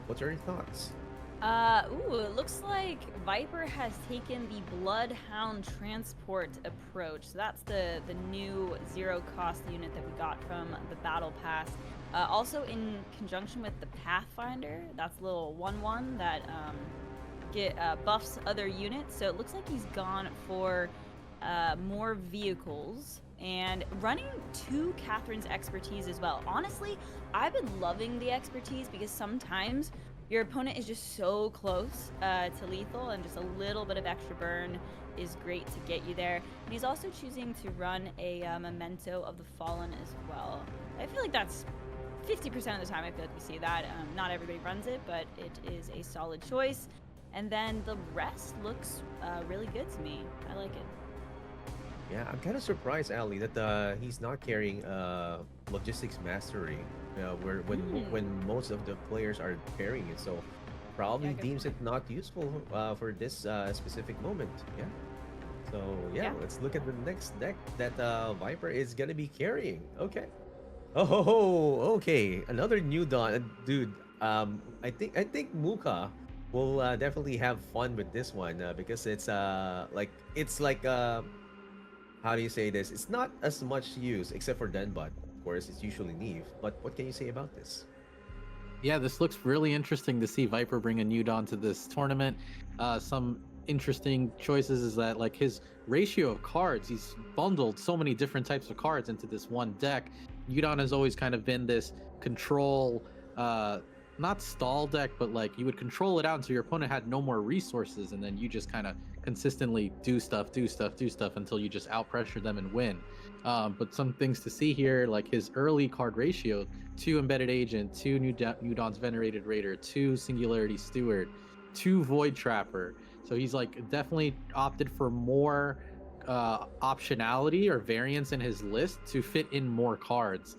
What are your thoughts? It looks like Viper has taken the Bloodhound Transport approach. So that's the new 0 cost unit that we got from the Battle Pass. Also in conjunction with the Pathfinder, that's a little 1/1 that buffs other units. So it looks like he's gone for more vehicles and running 2 Catherine's expertise as well. Honestly, I've been loving the expertise because sometimes your opponent is just so close to lethal, and just a little bit of extra burn is great to get you there. And he's also choosing to run a Memento of the Fallen as well. I feel like that's 50% of the time I feel like we see that. Not everybody runs it, but it is a solid choice. And then the rest looks really good to me. I like it. Yeah, I'm kind of surprised, Ali, that he's not carrying logistics mastery. When most of the players are carrying it, so probably good deems point. it not useful for this specific moment. Yeah. So yeah, Yeah. let's look at the next deck that Viper is gonna be carrying. Okay. Oh, okay. Another new dawn, dude. I think Muka will definitely have fun with this one because it's like how do you say this? It's not as much use except for denbut. Of course, it's usually Neve. But what can you say about this? Yeah, this looks really interesting to see Viper bring a new Dawn to this tournament. Some interesting choices is that like his ratio of cards, he's bundled so many different types of cards into this one deck. Udon has always kind of been this control, not stall deck, but like you would control it out until your opponent had no more resources, and then you just kind of consistently do stuff, do stuff, do stuff until you just out pressure them and win. But some things to see here, like his early card ratio: 2 Embedded Agent, 2 New Dawn's Venerated Raider, 2 Singularity Steward, 2 Void Trapper. So he's like definitely opted for more optionality or variance in his list to fit in more cards.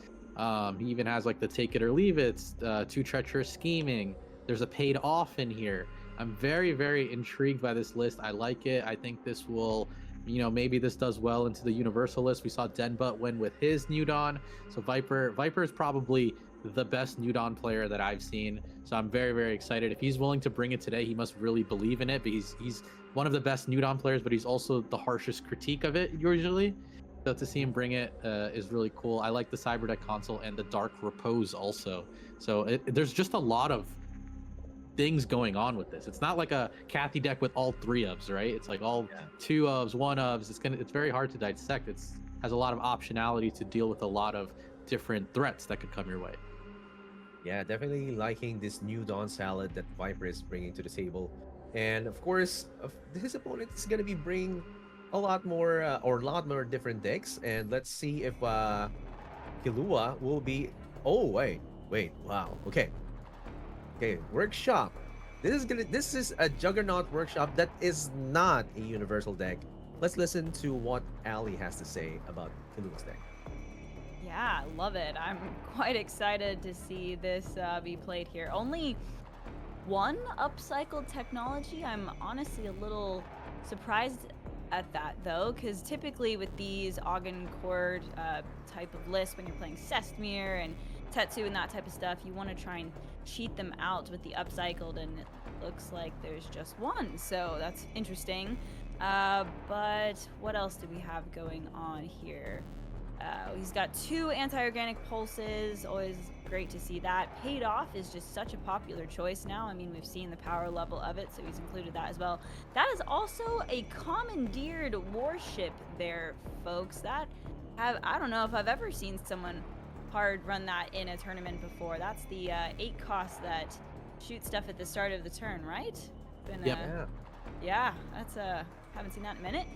He even has like the Take It or Leave It, 2 Treacherous Scheming. There's a Paid Off in here. I'm very, very intrigued by this list. I like it. I think this will, maybe this does well into the universal list. We saw denbut win with his New Dawn. So Viper is probably the best New Dawn player that I've seen. So I'm very, very excited. If he's willing to bring it today, he must really believe in it. But he's one of the best New Dawn players, but he's also the harshest critique of it usually. So to see him bring it is really cool. I like the Cyberdeck console and the Dark Repose also. So there's just a lot of things going on with this. It's not like a Kathy deck with all 3 ofs, right? It's like all 2 ofs, 1 ofs. It's very hard to dissect. Has a lot of optionality to deal with a lot of different threats that could come your way. Yeah, definitely liking this new Dawn salad that Viper is bringing to the table. And of course, his opponent is going to be bringing a lot more different decks. And let's see if Killua will be... Oh, wait. Wow. Okay, workshop. This is a Juggernaut workshop that is not a universal deck. Let's listen to what Ali has to say about Killua's deck. Yeah, love it. I'm quite excited to see this be played here. Only 1 upcycled technology. I'm honestly a little surprised at that though, because typically with these Core type of lists, when you're playing Sestmir and Tetsu and that type of stuff, you want to try and cheat them out with the upcycled, and it looks like there's just 1, so that's interesting. But what else do we have going on here? He's got 2 anti-organic pulses, always great to see that. Paid Off is just such a popular choice now. I mean, we've seen the power level of it, so he's included that as well. That is also a commandeered warship there, folks. I don't know if I've ever seen someone hard run that in a tournament before. That's the 8 cost that shoots stuff at the start of the turn, right? Yeah, that's haven't seen that in a minute.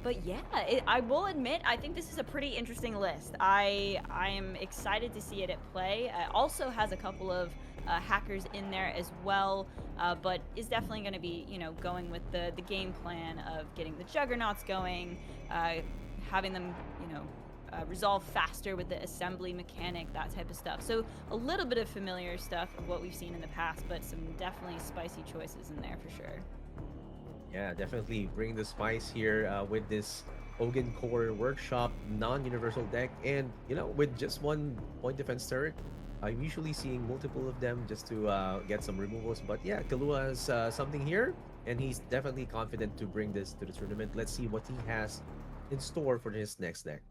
But yeah, I will admit, I think this is a pretty interesting list. I am excited to see it at play. It also has a couple of hackers in there as well, but is definitely going to be, going with the game plan of getting the Juggernauts going, having them, resolve faster with the assembly mechanic, that type of stuff. So a little bit of familiar stuff of what we've seen in the past, but some definitely spicy choices in there for sure. Yeah, definitely bring the spice here with this Core workshop non-universal deck. And, with just 1 point defense turret, I'm usually seeing multiple of them just to get some removals. But yeah, Killua has something here, and he's definitely confident to bring this to the tournament. Let's see what he has in store for his next deck.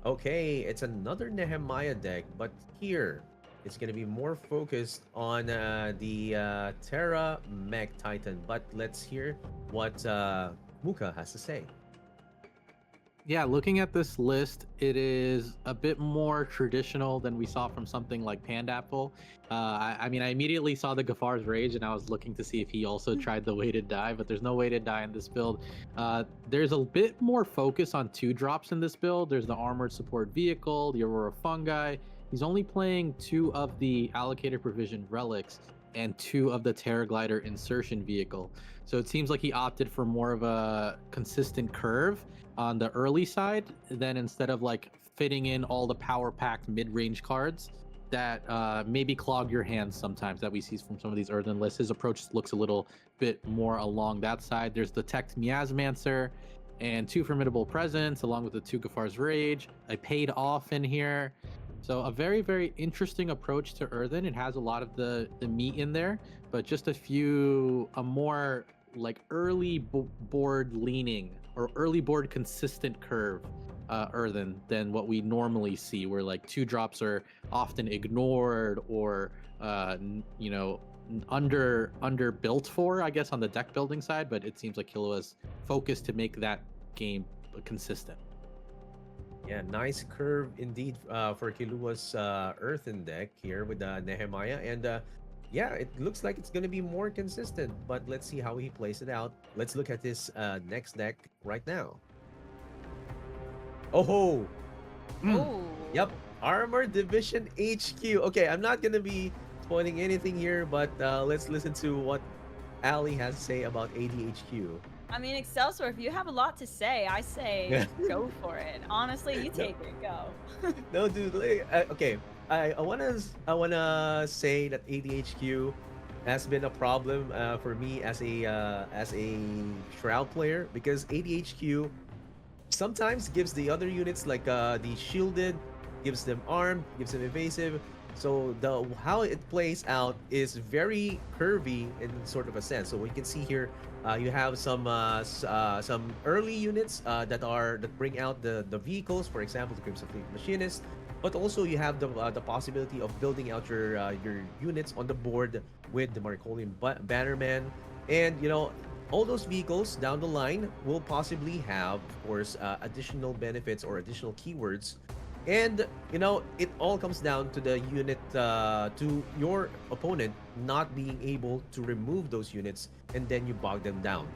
Okay, it's another Nehemiah deck, but here it's going to be more focused on the Terra Mech Titan. But let's hear what Muka has to say. Yeah, looking at this list, it is a bit more traditional than we saw from something like Pandapple. I mean, I immediately saw the Gafar's Rage, and I was looking to see if he also tried the Weighted Die, but there's no Weighted Die in this build. There's a bit more focus on 2 drops in this build. There's the Armored Support Vehicle, the Aurora Fungi. He's only playing 2 of the Allocated Provision Relics and 2 of the Terra Glider Insertion Vehicle. So it seems like he opted for more of a consistent curve on the early side, then instead of like fitting in all the power-packed mid-range cards that maybe clog your hands sometimes that we see from some of these earthen lists. His approach looks a little bit more along that side. There's the Tech Miasmancer and 2 Formidable Presence, along with the 2 Gafar's Rage. I paid off in here. So a very, very interesting approach to earthen. It has a lot of the meat in there, but just a more like early board leaning or early board consistent curve earthen than what we normally see, where like 2-drops are often ignored or under built for, I guess, on the deck building side. But it seems like Killua's focused to make that game consistent. Yeah, nice curve indeed for Kilua's Earthen deck here with Nehemiah. And yeah, it looks like it's going to be more consistent, but let's see how he plays it out. Let's look at this next deck right now. Oh ho! Oh. Yep, Armor Division HQ. Okay, I'm not going to be spoiling anything here, but let's listen to what Ali has to say about ADHQ. I mean, Excelsior, if you have a lot to say, I say go for it. Honestly, you take it, go. No, dude. Okay, I wanna say that ADHQ has been a problem for me as a Shroud player, because ADHQ sometimes gives the other units like the shielded, gives them armed, gives them evasive. So how it plays out is very curvy in sort of a sense. So we can see here, you have some early units that bring out the vehicles, for example, the Crimson Fleet Machinist. But also you have the possibility of building out your units on the board with the Marcolian Bannerman, and all those vehicles down the line will possibly have, of course, additional benefits or additional keywords. And it all comes down to the unit, to your opponent not being able to remove those units, and then you bog them down,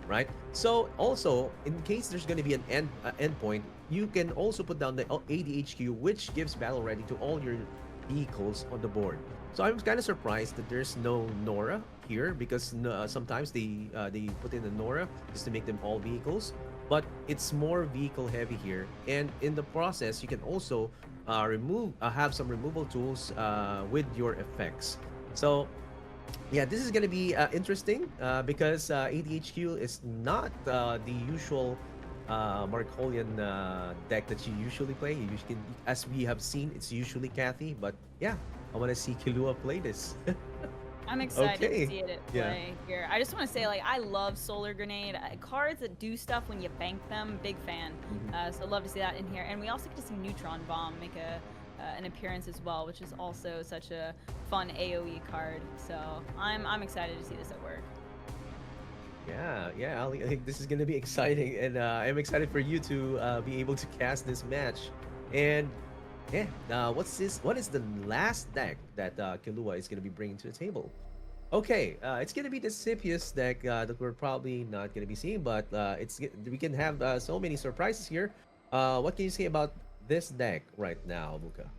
right? So also, in case there's going to be an endpoint, you can also put down the ADHQ, which gives battle ready to all your vehicles on the board. So I'm kind of surprised that there's no Nora here, because sometimes they put in the Nora just to make them all vehicles. But it's more vehicle heavy here, and in the process you can also have some removal tools with your effects. So yeah, this is going to be interesting because ADHQ is not the usual Marcolian deck that you usually play. As we have seen, it's usually Kathy, but yeah, I want to see Killua play this. I'm excited Okay. to see it play here. I just want to say, like, I love Solar Grenade. Cards that do stuff when you bank them, big fan. So love to see that in here. And we also get to see Neutron Bomb make an appearance as well, which is also such a fun AoE card. So I'm excited to see this at work. Yeah, Ali, I think this is going to be exciting, and I'm excited for you to be able to cast this match. And yeah, what is the last deck that Killua is going to be bringing to the table? Okay, it's going to be the Scipius deck that we're probably not going to be seeing, but we can have so many surprises here. What can you say about this deck right now, Luca?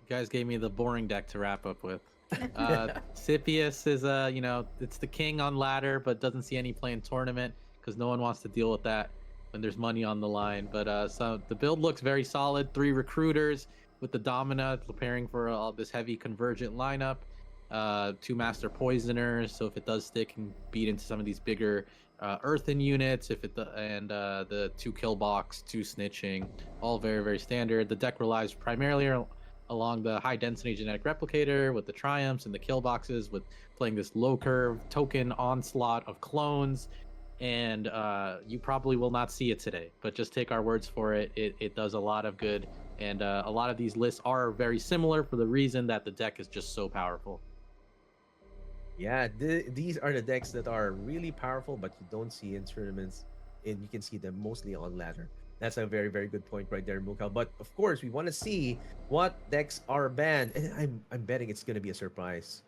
You guys gave me the boring deck to wrap up with. Scipius is it's the king on ladder, but doesn't see any play in tournament because no one wants to deal with that when there's money on the line. But so the build looks very solid. 3 recruiters with the Domina preparing for all this heavy convergent lineup. 2 master poisoners, so if it does stick, and beat into some of these bigger earthen units. The 2 kill box, 2 snitching, all very, very standard. The deck relies primarily along the high density genetic replicator with the triumphs and the kill boxes, with playing this low curve token onslaught of clones. And you probably will not see it today, but just take our words for it. It does a lot of good, and a lot of these lists are very similar for the reason that the deck is just so powerful. Yeah, these are the decks that are really powerful, but you don't see in tournaments, and you can see them mostly on ladder. That's a very, very good point right there, Mukha. But of course, we want to see what decks are banned, and I'm betting it's going to be a surprise.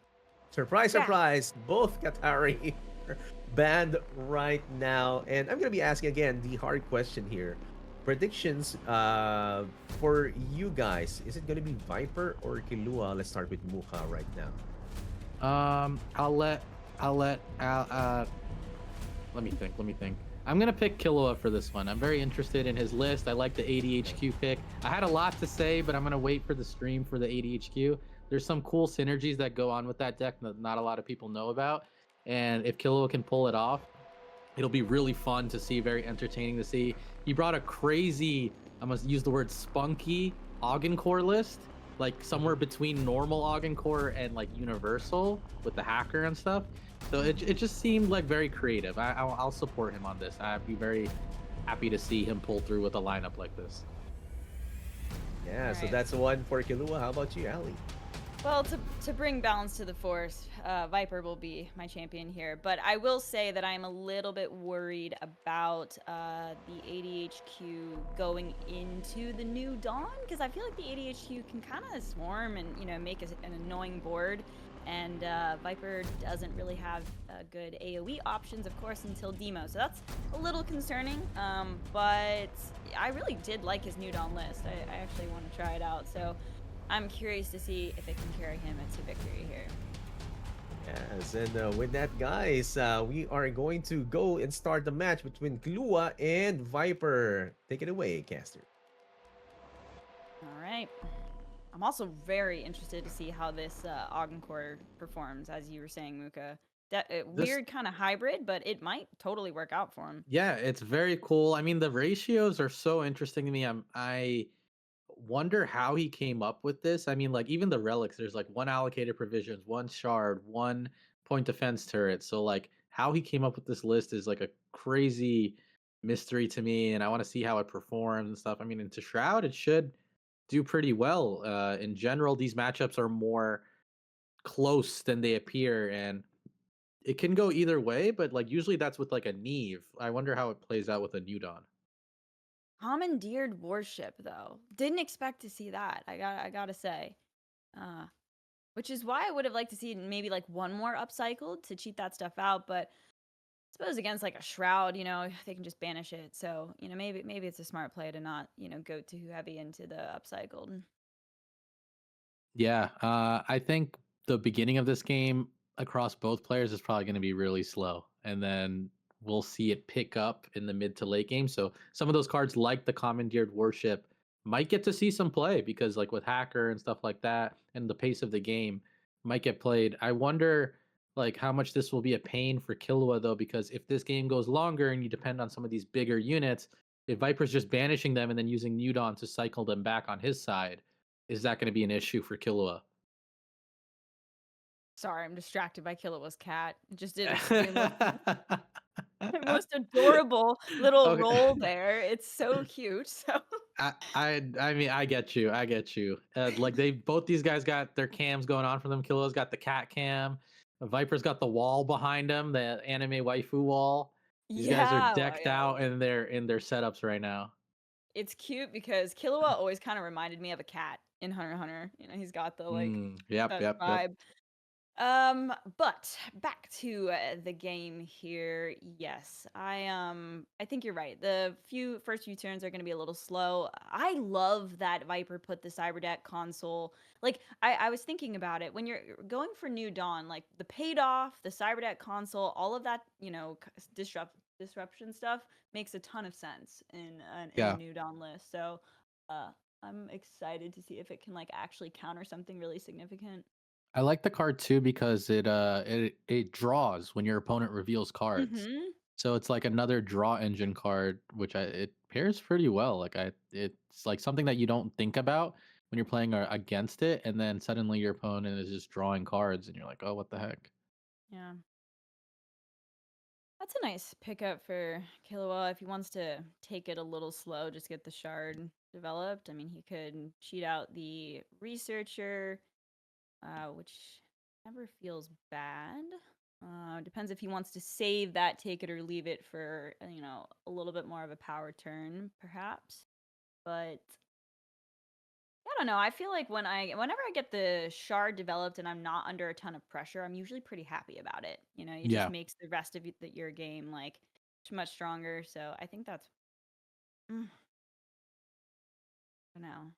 Surprise! Both Qatari are banned right now, and I'm going to be asking again the hard question here. Predictions for you guys. Is it going to be Viper or Killua? Let's start with Mukha right now. Let me think. I'm gonna pick Killua for this one. I'm very interested in his list. I like the ADHQ pick. I had a lot to say, but I'm gonna wait for the stream for the ADHQ. There's some cool synergies that go on with that deck that not a lot of people know about. And if Killua can pull it off, it'll be really fun to see, very entertaining to see. He brought a crazy, I must use the word spunky, Augencore list, like somewhere between normal Augencore and like universal with the hacker and stuff. So it just seemed like very creative. I'll support him on this. I'd be very happy to see him pull through with a lineup like this. Yeah, so Alright. that's the one for Killua. How about you, Ali? Well, to bring balance to the force, Viper will be my champion here. But I will say that I'm a little bit worried about the ADHQ going into the new Dawn, because I feel like the ADHQ can kind of swarm and make an annoying board. And Viper doesn't really have good AoE options, of course, until Demo. So that's a little concerning. But I really did like his new Dawn list. I actually want to try it out. So I'm curious to see if it can carry him into victory here. Yes, and with that, guys, we are going to go and start the match between Killua and Viper. Take it away, Caster. All right. I'm also very interested to see how this Augencore performs, as you were saying, Muka. That weird kind of hybrid, but it might totally work out for him. Yeah, it's very cool. I mean, the ratios are so interesting to me. I wonder how he came up with this. I mean, like even the relics, there's like one allocated provisions, one shard, one point defense turret. So like how he came up with this list is like a crazy mystery to me, and I want to see how it performs and stuff. I mean, into Shroud, it should do pretty well. In general, these matchups are more close than they appear, and it can go either way. But like usually that's with like a Neve. I wonder how it plays out with a New Dawn. Commandeered warship, though. Didn't expect to see that. I gotta say, which is why I would have liked to see maybe like one more upcycled to cheat that stuff out. But I suppose against like a Shroud, they can just banish it. So maybe it's a smart play to not go too heavy into the upcycled. Yeah, I think the beginning of this game across both players is probably going to be really slow, and then we'll see it pick up in the mid to late game. So some of those cards, like the Commandeered Warship, might get to see some play because, like with Hacker and stuff like that, and the pace of the game might get played. I wonder, like, how much this will be a pain for Killua though, because if this game goes longer and you depend on some of these bigger units, if Viper's just banishing them and then using Nudon to cycle them back on his side, is that going to be an issue for Killua? Sorry, I'm distracted by Killua's cat. It just did the most adorable little Okay. roll there. It's so cute. So I mean, I get you. I get you. Like they both these guys got their cams going on for them. Killua's got the cat cam. Viper's got the wall behind him, the anime waifu wall. These guys are yeah, decked out in their setups right now. it's cute because Killua always kind of reminded me of a cat in Hunter x Hunter. He's got the Yep, that yep, yep. vibe. But back to the game here. Yes, I think you're right. The first few turns are going to be a little slow. I love that Viper put the Cyberdeck console. Like I was thinking about it when you're going for New Dawn, like the paid off, the Cyberdeck console, all of that, disruption stuff makes a ton of sense in Yeah. a New Dawn list. So, I'm excited to see if it can like actually counter something really significant. I like the card too because it draws when your opponent reveals cards. Mm-hmm. So it's like another draw engine card, which it pairs pretty well. It's like something that you don't think about when you're playing against it, and then suddenly your opponent is just drawing cards, and you're like, oh, what the heck? Yeah. That's a nice pickup for Killua if he wants to take it a little slow, just get the shard developed. I mean, he could cheat out the researcher, which never feels bad. Depends if he wants to save that, take it or leave it for, a little bit more of a power turn, perhaps. But I don't know. I feel like whenever I get the shard developed and I'm not under a ton of pressure, I'm usually pretty happy about it. It just Yeah. makes the rest of your game like much stronger. So I think that's, I don't know.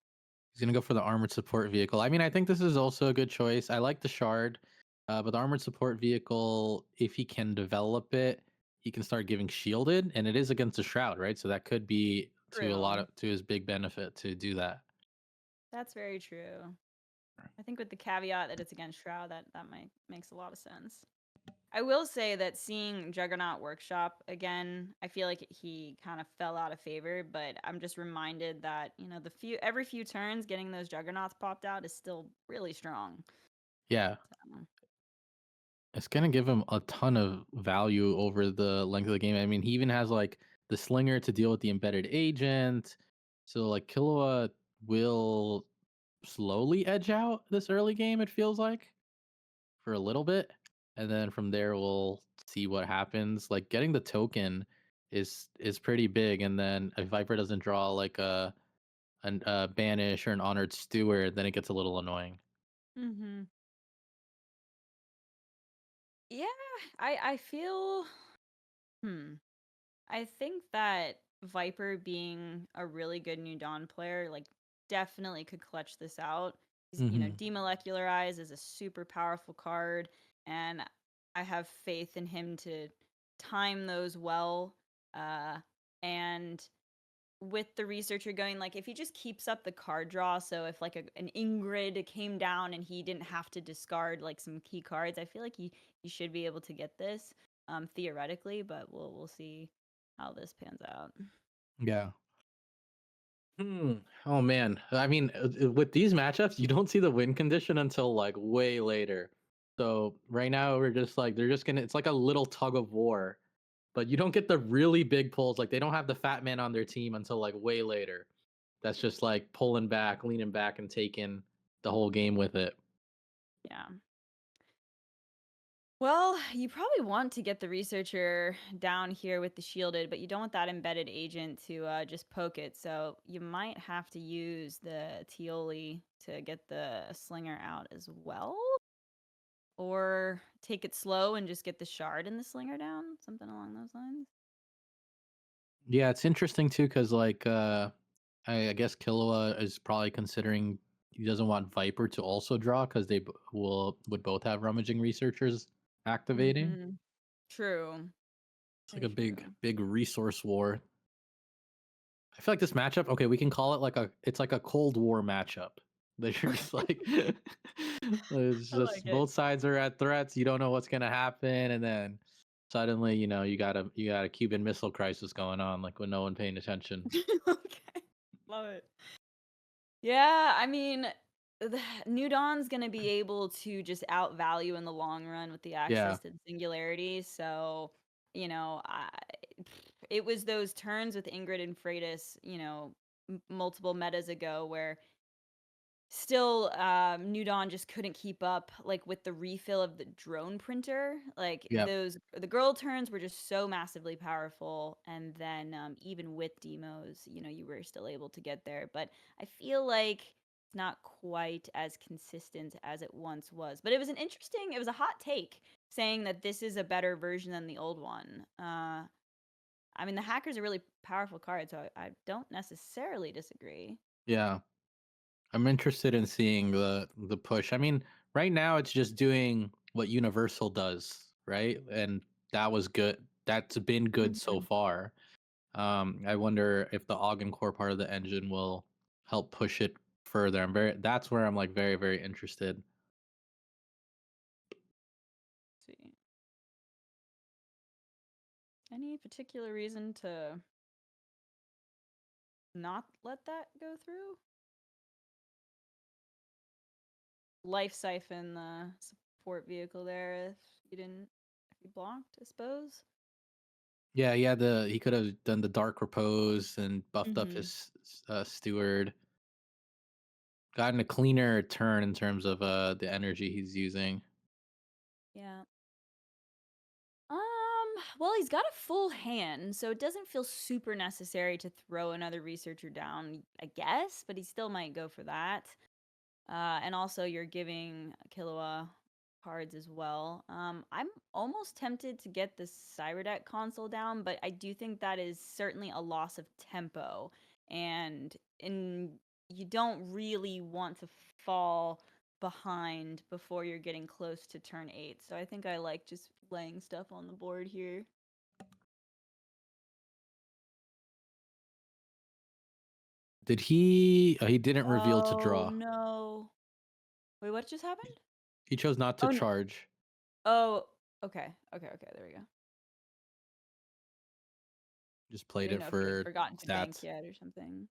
He's gonna go for the armored support vehicle. I mean, I think this is also a good choice. I like the shard, but the armored support vehicle, if he can develop it, he can start giving shielded, and it is against a shroud, right? So that could be True. to his big benefit to do that. That's very true. I think with the caveat that it's against Shroud, that makes a lot of sense. I will say that seeing Juggernaut Workshop again, I feel like he kind of fell out of favor, but I'm just reminded that, every few turns getting those Juggernauts popped out is still really strong. Yeah, So, it's gonna give him a ton of value over the length of the game. I mean, he even has like the Slinger to deal with the embedded agent. So like Killua will slowly edge out this early game, it feels like, for a little bit. And then from there we'll see what happens. Like getting the token is pretty big. And then if Viper doesn't draw like a banish or an honored steward, then it gets a little annoying. Mm-hmm. Yeah, I feel. I think that Viper being a really good New Dawn player, like, definitely could clutch this out. Demolecularize is a super powerful card, and I have faith in him to time those well. And with the researcher going, like, if he just keeps up the card draw, so if like an Ingrid came down and he didn't have to discard like some key cards, I feel like he should be able to get this, theoretically, but we'll see how this pans out. Yeah. Oh man. I mean, with these matchups, you don't see the win condition until like way later. So right now we're just like they're just gonna. It's like a little tug of war, but you don't get the really big pulls. Like they don't have the fat man on their team until like way later. That's just like pulling back, leaning back, and taking the whole game with it. Yeah. Well, you probably want to get the researcher down here with the shielded, but you don't want that embedded agent to just poke it. So you might have to use the Tioli to get the slinger out as well. Or take it slow and just get the shard and the slinger down. Something along those lines. Yeah, it's interesting too because like I guess Killua is probably considering he doesn't want Viper to also draw because they would both have rummaging researchers activating. Mm-hmm. True. It's like Very a big true. big resource war. I feel like this matchup, okay, we can call it like it's like a Cold War matchup. They're just like it's I like just it. both sides are at threats. You don't know what's gonna happen, and then suddenly, you got a Cuban Missile Crisis going on, like with no one paying attention. Okay. Love it. Yeah, I mean, New Dawn's gonna be able to just outvalue in the long run with the Yeah, access to the singularity. So, it was those turns with Ingrid and Freitas, multiple metas ago where still New Dawn just couldn't keep up, like, with the refill of the drone printer. Like, yeah. the girl turns were just so massively powerful, and then even with demos, you were still able to get there. But I feel like it's not quite as consistent as it once was. But it was a hot take saying that this is a better version than the old one. I mean, the hacker's a really powerful card, so I don't necessarily disagree. Yeah. I'm interested in seeing the push. I mean, right now it's just doing what Universal does, right? And that was good. That's been good so Mhm. far. I wonder if the Ogden core part of the engine will help push it further. That's where I'm like very, very interested. See. Any particular reason to not let that go through? Life siphon the support vehicle there if you blocked, I suppose. Yeah, he could have done the Dark Repose and buffed up Mm-hmm. his steward. Gotten a cleaner turn in terms of the energy he's using. Yeah. Well, he's got a full hand, so it doesn't feel super necessary to throw another researcher down, I guess, but he still might go for that. And also you're giving Killua cards as well. I'm almost tempted to get the Cyberdeck console down, but I do think that is certainly a loss of tempo, and you don't really want to fall behind before you're getting close to turn 8. So I think I like just laying stuff on the board here. Did he? He didn't reveal to Oh draw. no. Wait, what just happened? He chose not to Oh, charge. oh, okay. Okay, there we go. Just I played didn't it know if he had for forgotten to bank stats. yet or something.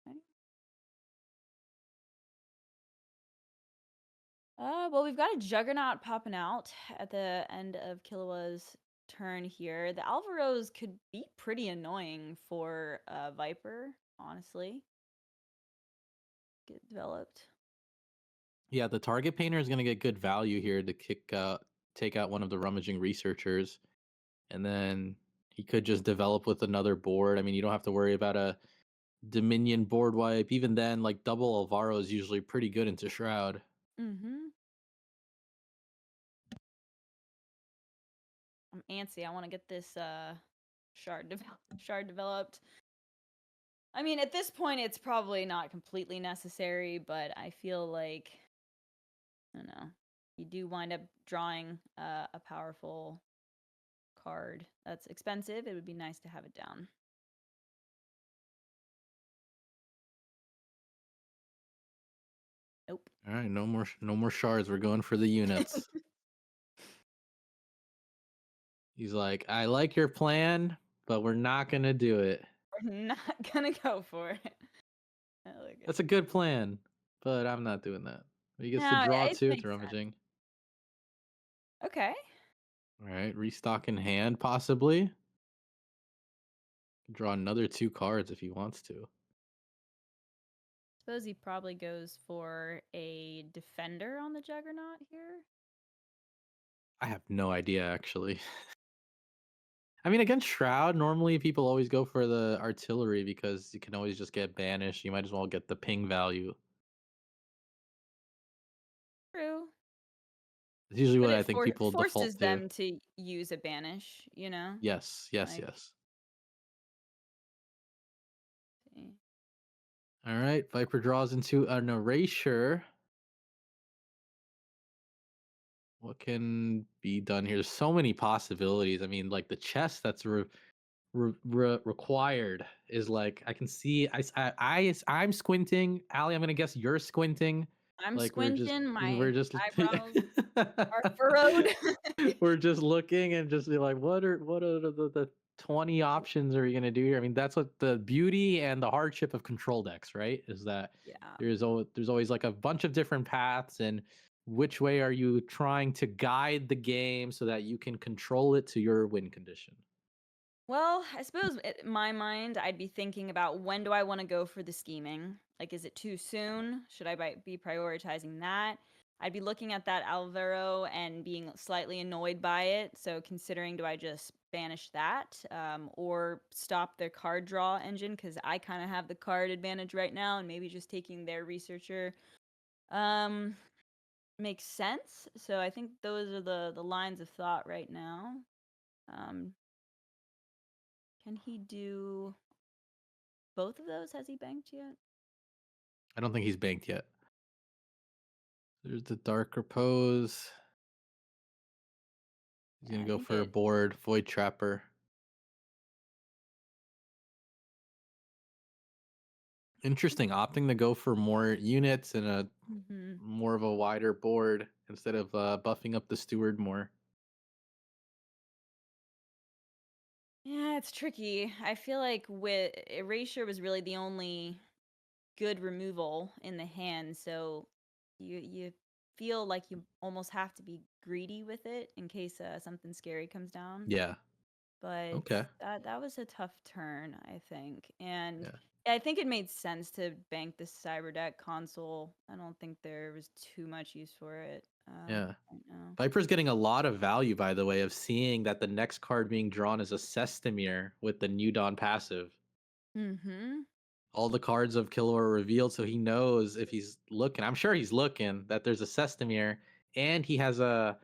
Okay. Well, we've got a Juggernaut popping out at the end of Killua's turn here. The Alvaros could be pretty annoying for Viper, honestly. Get developed. Yeah, the target painter is going to get good value here to take out one of the rummaging researchers, and then he could just develop with another board. I mean, you don't have to worry about a Dominion board wipe. Even then, like double Alvaro is usually pretty good into Shroud. Mm-hmm. I'm antsy. I want to get this shard developed. I mean, at this point, it's probably not completely necessary, but I feel like, I don't know, you do wind up drawing a powerful card that's expensive. It would be nice to have it down. Nope. All right, no more shards. We're going for the units. He's like, I like your plan, but we're not gonna do it. We're not gonna go for it. I like it. That's a good plan, but I'm not doing that. He gets to No, draw it too. It's makes sense. rummaging. Okay. All right, restock in hand, possibly. Draw another 2 cards if he wants to. Suppose he probably goes for a defender on the Juggernaut here. I have no idea, actually. I mean, against Shroud, normally people always go for the artillery because you can always just get banished. You might as well get the ping value. True. It's usually But what it I think people forces default to. them to use a banish, you know? Yes, yes, Like- yes. See. All right, Viper draws into an erasure. What can be done here? There's so many possibilities. I mean, like the chest that's required is like I can see. I'm squinting. Ali, I'm gonna guess you're squinting. I'm Like squinting, my we're just eyebrows are furrowed. we're just looking and just be like, what are the 20 options are you gonna do here? I mean, that's what the beauty and the hardship of control decks, right? Is that Yeah. there's always like a bunch of different paths, and which way are you trying to guide the game so that you can control it to your win condition? Well, I suppose in my mind, I'd be thinking about when do I want to go for the scheming? Like, is it too soon? Should I be prioritizing that? I'd be looking at that Alvaro and being slightly annoyed by it. So, considering do I just banish that or stop their card draw engine? Because I kind of have the card advantage right now, and maybe just taking their researcher makes sense. So, I think those are the lines of thought right now. Can he do both of those? Has he banked yet? I don't think he's banked yet. There's the Dark Repose. He's Yeah, gonna I go think for a board, Void Trapper. Interesting, opting to go for more units and a more of a wider board instead of buffing up the steward more. Yeah, it's tricky. I feel like with Erasure was really the only good removal in the hand, so you feel like you almost have to be greedy with it in case something scary comes down. Yeah. But Okay. that was a tough turn, I think. And Yeah. I think it made sense to bank the cyber deck console. I don't think there was too much use for it. Yeah. Right now. Viper's getting a lot of value, by the way, of seeing that the next card being drawn is a Sestamir with the New Dawn passive. Mm-hmm. All the cards of Killer are revealed, so he knows if he's looking. I'm sure he's looking that there's a Sestamir, and he has a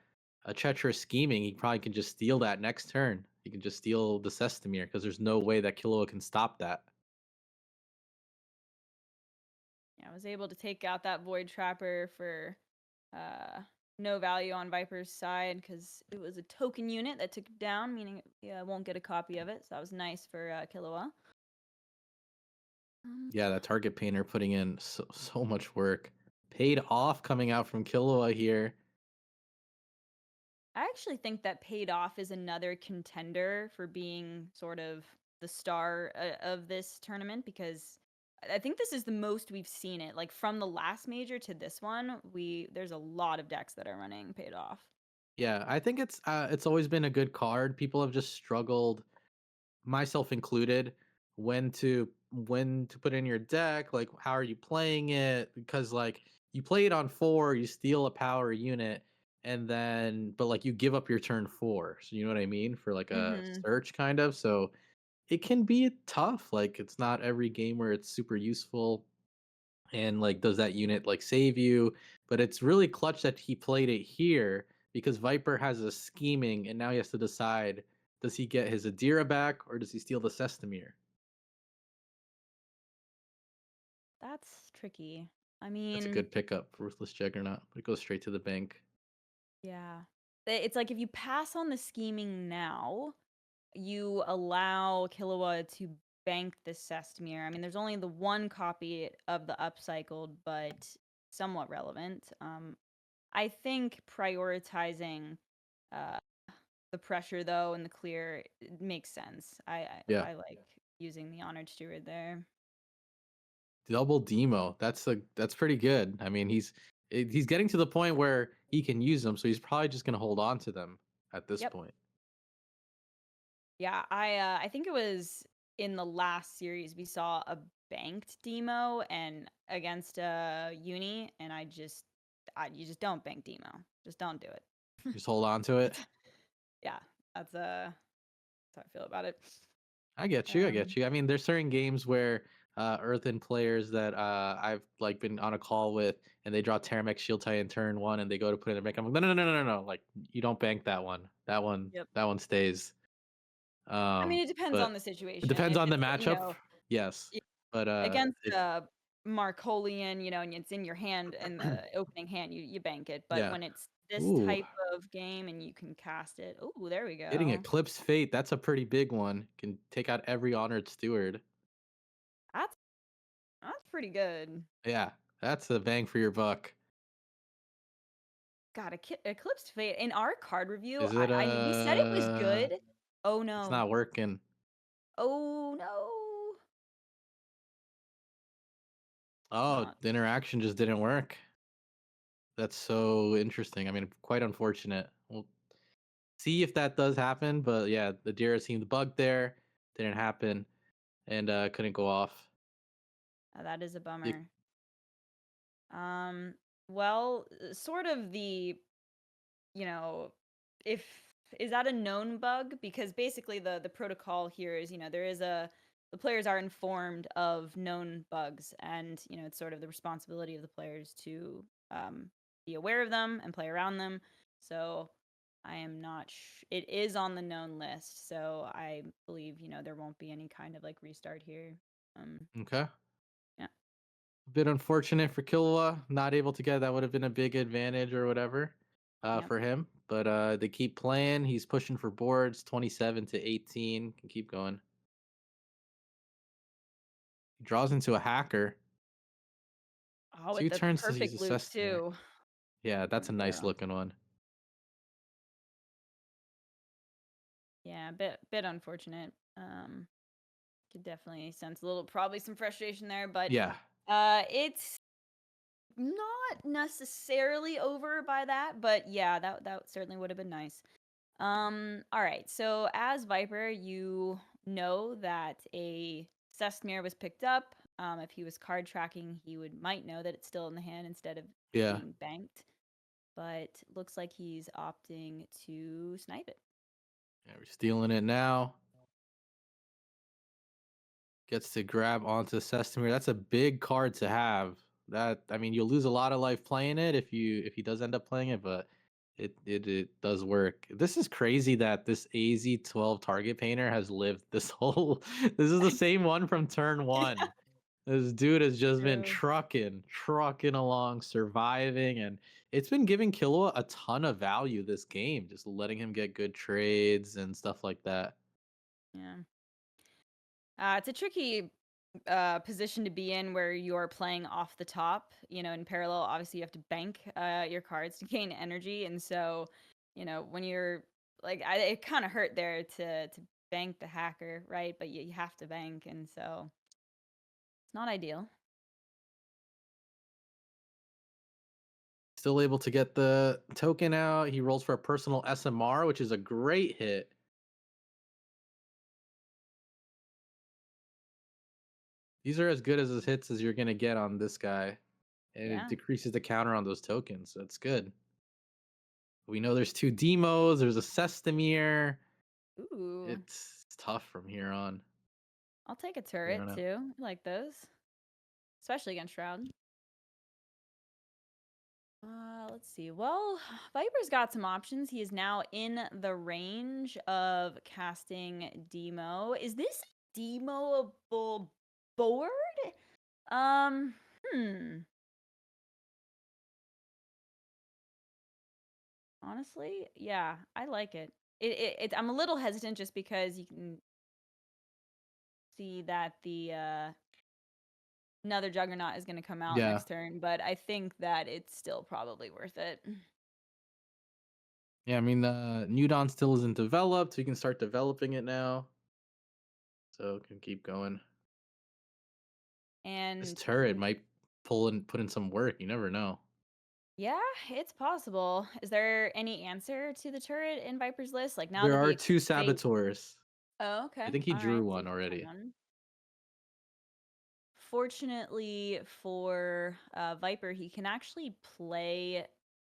treacherous scheming. He probably can just steal that next turn. He can just steal the Sestamir because there's no way that Killua can stop that. Yeah, I was able to take out that Void Trapper for no value on Viper's side because it was a token unit that took it down, meaning I won't get a copy of it. So that was nice for Killua. Yeah, that target painter putting in so much work. Paid off coming out from Killua here. I actually think that Paid Off is another contender for being sort of the star of this tournament because I think this is the most we've seen it. Like from the last major to this one, there's a lot of decks that are running Paid Off. Yeah, I think it's always been a good card. People have just struggled, myself included, when to put in your deck, like how are you playing it? Because like you play it on 4, you steal a power unit, and then but like you give up your turn 4. So you know what I mean? For like a Mm-hmm. search kind of. So it can be tough. Like it's not every game where it's super useful and like does that unit like save you, but it's really clutch that he played it here because Viper has a scheming and now he has to decide, does he get his Adira back or does he steal the Sestamir? That's tricky. I That's a mean, good pickup, Ruthless Juggernaut, but it goes straight to the bank. yeah. It's like if you pass on the scheming now, you allow Killua to bank the Sestmir. I mean, there's only the one copy of the upcycled, but somewhat relevant. I think prioritizing uh, the pressure though and the clear makes sense. Yeah, I like using the honored steward there. double demo, that's pretty good. I mean, he's getting to the point where he can use them, so he's probably just going to hold on to them at this Yep. point. Yeah, I think it was in the last series we saw a banked demo and against uni, and you just don't bank demo. Just don't do it. Just hold on to it. Yeah, that's how I feel about it. I get you. I Um, get you. I mean, there's certain games where Earthen players that I've like been on a call with, and they draw Terramech Shield Titan turn 1, and they go to put in their bank. I'm like, no, no, no, no, no, no. Like, you don't bank that one. yep. That one stays. I mean, it depends But on the it situation. depends If on the it's matchup. Yes, y- but against if Markolian, and it's in your hand in the opening hand, you bank it. But yeah, when it's this ooh, type of game and you can cast it, oh, there we hitting go. Eclipse Fate, that's a pretty big one. Can take out every honored steward. That's that's pretty good. Yeah, that's a bang for your buck. God, Eclipsed Fate in our card review, Is it I we said it was good. Oh It's no. not working. Oh no. It's Oh, not. the interaction just didn't work. That's so interesting. I mean, quite unfortunate. We'll see if that does happen, but yeah, the Dira seemed bugged there. Didn't happen, and couldn't go off. That is a You, bummer. Um, well, sort of you know, if is that a known bug? Because basically the protocol here is, there is the players are informed of known bugs, and it's sort of the responsibility of the players to be aware of them and play around them. So I am not. It is on the known list, so I believe there won't be any kind of like restart here. Um, okay. yeah, A bit unfortunate for Killua, not able to get that would have been a big advantage or whatever yep. for him. But they keep playing. He's pushing for boards, 27 to 18. Can keep going. He draws into a hacker. Oh, with Two the turns to use a perfect loop Sestamir. too. Yeah, There that's a we nice go. looking one. Yeah, bit unfortunate. Could definitely sense a little, probably some frustration there, but Yeah. it's not necessarily over by that. But yeah, that certainly would have been nice. All right. So as Viper, you know that a Sestmir was picked up. If he was card tracking, he might know that it's still in the hand instead of Yeah. being banked. But looks like he's opting to snipe it. Yeah, we're stealing it now. Gets to grab onto Sestamir. That's a big card to have. That I mean, you'll lose a lot of life playing it if he does end up playing it, but it does work. This is crazy that this AZ12 target painter has lived this whole. This is the same one from turn one. This dude has just been True. trucking along, surviving, and it's been giving Killua a ton of value this game, just letting him get good trades and stuff like that. Yeah. It's a tricky position to be in where you're playing off the top. In parallel, obviously you have to bank your cards to gain energy, and so when you're like, it kind of hurt there to bank the hacker, right? But you have to bank, and so it's not ideal. Still able to get the token out. He rolls for a personal SMR, which is a great hit. These are as good as his hits as you're gonna get on this guy. And it Yeah. decreases the counter on those tokens. So it's good. We know there's 2 demos, there's a Sestamir. Ooh. It's tough from here on. I'll take a Here on turret out. too. I like those. Especially against Shroud. Let's see. Well, Viper's got some options. He is now in the range of casting Demo. Is this demoable board? Um, hmm. Honestly, yeah, I like it. I'm a little hesitant just because you can see that the another Juggernaut is going to come out Yeah. next turn, but I think that it's still probably worth it. Yeah, I mean, New Dawn still isn't developed. So you can start developing it now. So it can keep going. This And turret might put in some work. You never know. yeah, it's possible. Is there any answer to the turret in Viper's list? Like now There that the are 2 Eclipse Fate. saboteurs. Oh, okay. I think he All drew right. So one he can find already. one. Fortunately for Viper, he can actually play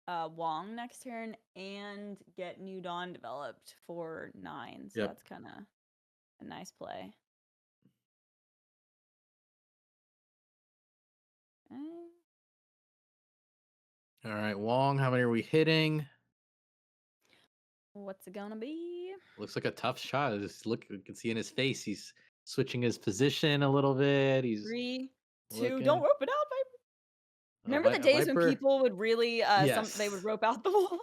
Wong next turn and get New Dawn developed for 9. So Yep. that's kind of a nice play. Eh, All right, Wong, how many are we hitting? what's it gonna be? Looks like a tough shot. Just look, you can see in his face, he's switching his position a little bit. He's 3, 2. looking. Don't rope it out, Viper. Remember the days when Viper? people would really they Yes. would rope out the wall?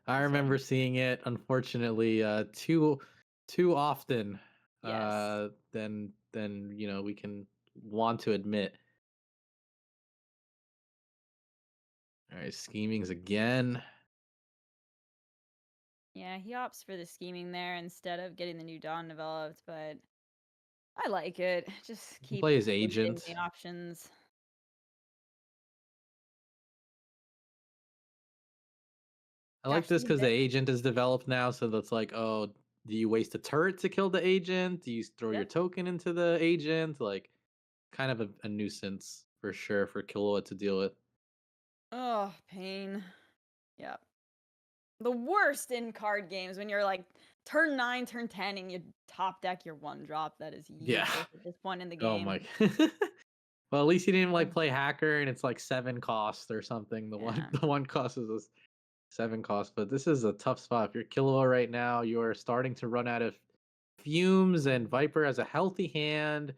I remember seeing it, unfortunately, too often Yes. than we can want to admit. All right, schemings again. Yeah, he opts for the scheming there instead of getting the New Dawn developed, but I like it. Just He can keep play his limiting agent. the options. I like Gosh, this these because the decks. agent is developed now, so that's like, oh, do you waste a turret to kill the agent? Do you throw your Yep. token into the agent? Like, kind of a nuisance for sure for Killua to deal with. Oh, pain. Yep. The worst in card games when you're like turn 9, turn 10, and you top deck your 1-drop. That is Yeah. useless at this point in the Oh game. my. Well, at least he didn't like Ugh. play hacker, and it's like 7 cost or something. Yeah. The one cost is a 7 cost, but this is a tough spot. If you're Killua right now, you're starting to run out of fumes, and Viper has a healthy hand.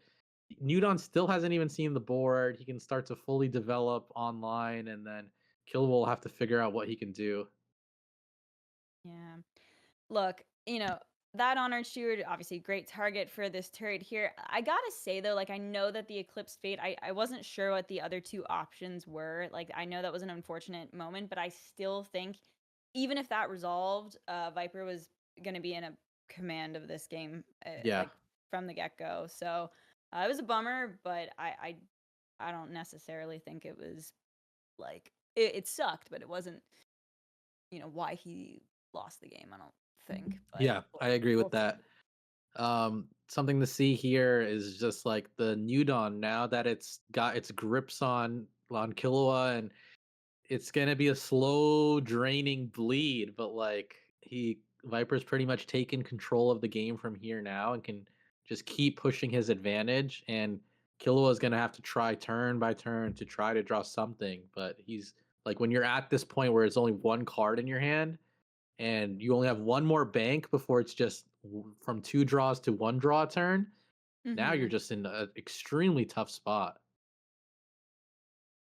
Newton still hasn't even seen the board. He can start to fully develop online, and then Killua will have to figure out what he can do. Yeah. Look, that Honored Steward, obviously great target for this turret here. I gotta say though, like I know that the Eclipse Fate, I wasn't sure what the other 2 options were. Like I know that was an unfortunate moment, but I still think even if that resolved, Viper was gonna be in a command of this game, Yeah. like from the get-go. So it was a bummer, but I don't necessarily think it was like it sucked, but it wasn't, why he lost the game. I don't think. But Yeah, I agree we'll with see. that. Something to see here is just like the New Dawn now that it's got its grips on Killua, and it's gonna be a slow draining bleed, but like Viper's pretty much taken control of the game from here now and can just keep pushing his advantage, and Killua is gonna have to try turn by turn to try to draw something, but he's like when you're at this point where it's only 1 card in your hand and you only have 1 more bank before it's just from 2 draws to 1 draw turn, now you're Mhm. just in an extremely tough spot.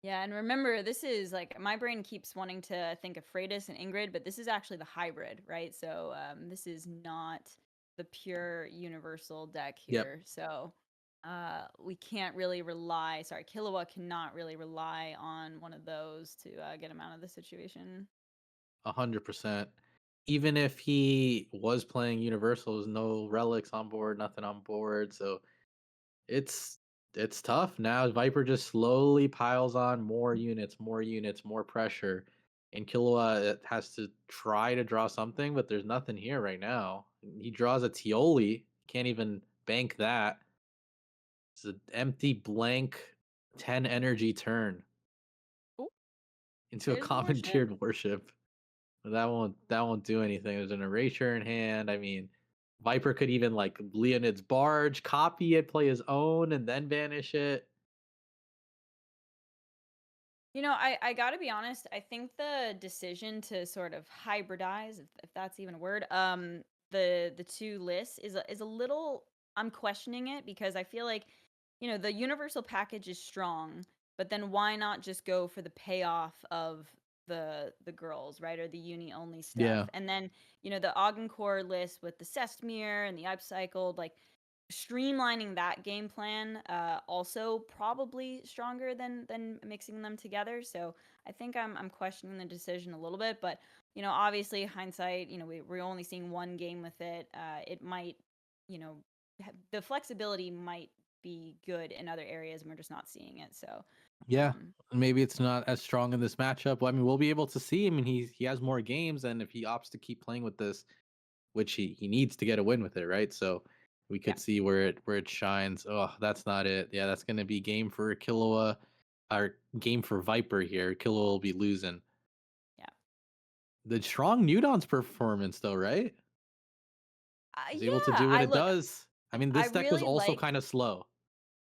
Yeah, and remember, this is like my brain keeps wanting to think of Freitas and Ingrid, but this is actually the hybrid, right? So this is not the pure universal deck Yep. here. So we can't really rely. Sorry, Killua cannot really rely on one of those to get him out of the situation. 100%. Even if he was playing Universal, there's no relics on board, nothing on board. So it's it's tough now. Viper just slowly piles on more units, more pressure, and Killua has to try to draw something, but there's nothing here right now. He draws a Tioli, can't even bank that. It's an empty blank 10 energy turn Ooh, into a there's the worship. commandeered worship. That won't do anything. There's an erasure in hand. I mean, Viper could even like Leonid's barge, copy it, play his own, and then banish it. I gotta be honest. I think the decision to sort of hybridize, if that's even a word, the two lists is a little. I'm questioning it because I feel like, the universal package is strong, but then why not just go for the payoff of the girls, right, or the uni only stuff, Yeah. and then the Ogden Core list with the Sestmere and the Upcycled, like streamlining that game plan, also probably stronger than mixing them together. So I think I'm questioning the decision a little bit, but obviously hindsight, we're only seeing one game with it. It might, you know the flexibility might be good in other areas and we're just not seeing it. So Yeah. um Maybe it's not as strong in this matchup. Well, I mean, we'll be able to see. I mean, he has more games, and if he opts to keep playing with this, which he needs to get a win with it, right? So we yeah. could see where it shines. Oh, that's not it. Yeah, that's gonna be game for Killua, or game for Viper here. Killua will be losing. Yeah. The strong Newton's performance, though, right? He's able to Yeah, do what I it look. does. I mean, I this deck was really also like. kind of slow.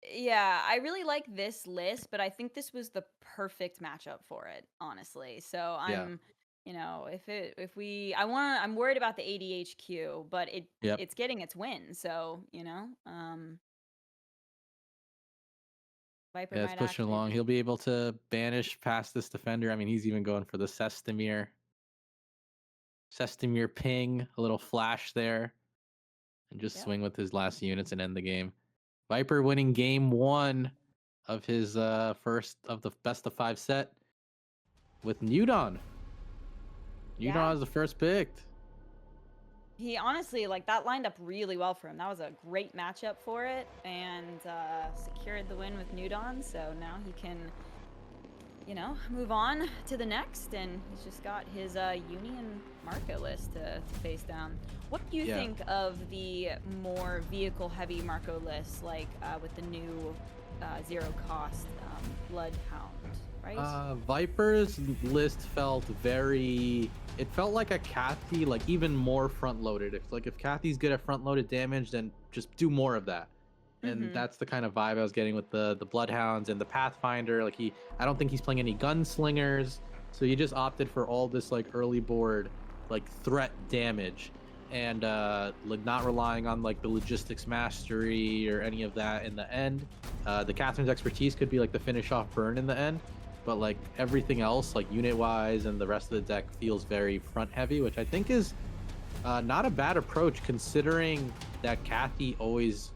Yeah, I really like this list, but I think this was the perfect matchup for it, honestly. So Yeah. I'm worried about the ADHQ, but Yep. it's getting its win. So, Viper Yeah, it's might pushing actually along. be. He'll be able to banish past this defender. I mean, he's even going for the Sestimir. Sestimir ping, a little flash there, and just Yep. swing with his last units and end the game. Viper winning game 1 of his first of the best of 5 set with Newton. Yeah. Newton is the first picked. He honestly, like, that lined up really well for him. That was a great matchup for it, and secured the win with Nudon. So now he can, move on to the next, and he's just got his Union Marco list to face down. What do you Yeah. think of the more vehicle-heavy Marco list, like with the new zero-cost Bloodhound, right? Viper's list felt very. It felt like a Kathy, like even more front loaded. If Kathy's good at front loaded damage, then just do more of that. And Mm-hmm. that's the kind of vibe I was getting with the Bloodhounds and the Pathfinder. Like I don't think he's playing any gunslingers, so he just opted for all this like early board, like threat damage, and not relying on like the logistics mastery or any of that in the end. The Catherine's expertise could be like the finish off burn in the end, but like everything else, like unit wise and the rest of the deck, feels very front heavy, which I think is not a bad approach considering that Kathy always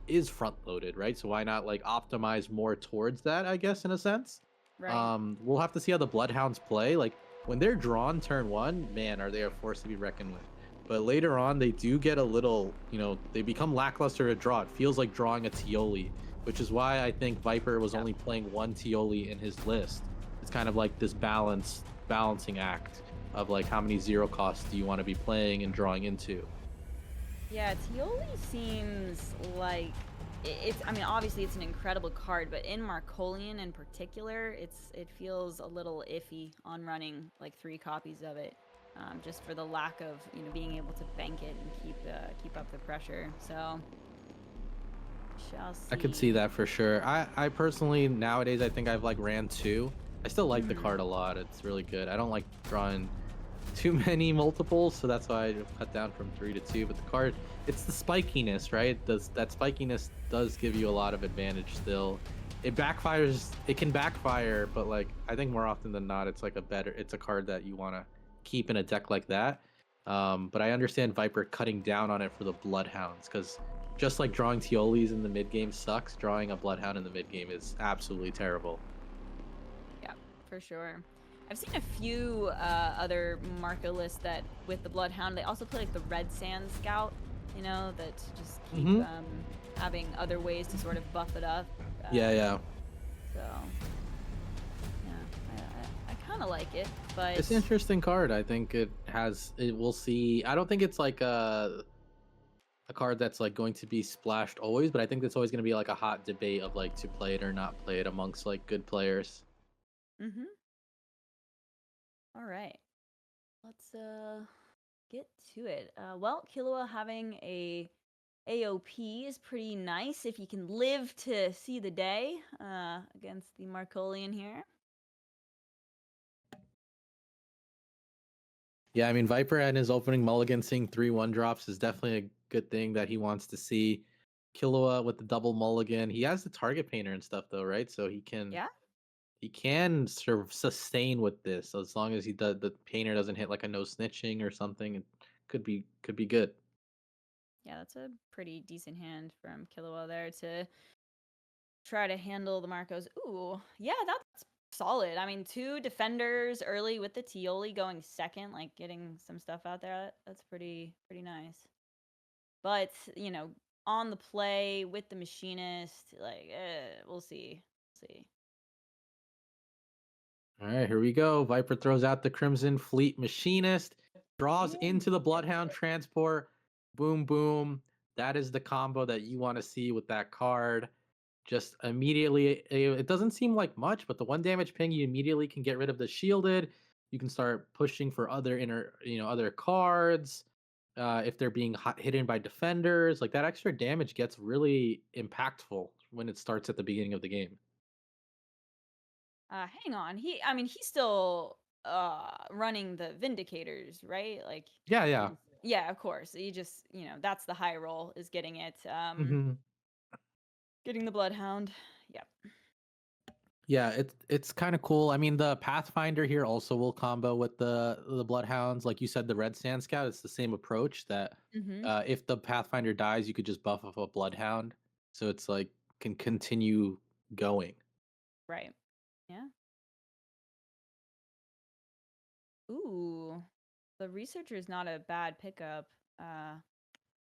is front loaded, right? So why not like optimize more towards that, I guess, in a sense. Right. We'll have to see how the Bloodhounds play. Like when they're drawn turn 1, man, are they a force to be reckoned with. But later on they do get a little, they become lackluster to draw. It feels like drawing a Tioli, which is why I think Viper was only playing one Tioli in his list. It's kind of like this balancing act of like how many zero costs do you want to be playing and drawing into. Yeah, Tioli seems like it's. I mean, obviously it's an incredible card, but in Marcolian in particular, it feels a little iffy on running like 3 copies of it, just for the lack of being able to bank it and keep up the pressure. So, shall see. I could see that for sure. I personally nowadays I think I've like ran 2. I still like the card a lot. It's really good. I don't like drawing too many multiples, so that's why I cut down from 3 to 2. But the card, it's the spikiness, right? That spikiness does give you a lot of advantage still. It backfires. It can backfire, but like I think more often than not, it's a card that you want to keep in a deck like that. But I understand Viper cutting down on it for the Bloodhounds, because just like drawing Tiolis in the mid game sucks, drawing a Bloodhound in the mid game is absolutely terrible. Yeah, for sure. I've seen a few other Marco lists that with the Bloodhound, they also play like the Red Sand Scout, you know, that just keep Mm-hmm. having other ways to sort of buff it up. Yeah. So, yeah, I kind of like it, but It's an interesting card. I think we'll see. I don't think it's like a card that's like going to be splashed always, but I think it's always going to be like a hot debate of like to play it or not play it amongst like good players. mm-hmm. All right, let's get to it. Well, Killua having a AOP is pretty nice if you can live to see the day against the Marcolian here. Yeah, I mean Viper and his opening mulligan seeing 3-1 drops is definitely a good thing that he wants to see. Killua with the double mulligan. He has the target painter and stuff though, right? So Yeah, he can sort of sustain with this as long as the painter doesn't hit like a no snitching or something. It could be good. yeah, that's a pretty decent hand from Killua there to try to handle the Marcos. Ooh, yeah, that's solid. I mean, 2 defenders early with the Tioli going second, like getting some stuff out there. That's pretty nice. But, you know, on the play with the machinist, like we'll see. All right, here we go. Viper throws out the Crimson Fleet Machinist, draws into the Bloodhound Transport. Boom, boom. That is the combo that you want to see with that card. Just immediately, it doesn't seem like much, but the 1 damage ping, you immediately can get rid of the shielded. You can start pushing for other cards. If they're being hidden by defenders, like that extra damage gets really impactful when it starts at the beginning of the game. Hang on. He's still running the Vindicators, right? Like Yeah. yeah, of course. He just, that's the high roll is getting it Hmm. getting the Bloodhound. Yep. Yeah, it's kind of cool. I mean, the Pathfinder here also will combo with the Bloodhounds. Like you said, the Red Sand Scout, it's the same approach that Mhm. if the Pathfinder dies, you could just buff off a Bloodhound. So it's like can continue going. Right. Yeah. Ooh. The Researcher is not a bad pickup.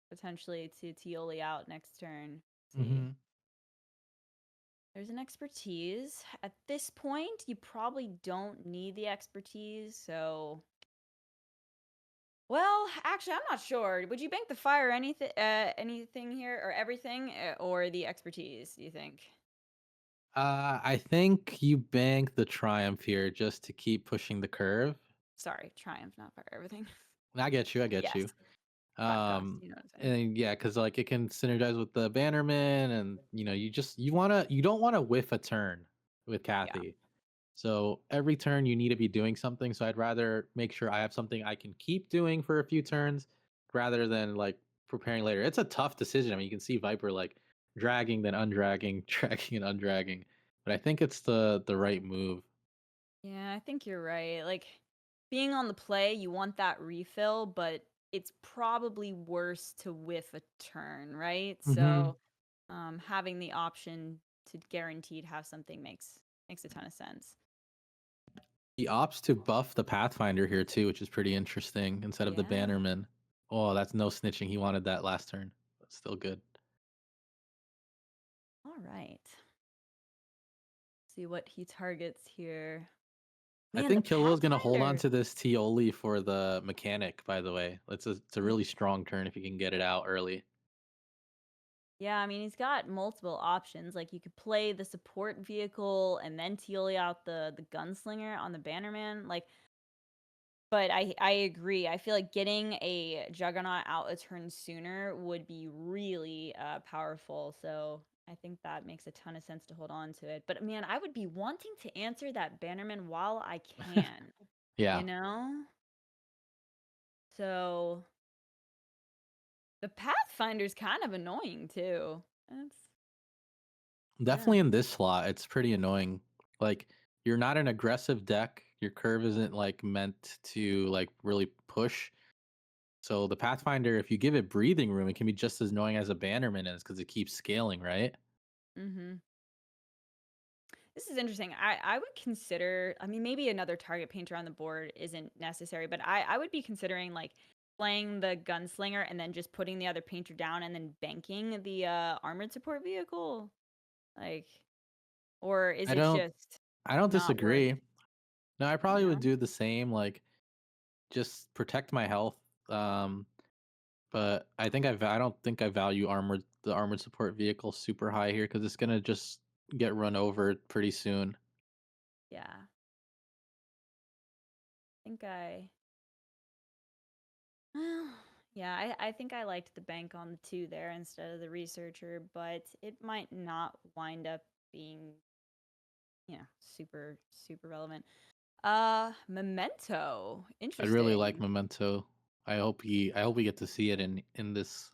Potentially to Tioli out next turn. Let's see. Hmm. There's an expertise. At this point, you probably don't need the expertise, so well, actually, I'm not sure. Would you bank the fire anything here or everything or the expertise, do you think? I think you bank the Triumph here just to keep pushing the curve. Sorry, triumph, not fire everything. I get you. I get Yes, you. podcast, you know what I'm saying? And yeah, because like it can synergize with the Bannerman, and you don't want to whiff a turn with Yeah. Kathy. So every turn you need to be doing something. So I'd rather make sure I have something I can keep doing for a few turns rather than like preparing later. It's a tough decision. I mean, you can see Viper like dragging, then undragging, dragging and undragging. But I think it's the right move. Yeah, I think you're right. Like being on the play, you want that refill, but it's probably worse to whiff a turn, right? Hmm. So, having the option to guaranteed have something makes a ton of sense. He opts to buff the Pathfinder here too, which is pretty interesting instead of the Yeah. Bannerman. Oh, that's no snitching. He wanted that last turn. That's still good. All right. See what he targets here. I Man, the think Killo's gonna hold on Pathfinder. to this Tioli for the mechanic, by the way. It's a really strong turn if you can get it out early. Yeah, I mean, he's got multiple options. Like you could play the support vehicle and then Teal out the gunslinger on the Bannerman. Like, but I agree. I feel like getting a Juggernaut out a turn sooner would be really powerful. So I think that makes a ton of sense to hold on to it. But man, I would be wanting to answer that Bannerman while I can. Yeah, You know? So the Pathfinder's kind of annoying too. That's yeah. definitely in this slot, it's pretty annoying. Like you're not an aggressive deck. Your curve isn't like meant to like really push. So the Pathfinder, if you give it breathing room, it can be just as annoying as a Bannerman is because it keeps scaling, right? Mm-hmm. This is interesting. I would consider, I mean, maybe another target painter on the board isn't necessary, but I would be considering like playing the gunslinger and then just putting the other painter down and then banking the armored support vehicle? Like, or is I it don't just I don't not worth? disagree. No, I probably Yeah. would do the same, like just protect my health. Um, but I don't think I value the armored support vehicle super high here because it's gonna just get run over pretty soon. Yeah. I think I. Well, yeah, I think I liked the bank on the 2 there instead of the researcher, but it might not wind up being, super relevant. Memento. I really like Interesting. Memento. I hope we get to see it in this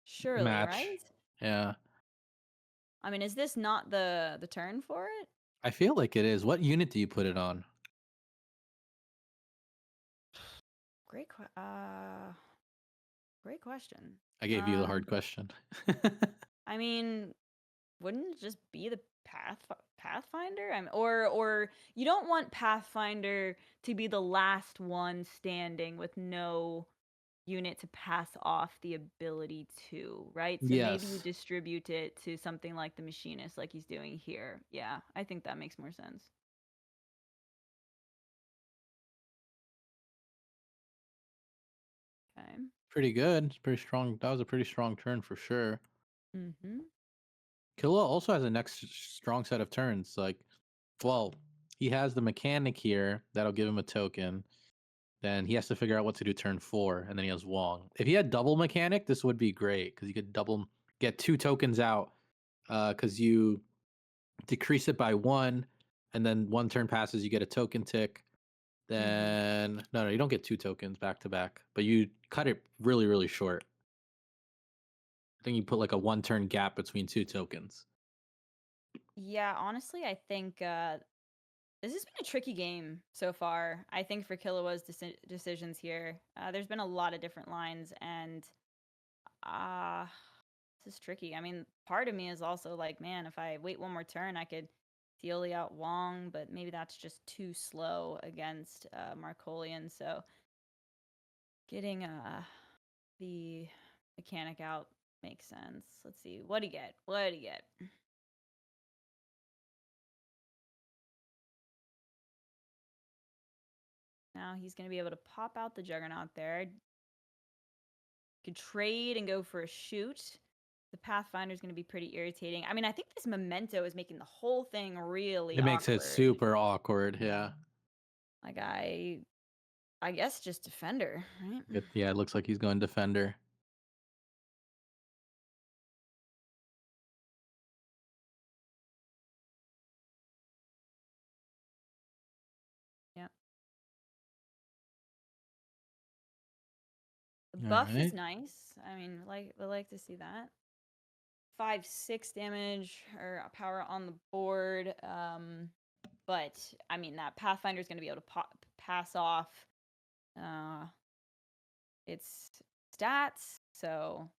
Surely, match. right? Yeah. I mean, is this not the turn for it? I feel like it is. What unit do you put it on? Great question. I gave you the hard Um, question. I mean, wouldn't it just be the Pathfinder? Or you don't want Pathfinder to be the last one standing with no unit to pass off the ability to, right? So maybe you Yes. distribute it to something like the machinist, like he's doing here. Yeah, I think that makes more sense. Okay. Pretty good. It's pretty strong. That was a pretty strong turn for sure. Mm-hmm. Killa also has a next strong set of turns. Like, well, he has the mechanic here that'll give him a token. Then he has to figure out what to do turn 4, and then he has Wong. If he had double mechanic, this would be great because you could get 2 tokens out. Because you decrease it by 1, and then 1 turn passes, you get a token tick. Then no, you don't get 2 tokens back to back, but you cut it really, really short. I think you put like a 1 turn gap between 2 tokens. Yeah, honestly, I think this has been a tricky game so far. I think for Killua's decisions here, there's been a lot of different lines, and uh, this is tricky. I mean, part of me is also like, man, if I wait one more turn, I could Theoly out Wong, but maybe that's just too slow against Markolian. So getting the mechanic out makes sense. Let's see. What'd he get? What'd he get? Now he's going to be able to pop out the Juggernaut there. Could trade and go for a shoot. The Pathfinder is going to be pretty irritating. I mean, I think this Memento is making the whole thing really It makes it awkward. super awkward. Yeah. Like I guess just Defender, right? Yeah, it looks like he's going defender. Yeah. The All buff is right. nice. I mean, we like to see that. 5-6 damage or power on the board. But I mean that Pathfinder is going to be able to pass off its stats. So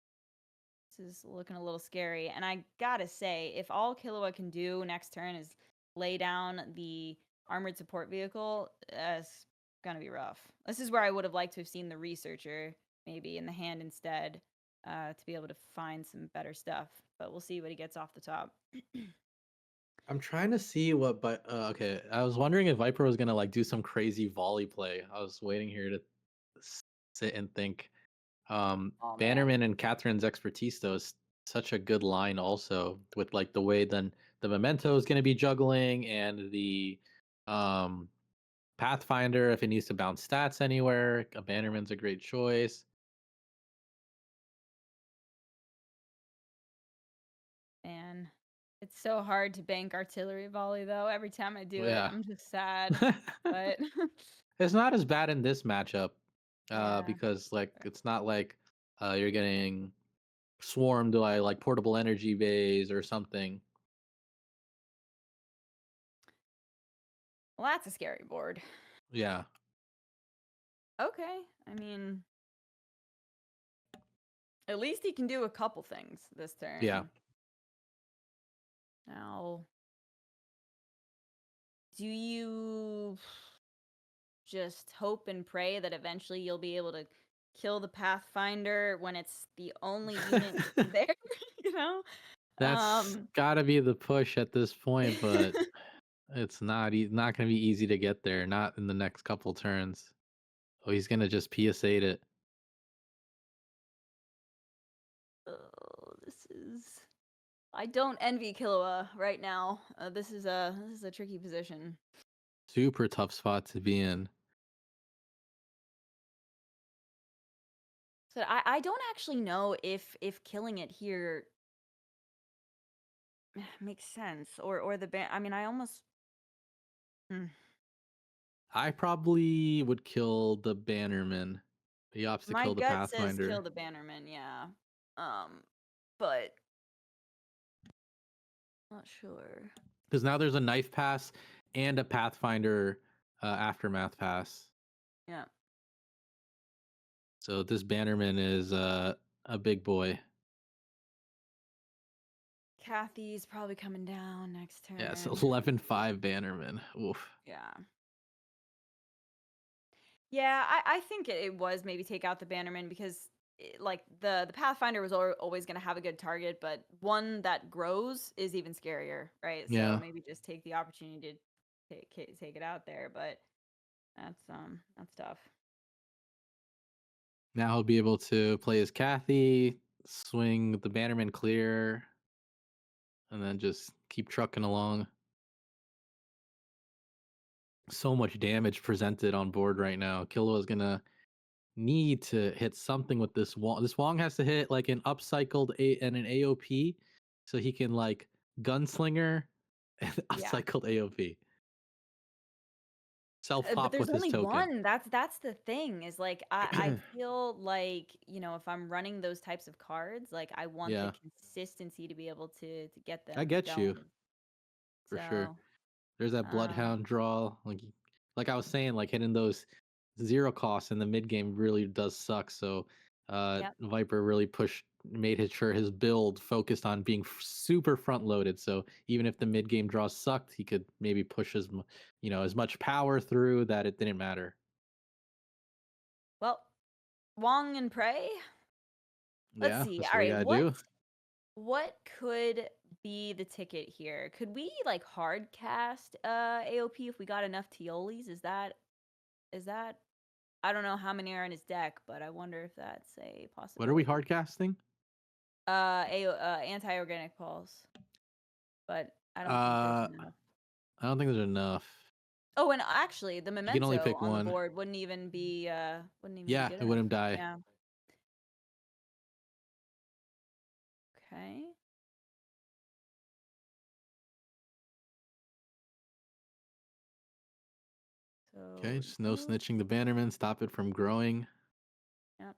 this is looking a little scary. And I gotta say, if all Killua can do next turn is lay down the armored support vehicle, it's gonna be rough. This is where I would have liked to have seen the researcher maybe in the hand instead, to be able to find some better stuff. But we'll see what he gets off the top. I'm trying to see what, but okay. I was wondering if Viper was gonna like do some crazy volley play. I was waiting here to sit and think. Oh man. Bannerman and Catherine's expertise though is such a good line also with like the way then the Memento is gonna be juggling and the um Pathfinder if it needs to bounce stats anywhere. A Bannerman's a great choice. Man. It's so hard to bank artillery volley though. Every time I do it, Yeah. I'm just sad. But It's not as bad in this matchup, yeah. because like it's not like you're getting swarmed by like portable energy bays or something. Well, that's a scary board. Yeah. Okay. I mean, at least he can do a couple things this turn. Yeah. Now, do you just hope and pray that eventually you'll be able to kill the Pathfinder when it's the only unit there, you know? That's gotta be the push at this point, but it's not gonna be easy to get there. Not in the next couple turns. Oh, he's gonna just PSA'd it. Oh, this is. I don't envy Killua right now. This is a tricky position. Super tough spot to be in. So I don't actually know if killing it here makes sense or the ban. I mean, I almost. I probably would kill the Bannerman. He opts to My kill the gut says kill Pathfinder. the Bannerman, yeah. But not sure. Because now there's a knife pass and a Pathfinder aftermath pass. Yeah. So this Bannerman is a big boy. Kathy's probably coming down next turn. Yeah, it's 11-5 Bannerman. Oof. Yeah. Yeah, I think it was maybe take out the Bannerman because like the Pathfinder was always going to have a good target, but one that grows is even scarier, right? Yeah. So maybe just take the opportunity to take it out there, but that's tough. Now he'll be able to play as Kathy, swing the Bannerman clear, and then just keep trucking along. So much damage presented on board right now. Killua's gonna need to hit something with this Wong. This Wong has to hit like an upcycled and an AOP, so he can like gunslinger and Yeah. upcycled AOP. Self But pop there's with his only token. one. That's the thing is like I feel like if I'm running those types of cards, like I want the Yeah. consistency to be able to get them I get you going. for sure. So There's that Bloodhound draw, like I was saying, like hitting those zero costs in the mid game really does suck. So Yep. Viper really made sure his build focused on being super front loaded. So even if the mid game draw sucked, he could maybe push as much power through that it didn't matter. Well, Wong and Prey. Let's Yeah, see. that's All what we right, gotta do. what could be the ticket here? Could we like hard cast AOP if we got enough Tiolis? Is that I don't know how many are in his deck, but I wonder if that's a possibility. What are we hard casting? Anti-organic pulse. But I don't think there's enough. I don't think there's enough. Oh, and actually, the You can only memento pick on the one. board wouldn't even be Yeah, good it enough. wouldn't die. Yeah. Okay. So Okay, just no you- snitching the Bannerman. Stop it from growing. Yep.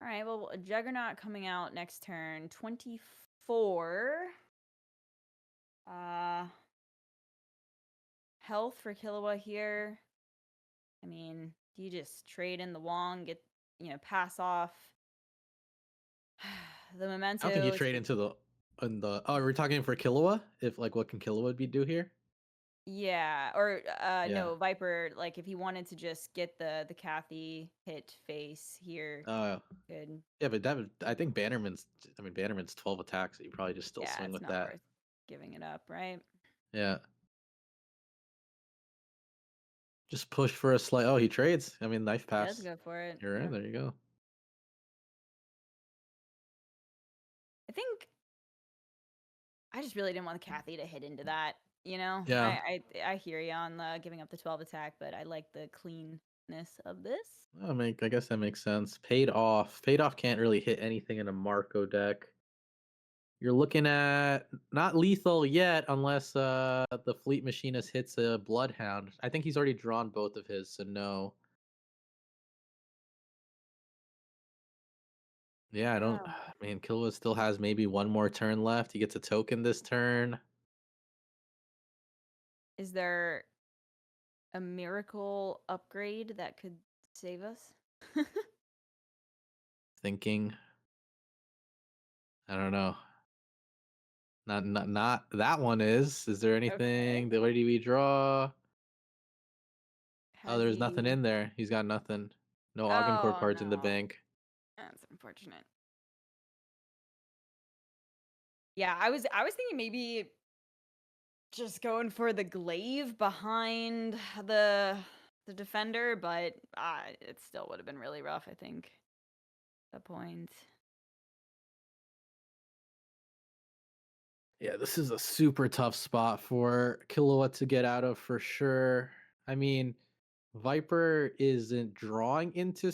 All right. Well, a Juggernaut coming out next turn. 24. Health for Killua here. I mean, do you just trade in the Wong, pass off the memento? I don't think you trade into the. Oh, we're talking for Killua. If like, what can Killua do here? Yeah, or Yeah. no, Viper, like if he wanted to just get the Kathy hit face here, good. Yeah, but I think Bannerman's 12 attacks, so you probably just still Yeah, swing it's with not that. worth giving it up, right? Yeah. Just push for a slight. Oh, he trades. I mean, knife pass. Let's go for it. You're right. Yeah. There you go. I think I just really didn't want Kathy to hit into that, Yeah. I hear you on the giving up the 12 attack, but I like the cleanness of this. I guess that makes sense. Paid off. Paid off can't really hit anything in a Marco deck. You're looking at not lethal yet, unless the Fleet Machinist hits a Bloodhound. I think he's already drawn both of his, so no. Yeah, I mean, Killua still has maybe one more turn left. He gets a token this turn. Is there a miracle upgrade that could save us? Thinking. I don't know. Not that one is. Is there anything? Okay. Where do we draw? Oh, Has there's nothing he? in there. He's got nothing. No Augencore Oh cards in the no, bank. that's unfortunate. Yeah, I was thinking maybe just going for the glaive behind the defender, but it still would have been really rough, I think. The point. Yeah, this is a super tough spot for Kilowatt to get out of for sure. I mean, Viper isn't drawing into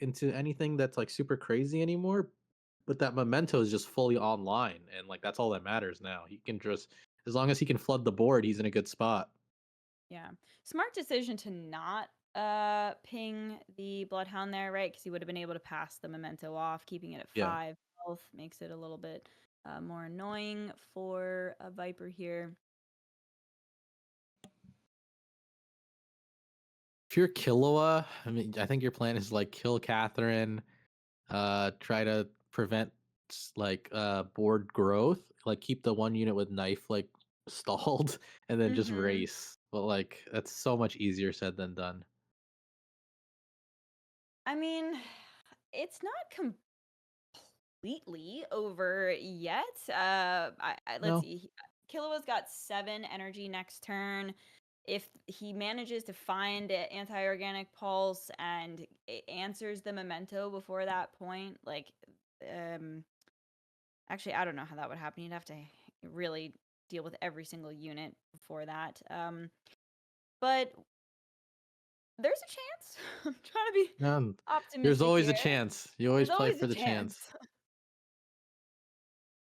into anything that's like super crazy anymore, but that memento is just fully online, and like that's all that matters now. He can just, as long as he can flood the board, he's in a good spot. Yeah. Smart decision to not ping the Bloodhound there, right? Because he would have been able to pass the memento off. Keeping it at Yeah. 5 health makes it a little bit more annoying for a Viper here. If you're Killua, I mean, I think your plan is like kill Catherine, try to prevent board growth, like keep the one unit with knife like stalled, and then just Mhm. race. But like that's so much easier said than done. I mean, it's not completely over yet. Let's No. see. Killua's got 7 energy next turn. If he manages to find an anti-organic pulse and it answers the memento before that point, like, actually, I don't know how that would happen. You'd have to really deal with every single unit before that. But there's a chance. I'm trying to be There's optimistic always a here. chance. You There's always play always for a the chance. chance.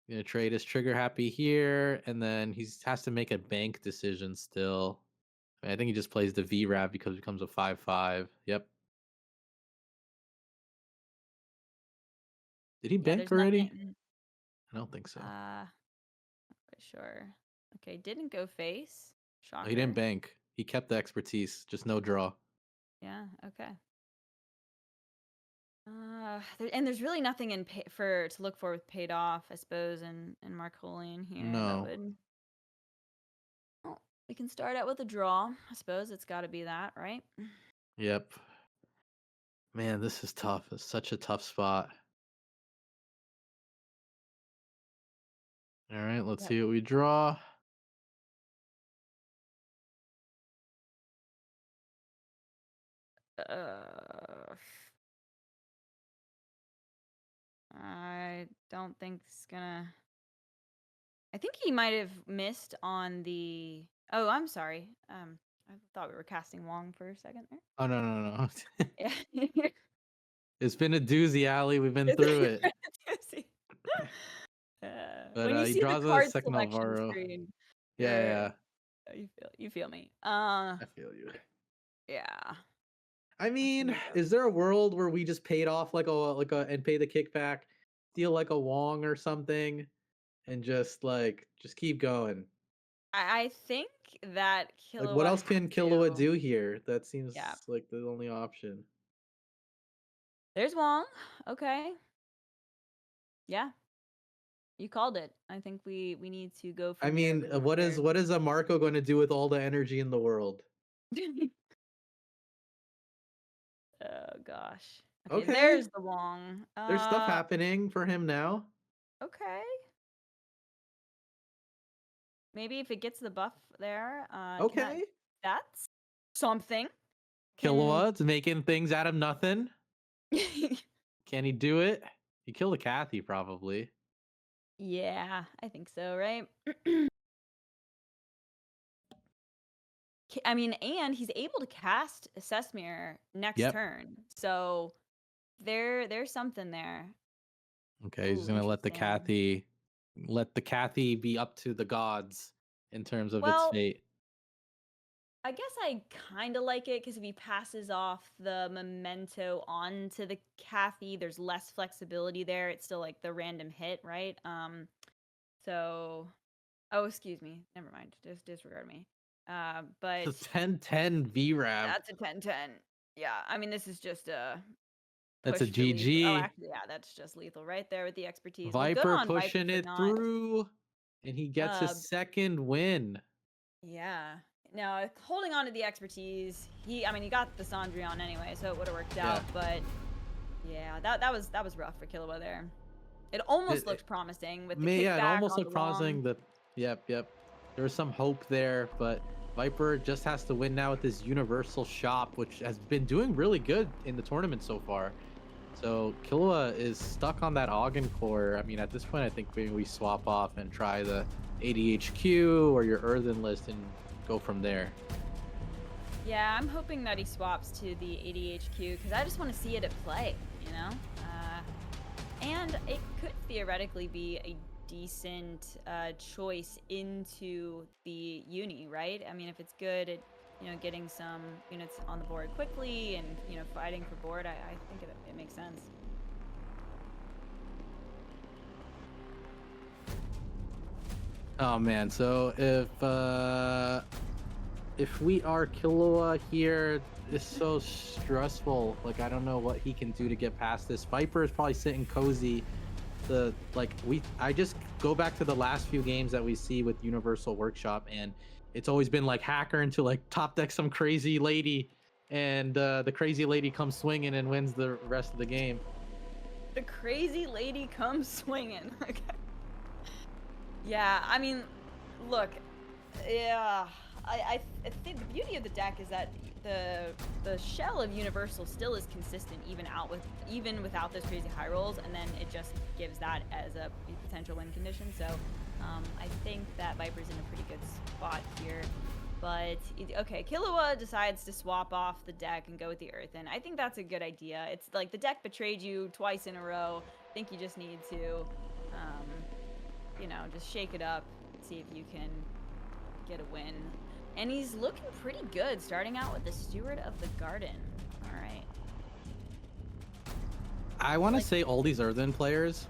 Gonna trade his trigger happy here, and then he has to make a bank decision still. I think he just plays the VRAV because it becomes a 5/5. Yep. Did he Yeah, bank there's already? nothing. I don't think so. Not quite sure. Okay, didn't go face. Oh, he didn't Shocker. bank. He kept the expertise, just no draw. Yeah. Okay. And there's really nothing to look for with paid off, I suppose, in Marcolian here that No. would. Well, we can start out with a draw. I suppose it's got to be that, right? Yep. Man, this is tough. It's such a tough spot. All right, let's Yep. see what we draw. Uh, I don't think it's gonna. I think he might have missed on the. Oh, I'm sorry. I thought we were casting Wong for a second there. Oh no. Yeah. It's been a doozy, Allie. We've been through it. See. Uh, But when you he see the draws a card second selection Alvaro. screen, Yeah, you're yeah. you feel me. I feel you. Yeah. I mean, Here we go. is there a world where we just paid off and pay the kickback, deal like a Wong or something, and just keep going? I think that Like, what Killua else has can Killua to. do here? That seems Yeah. like the only option. There's Wong. Okay. Yeah. You called it. I think we need to go for I the mean, Overlord what is a Marco going to do with all the energy in the world? there. Oh gosh. Okay, Okay, there's the Wong. there's stuff happening for him now. Okay. Maybe if it gets the buff there, Okay, that's something. Can Killua's making things out of nothing. Can he do it? He killed a Kathy probably. Yeah, I think so, right? I mean, and he's able to cast Sesmir next Yep. turn. So there's something there. Okay, he's Ooh, gonna let the interesting. Kathy be up to the gods in terms of its Well, fate. I guess I kind of like it because if he passes off the memento onto the Kathy, there's less flexibility there. It's still like the random hit, right? So, oh, excuse me. Never mind. Just disregard me. But It's a 10-10 VRAV. that's a 10-10. Yeah, I mean, this is just a That's push a for lethal. Oh, GG. actually, yeah, that's just lethal right there with the expertise. Well, good Viper on Viper pushing for it not. through. And he gets Uh, his second win. yeah. Now, holding on to the expertise, he got the Sandrion anyway, so it would have worked out. But yeah, that was rough for Killua there. It almost looked promising with the Yeah, it kickback almost on looked the promising. long. Yep. There was some hope there, but Viper just has to win now with this Universal Shop, which has been doing really good in the tournament so far. So Killua is stuck on that Ogden core. I mean, at this point, I think maybe we swap off and try the ADHQ or your Earthen list and go from there. Yeah, I'm hoping that he swaps to the ADHQ because I just want to see it at play, you know? And it could theoretically be a decent choice into the uni, right? I mean, if it's good at, getting some units on the board quickly and, fighting for board, I think it makes sense. Oh man, so if we are Killua here, it's so stressful. Like I don't know what he can do to get past this. Viper is probably sitting cozy. I just go back to the last few games that we see with Universal Workshop, and it's always been like hacker into like top deck some crazy lady, and the crazy lady comes swinging and wins the rest of the game. The crazy lady comes swinging. Okay. Yeah, I mean, look, yeah, I think the beauty of the deck is that the shell of Universal still is consistent even without those crazy high rolls, and then it just gives that as a potential win condition. So I think that Viper's in a pretty good spot here. But okay, Killua decides to swap off the deck and go with the Earthen. I think that's a good idea. It's like the deck betrayed you twice in a row. I think you just need to just shake it up, see if you can get a win. And he's looking pretty good, starting out with the Steward of the Garden. All right. I want to say all these Earthen players,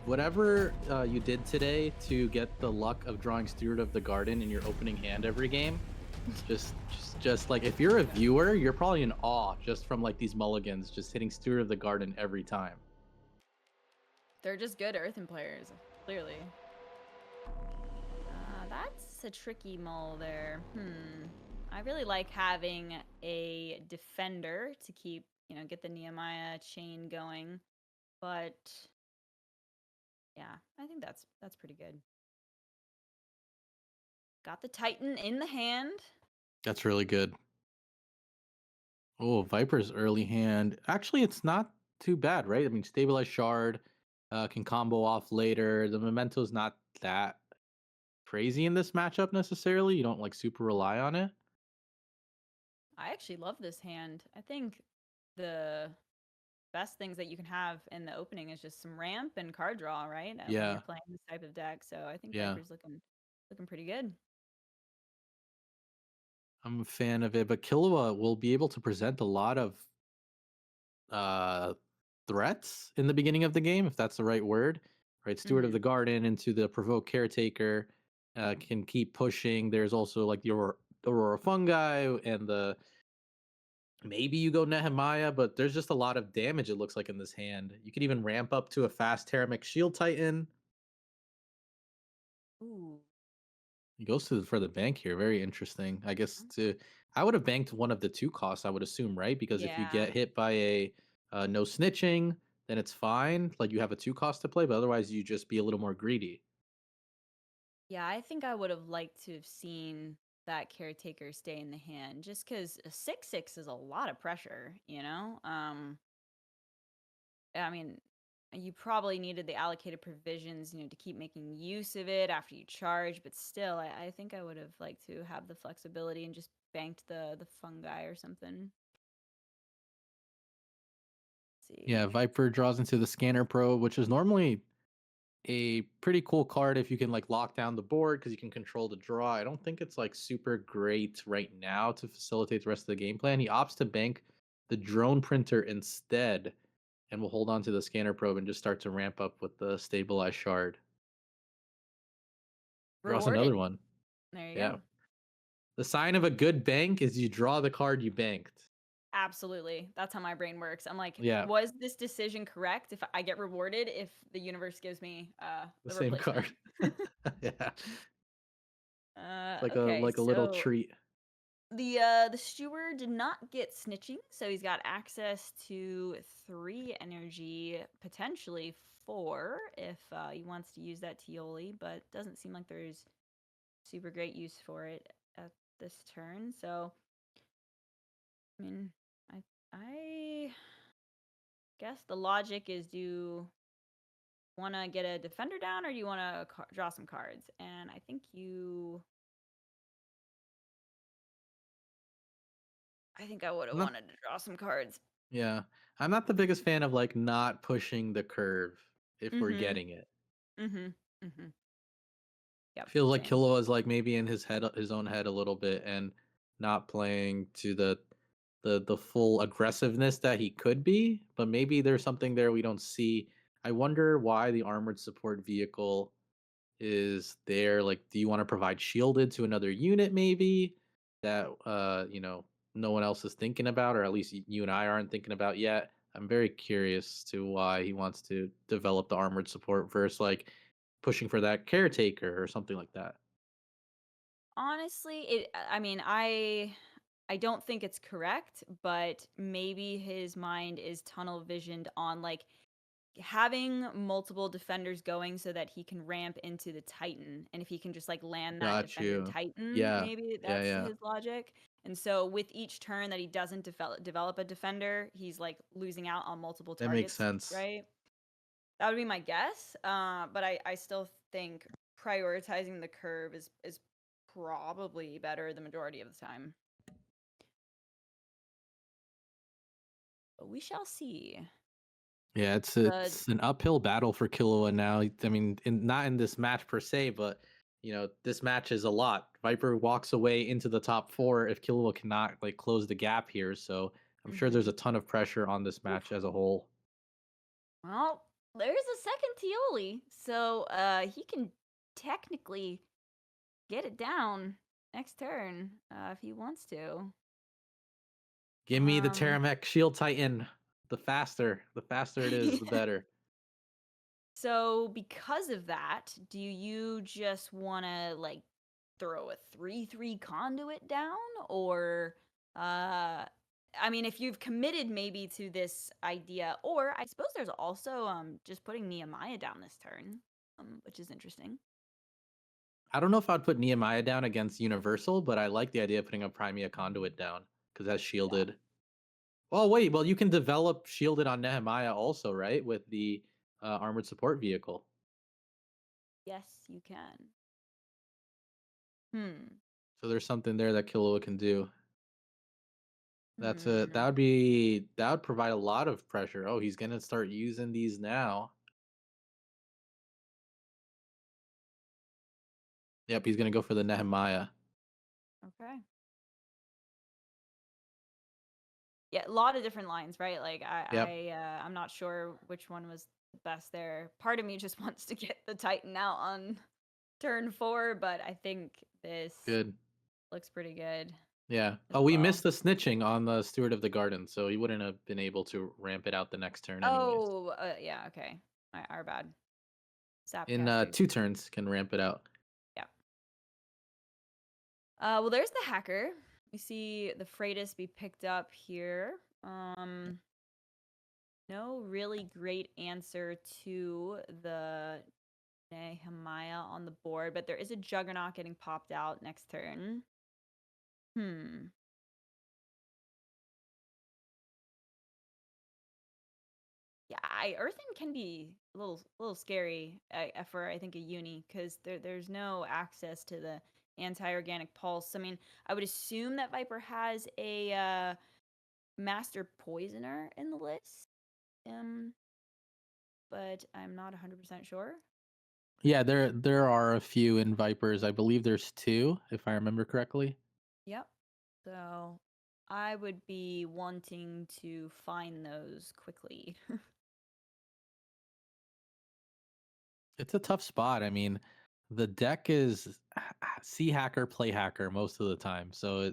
whatever you did today to get the luck of drawing Steward of the Garden in your opening hand every game, just like if you're a viewer, you're probably in awe just from like these mulligans, just hitting Steward of the Garden every time. They're just good Earthen players, clearly. That's a tricky mull there. I really like having a defender to keep, get the Nehemiah chain going. But yeah, I think that's pretty good. Got the Titan in the hand. That's really good. Oh, Viper's early hand. Actually, it's not too bad, right? I mean, Stabilized Shard can combo off later. The Memento's not that crazy in this matchup necessarily. You don't like super rely on it. I actually love this hand. I think the best things that you can have in the opening is just some ramp and card draw, right? When Yeah. you're playing this type of deck. So I think Yeah. Viper's looking pretty good. I'm a fan of it, but Killua will be able to present a lot of threats in the beginning of the game, if that's the right word. Right, Steward of the Garden into the Provoke Caretaker can keep pushing. There's also like the Aurora Fungi and the maybe you go Nehemiah, but there's just a lot of damage it looks like in this hand. You could even ramp up to a fast Terramic Shield Titan. Ooh. He goes for the bank here. Very interesting. I guess I would have banked one of the two costs, I would assume, right? Because if you get hit by a no snitching, then it's fine. Like you have a 2 cost to play, but otherwise you just be a little more greedy. Yeah, I think I would have liked to have seen that Caretaker stay in the hand just because a 6/6 is a lot of pressure, I mean, you probably needed the allocated provisions, to keep making use of it after you charge, but still, I think I would have liked to have the flexibility and just banked the fungi or something. Let's see. Yeah, Viper draws into the Scanner Probe, which is normally a pretty cool card if you can like lock down the board because you can control the draw. I don't think it's like super great right now to facilitate the rest of the game plan. He opts to bank the Drone Printer instead, and will hold on to the Scanner Probe and just start to ramp up with the Stabilized Shard. Draws another one. There you Yeah. go. The sign of a good bank is you draw the card you banked. absolutely. That's how my brain works. I'm like, Yeah, was this decision correct? If I get rewarded, if the universe gives me the the same card. replacement. Yeah, Okay, like a little so treat. the steward did not get snitching, so he's got access to 3 energy, potentially 4 if he wants to use that Tioli, but doesn't seem like there's super great use for it at this turn. So, I mean, I guess the logic is, do you want to get a defender down, or do you want to draw some cards? And I think I would have I'm not, wanted to draw some cards. yeah, I'm not the biggest fan of like not pushing the curve if we're Mm-hmm. getting it. Mm-hmm. Mm-hmm. Yep. Feels like Same. Killua is like maybe in his own head a little bit, and not playing to the full aggressiveness that he could be. But maybe there's something there we don't see. I wonder why the armored support vehicle is there. Like, do you want to provide shielded to another unit maybe that no one else is thinking about, or at least you and I aren't thinking about yet? I'm very curious to why he wants to develop the armored support versus like pushing for that caretaker or something like that. Honestly, I mean, I don't think it's correct, but maybe his mind is tunnel visioned on like having multiple defenders going so that he can ramp into the Titan. And if he can just like land that Got defender you. Titan, Yeah. maybe Yeah, that's yeah. his logic. And so with each turn that he doesn't develop a defender, he's like losing out on multiple That makes targets, sense. right? That would be my guess. But I still think prioritizing the curve is probably better the majority of the time. But we shall see. Yeah, The it's an uphill battle for Killua now. I mean, not in this match per se, but this match is a lot. Viper walks away into the top 4 if Killua cannot like close the gap here. So I'm sure there's Mhm. a ton of pressure on this match as a whole. Well, there's a second Tioli, so he can technically get it down next turn if he wants to. Give me the Um, Terramech Shield Titan. The faster it is, the better. so because of that, do you just want to like throw a 3/3 conduit down, or I mean, if you've committed maybe to this idea, or I suppose there's also just putting Nehemiah down this turn, which is interesting. I don't know if I'd put Nehemiah down against Universal, but I like the idea of putting a Primea Conduit down because that's Yeah. shielded. Oh wait, well you can develop shielded on Nehemiah also, right? With the armored support vehicle. Yes, you can. Hmm. So there's something there that Killua can do. Hmm. That would provide a lot of pressure. Oh, he's gonna start using these now. Yep, he's gonna go for the Nehemiah. Okay. Yeah, a lot of different lines, right? Like Yep, I'm not sure which one was the best there. Part of me just wants to get the Titan out on turn 4, but I think this good. looks pretty good Yeah. as Oh, we well. missed the snitching on the Steward of the Garden, so he wouldn't have been able to ramp it out the next turn anyways. Oh, yeah, okay. Our bad. In Sapcasters. 2 turns can ramp it out. Yeah. Well, there's the hacker. We see the Freitas be picked up here. No really great answer to the Nehemiah on the board, but there is a Juggernaut getting popped out next turn. Yeah, Earthen can be a little scary for I think a uni, because there's no access to the anti-organic pulse. I mean, I would assume that Viper has a Master Poisoner in the list, but I'm not 100% sure. Yeah, there are a few in Vipers. I believe there's 2, if I remember correctly. Yep. So I would be wanting to find those quickly. It's a tough spot. I mean, the deck is see hacker, play hacker most of the time. So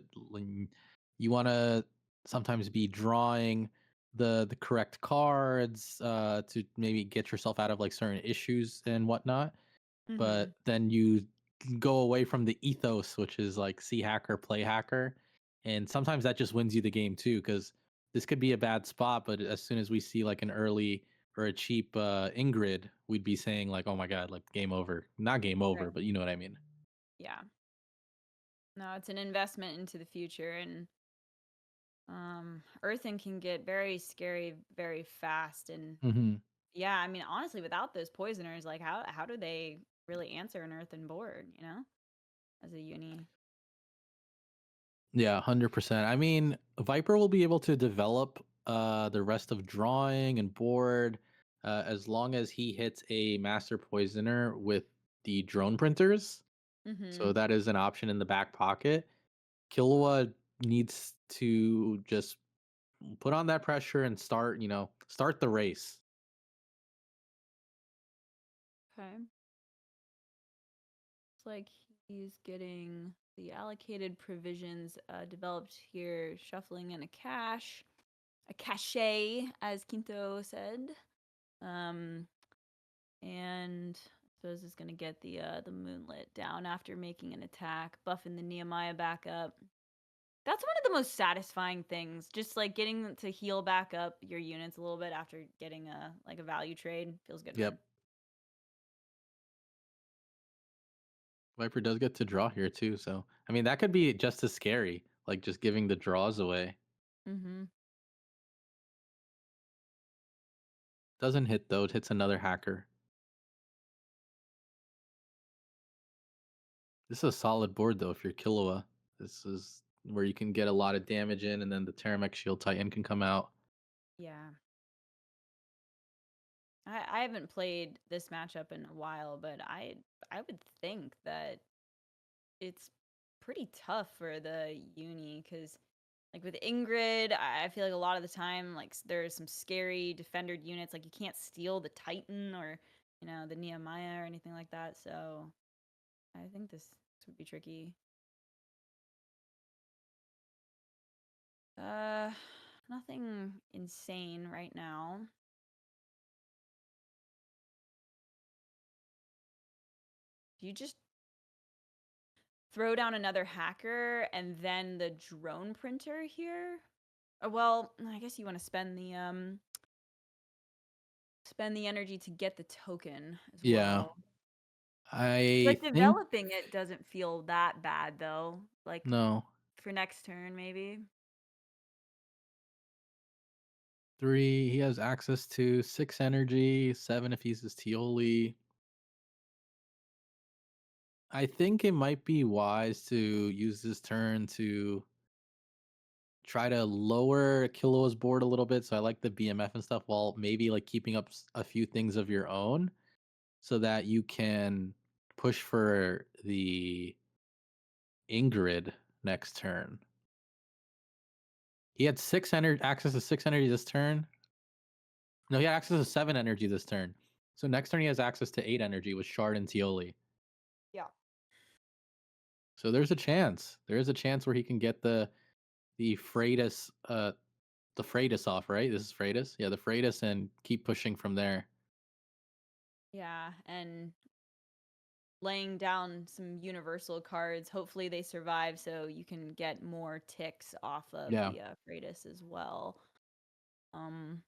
you want to sometimes be drawing the correct cards to maybe get yourself out of like certain issues and whatnot. Mm-hmm. But then you go away from the ethos, which is like see hacker, play hacker. And sometimes that just wins you the game too, because this could be a bad spot, but as soon as we see like an early or a cheap Ingrid, we'd be saying like, oh my God, like game over. Not game over, Right. but you know what I mean. Yeah. No, it's an investment into the future, and Earthing can get very scary very fast. And Mm-hmm. yeah, I mean, honestly, without those poisoners, like how do they really answer an Earthen board? As a uni. Yeah, 100%. I mean, Viper will be able to develop the rest of drawing and board as long as he hits a master poisoner with the drone printers. Mm-hmm. So that is an option in the back pocket. Killua needs to just put on that pressure and start, start the race. Okay. It's like he's getting the allocated provisions developed here, shuffling in a cache, as Quinto said. And I suppose is gonna get the moonlit down after making an attack, buffing the Nehemiah back up. That's one of the most satisfying things. Just like getting to heal back up your units a little bit after getting a value trade feels good, man. Yep. Viper does get to draw here too, so I mean that could be just as scary, like just giving the draws away. Mm-hmm. Doesn't hit though, it hits another hacker. This is a solid board though if you're Killua. This is where you can get a lot of damage in, and then the Terramech Shield Titan can come out. Yeah. I haven't played this matchup in a while, but I would think that it's pretty tough for the uni, because like with Ingrid, I feel like a lot of the time like there's some scary defendered units, like you can't steal the Titan or the Nehemiah or anything like that. So I think this would be tricky. Uh, Nothing insane right now. Do you just throw down another hacker and then the drone printer here? Well, I guess you want to spend the energy to get the token as Yeah. well. I Like think developing it doesn't feel that bad though. Like no. for next turn maybe. 3, he has access to 6 energy, 7 if he's his Tioli. I think it might be wise to use this turn to try to lower Killua's board a little bit. So I like the BMF and stuff, while maybe like keeping up a few things of your own, so that you can push for the Ingrid next turn. He had 6 energy, access to 6 energy this turn. No, he had access to 7 energy this turn. So next turn he has access to 8 energy with Shard and Tioli. Yeah. So there's a chance. There is a chance where he can get the Freitas off, right? This is Freitas. Yeah, the Freitas, and keep pushing from there. Yeah, and laying down some universal cards. Hopefully they survive so you can get more ticks off of Yeah. the Freitas as well. All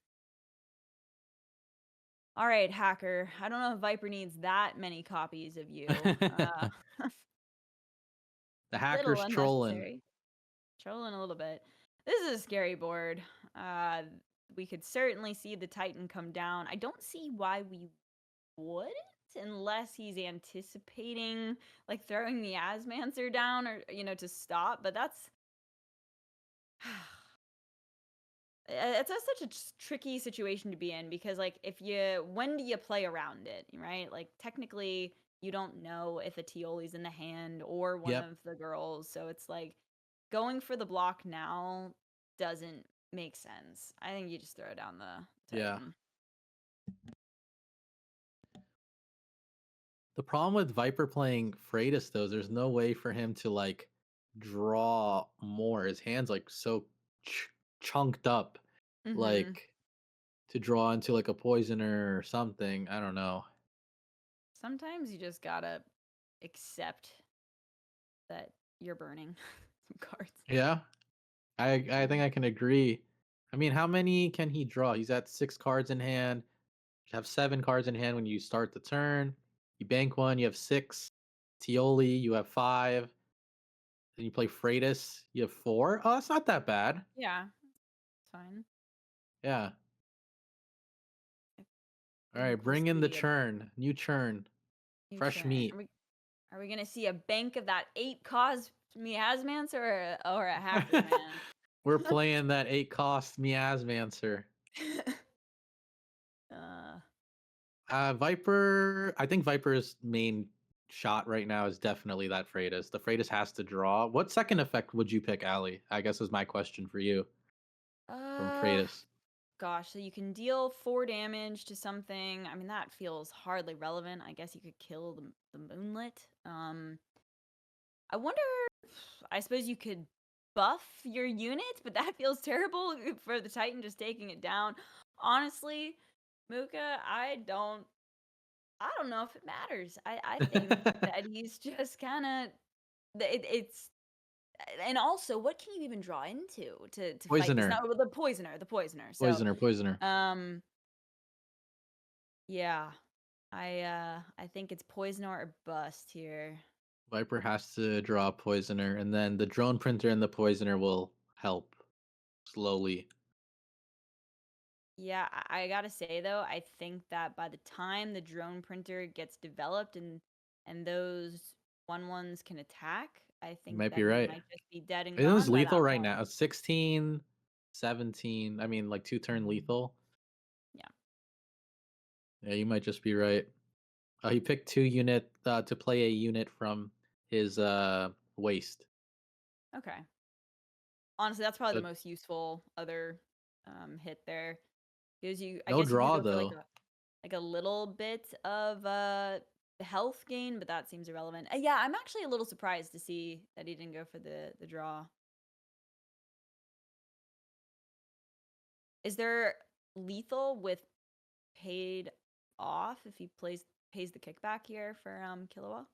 right, hacker. I don't know if Viper needs that many copies of you. The hacker's Little trolling. unnecessary. Trolling a little bit. This is a scary board. We could certainly see the Titan come down. I don't see why we wouldn't, unless he's anticipating like throwing the Asmancer down, or to stop. But that's such a tricky situation to be in, because like when do you play around it, right? Like technically you don't know if a Tioli's in the hand or one Yep. of the girls, so it's like going for the block now doesn't make sense. I think you just throw down the Titan. The problem with Viper playing Freitas though is there's no way for him to like draw more. His hand's like so chunked up, Mm-hmm. like to draw into like a poisoner or something. I don't know. Sometimes you just gotta accept that you're burning some cards. Yeah, I think I can agree. I mean, how many can he draw? He's at 6 cards in hand. You have 7 cards in hand when you start the turn. You bank one, you have 6. Tioli, you have 5. Then you play Freitas, you have 4. Oh, that's not that bad. Yeah, it's fine. Yeah. I All think right, we'll bring in the see a churn. New churn. new Fresh churn. meat. Are we gonna see a bank of that 8 cause Miasmance or a Hacker Man? We're playing that 8 cost Miasmancer. uh, Viper. I think Viper's main shot right now is definitely that Freitas. The Freitas has to draw. What second effect would you pick, Ali? I guess is my question for you from uh, Freitas. gosh, so you can deal 4 damage to something. I mean, that feels hardly relevant. I guess you could kill the Moonlit. I wonder. I suppose you could buff your unit, but that feels terrible for the Titan just taking it down. Honestly, Muka, I don't know if it matters. I think that he's just kind of it's and also what can you even draw into to fight this? Poisoner. No, the poisoner. So, Poisoner. um yeah. I think it's poisoner or bust here. Viper has to draw Poisoner, and then the drone printer and the Poisoner will help slowly. Yeah, I gotta say though, I think that by the time the drone printer gets developed and those 1/1s can attack, I You think might be that he right. might just be dead and It is gone by lethal that right point. now. 16, 17. I mean, like 2-turn lethal. Yeah. Yeah, you might just be right. He picked 2 unit to play a unit from his waist. Okay. Honestly, that's probably the But most useful other hit there. Gives you, I no guess you could draw go for though. like a little bit of health gain, but that seems irrelevant. Yeah, I'm actually a little surprised to see that he didn't go for the draw. Is there lethal with paid off if he pays the kickback here for Killua?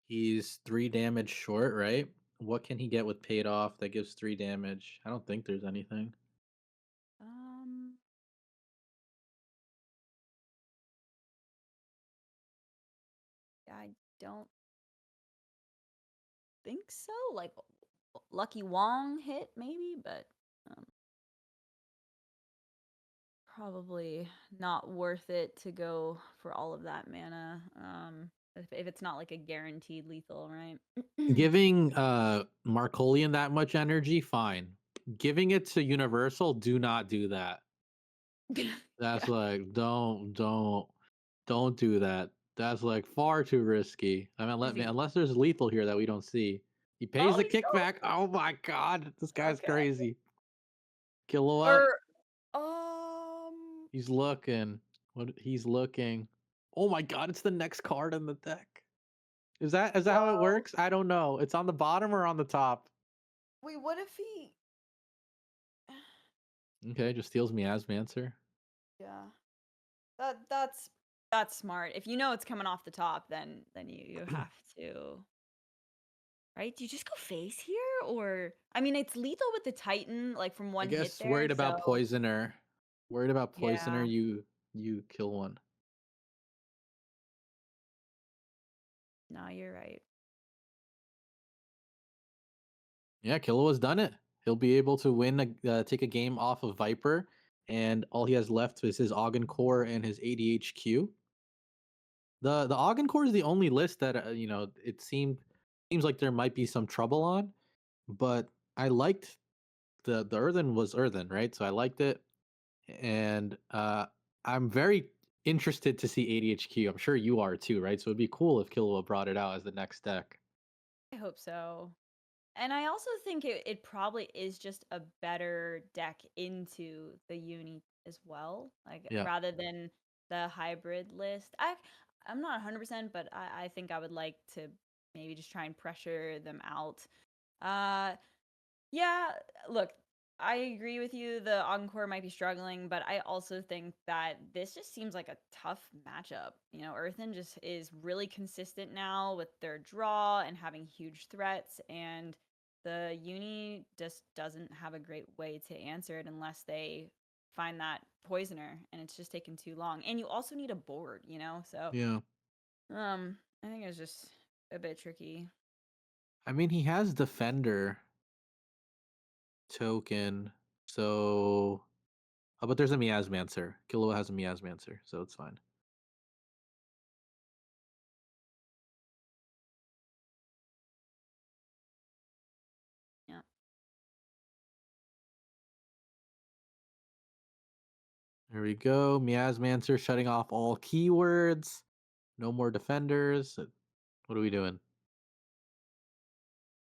He's 3 damage short, right? What can he get with paid off that gives 3 damage? I don't think there's anything. Um I don't think so. Like Lucky Wong hit maybe, but um, probably not worth it to go for all of that mana. If it's not like a guaranteed lethal, right? Giving Markolian that much energy, fine. Giving it to Universal, do not do that. That's Yeah. like don't do that. That's like far too risky. I mean, Easy. unless there's lethal here that we don't see. He pays Oh, the he's going. kickback. Oh my god, this guy's Okay. crazy. Kilowatt. Or He's looking. What he's looking. Oh my god, it's the next card in the deck. Is that how it whoa. works? I don't know. It's on the bottom or on the top. Wait, what if he? Okay, just steals me as answer. Yeah. That's smart. If you know it's coming off the top, then you have to. Right? Do you just go face here? Or I mean it's lethal with the Titan, like from I one hit guess there, worried about so poisoner. Worried about poisoner, yeah. you kill one. No, you're right. Yeah, Killua's done it. He'll be able to win, take a game off of Viper, and all he has left is his Ogden Core and his ADHQ. The Ogden Core is the only list that it seems like there might be some trouble on, but I liked the Earthen was Earthen, right? So I liked it, and I'm very interested to see ADHQ. I'm sure you are too, right? So it'd be cool if Killua brought it out as the next deck. I hope so. And I also think it probably is just a better deck into the uni as well. Like Yeah. rather than the hybrid list. I'm not 100%, but I think I would like to maybe just try and pressure them out. Uh yeah, look, I agree with you. The Encore might be struggling, but I also think that this just seems like a tough matchup. Earthen just is really consistent now with their draw and having huge threats, and the Uni just doesn't have a great way to answer it unless they find that poisoner, and it's just taken too long. And you also need a board, so Yeah. I think it's just a bit tricky. I mean, he has Defender token, so. Oh, but there's a Miasmancer. Killua has a Miasmancer, so it's fine. Yeah. There we go. Miasmancer shutting off all keywords. No more defenders. What are we doing?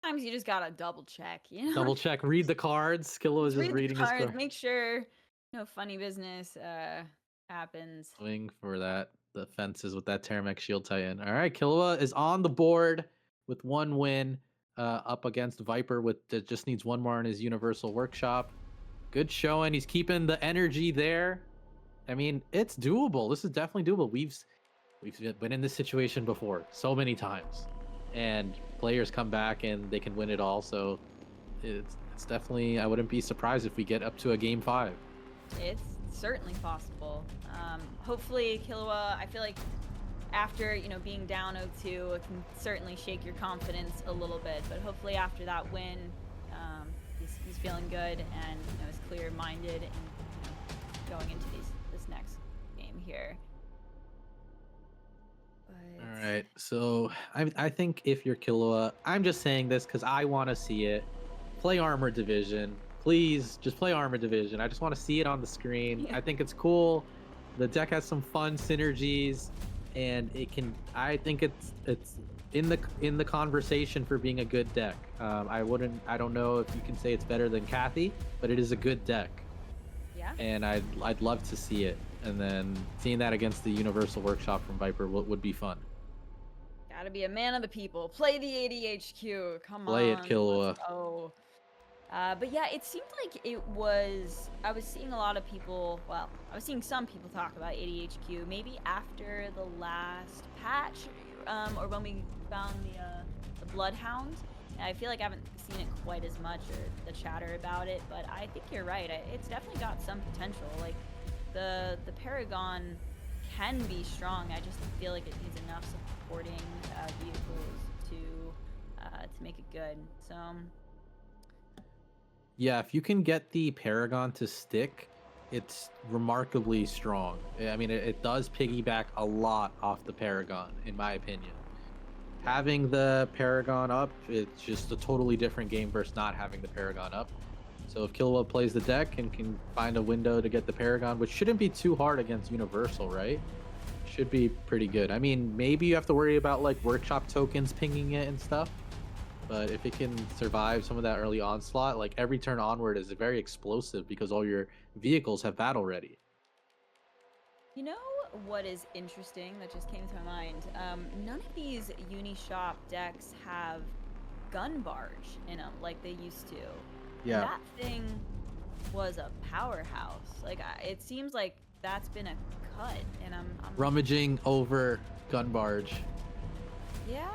Sometimes you just gotta double check, Double check. Read the cards. Killua is Just just read the reading his cards, card. make sure no funny business happens. Swing for that. The fences with that Terramech Shield Titan. All right, Killua is on the board with 1 win, up against Viper that just needs 1 more in his Universal Workshop. Good showing. He's keeping the energy there. I mean, it's doable. This is definitely doable. We've been in this situation before so many times, and players come back and they can win it all. So it's definitely. I wouldn't be surprised if we get up to a game 5. It's certainly possible. Hopefully, Killua, I feel like after being down 0-2, it can certainly shake your confidence a little bit. But hopefully, after that win, he's feeling good and is clear-minded and going into this next game here. All right, so I think if you're Killua, I'm just saying this because I want to see it. Play Armor Division, please. Just play Armor Division. I just want to see it on the screen. Yeah. I think it's cool. The deck has some fun synergies, and it can. I think it's in the conversation for being a good deck. I don't know if you can say it's better than Kathy, but it is a good deck. Yeah. And I'd love to see it. And then seeing that against the Universal Workshop from Viper would be fun. Gotta be a man of the people. Play the ADHQ. Come Play it, on. Killua. Let's go. But yeah, it seemed like I was seeing a lot of people, well, I was seeing some people talk about ADHQ maybe after the last patch, or when we found the Bloodhound. And I feel like I haven't seen it quite as much, or the chatter about it, but I think you're right. It's definitely got some potential. Like, the Paragon can be strong. I just feel like it needs enough supporting vehicles to make it good. So Yeah, if you can get the Paragon to stick, it's remarkably strong. I mean, it does piggyback a lot off the Paragon, in my opinion. Having the Paragon up, it's just a totally different game versus not having the Paragon up. So if Killua plays the deck and can find a window to get the Paragon, which shouldn't be too hard against Universal, right? Should be pretty good. I mean, maybe you have to worry about like workshop tokens pinging it and stuff. But if it can survive some of that early onslaught, like every turn onward is very explosive because all your vehicles have battle ready. You know what is interesting that just came to my mind? None of these Unishop decks have gun barge in them like they used to. Yeah. And that thing was a powerhouse. Like it seems like that's been a cut, and I'm Rummaging over gun barge. Yeah.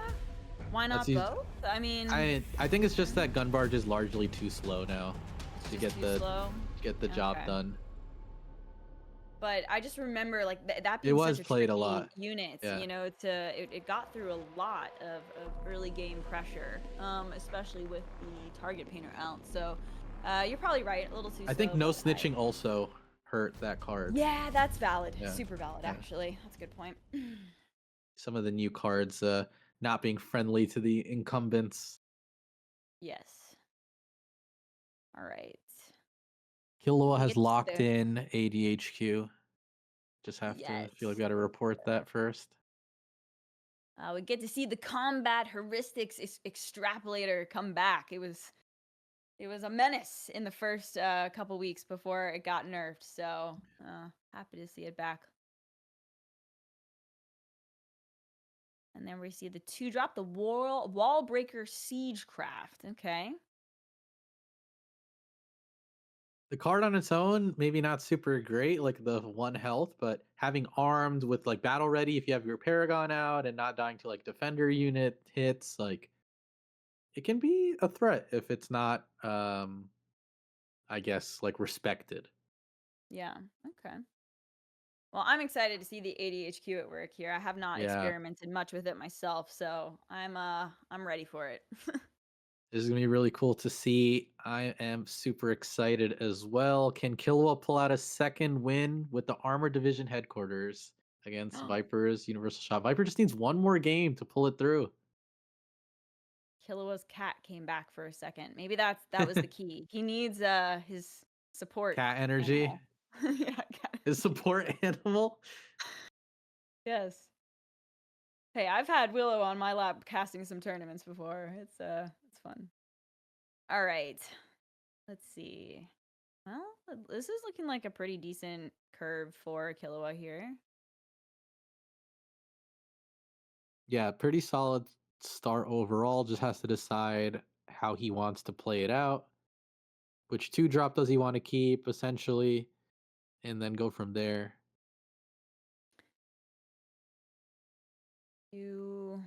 Why not That's used- both? I mean, I think it's just that gun barge is largely too slow now it's to just get too slow. the job Okay. done. But I just remember like that It being was such a played a tricky lot. unit. Yeah. It got through a lot of early game pressure, especially with the target painter out. So you're probably right, a little too slow. I think no but snitching also hurt that card. Yeah, that's valid. Yeah. Super valid, Yeah. actually. That's a good point. Some of the new cards not being friendly to the incumbents. Yes. All right. Killua We has get to locked the- in ADHQ. Just have to feel like we got to report that first. We get to see the combat heuristics extrapolator come back. It was a menace in the first couple weeks before it got nerfed. So happy to see it back. And then we see the 2-drop, the wall breaker siege craft. Okay. The card on its own, maybe not super great, like the 1 health, but having armed with like battle ready, if you have your Paragon out and not dying to like defender unit hits, like it can be a threat if it's not, I guess, like respected. Yeah. Okay. Well, I'm excited to see the ADHQ at work here. I have not Yeah, experimented much with it myself, so I'm ready for it. this is gonna be really cool to see. I am super excited as well. Can Killua pull out a second win with the Armor Division headquarters against Viper's Universal Shop? Viper just needs one more game to pull it through. Killua's cat came back for a second. Maybe that was the key. He needs his support Cat energy, animal. Yeah, cat. his support animal. Yes. Hey, I've had Willow on my lap casting some tournaments before. It's fun. All right. Let's see. Well, this is looking like a pretty decent curve for Killua here. Yeah, pretty solid start overall. Just has to decide how he wants to play it out. Which 2 drop does he want to keep, essentially, and then go from there. You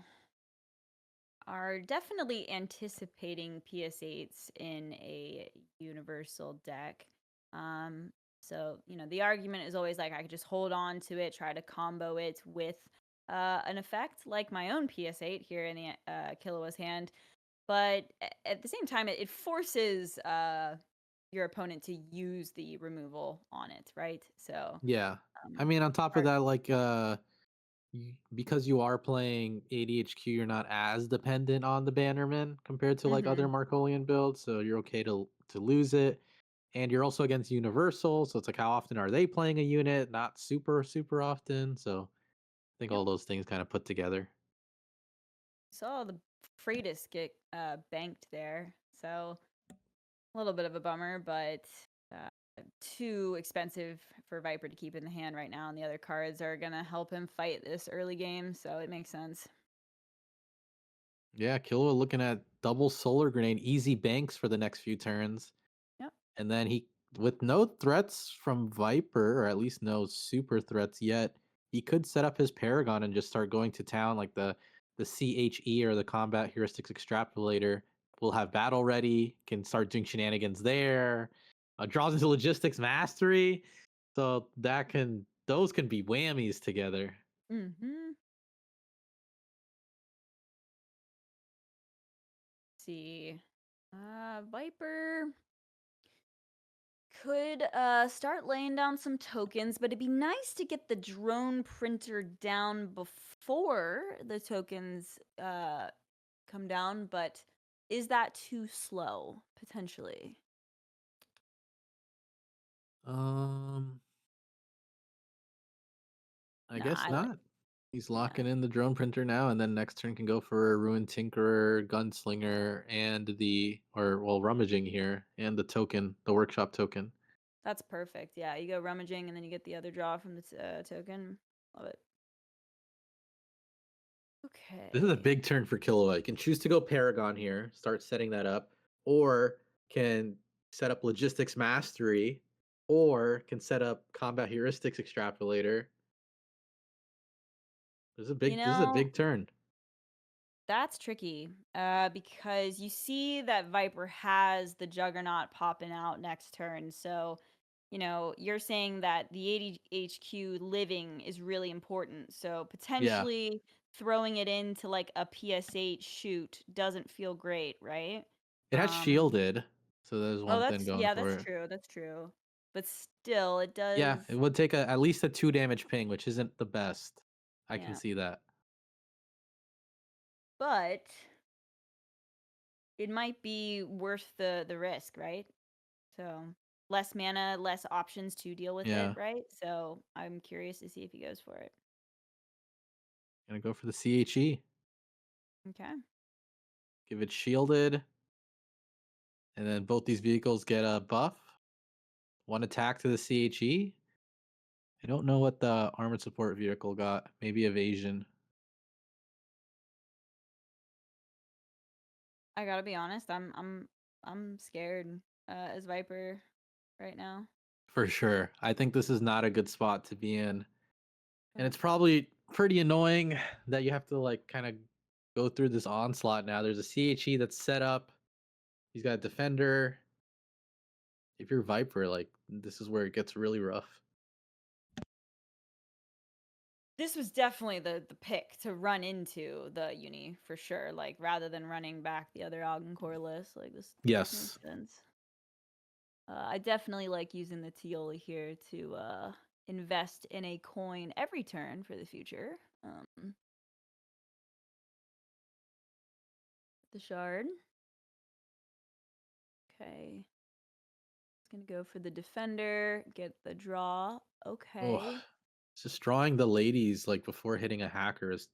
are definitely anticipating PS8s in a universal deck. So, the argument is always like I could just hold on to it, try to combo it with an effect like my own PS8 here in the Killua's hand. But at the same time, it forces your opponent to use the removal on it, right? So, Yeah. I um, mean, on top of hard. that, like because you are playing ADHQ, you're not as dependent on the Bannerman compared to like other Mm-hmm. Markolian builds, so you're okay to lose it. And you're also against Universal, so it's like how often are they playing a unit? Not super often. So I think Yep. all those things kind of put together. Saw the Freitas get banked there, so a little bit of a bummer, but uh, too expensive for Viper to keep in the hand right now, and the other cards are gonna help him fight this early game, so it makes sense. Yeah, Killua looking at double solar grenade, easy banks for the next few turns. Yep. And then he, with no threats from Viper, or at least no super threats yet, he could set up his Paragon and just start going to town like the CHE or the Combat Heuristics Extrapolator will have battle ready, can start doing shenanigans there, draws into Logistics Mastery. So those can be whammies together. Mm-hmm. See, Viper could start laying down some tokens, but it'd be nice to get the drone printer down before the tokens come down, but is that too slow potentially? Um, I Nah, guess I like. not. He's Yeah, locking in the drone printer now, and then next turn can go for a Ruined Tinkerer, Gunslinger, and rummaging here, and the token, the workshop token. that's perfect. Yeah, you go rummaging and then you get the other draw from the token. Love it. This is a Okay. big turn for Killua. You can choose to go Paragon here, start setting that up, or can set up Logistics Mastery, or can set up Combat Heuristics Extrapolator. You This is a know, big turn. that's tricky because you see that Viper has the Juggernaut popping out next turn. So, you're saying that the ADHQ living is really important. So, Yeah, potentially throwing it into like a PS8 shoot doesn't feel great, right? it has Um, shielded, so there's oh, one thing going for that's it. true. That's true. But still, it Yeah, does. it would take at least a 2 damage ping, which isn't the best. I can Yeah. see that. But it might be worth the risk, right? So less mana, less options to deal with it, Yeah, right? So I'm curious to see if he goes for it. gonna go for the CHE. Okay. Give it shielded, and then both these vehicles get a buff. One attack to the CHE. I don't know what the armored support vehicle got. Maybe evasion. I gotta be honest, I'm scared as Viper. right now. For sure. I think this is not a good spot to be in. And Okay. it's probably pretty annoying that you have to like kind of go through this onslaught now. There's a CHE that's set up. He's got a defender. If you're Viper, like this is where it gets really rough. This was definitely the pick to run into the uni for sure. Like rather than running back the other Augencore list, like this makes Yes. sense. I definitely like using the Tioli here to invest in a coin every turn for the future. The shard. Okay. It's gonna go for the defender, get the draw. Oh, Okay. just drawing the ladies like before hitting a hacker is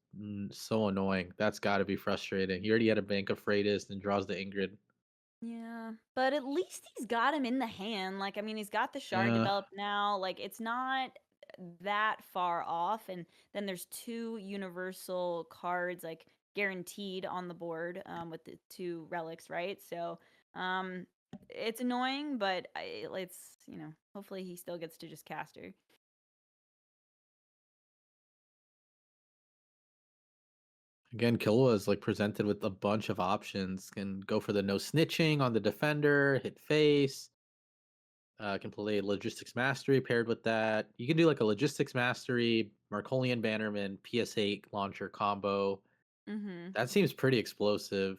so annoying. That's got to be frustrating. He already had a bank of Freitas and draws the Ingrid. Yeah, but at least he's got him in the hand. Like, I mean, he's got the shard Yeah. developed now. Like, it's not that far off. And then there's two universal cards, like guaranteed on the board, with the two relics, right? So, it's annoying, but it's hopefully he still gets to just cast her. Again, Killua is like presented with a bunch of options. Can go for the no snitching on the defender, hit face. Can play logistics mastery paired with that. You can do like a logistics mastery, Marcolian Bannerman, PS8 launcher combo. Mm-hmm. That seems pretty explosive.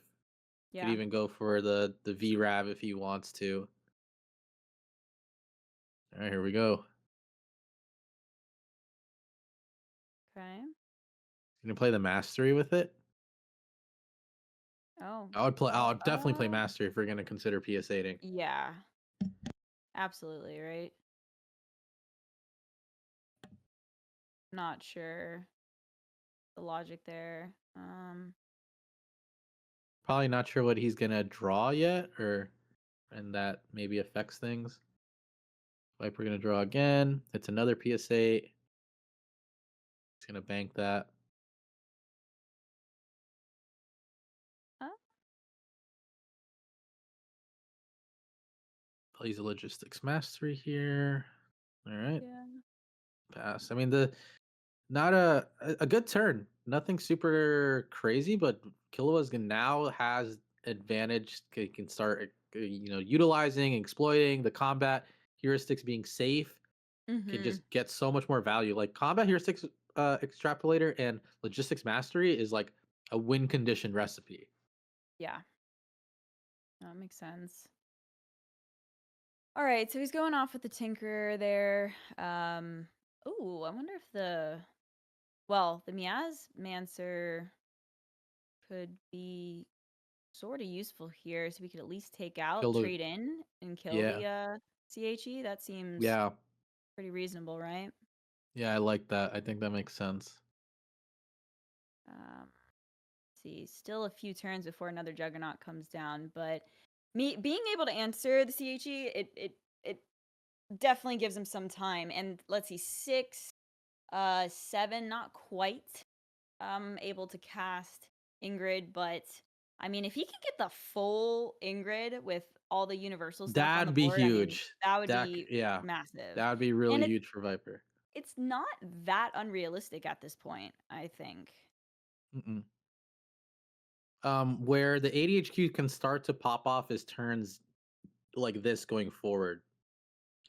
Could Yeah. even go for the VRAV if he wants to. All right, here we go. Okay. You can play the mastery with it. Oh. I would definitely play mastery if we're gonna consider PS8ing. Yeah. Absolutely, right? Not sure the logic there. Probably not sure what he's gonna draw yet, and that maybe affects things. Viper gonna draw again. It's another PS8. He's gonna bank that. uh, Plays a logistics mastery here. All right, yeah. pass. I mean the not a good turn. Nothing super crazy, but Killua's now has advantage. He can start utilizing, exploiting the combat heuristics being safe. Can Mm-hmm. just get so much more value. Like combat heuristics extrapolator and logistics mastery is like a win condition recipe. Yeah. That makes sense. All right, so he's going off with the Tinkerer there. Oh, I wonder if the Miaz Mancer could be sort of useful here, so we could at least take out, Kill the trade in, and kill yeah, the CHE. That seems yeah, pretty reasonable, right? yeah. I like that. I think that makes sense. Um, see, still a few turns before another Juggernaut comes down, but me being able to answer the CHE, it definitely gives him some time. And let's see, 6, 7, not quite able to cast Ingrid, but I mean, if he can get the full Ingrid with all the universal stuff on the That'd be board, I mean, huge. that would That be yeah, massive. that would be And really huge for Viper. it's not that unrealistic at this point, I think. Mm-mm. Where the ADHQ can start to pop off his turns like this going forward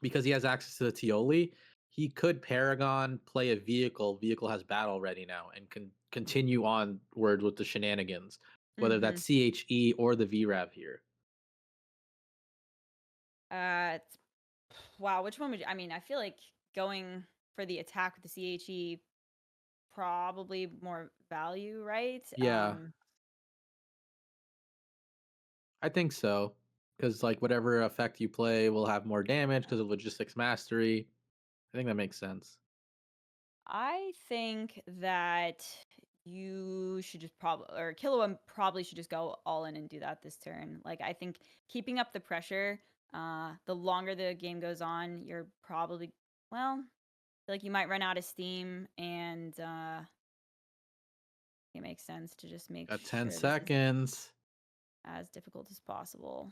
because he has access to the Tioli. He could Paragon play a vehicle. Vehicle has battle ready now and can continue onward with the shenanigans, whether Mm-hmm. that's CHE or the VRAV here. It's, wow, which one would you? I mean, I feel like going for the attack with the CHE probably more value, right? Yeah, I think so. Because like whatever effect you play will have more damage because of logistics mastery. I think that makes sense. I think that you should just probably, or Killua probably should just go all in and do that this turn. Like, I think keeping up the pressure, the longer the game goes on, you're probably, well, I feel like you might run out of steam, and it makes sense to just make Got 10 sure this is seconds. as difficult as possible.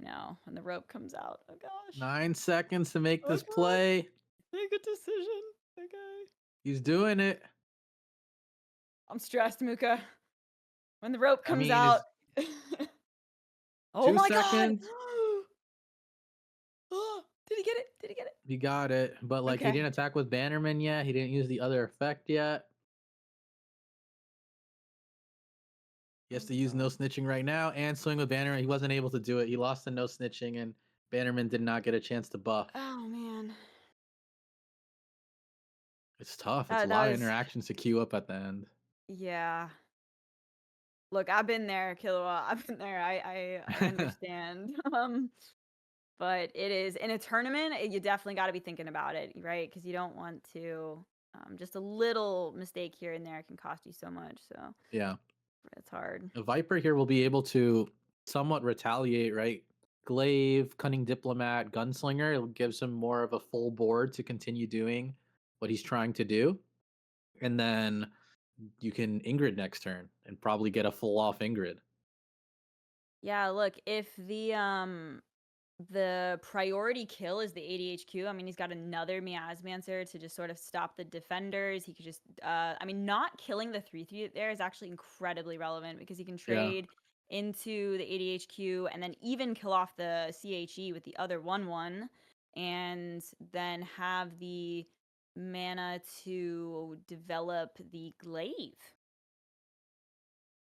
I know. When the rope comes out. Oh gosh. 9 seconds to make this Okay. play. Make a decision. Okay. He's doing it. I'm stressed, Muka. When the rope I comes mean, out. it's Oh 2 my god! seconds. Did he get it? Did he get it? He got it, but like he Okay. didn't attack with Bannerman yet. He didn't use the other effect yet. He has Oh to my use no god. snitching right now and swing with Bannerman. He wasn't able to do it. He lost the no snitching, and Bannerman did not get a chance to buff. Oh man. It's tough. It's a That lot of was interactions to queue up at the end. yeah. Look, I've been there, Killua. I've been there. I understand. But it is in a tournament, you definitely got to be thinking about it, right? Because you don't want to just a little mistake here and there can cost you so much. So Yeah. it's hard. A Viper here will be able to somewhat retaliate, right? Glaive, Cunning Diplomat, Gunslinger, it gives him more of a full board to continue doing what he's trying to do. And then you can Ingrid next turn and probably get a full off Ingrid. Yeah, look, if the priority kill is the ADHQ. I mean, he's got another Miasmancer to just sort of stop the defenders. He could just, I mean, not killing the 3/3 there is actually incredibly relevant because he can Yeah. trade into the ADHQ and then even kill off the CHE with the other 1/1 and then have the mana to develop the glaive.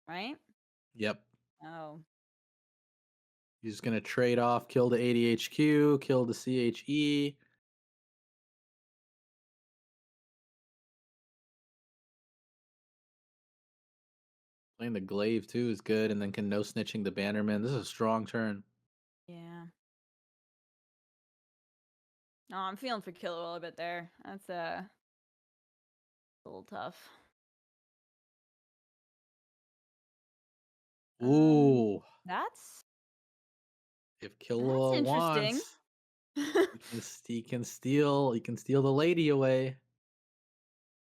Right? Yep. Oh, He's just gonna trade off, kill the ADHQ, kill the CHE. Playing the glaive too is good, and then can no snitching the Bannerman. This is a strong turn. yeah. No, I'm feeling for Killer a little bit there. That's a little tough. Ooh, That's if Killua interesting. wants, he can steal the lady away.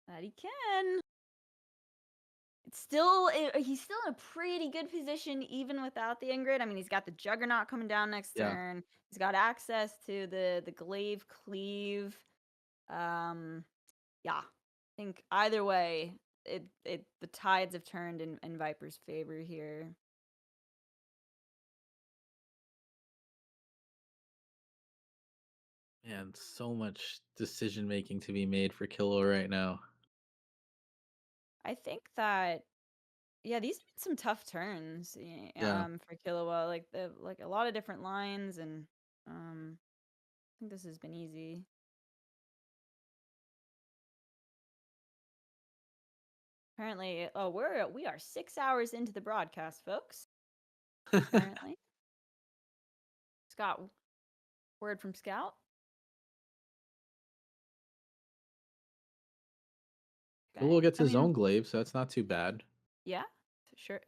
That he can. It's still he's still in a pretty good position even without the Ingrid. I mean, he's got the Juggernaut coming down next Yeah. turn. He's got access to the glaive cleave. Yeah. I think either way, the tides have turned in Viper's favor here. Man, so much decision making to be made for Killua right now. I think that yeah, these have been some tough turns Yeah. for Killua. Like a lot of different lines and I think this has been easy. Apparently, oh, we are 6 hours into the broadcast, folks. Apparently. Scott, word from Scout. Killua gets I his mean, own glaive, so that's not too bad. yeah, sure,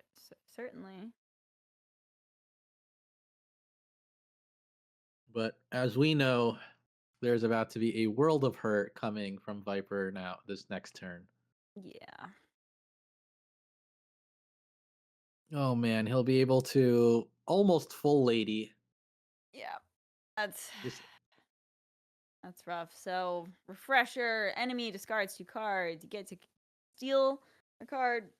certainly. But as we know, there's about to be a world of hurt coming from Viper now this next turn. Yeah. Oh man, he'll be able to almost full lady. Yeah. That's Just that's rough. So, refresher, enemy discards 2 cards. You get to steal a card,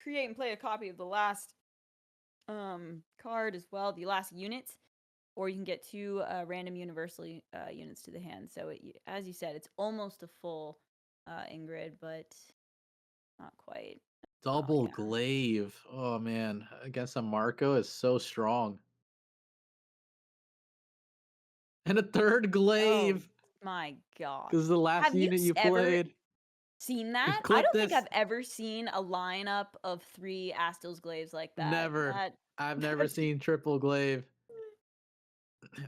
create and play a copy of the last card as well, the last unit, or you can get 2 random universal units to the hand. So, as you said, it's almost a full Ingrid, but not quite. Oh, double yeah. glaive. Oh man, against a Marco is so strong. And a third Oh, glaive my God. because the last Have you unit you ever played. seen that? I Clip don't think this. I've ever seen a lineup of 3 Astil's glaives like that. Never. I've never That's seen triple glaive.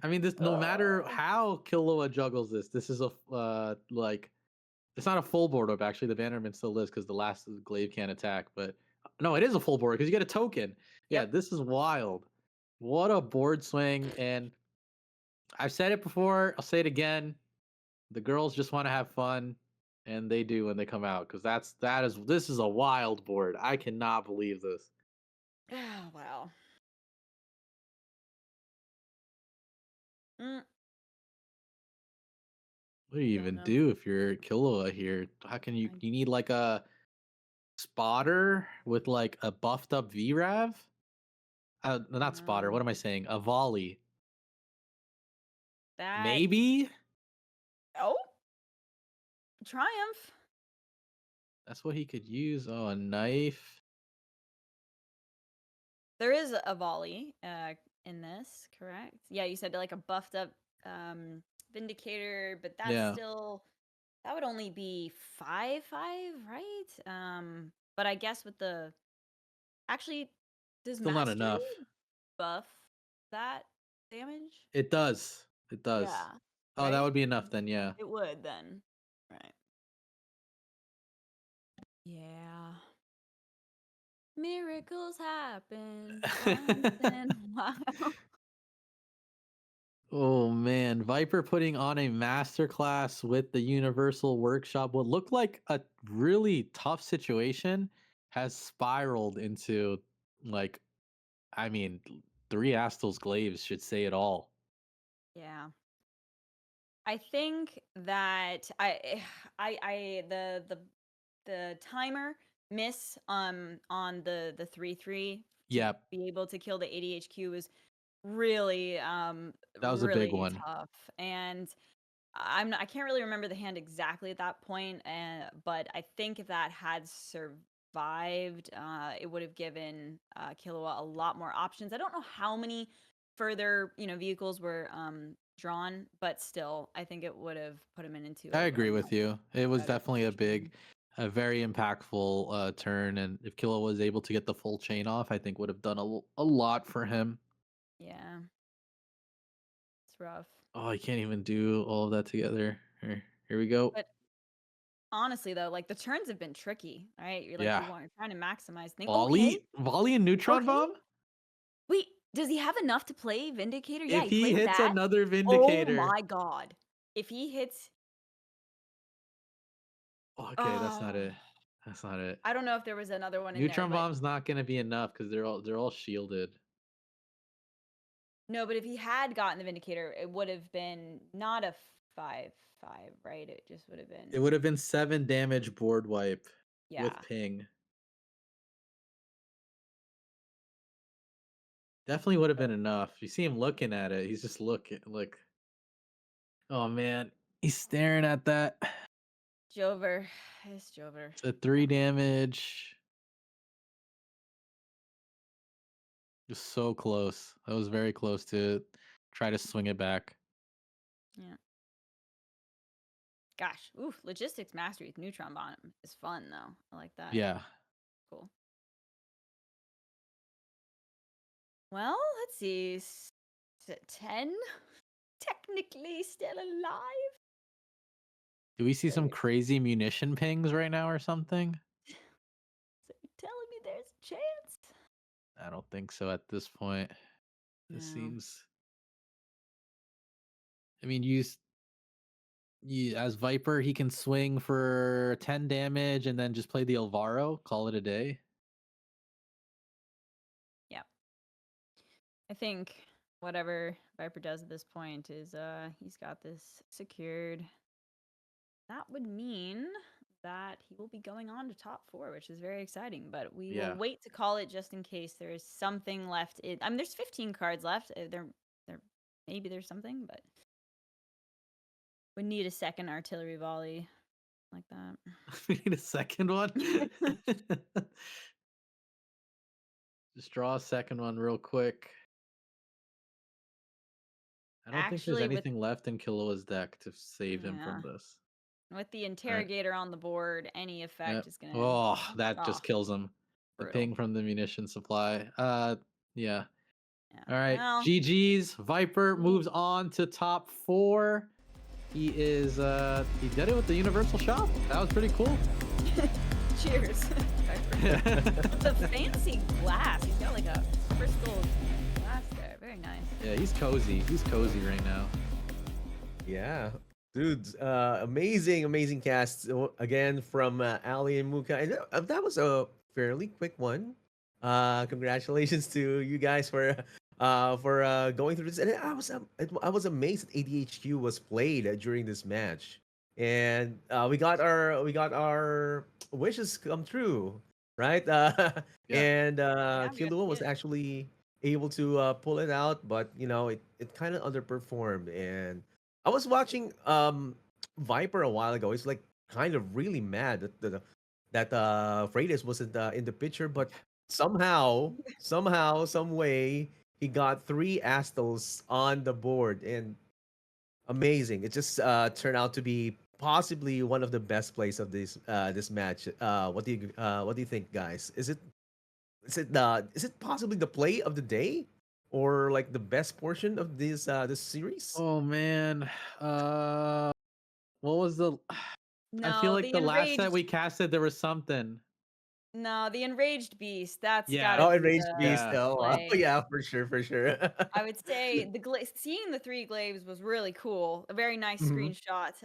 I mean, this no matter how Killua juggles this is a like it's not a full board up. Actually, the Bannerman still lives because the last glaive can't attack. But no, it is a full board because you get a token. Yeah, Yep. this is wild. What a board swing! And I've said it before. I'll say it again. The girls just want to have fun, and they do when they come out because this is a wild board. I cannot believe this. Oh, wow. Mm, What do you don't even know. do if you're Killua here? How can you? I- You need like a spotter with like a buffed up VRAV? Not spotter. no. What am I saying? A volley. That. Maybe? Oh, Triumph. That's what he could use. Oh, a knife. There is a volley in this, correct? Yeah, you said like a buffed up Vindicator, but that's Yeah. still that would only be 5-5, right? But I guess with the actually does Still not mastery enough. buff that damage? It does. It does. Yeah, Oh, that right? would be enough then, yeah. It would then. Right. Yeah. Miracles happen once in a while. Oh man, Viper putting on a masterclass with the Universal Workshop. What looked like a really tough situation has spiraled into like, I mean, 3 Astal's glaives should say it all. Yeah. I think that the timer miss on the 3-3 to Yep, be able to kill the ADHQ was really that was a big really one. tough. And I can't really remember the hand exactly at that point, but I think if that had survived, it would have given Killua a lot more options. I don't know how many further vehicles were drawn, but still, I think it would have put him into I a agree much with you. It was better definitely position. a very impactful turn, and if Killa was able to get the full chain off, I think would have done a lot for him. Yeah, it's rough. Oh, I can't even do all of that together. Here we go. But honestly, though, like the turns have been tricky, right? You're like Yeah. you're trying to maximize things. Okay, Volley and neutron okay. bomb? Wait, does he have enough to play Vindicator? Yeah, If he he plays hits that. another Oh Vindicator. my god. If he hits Okay, that's not oh it. That's not it. I don't know if there was another one in there, Neutron but bomb's not gonna be enough because they're all shielded. no, but if he had gotten the Vindicator, it would have been not a 5-5, right? It just would have It been would have been 7 damage board wipe with yeah. ping. Definitely would have been enough. You see him looking at it. He's just look. Oh man, he's staring at that. Jover. It's Jover. It's a 3 damage. Just so close. That was very close to try to swing it back. Yeah. Gosh. Ooh, logistics mastery with neutron bomb is fun though. I like that. Yeah. Cool. Well, let's see. Is it 10? Technically still alive. Do we see some crazy munition pings right now or something? So you're telling me there's a chance? I don't think so at this point. This No. seems. I mean, as Viper, he can swing for 10 damage and then just play the Alvaro, call it a day. Yeah. I think whatever Viper does at this point is he's got this secured. That would mean that he will be going on to top 4, which is very exciting. But we Yeah. will wait to call it just in case there is something left. I mean, there's 15 cards left. There, maybe there's something, but we need a second artillery volley like that. We need a second one. Just draw a second one real quick. I don't think Actually, there's with anything left in Killua's deck to save him from this. with the interrogator on the board, any effect Yep. is gonna. Oh, that just kills him. The Brutal. ping from the munition supply. Yeah. Yeah. All right. Well, GG's. Viper moves on to top 4. He is he did it with the universal shop. That was pretty cool. cheers. It's a fancy glass. He's got like a crystal glass there. Very nice. Yeah, he's cozy. He's cozy right now. Yeah. Dudes, amazing cast again from Ali and Muka. And that was a fairly quick one. Congratulations to you guys for for going through this. And I was amazed that ADHQ was played during this match, and we got our wishes come true, right? Yeah. And Yeah, we got to Killua see was it. actually able to pull it out, but it kind of underperformed. And I was watching Viper a while ago. He's like kind of really mad that Freitas wasn't in the picture, but some way he got three Astals on the board, and amazing. It just turned out to be possibly one of the best plays of this match. What do you think, guys? Is it possibly the play of the day, or like the best portion of this series? Oh man. Uh, what was the? I feel No, like the the last set enraged. we casted there was something. No, the enraged beast. That's got Yeah. to Oh, be Enraged Beast. the Yeah. Oh, play. yeah, for sure, for sure. I would say seeing the three glaives was really cool. A very nice Mhm.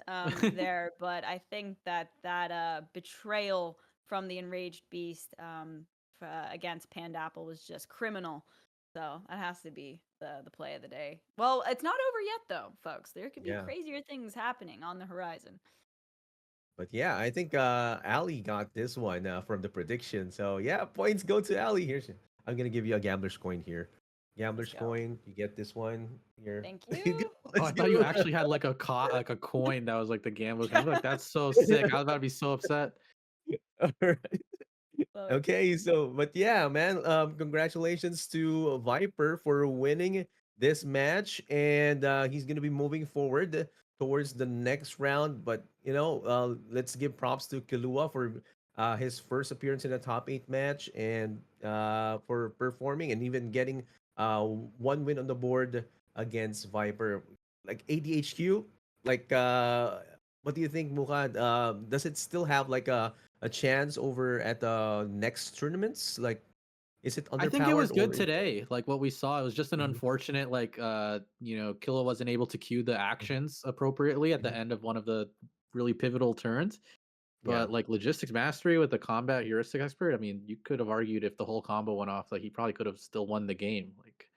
screenshot there, but I think that betrayal from the enraged beast against Pandapple was just criminal. So that has to be the play of the day. Well, it's not over yet though, folks. There could be Yeah. crazier things happening on the horizon. But yeah, I think Ali got this one from the prediction. So yeah, points go to Ali. I'm gonna give you a gambler's coin here. Let's Gambler's go. coin, you get this one here. Thank you. Oh, I Let's thought you go. actually had like like a coin that was like the gambler's coin. I'm like, that's so sick. I was about to be so upset. All right. Love it. Okay, so but yeah, man, congratulations to Viper for winning this match, and he's gonna be moving forward towards the next round. But let's give props to Kilua for his first appearance in the top eight match, and for performing and even getting one win on the board against Viper. Like ADHQ, like what do you think, Mukhad? Does it still have like a chance over at the next tournaments? Like, is it I think it was underpowered good or? today. Like what we saw, it was just an Mhm, unfortunate, like Killa wasn't able to cue the mhm, actions appropriately at the mhm. end of one of the really pivotal turns. Yeah, But like logistics mastery with the combat heuristic expert, I mean, you could have argued if the whole combo went off, like he probably could have still won the game. Like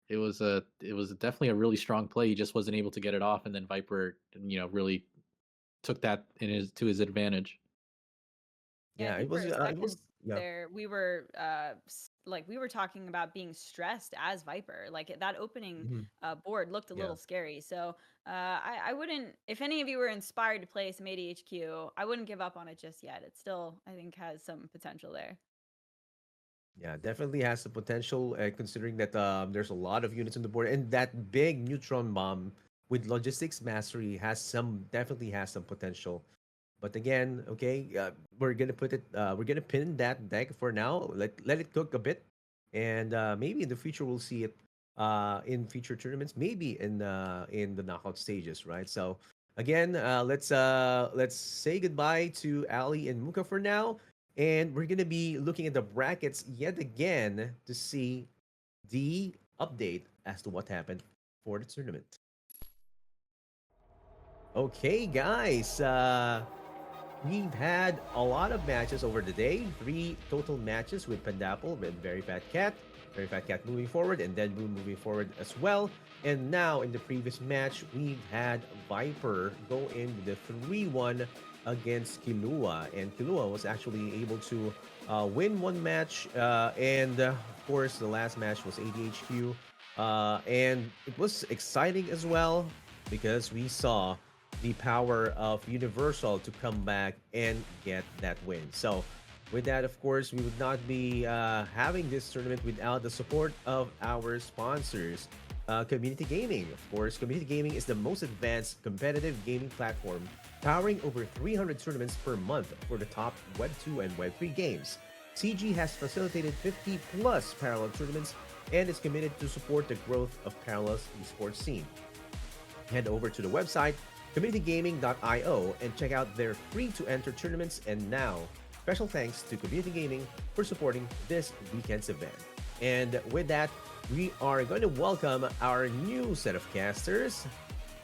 it was definitely a really strong play. He just wasn't able to get it off, and then Viper, really took that to his advantage. Yeah, I yeah. think for a It second was. Yeah. there, we were like we were talking about being stressed as Viper. Like that opening Mhm, board looked a yeah. little scary. So I wouldn't. If any of you were inspired to play some ADHQ, I wouldn't give up on it just yet. It still, I think, has some potential there. Yeah, definitely has the potential, considering that there's a lot of units on the board, and that big neutron bomb with logistics mastery definitely has some potential. But again, okay, we're gonna pin that deck for now. Let it cook a bit, and maybe in the future we'll see it in future tournaments, maybe in the knockout stages, right? So again, let's say goodbye to Ali and Muka for now, and we're gonna be looking at the brackets yet again to see the update as to what happened for the tournament. Okay, guys. We've had a lot of matches over the day. Three total matches with Pandapple, with Very Fat Cat moving forward, and Denbut moving forward as well. And now in the previous match, we've had Viper go in with a 3-1 against Kilua. And Kilua was actually able to win one match. And of course, the last match was ADHQ. And it was exciting as well because we saw the power of Universal to come back and get that win. So, with that, of course, we would not be having this tournament without the support of our sponsors. Community Gaming. Of course, Community Gaming is the most advanced competitive gaming platform, powering over 300 tournaments per month for the top Web 2 and Web 3 games. CG has facilitated 50 plus parallel tournaments and is committed to support the growth of parallels esports scene. Head over to the website communitygaming.io and check out their free to enter tournaments. And now, special thanks to Community Gaming for supporting this weekend's event. And with that, we are going to welcome our new set of casters,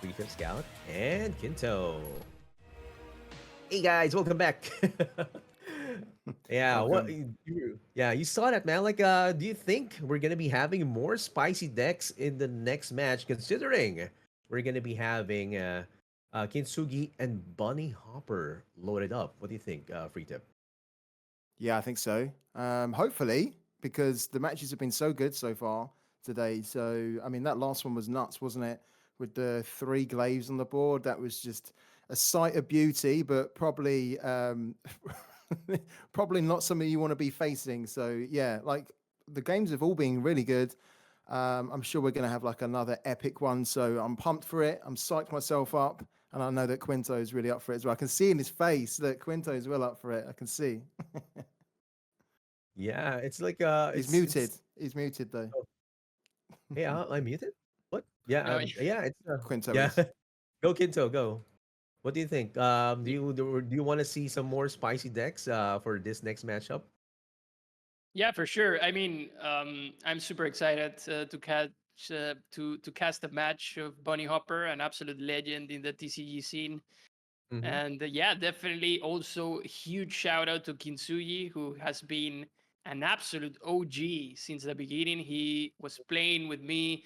Freedom Scout and Kinto. Hey guys, welcome back. Yeah, Welcome. yeah, you saw that, man. Like, do you think we're gonna be having more spicy decks in the next match, considering we're gonna be having Kintsugi and Bunny Hopper loaded up? What do you think, Free Tip? Yeah, I think so. Hopefully, because the matches have been so good so far today. So, I mean, that last one was nuts, wasn't it? With the three glaives on the board, that was just a sight of beauty, but probably probably not something you want to be facing. So, yeah, like the games have all been really good. I'm sure we're going to have like another epic one. So I'm pumped for it. I'm psyched myself up. And I know that Quinto is really up for it as well. I can see in his face that Quinto is well up for it. I can see. Yeah, it's like He's it's muted. He's muted though. oh, hey, I'm muted. What? Yeah, No, yeah, it's Quinto yeah. is. Go Kinto, go. What do you think? Do you want to see some more spicy decks for this next matchup? yeah, for sure. I mean, I'm super excited to catch to cast a match of Bunny Hopper, an absolute legend in the TCG scene. Mm-hmm. And yeah, definitely also huge shout out to Kinsugi, who has been an absolute OG since the beginning. He was playing with me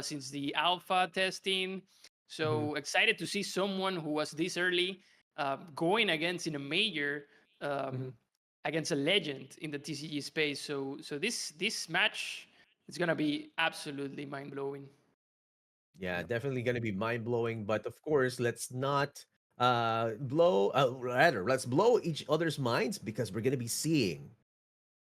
since the alpha testing. Mm-hmm. So excited to see someone who was this early going against in a major Mm-hmm. against a legend in the TCG space. So this match is gonna be absolutely mind blowing. Yeah, Yep. definitely gonna be mind blowing. But of course, let's not blow. Rather, let's blow each other's minds because we're gonna be seeing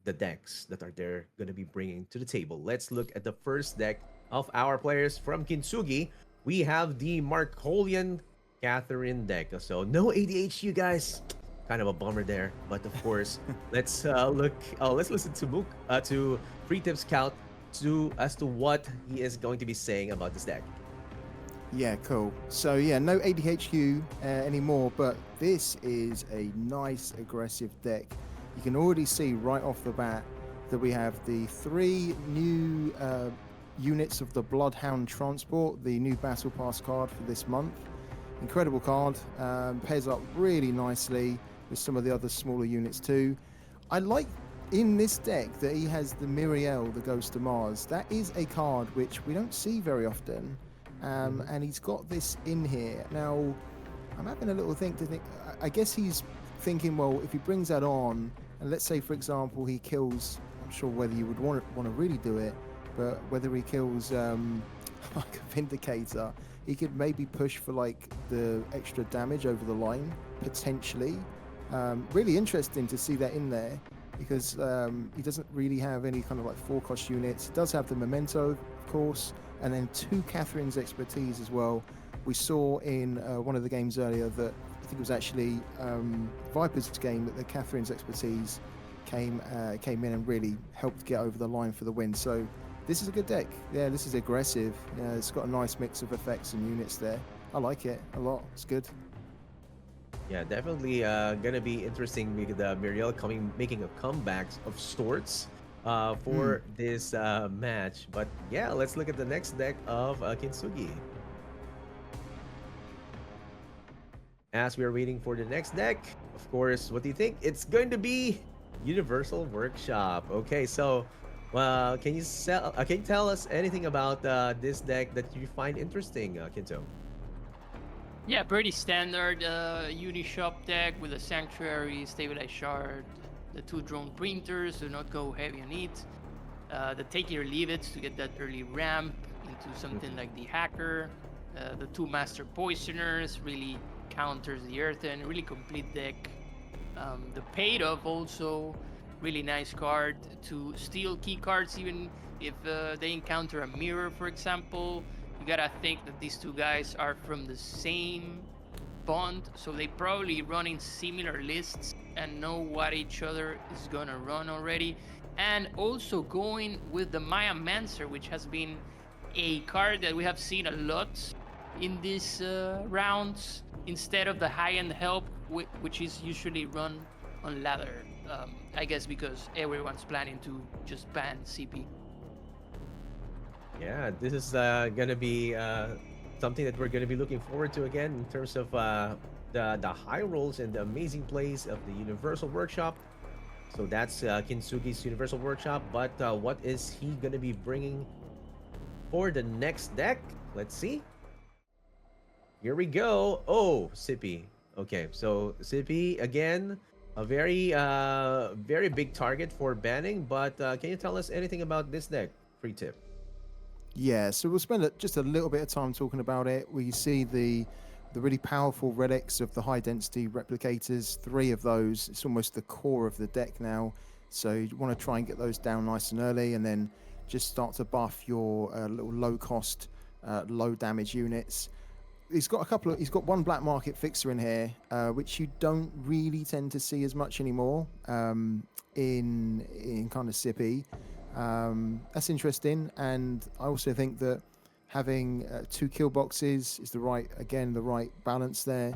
the decks that are they're gonna be bringing to the table. Let's look at the first deck of our players from Kintsugi. We have the Markolian Catherine deck. So no ADHD, guys. Kind of a bummer there, but of course, let's look. Oh, let's listen to to Free Tip Scout to as to what he is going to be saying about this deck. Yeah, cool. So yeah, no ADHQ anymore, but this is a nice aggressive deck. You can already see right off the bat that we have the three new units of the Bloodhound Transport, the new Battle Pass card for this month. Incredible card, pairs up really nicely with some of the other smaller units too. I like in this deck that he has the Miriel, the Ghost of Mars. That is a card which we don't see very often. Mhm. And he's got this in here. Now, I'm having a little think. I guess he's thinking, well, if he brings that on, and let's say, for example, he kills, I'm sure whether you would want to really do it, but whether he kills like a Vindicator, he could maybe push for like the extra damage over the line, potentially. Really interesting to see that in there because he doesn't really have any kind of like 4-cost units. He does have the Memento, of course, and then 2 Catherine's Expertise as well. We saw in one of the games earlier that I think it was actually Viper's game that the Catherine's Expertise came in and really helped get over the line for the win. So this is a good deck. Yeah, this is aggressive. Yeah, it's got a nice mix of effects and units there. I like it a lot. It's good. Yeah, definitely gonna be interesting with Muriel making a comeback of sorts for this match. But yeah, let's look at the next deck of Kintsugi. As we are waiting for the next deck, of course, what do you think? It's going to be Universal Workshop. Okay, so can you tell us anything about this deck that you find interesting, Kinto? Yeah, pretty standard Unishop deck with a Sanctuary, Stabilized Shard, the 2 drone printers, do not go heavy on it. The Take It or Leave It to get that early ramp into something like the Hacker. The 2 Master Poisoners really counters the Earth and really complete deck. The Paid Off also, really nice card to steal key cards even if they encounter a mirror, for example. You gotta think that these 2 guys are from the same bond, so they probably run in similar lists and know what each other is gonna run already. And also going with the Maya Mancer, which has been a card that we have seen a lot in these rounds, instead of the high-end help, which is usually run on ladder. I guess because everyone's planning to just ban CP. Yeah, this is gonna be something that we're gonna be looking forward to again in terms of the high rolls and the amazing plays of the Universal Workshop. So that's Kinsugi's Universal Workshop. But what is he gonna be bringing for the next deck? Let's see. Here we go. Oh, Sippy. Okay, so Sippy again, a very big target for banning. But can you tell us anything about this deck? Free tip. Yeah, so we'll spend just a little bit of time talking about it. We see the really powerful relics of the high density replicators, 3 of those. It's almost the core of the deck now. So you want to try and get those down nice and early, and then just start to buff your little low cost, low damage units. He's got one black market fixer in here, which you don't really tend to see as much anymore in kind of Sippy. That's interesting, and I also think that having 2 kill boxes is the right balance there.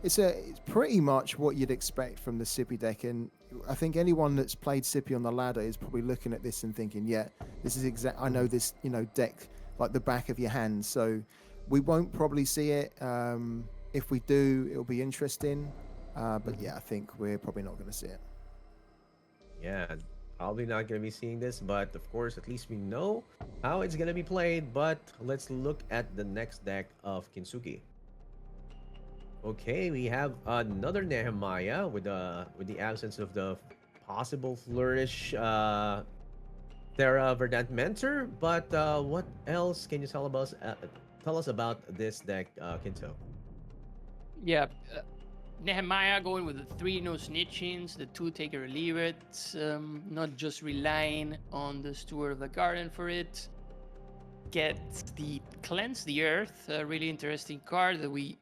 It's pretty much what you'd expect from the Sippy deck, and I think anyone that's played Sippy on the ladder is probably looking at this and thinking, yeah, this is I know this deck like the back of your hand. So we won't probably see it. If we do, it'll be interesting. But yeah, I think we're probably not going to see it. Yeah, probably not going to be seeing this, but of course, at least we know how it's going to be played. But let's look at the next deck of Kinsugi. Okay, we have another Nehemiah with the absence of the possible flourish Terra Verdant Mentor. But what else can you tell us about this deck, Kinto? Yeah, Nehemiah going with the 3 no snitchings, the 2 take it or leave it, not just relying on the Steward of the Garden for it. Get the Cleanse the Earth, a really interesting card that we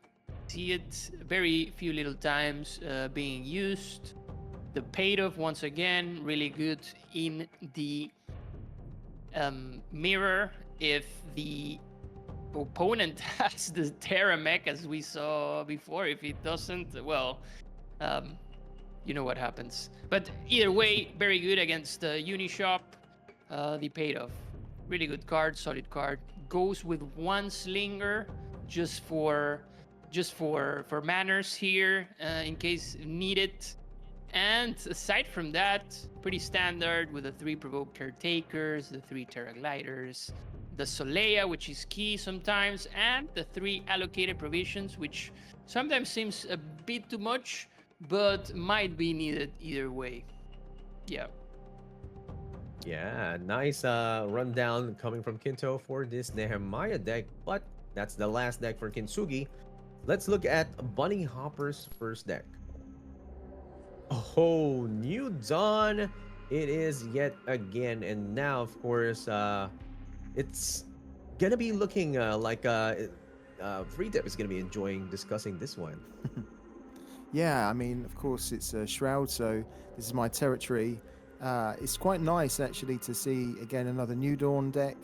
see it very few little times being used. The paid off once again, really good in the mirror if the opponent has the Terra mech as we saw before. If it doesn't, well, you know what happens. But either way, very good against Unishop. The paid off, really good card, solid card. Goes with 1 slinger just for manners here in case needed. And aside from that, pretty standard with the 3 provoked caretakers, the 3 Terra gliders, the Solea, which is key sometimes, and the 3 allocated provisions, which sometimes seems a bit too much, but might be needed either way. Yeah. Yeah, nice rundown coming from Kinto for this Nehemiah deck, but that's the last deck for Kinsugi. Let's look at bunnyhoppor's first deck. Oh, New Dawn! It is yet again, and now, of course, it's gonna be looking like Free Tip is gonna be enjoying discussing this one. Yeah, I mean, of course, it's a Shroud, so this is my territory. It's quite nice, actually, to see, again, another New Dawn deck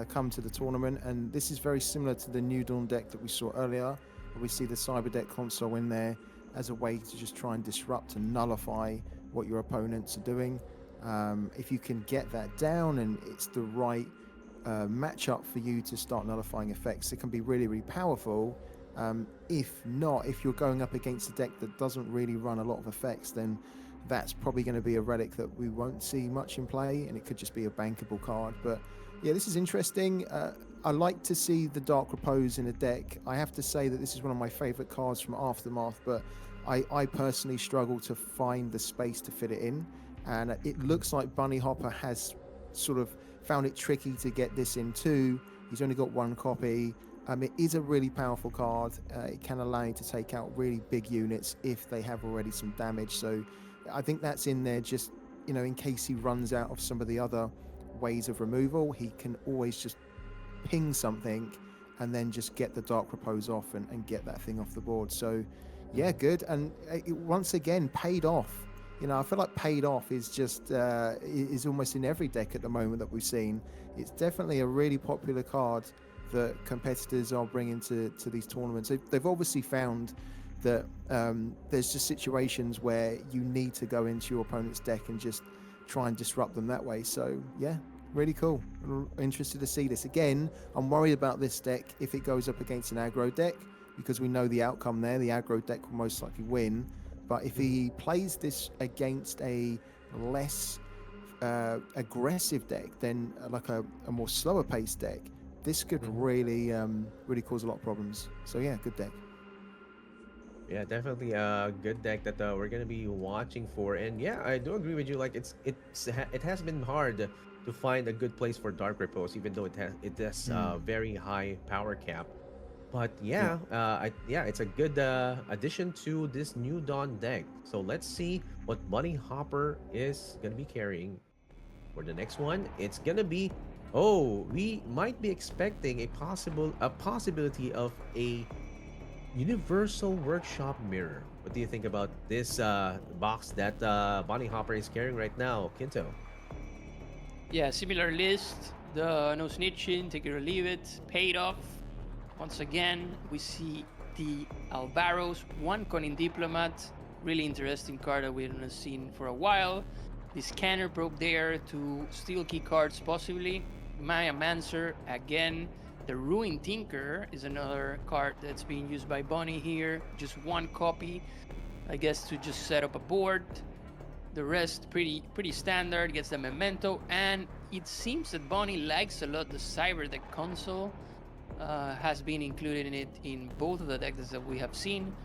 come to the tournament, and this is very similar to the New Dawn deck that we saw earlier. We see the Cyber Deck console in there as a way to just try and disrupt and nullify what your opponents are doing. If you can get that down and it's the right matchup for you to start nullifying effects, it can be really, really powerful. If not, if you're going up against a deck that doesn't really run a lot of effects, then that's probably going to be a relic that we won't see much in play, and it could just be a bankable card. But yeah, this is interesting. I like to see the Dark Repose in a deck. I have to say that this is one of my favorite cards from Aftermath, but I personally struggle to find the space to fit it in, and it looks like bunnyhoppor has sort of found it tricky to get this in too. He's only got 1 copy. It is a really powerful card. It can allow you to take out really big units if they have already some damage. So I think that's in there just, in case he runs out of some of the other ways of removal, he can always just ping something and then just get the Dark Repose off and get that thing off the board. So yeah, good. And it once again paid off. I feel like paid off is just is almost in every deck at the moment that we've seen. It's definitely a really popular card that competitors are bringing to these tournaments. They've obviously found that there's just situations where you need to go into your opponent's deck and just try and disrupt them that way. So yeah, really cool. I'm interested to see this. Again, I'm worried about this deck if it goes up against an aggro deck, because we know the outcome there. The aggro deck will most likely win. But if he plays this against a less aggressive deck, then like a more slower paced deck, this could really really cause a lot of problems. So yeah, good deck. Yeah, definitely a good deck that we're gonna be watching for. And yeah, I do agree with you. Like it has been hard to find a good place for Dark Repose, even though it has very high power cap. But Yeah. yeah, it's a good addition to this new Dawn deck. So let's see what bunnyhoppor is gonna be carrying for the next one. It's gonna be, oh, we might be expecting a possibility of a Universal Workshop mirror. What do you think about this box that bunnyhoppor is carrying right now, Kinto? Yeah, similar list. The no snitching, take it or leave it, paid off. Once again, we see the Alvaros, one Conin Diplomat, really interesting card that we haven't seen for a while. The Scanner Probe there to steal key cards possibly. Maya Mancer again. The Ruin Tinker is another card that's being used by Bonnie here. Just one copy, I guess, to just set up a board. The rest pretty standard, gets the Memento, and it seems that Bonnie likes a lot the Cyber Deck console. Has been included in it in both of the decks that we have seen,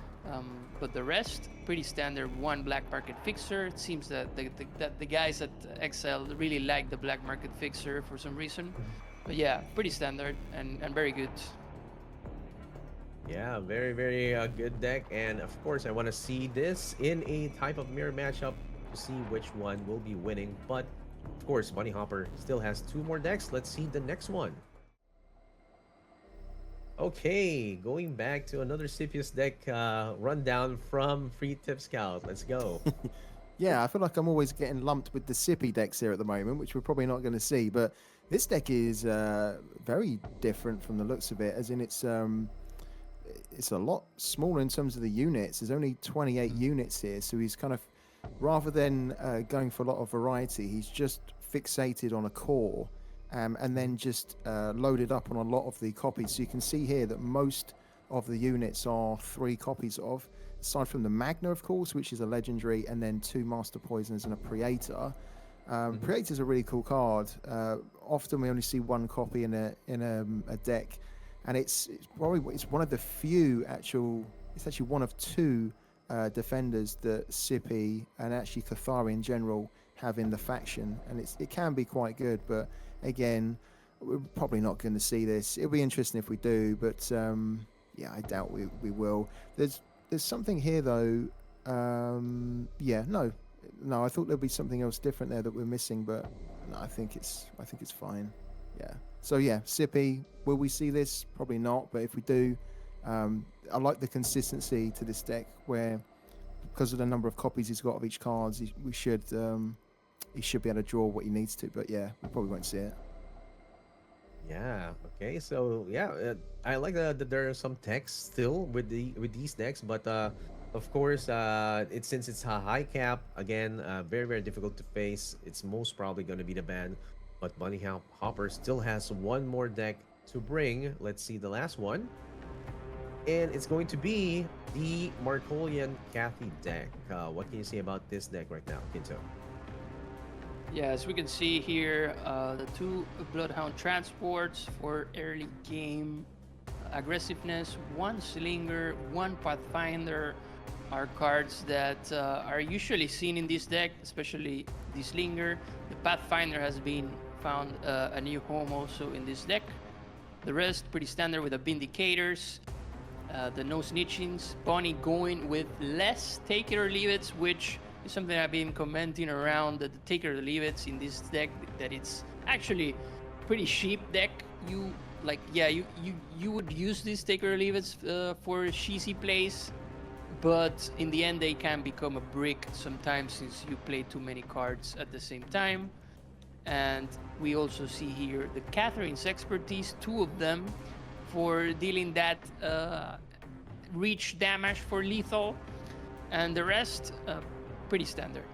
but the rest pretty standard. One black market fixer. It seems that the guys at Excel really like the black market fixer for some reason. But yeah, pretty standard and very good. Yeah, very, very good deck. And of course, I want to see this in a type of mirror matchup to see which one will be winning. But of course, bunnyhoppor still has two more decks. Let's see the next one. Okay, going back to another Siphius deck rundown from Free Tip Scout. Let's go. Yeah, I feel like I'm always getting lumped with the Sippy decks here at the moment, which we're probably not going to see. But this deck is very different from the looks of it, as in it's a lot smaller in terms of the units. There's only 28 units here, so he's kind of, rather than going for a lot of variety, he's just fixated on a core and then just loaded up on a lot of the copies. So you can see here that most of the units are 3 copies of, aside from the Magna, of course, which is a legendary, and then 2 Master Poisoners and a Praetor. Praetor is a really cool card. Often we only see 1 copy in a deck, and it's one of the few it's actually one of 2 defenders that Sippy and actually Cathari in general have in the faction, and it can be quite good. But again, we're probably not going to see this. It'll be interesting if we do, but yeah, I doubt we will. There's something here though. Yeah, no, I thought there'd be something else different there that we're missing, but no, I think it's fine. Yeah. So yeah, Sippy, will we see this? Probably not, but if we do, I like the consistency to this deck, where because of the number of copies he's got of each card, he should be able to draw what he needs to. But yeah, we probably won't see it. Yeah. Okay. So yeah, I like that there are some text still with these decks, but of course, since it's a high cap again, very, very difficult to face. It's most probably going to be the ban, but bunnyhoppor still has one more deck to bring. Let's see the last one, and it's going to be the Markolian Cathy deck. What can you say about this deck right now, Kinto? Yeah, as we can see here, the 2 Bloodhound transports for early game aggressiveness, 1 Slinger, 1 Pathfinder are cards that are usually seen in this deck, especially the Slinger. The Pathfinder has been found a new home also in this deck. The rest pretty standard with the Vindicators, the no snitchings, Bonnie going with less take it or leave it, which is something I've been commenting around, that the take it or leave it in this deck, that it's actually pretty cheap deck. You would use this take it or leave it for cheesy plays, but in the end they can become a brick sometimes since you play too many cards at the same time. And we also see here the Catherine's expertise, 2 of them for dealing that reach damage for lethal, and the rest pretty standard.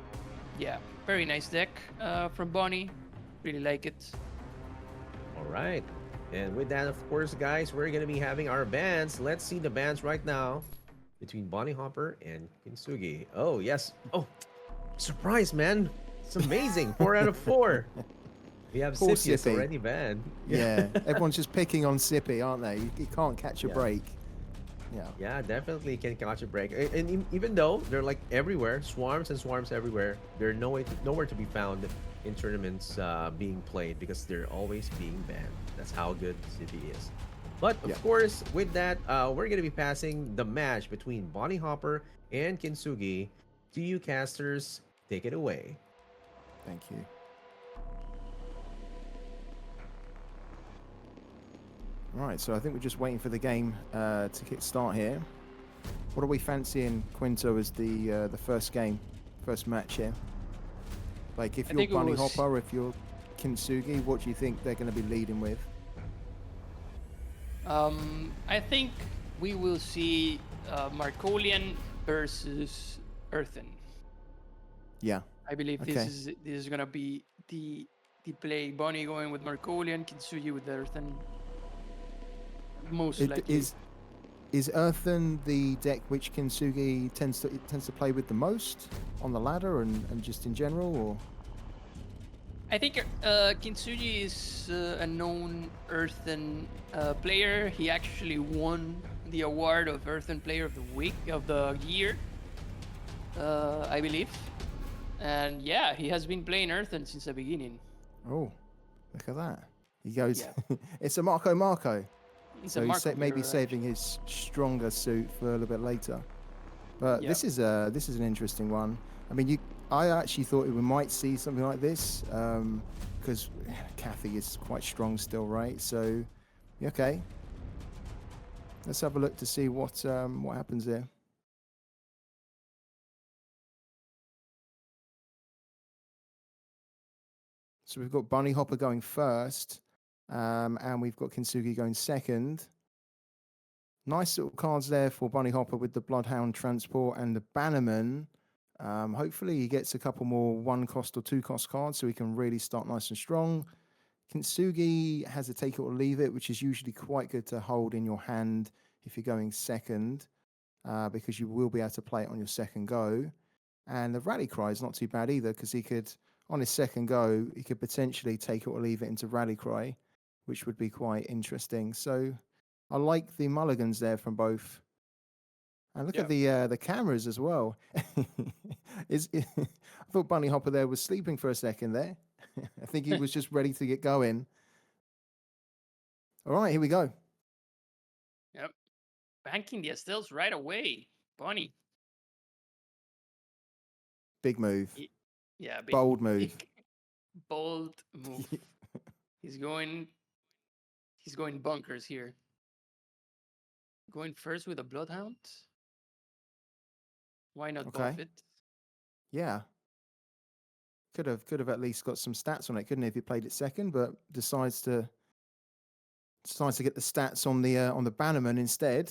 Yeah, very nice deck from Bonnie. Really like it. All right. And with that, of course, guys, we're going to be having our bans. Let's see the bans right now between bunnyhoppor and Kyinsugy. Oh, yes. Oh, surprise, man. It's amazing. 4 out of 4. We have Poor Sipius Sippy. already banned. Yeah, everyone's just picking on Sippy, aren't they? You can't catch a Yeah. break. Yeah. Yeah, definitely can catch a break. And even though they're like everywhere, swarms and swarms everywhere, they're nowhere to be found in tournaments being played because they're always being banned. That's how good City is. But of Yeah. course, with that, we're gonna be passing the match between bunnyhoppor and Kyinsugy to you casters. Take it away. Thank you. Right, so I think we're just waiting for the game to kick start here. What are we fancying, Quinto, as the first game, first match here? Like, if I you're think it was- bunnyhoppor, if you're Kyinsugy, what do you think they're going to be leading with? I think we will see Markolian versus Earthen. Yeah. I believe Okay. this is gonna be the play. Bonnie going with Markolian, Kintsugi with Earthen. Most likely. Is Earthen the deck which Kyinsugy tends to play with the most on the ladder and just in general, or? I think Kintsugi is a known Earthen player. He actually won the award of Earthen Player of the Week of the Year, I believe. And yeah, he has been playing Earthen since the beginning. Oh, look at that. He goes, Yeah. it's a Marco. It's So a he's Marco maybe mirror, saving his stronger suit for a little bit later. But Yeah. this is an interesting one. I mean, I actually thought we might see something like this because Kathy is quite strong still, right? So, okay. Let's have a look to see what happens there. So we've got bunnyhoppor going first, and we've got Kyinsugy going second. Nice little cards there for bunnyhoppor with the Bloodhound Transport and the Bannerman. Hopefully he gets a couple more 1-cost or 2-cost cards so he can really start nice and strong. Kyinsugy has a take it or leave it, which is usually quite good to hold in your hand if you're going second, because you will be able to play it on your second go. And the Rally Cry is not too bad either, because he could, on his second go, he could potentially take it or leave it into Rally Cry, which would be quite interesting. So I like the mulligans there from both. And look at the cameras as well. I thought bunnyhoppor there was sleeping for a second there. I think he was just ready to get going. All right, here we go. Yep. Banking the Estelles right away. Bonnie. Big move. Yeah. Bold move. Bold move. He's going bunkers here. Going first with a Bloodhound. Why not buff Okay. it? Yeah. Could have at least got some stats on it, couldn't he, if he played it second, but decides to get the stats on the Bannerman instead.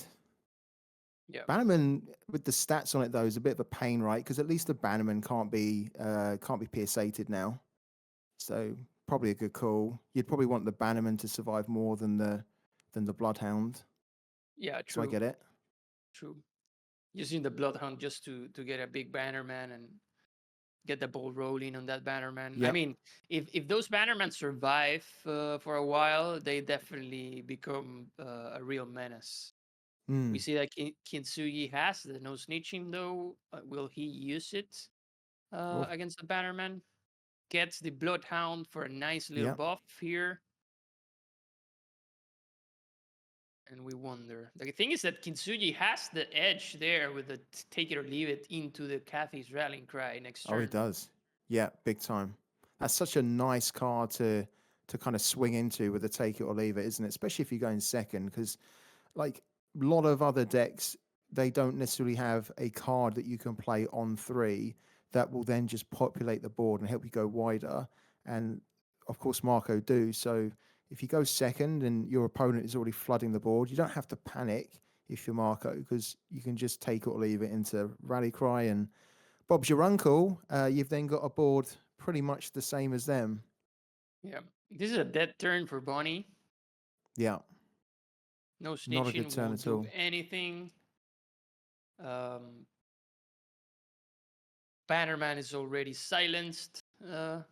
Yeah. Bannerman with the stats on it though is a bit of a pain, right? Because at least the Bannerman can't be PSA'd now. So probably a good call. You'd probably want the Bannerman to survive more than the Bloodhound. Yeah, So I true. get it. True. Using the Bloodhound just to get a big Bannerman and get the ball rolling on that Bannerman. I Yep. mean, if those Bannermen survive for a while, they definitely become a real menace. Mm. We see that Kintsugi has the no snitching though. Will he use it against the Bannerman? Gets the Bloodhound for a nice little Yep. buff here. And we wonder. The thing is that Kintsugi has the edge there with the take it or leave it into the Kathy's Rallying Cry next turn. Oh, he does. Yeah, big time. That's such a nice card to kind of swing into with the take it or leave it, isn't it? Especially if you're going second, because like a lot of other decks, they don't necessarily have a card that you can play on 3 that will then just populate the board and help you go wider. And of course, Marco do. So if you go second and your opponent is already flooding the board, you don't have to panic if you're Marco, because you can just take it or leave it into Rally Cry and Bob's your uncle. You've then got a board pretty much the same as them. Yeah. This is a dead turn for Bonnie. Yeah. No snitching. Not a good turn won't at do all. anything. Bannerman is already silenced. uh,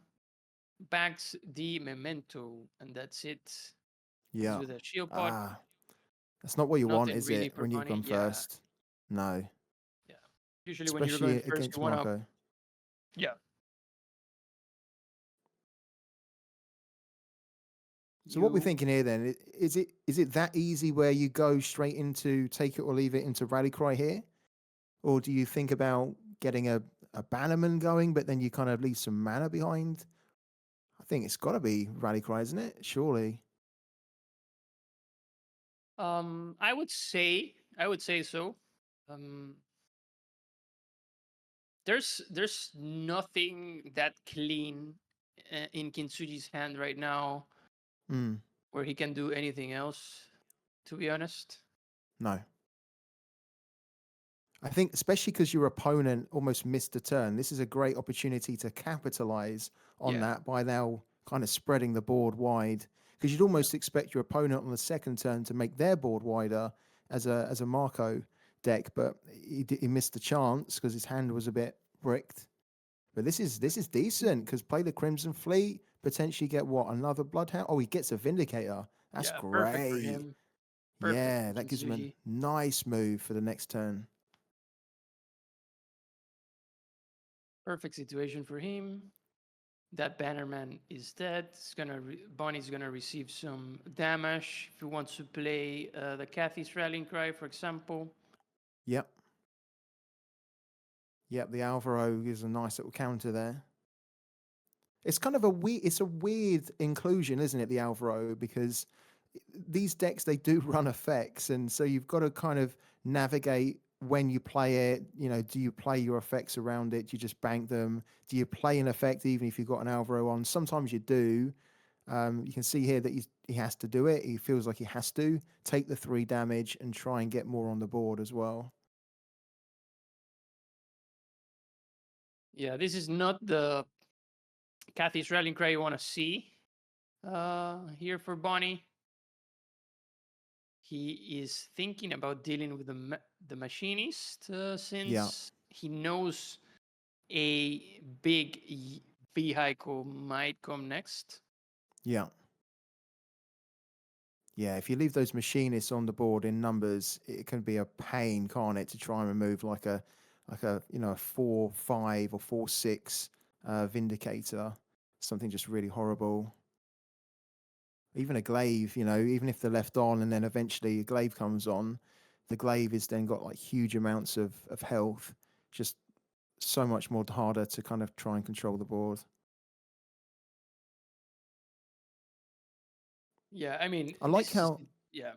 banks the memento, and that's it. Goes Yeah. with a shield pot. Ah, that's not what you want, Nothing is really it? for When you've bunny. gone Yeah, first. No, yeah. Usually when you're especially going first, against you wanna. Marco. Yeah. So what we're You thinking here then, is it that easy where you go straight into take it or leave it into Rally Cry here? Or do you think about getting a Bannerman going, but then you kind of leave some mana behind? I think it's got to be Rally Cry, isn't it? Surely. I would say so. Um, there's nothing that clean in Kintsugi's hand right now Mm, where he can do anything else. To be honest. no. I think, especially because your opponent almost missed a turn, this is a great opportunity to capitalize on Yeah. that by now kind of spreading the board wide. Because you'd Yeah. almost expect your opponent on the second turn to make their board wider as a Marco deck, but he missed the chance because his hand was a bit bricked. But this is decent because play the Crimson Fleet, potentially get what, another Bloodhound? Oh, he gets a Vindicator. That's Yeah. Perfect for great. him. Perfect Yeah, for that gives him a Kintsugi. nice move for the next turn. Perfect situation for him. That Bannerman is dead. Bonnie's gonna receive some damage if he wants to play the Cathy's Rallying Cry, for example. Yep. Yep, the Alvaro is a nice little counter there. It's kind of a weird inclusion, isn't it, the Alvaro? Because these decks they do run effects, and so you've got to kind of navigate when you play it. You know, do you play your effects around it? Do you just bank them? Do you play an effect even if you've got an Alvaro on? Sometimes you do. You can see here that he has to do it. He feels like he has to take the 3 damage and try and get more on the board as well. Yeah, this is not the Cathy's Rallying Cry you want to see here for Bonnie. He is thinking about dealing with the machinist Yeah, since he knows a big vehicle might come next. yeah. Yeah, if you leave those machinists on the board in numbers, it can be a pain, can't it, to try and remove like a a 4-5 or 4-6 vindicator, something just really horrible. Even a glaive, even if they're left on and then eventually a glaive comes on, the glaive is then got like huge amounts of health, just so much more harder to kind of try and control the board. Yeah, I mean, I like how yeah,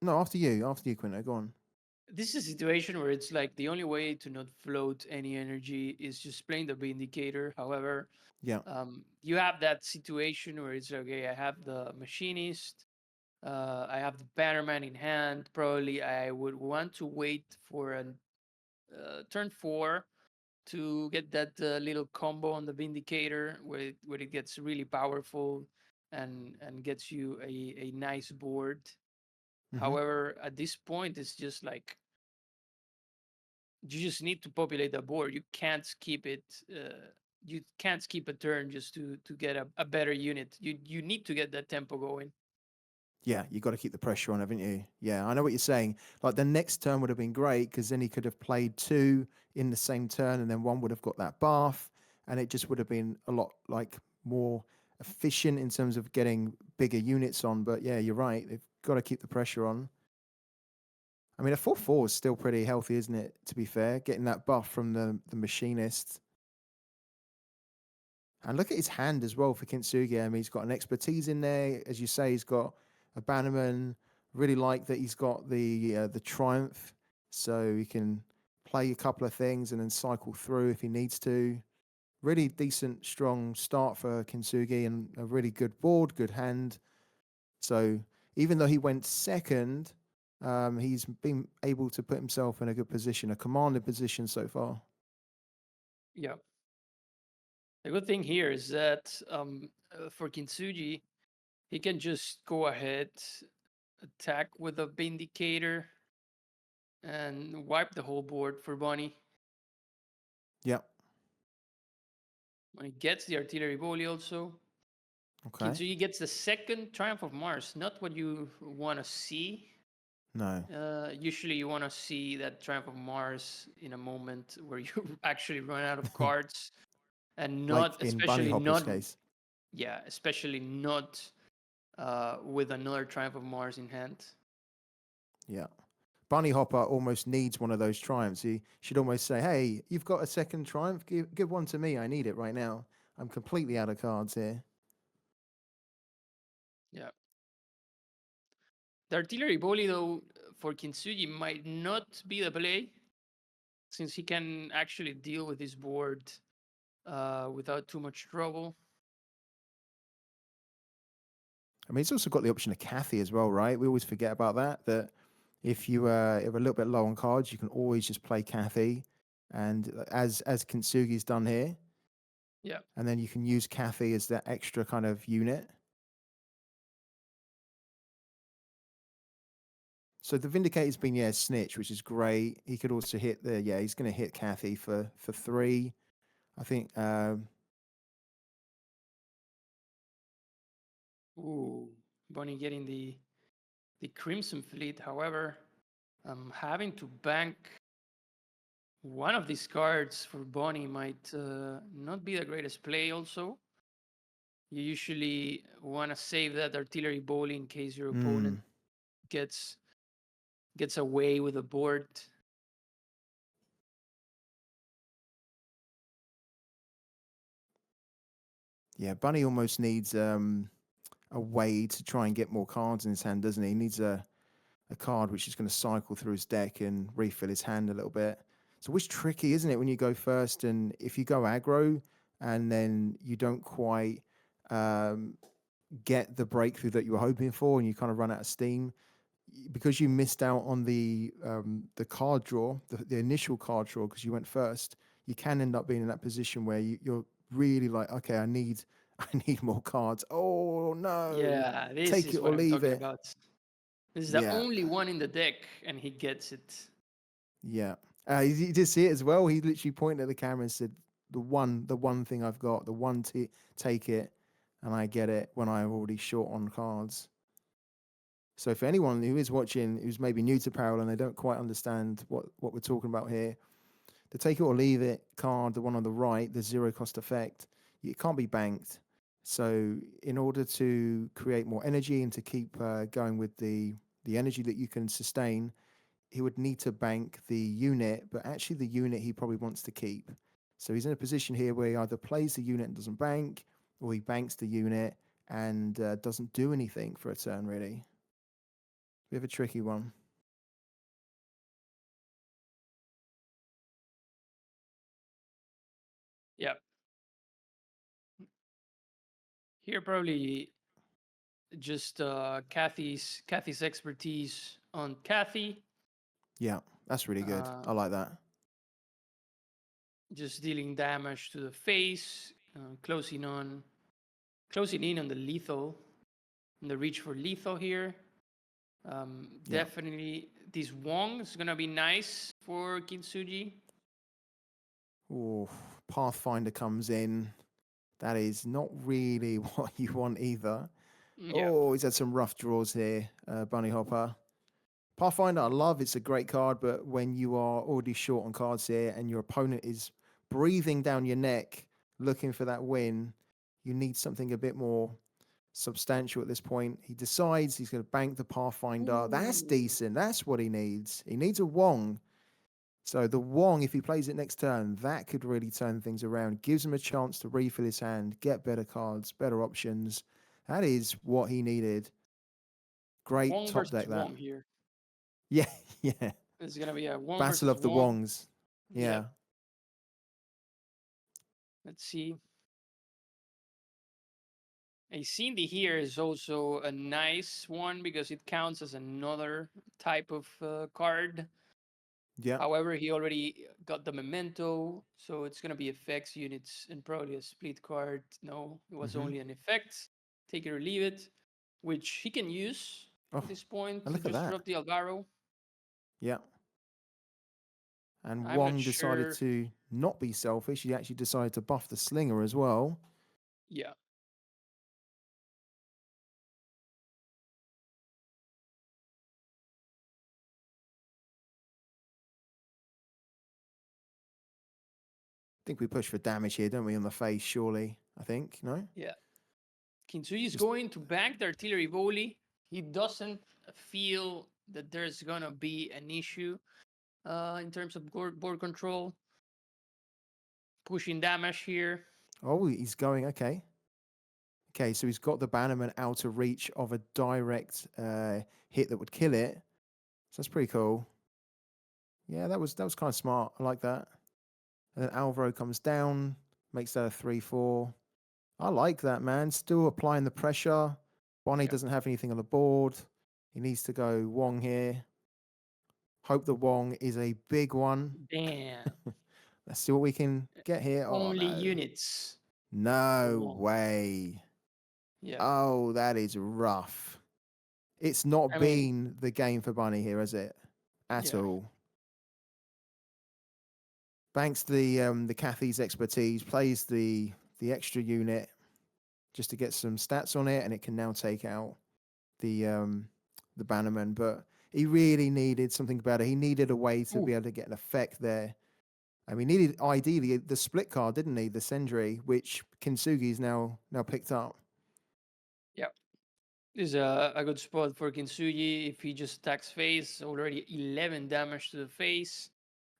no, after you, Quinto, go on. this is a situation where it's like the only way to not float any energy is just playing the Vindicator. However, Yeah, you have that situation where it's okay. I have the machinist, I have the Bannerman in hand. Probably I would want to wait for a turn 4 to get that little combo on the Vindicator where it gets really powerful and gets you a nice board. hmm However, at this point, it's just like you just need to populate the board. You can't skip it. You can't skip a turn just to get a better unit. You need to get that tempo going. Yeah, you got to keep the pressure on, haven't you? Yeah, I know what you're saying. Like the next turn would have been great because then he could have played 2 in the same turn, and then one would have got that buff, and it just would have been a lot like more efficient in terms of getting bigger units on. But yeah, you're right. They've got to keep the pressure on. I mean, a 4-4 is still pretty healthy, isn't it? To be fair, getting that buff from the machinist. And look at his hand as well for Kintsugi. I mean, he's got an expertise in there. As you say, he's got a Bannerman. Really like that he's got the Triumph, so he can play a couple of things and then cycle through if he needs to. Really decent, strong start for Kintsugi and a really good board, good hand. So even though he went second, he's been able to put himself in a good position, a commanding position so far. Yeah. The good thing here is that for Kintsugi, he can just go ahead, attack with a Vindicator, and wipe the whole board for Bonnie. Yeah. When he gets the artillery volley also. Okay. Kintsugi gets the second Triumph of Mars. Not what you want to see. No. Usually you want to see that Triumph of Mars in a moment where you actually run out of cards, and Like not, in Bunny especially Hopper's not, case. yeah, especially not with another Triumph of Mars in hand. Yeah. Bunny Hopper almost needs one of those triumphs. He should almost say, "Hey, you've got a second triumph. Give one to me. I need it right now. I'm completely out of cards here." Yeah. The artillery volley, though, for Kintsugi might not be the play, since he can actually deal with his board without too much trouble. I mean, it's also got the option of Kathy as well, right? We always forget about that. That if you are a little bit low on cards, you can always just play Kathy, and as Kintsugi's done here, Yeah. and then you can use Kathy as that extra kind of unit. So the Vindicator's been snitch, which is great. He could also hit the he's going to hit Kathy for 3. I think Ooh, Bonnie getting the Crimson Fleet. However, having to bank one of these cards for Bonnie might not be the greatest play. Also, you usually want to save that artillery ball in case your opponent gets away with the board. yeah, Bunny almost needs a way to try and get more cards in his hand, doesn't he? He needs a card which is going to cycle through his deck and refill his hand a little bit. It's always tricky, isn't it, when you go first, and if you go aggro and then you don't quite get the breakthrough that you were hoping for, and you kind of run out of steam because you missed out on the card draw, the initial card draw, because you went first. You can end up being in that position where you're really like, okay, I need I need more cards. Oh no! Yeah, this Take is it what or I'm leave talking it. about. This is the Yeah, only one in the deck, and he gets it. yeah. You did see it as well. He literally pointed at the camera and said, the one thing I've got, the one take it, and I get it when I'm already short on cards." So for anyone who is watching, who's maybe new to Parallel and they don't quite understand what we're talking about here, the take it or leave it card, the one on the right, the 0 cost effect, it can't be banked. So in order to create more energy and to keep going with the energy that you can sustain, he would need to bank the unit, but actually the unit he probably wants to keep. So he's in a position here where he either plays the unit and doesn't bank, or he banks the unit and doesn't do anything for a turn, really. Bit of a tricky one. Yeah. Here probably just Kathy's expertise on Kathy. Yeah, that's really good. Uh, I like that. just dealing damage to the face, closing in on the lethal, on the reach for lethal here. Yeah. Definitely, this Wong is gonna be nice for Kintsugi. Oh, Pathfinder comes in. That is not really what you want either. Yeah, Oh, he's had some rough draws here, Bunny Hopper. Pathfinder, I love. It's a great card, but when you are already short on cards here and your opponent is breathing down your neck looking for that win, you need something a bit more substantial at this point. He decides he's going to bank the Pathfinder. That's decent. That's what he needs. He needs a Wong. So the Wong, if he plays it next turn, that could really turn things around. Gives him a chance to refill his hand, get better cards, better options. That is what he needed. Great Wong top deck versus that. Wong here. Yeah, yeah. It's gonna be a Wong Battle versus of the Wong. Wongs. Yeah. Yeah. Let's see. A Cindy here is also a nice one because it counts as another type of card. Yeah. However, he already got the memento, so it's gonna be effects units and probably a split card. No, it was only an effect. Take it or leave it, which he can use Oh, at this point and to look at just that. drop the Alvaro. Yeah. And I'm not Wong decided sure. to not be selfish. He actually decided to buff the slinger as well. Yeah. I think we push for damage here, don't we, on the face, surely? I think, no? Yeah. Kyinsugy is Just- going to bank the artillery volley. He doesn't feel that there's gonna be an issue in terms of board control. Pushing damage here. Oh, he's going, okay. Okay, so he's got the Bannerman out of reach of a direct hit that would kill it. So that's pretty cool. Yeah, that was kind of smart. I like that. And then Alvaro comes down, makes that a 3-4. I like that, man. Still applying the pressure. Bonnie Yeah. doesn't have anything on the board. He needs to go Wong here. Hope the Wong is a big one. Damn. Let's see what we can get here. Oh, Only no. units. No Wong. way. Yeah. Oh, that is rough. It's not I mean- been the game for Bunny here, has it? At Yeah. all. Banks the Cathy's expertise, plays the extra unit just to get some stats on it, and it can now take out the Bannerman. But he really needed something better. He needed a way to be Ooh. able to get an effect there. I mean, he needed ideally the split card, didn't he? The Sendry, which Kintsugi's now picked up. This is a good spot for Kyinsugy if he just attacks face. Already 11 damage to the face.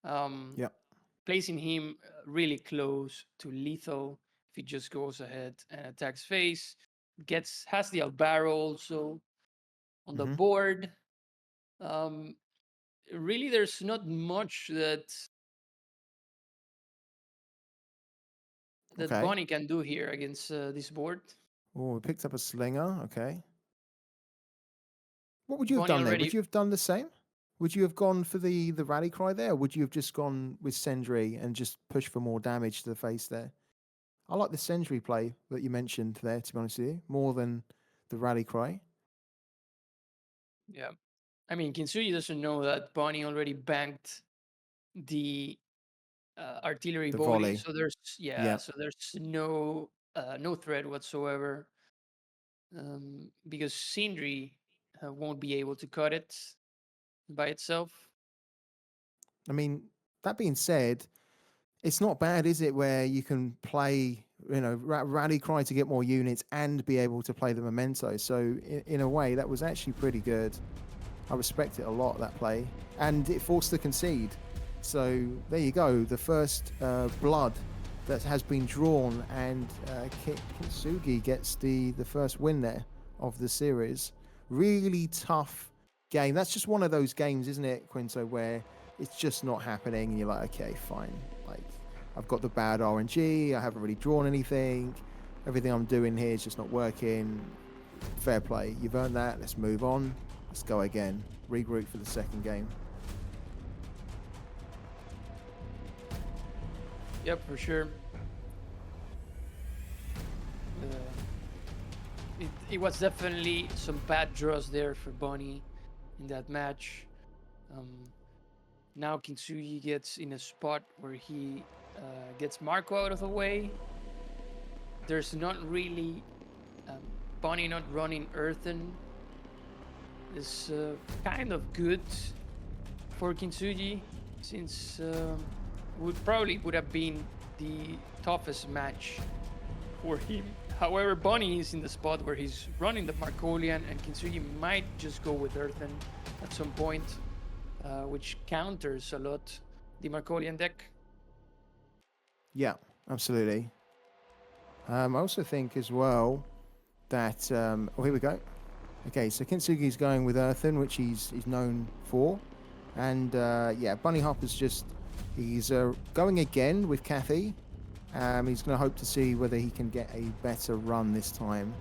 Yep. Placing him really close to lethal if he just goes ahead and attacks face. Has the Albaro also on the Mhm. board. Really, there's not much that Okay. Bonnie can do here against this board. Oh, we picked up a slinger. Okay. What would you have Bonnie done there? already- Would you have done the same? Would you have gone for the rally cry there? Or would you have just gone with Sendry and just pushed for more damage to the face there? I like the Sendry play that you mentioned there, to be honest with you, more than the rally cry. Yeah. I mean, Kyinsugy doesn't know that Bonnie already banked the artillery The volley. volley. So there's Yeah. so there's no threat whatsoever. Because Sindri won't be able to cut it by itself. I mean, that being said, it's not bad, is it, where you can play, rally cry to get more units and be able to play the memento. So in a way, that was actually pretty good. I respect it a lot, that play. And it forced the concede. So there you go, the first blood that has been drawn, and Kintsugi gets the first win there of the series. Really tough game. That's just one of those games, isn't it, Quinto, where it's just not happening and you're like, okay, fine. Like, I've got the bad RNG, I haven't really drawn anything, everything I'm doing here is just not working. Fair play, you've earned that, let's move on, let's go again, regroup for the second game. Yep, for sure. It was definitely some bad draws there for Bonnie in that match. Now Kintsugi gets in a spot where he gets Marco out of the way. There's not really Bonnie not running Earthen is kind of good for Kintsugi, since would have been the toughest match for him. However, Bonnie is in the spot where he's running the Markolian, and Kintsugi might just go with Earthen at some point, which counters a lot the Markolian deck. Yeah, absolutely. I also think as well that here we go. Okay, so Kintsugi's going with Earthen, which he's known for, and yeah, bunnyhoppor's he's going again with Cathy. He's going to hope to see whether he can get a better run this time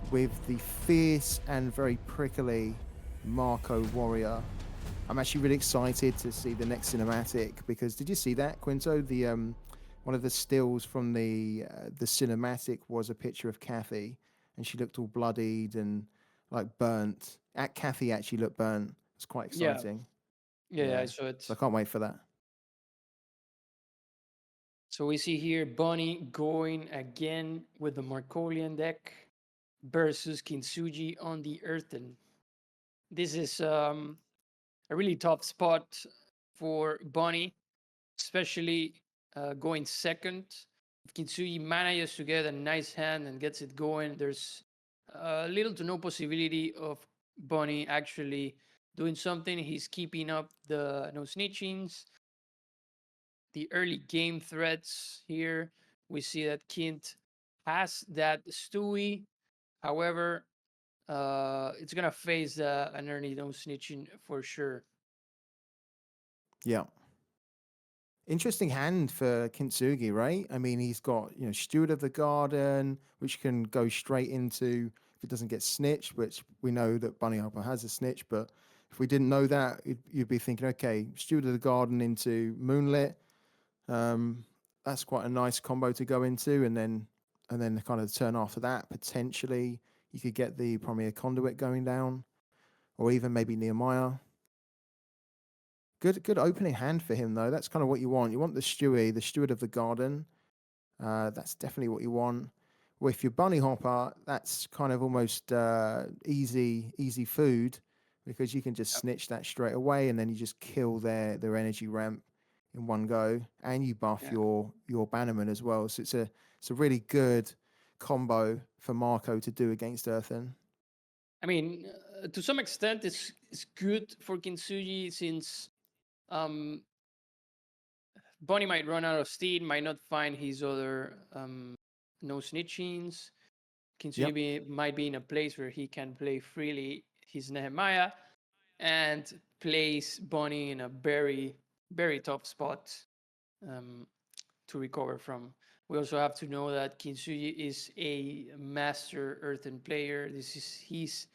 with the fierce and very prickly Marco Warrior. I'm actually really excited to see the next cinematic, because did you see that, Quinto? The one of the stills from the cinematic was a picture of Cathy, and she looked all bloodied and like burnt. Cathy actually looked burnt. It's quite exciting. Yeah, I saw it. So I can't wait for that. So we see here Bunny going again with the Markolian deck versus Kinsuji on the Earthen. This is a really tough spot for Bunny, especially going second. If Kintsugi manages to get a nice hand and gets it going, there's little to no possibility of Bunny actually doing something. He's keeping up the no snitchings, the early game threats here. We see that Kint has that Stewie. However, it's gonna face an early no snitching for sure. Yeah. Interesting hand for Kintsugi, right? I mean, he's got, Steward of the Garden, which can go straight into, if it doesn't get snitched, which we know that bunnyhoppor has a snitch, but if we didn't know that, you'd be thinking, okay, Steward of the Garden into Moonlit. That's quite a nice combo to go into, and then kind of turn after that, potentially you could get the Premier Conduit going down, or even maybe Nehemiah. Good opening hand for him though. That's kind of what you want. You want the Stewie, the Steward of the Garden. That's definitely what you want. Well, if you're bunnyhoppor, that's kind of almost easy food, because you can just snitch that straight away, and then you just kill their energy ramp in one go, and you buff Yeah. your bannerman as well. So it's a really good combo for Marco to do against Earthen. I mean, to some extent, it's good for Kintsugi since Bonnie might run out of steam, might not find his other no snitchings. Kintsugi might be in a place where he can play freely his Nehemiah and place Bonnie in a very, very tough spot to recover from. We also have to know that Kintsugi is a master earthen player. This is his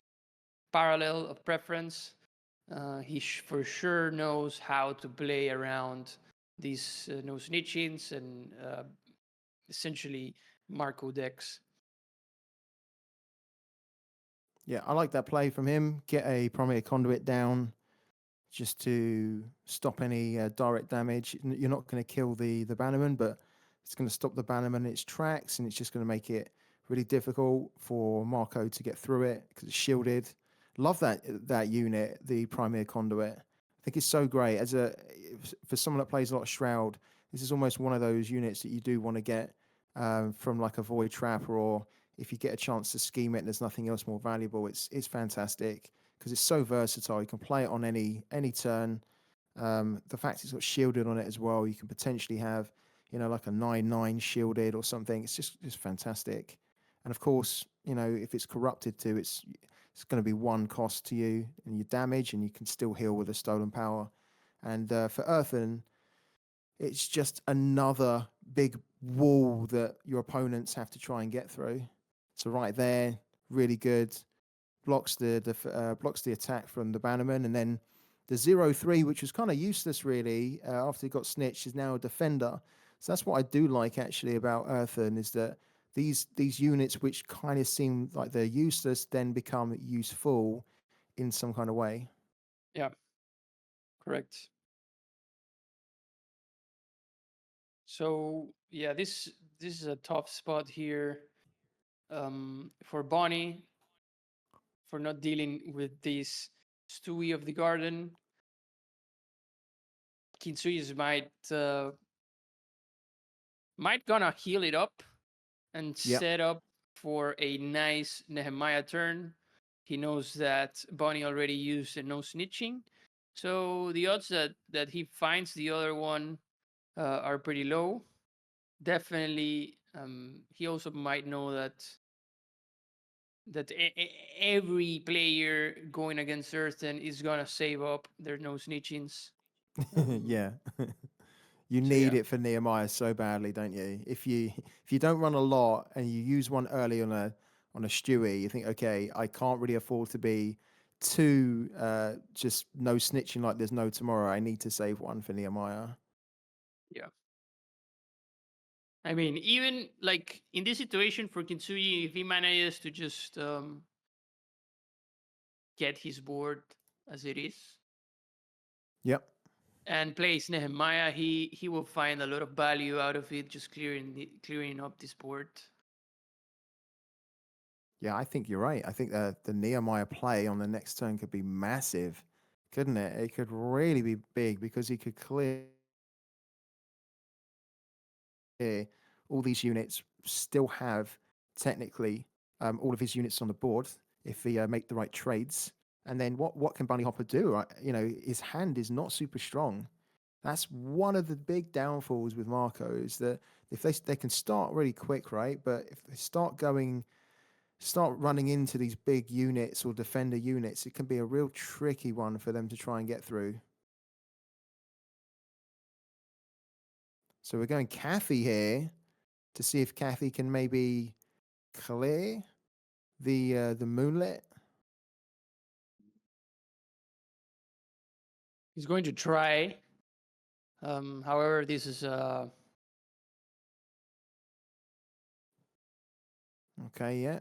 parallel of preference. He for sure knows how to play around these no snitchings and essentially Marco decks. Yeah, I like that play from him. Get a Premier Conduit down just to stop any direct damage. You're not going to kill the bannerman, but it's going to stop the bannerman in its tracks, and it's just going to make it really difficult for Marco to get through it because it's shielded. Love that unit, the Premier Conduit. I think it's so great for someone that plays a lot of Shroud. This is almost one of those units that you do want to get from like a Void Trapper, or if you get a chance to scheme it and there's nothing else more valuable, it's fantastic because it's so versatile. You can play it on any turn. The fact it's got shielded on it as well, you can potentially have, like a 9/9 shielded or something. It's just fantastic. And of course, if it's corrupted too, it's going to be one cost to you and your damage, and you can still heal with a stolen power. And for Earthen, it's just another big wall that your opponents have to try and get through. So right there, really good. Blocks the attack from the bannerman, and then the 0/3, which was kind of useless really after he got snitched, is now a defender. So that's what I do like actually about Earthen, is that these units which kind of seem like they're useless then become useful in some kind of way. Yeah, correct. So yeah, this is a tough spot here for Bonnie for not dealing with this Stewie of the Garden. Kintsugi might gonna heal it up and Yep. set up for a nice Nehemiah turn. He knows that Bonnie already used a no snitching, so the odds that he finds the other one are pretty low. Definitely, he also might know that every player going against Earthen is gonna save up their no snitchings. Yeah. You So need yeah, it for Nehemiah so badly, don't you? If you don't run a lot and you use one early on a Stewie, you think, okay, I can't really afford to be too just no snitching like there's no tomorrow. I need to save one for Nehemiah. yeah. I mean, even like in this situation for Kintsugi, if he manages to just get his board as it is, Yep. and plays Nehemiah, he will find a lot of value out of it, just clearing up this board. Yeah, I think you're right. I think the Nehemiah play on the next turn could be massive, couldn't it? It could really be big because he could clear all these units, still have technically all of his units on the board if he make the right trades. And then what can bunnyhoppor do? You know, his hand is not super strong. That's one of the big downfalls with Marco is that if they can start really quick, right? But if they start running into these big units or defender units, it can be a real tricky one for them to try and get through. So we're going Kathy here to see if Kathy can maybe clear the moonlit. He's going to try. However, this is Okay, yeah.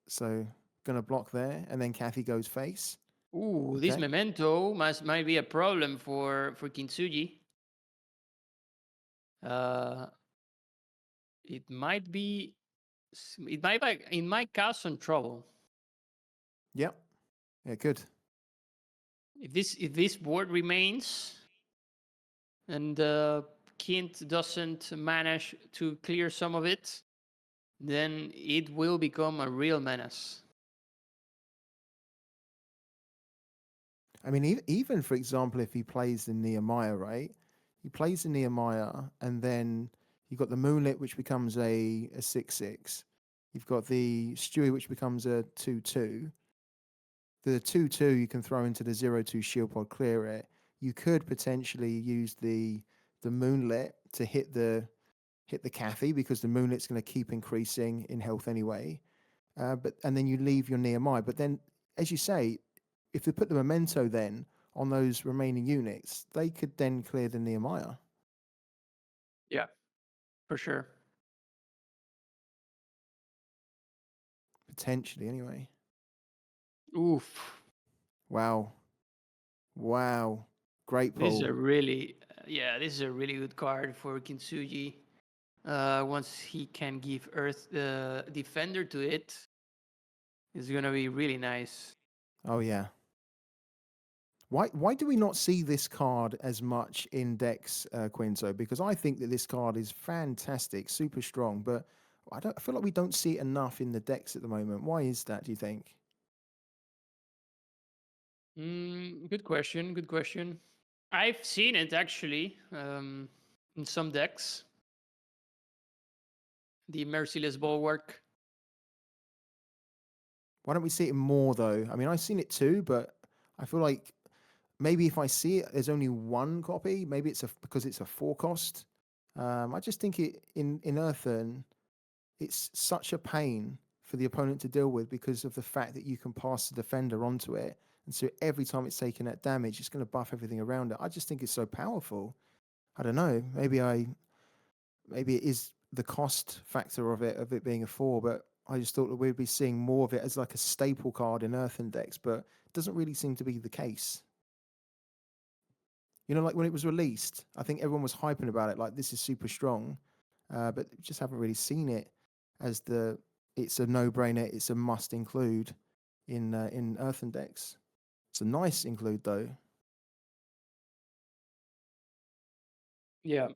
So gonna block there, and then Kathy goes face. ooh, this Okay. memento might be a problem for Kintsugi. It might be it might cause some trouble. Yep. Yeah, good. If this board remains and Kint doesn't manage to clear some of it, then it will become a real menace. I mean, even for example, if he plays the Nehemiah, right? He plays the Nehemiah, and then you've got the Moonlit, which becomes a 6/6. You've got the Stewie, which becomes a 2/2. The 2/2 you can throw into the 0/2 shield pod, clear it. You could potentially use the Moonlit to hit the Kathy because the Moonlit's going to keep increasing in health anyway. And then you leave your Nehemiah. But then, as you say, if they put the memento then on those remaining units, they could then clear the Nehemiah. Yeah, for sure. Potentially, anyway. Oof. Wow. Wow. Great This is pull. a really, this is a really good card for Kintsugi. Once he can give Earth the defender to it, it's gonna be really nice. Oh, yeah. Why do we not see this card as much in decks, Quinto? Because I think that this card is fantastic, super strong, but I feel like we don't see it enough in the decks at the moment. Why is that, do you think? Good question. Good question. I've seen it actually in some decks. The Merciless Bulwark. Why don't we see it more though? I mean, I've seen it too, but I feel like maybe if I see it, there's only one copy. Maybe it's because it's a 4 cost. I just think in Earthen, it's such a pain for the opponent to deal with because of the fact that you can pass the defender onto it, and so every time it's taking that damage, it's going to buff everything around it. I just think it's so powerful. I don't know. Maybe it is the cost factor of it being a 4, but I just thought that we'd be seeing more of it as like a staple card in Earthen decks, but it doesn't really seem to be the case. You know, like when it was released, I think everyone was hyping about it, like this is super strong, but just haven't really seen it as it's a no-brainer, it's a must include in Earthen decks. It's a nice include though. Yeah.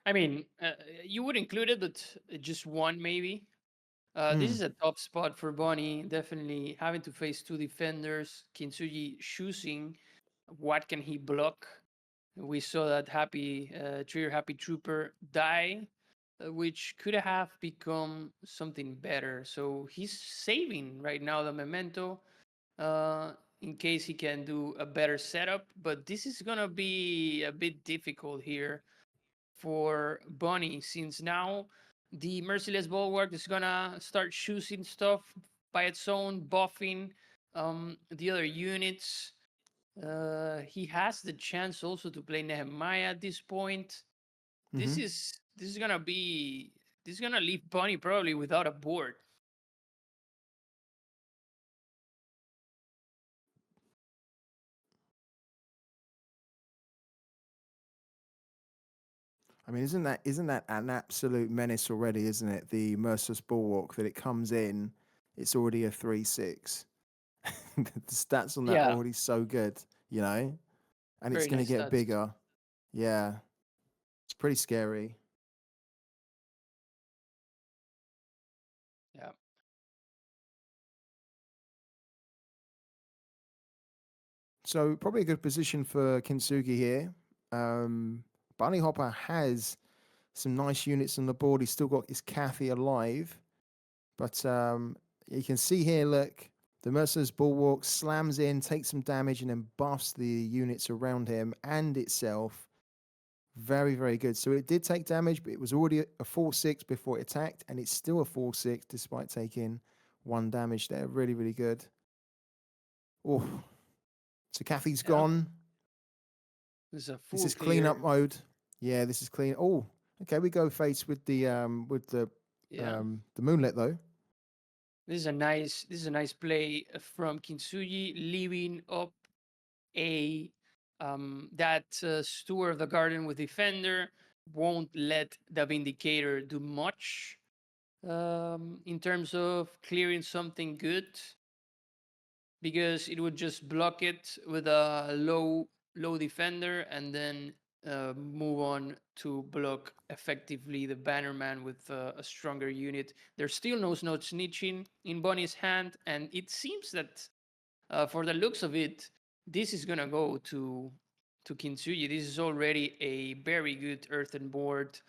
I mean, you would include it, but just one maybe. This is a top spot for Bonnie. Definitely having to face 2 defenders. Kintsugi choosing what can he block. We saw that Trigger Happy Trooper die, which could have become something better. So he's saving right now the memento in case he can do a better setup. But this is gonna be a bit difficult here for Bunny, since now the Merciless Bulwark is gonna start choosing stuff by its own, buffing the other units. He has the chance also to play Nehemiah at this point. This is gonna leave Bunny probably without a board. I mean, isn't that an absolute menace already, isn't it? The Merciless Bulwark that it comes in, it's already a 3/6. The stats on that are Yeah, already so good, you know? And it's very gonna nice get stats. bigger. Yeah. It's pretty scary. Yeah. So probably a good position for Kintsugi here. Um, bunnyhoppor has some nice units on the board. He's still got his Kathy alive. But you can see here, look, the Mercer's Bulwark slams in, takes some damage, and then buffs the units around him and itself. Very, very good. So it did take damage, but it was already a 4/6 before it attacked, and it's still a 4/6 despite taking 1 damage there. Really, really good. Oh, so Kathy's Yeah. gone. This is a This full is cleanup clear. mode. Yeah, this is clean. Oh, okay, we go face with Yeah. the moonlit though. This is a nice play from Kintsugi, leaving up a that steward of the garden with defender won't let the vindicator do much in terms of clearing something good, because it would just block it with a low defender and then move on to block effectively the bannerman with a stronger unit. There's still no snitching in Bonnie's hand, and it seems that for the looks of it, this is gonna go to Kintsugi. This is already a very good earthen board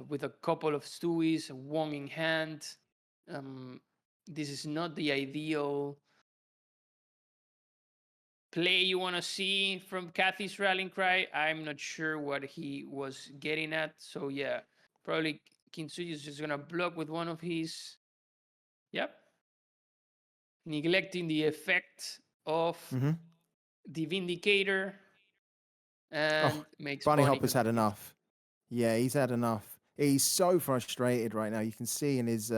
with a couple of Stewies, a Wong in hand. This is not the ideal play you want to see from Kathy's rallying cry. I'm not sure what he was getting at. So yeah, probably Kintsugi is just gonna block with one of his. Yep, neglecting the effect of Mm-hmm. the Vindicator Oh, and makes Bunny Bonnie Hopper's had continue. enough. Yeah, he's had enough. He's so frustrated right now. You can see in his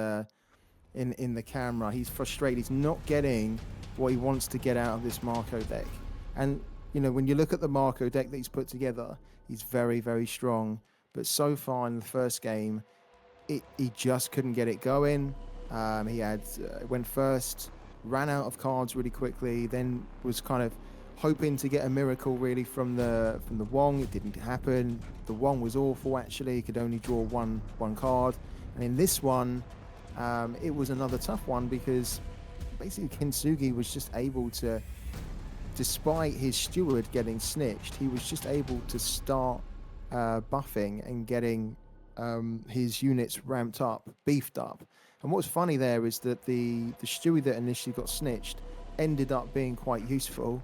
in the camera, he's frustrated. He's not getting what he wants to get out of this Marco deck. And you know, when you look at the Marco deck that he's put together, he's very, very strong. But so far in the first game, he just couldn't get it going. He had went first, ran out of cards really quickly, then was kind of hoping to get a miracle really from the Wong. It didn't happen. The Wong was awful actually. He could only draw one card, and in this one, it was another tough one because basically Kintsugi was just able to, despite his steward getting snitched, he was just able to start buffing and getting his units ramped up, beefed up. And what's funny there is that the Stewie that initially got snitched ended up being quite useful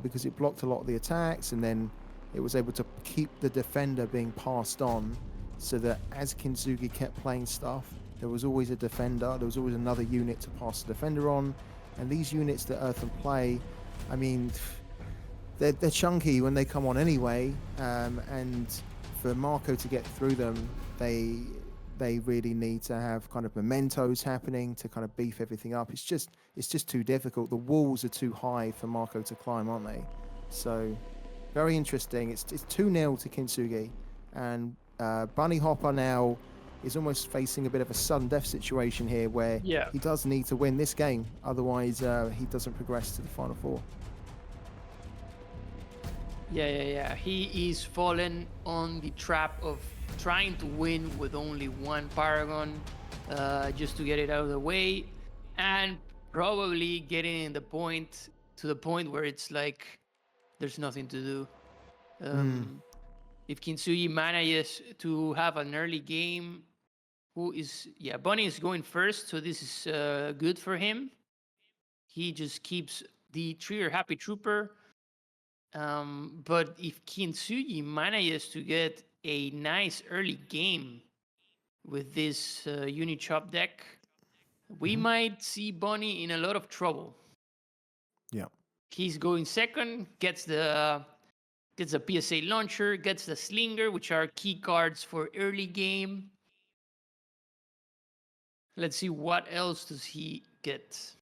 because it blocked a lot of the attacks, and then it was able to keep the defender being passed on, so that as Kintsugi kept playing stuff, there was always a defender, there was always another unit to pass the defender on. And these units that Earthen play, I mean, they're chunky when they come on anyway, and for Marco to get through them, they really need to have kind of mementos happening to kind of beef everything up. It's just too difficult. The walls are too high for Marco to climb, aren't they? So very interesting. It's 2-0 to Kintsugi, and bunnyhoppor now is almost facing a bit of a sudden death situation here, where Yeah. he does need to win this game, otherwise he doesn't progress to the final four. Yeah. He is fallen on the trap of trying to win with only one Paragon, just to get it out of the way, and probably getting in to the point where it's like there's nothing to do. If Kintsugi manages to have an early game, Bunny is going first, so this is good for him. He just keeps the trigger Happy Trooper. But if Kintsugi manages to get a nice early game with this Unichop deck, we might see Bunny in a lot of trouble. Yeah. He's going second, gets the PSA launcher, gets the slinger, which are key cards for early game. Let's see what else does he get.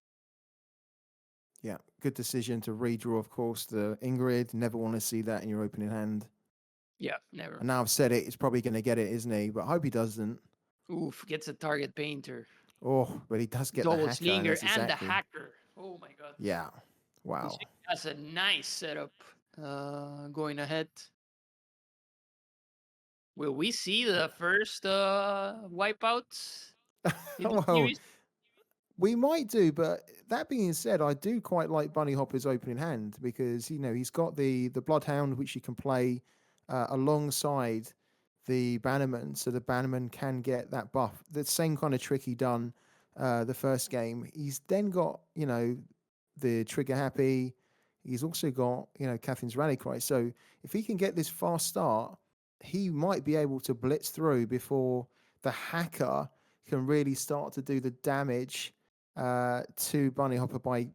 Yeah, good decision to redraw, of course, the Ingrid. Never want to see that in your opening hand. Yeah, never. And now I've said it, he's probably going to get it, isn't he? But I hope he doesn't. Oof, gets a target painter. Oh, but he does get the Double hacker, and slinger that's and the exactly. hacker. Oh my god. Yeah. Wow. That's a nice setup going ahead. Will we see the first wipeouts in the Well, series? we might do, but that being said, I do quite like bunnyhoppor's opening hand because he's got the bloodhound which you can play alongside the bannerman, so the bannerman can get that buff. The same kind of trick he done the first game. He's then got the trigger happy. He's also got Catherine's rally cry. So if he can get this fast start, he might be able to blitz through before the hacker can really start to do the damage to bunnyhoppor by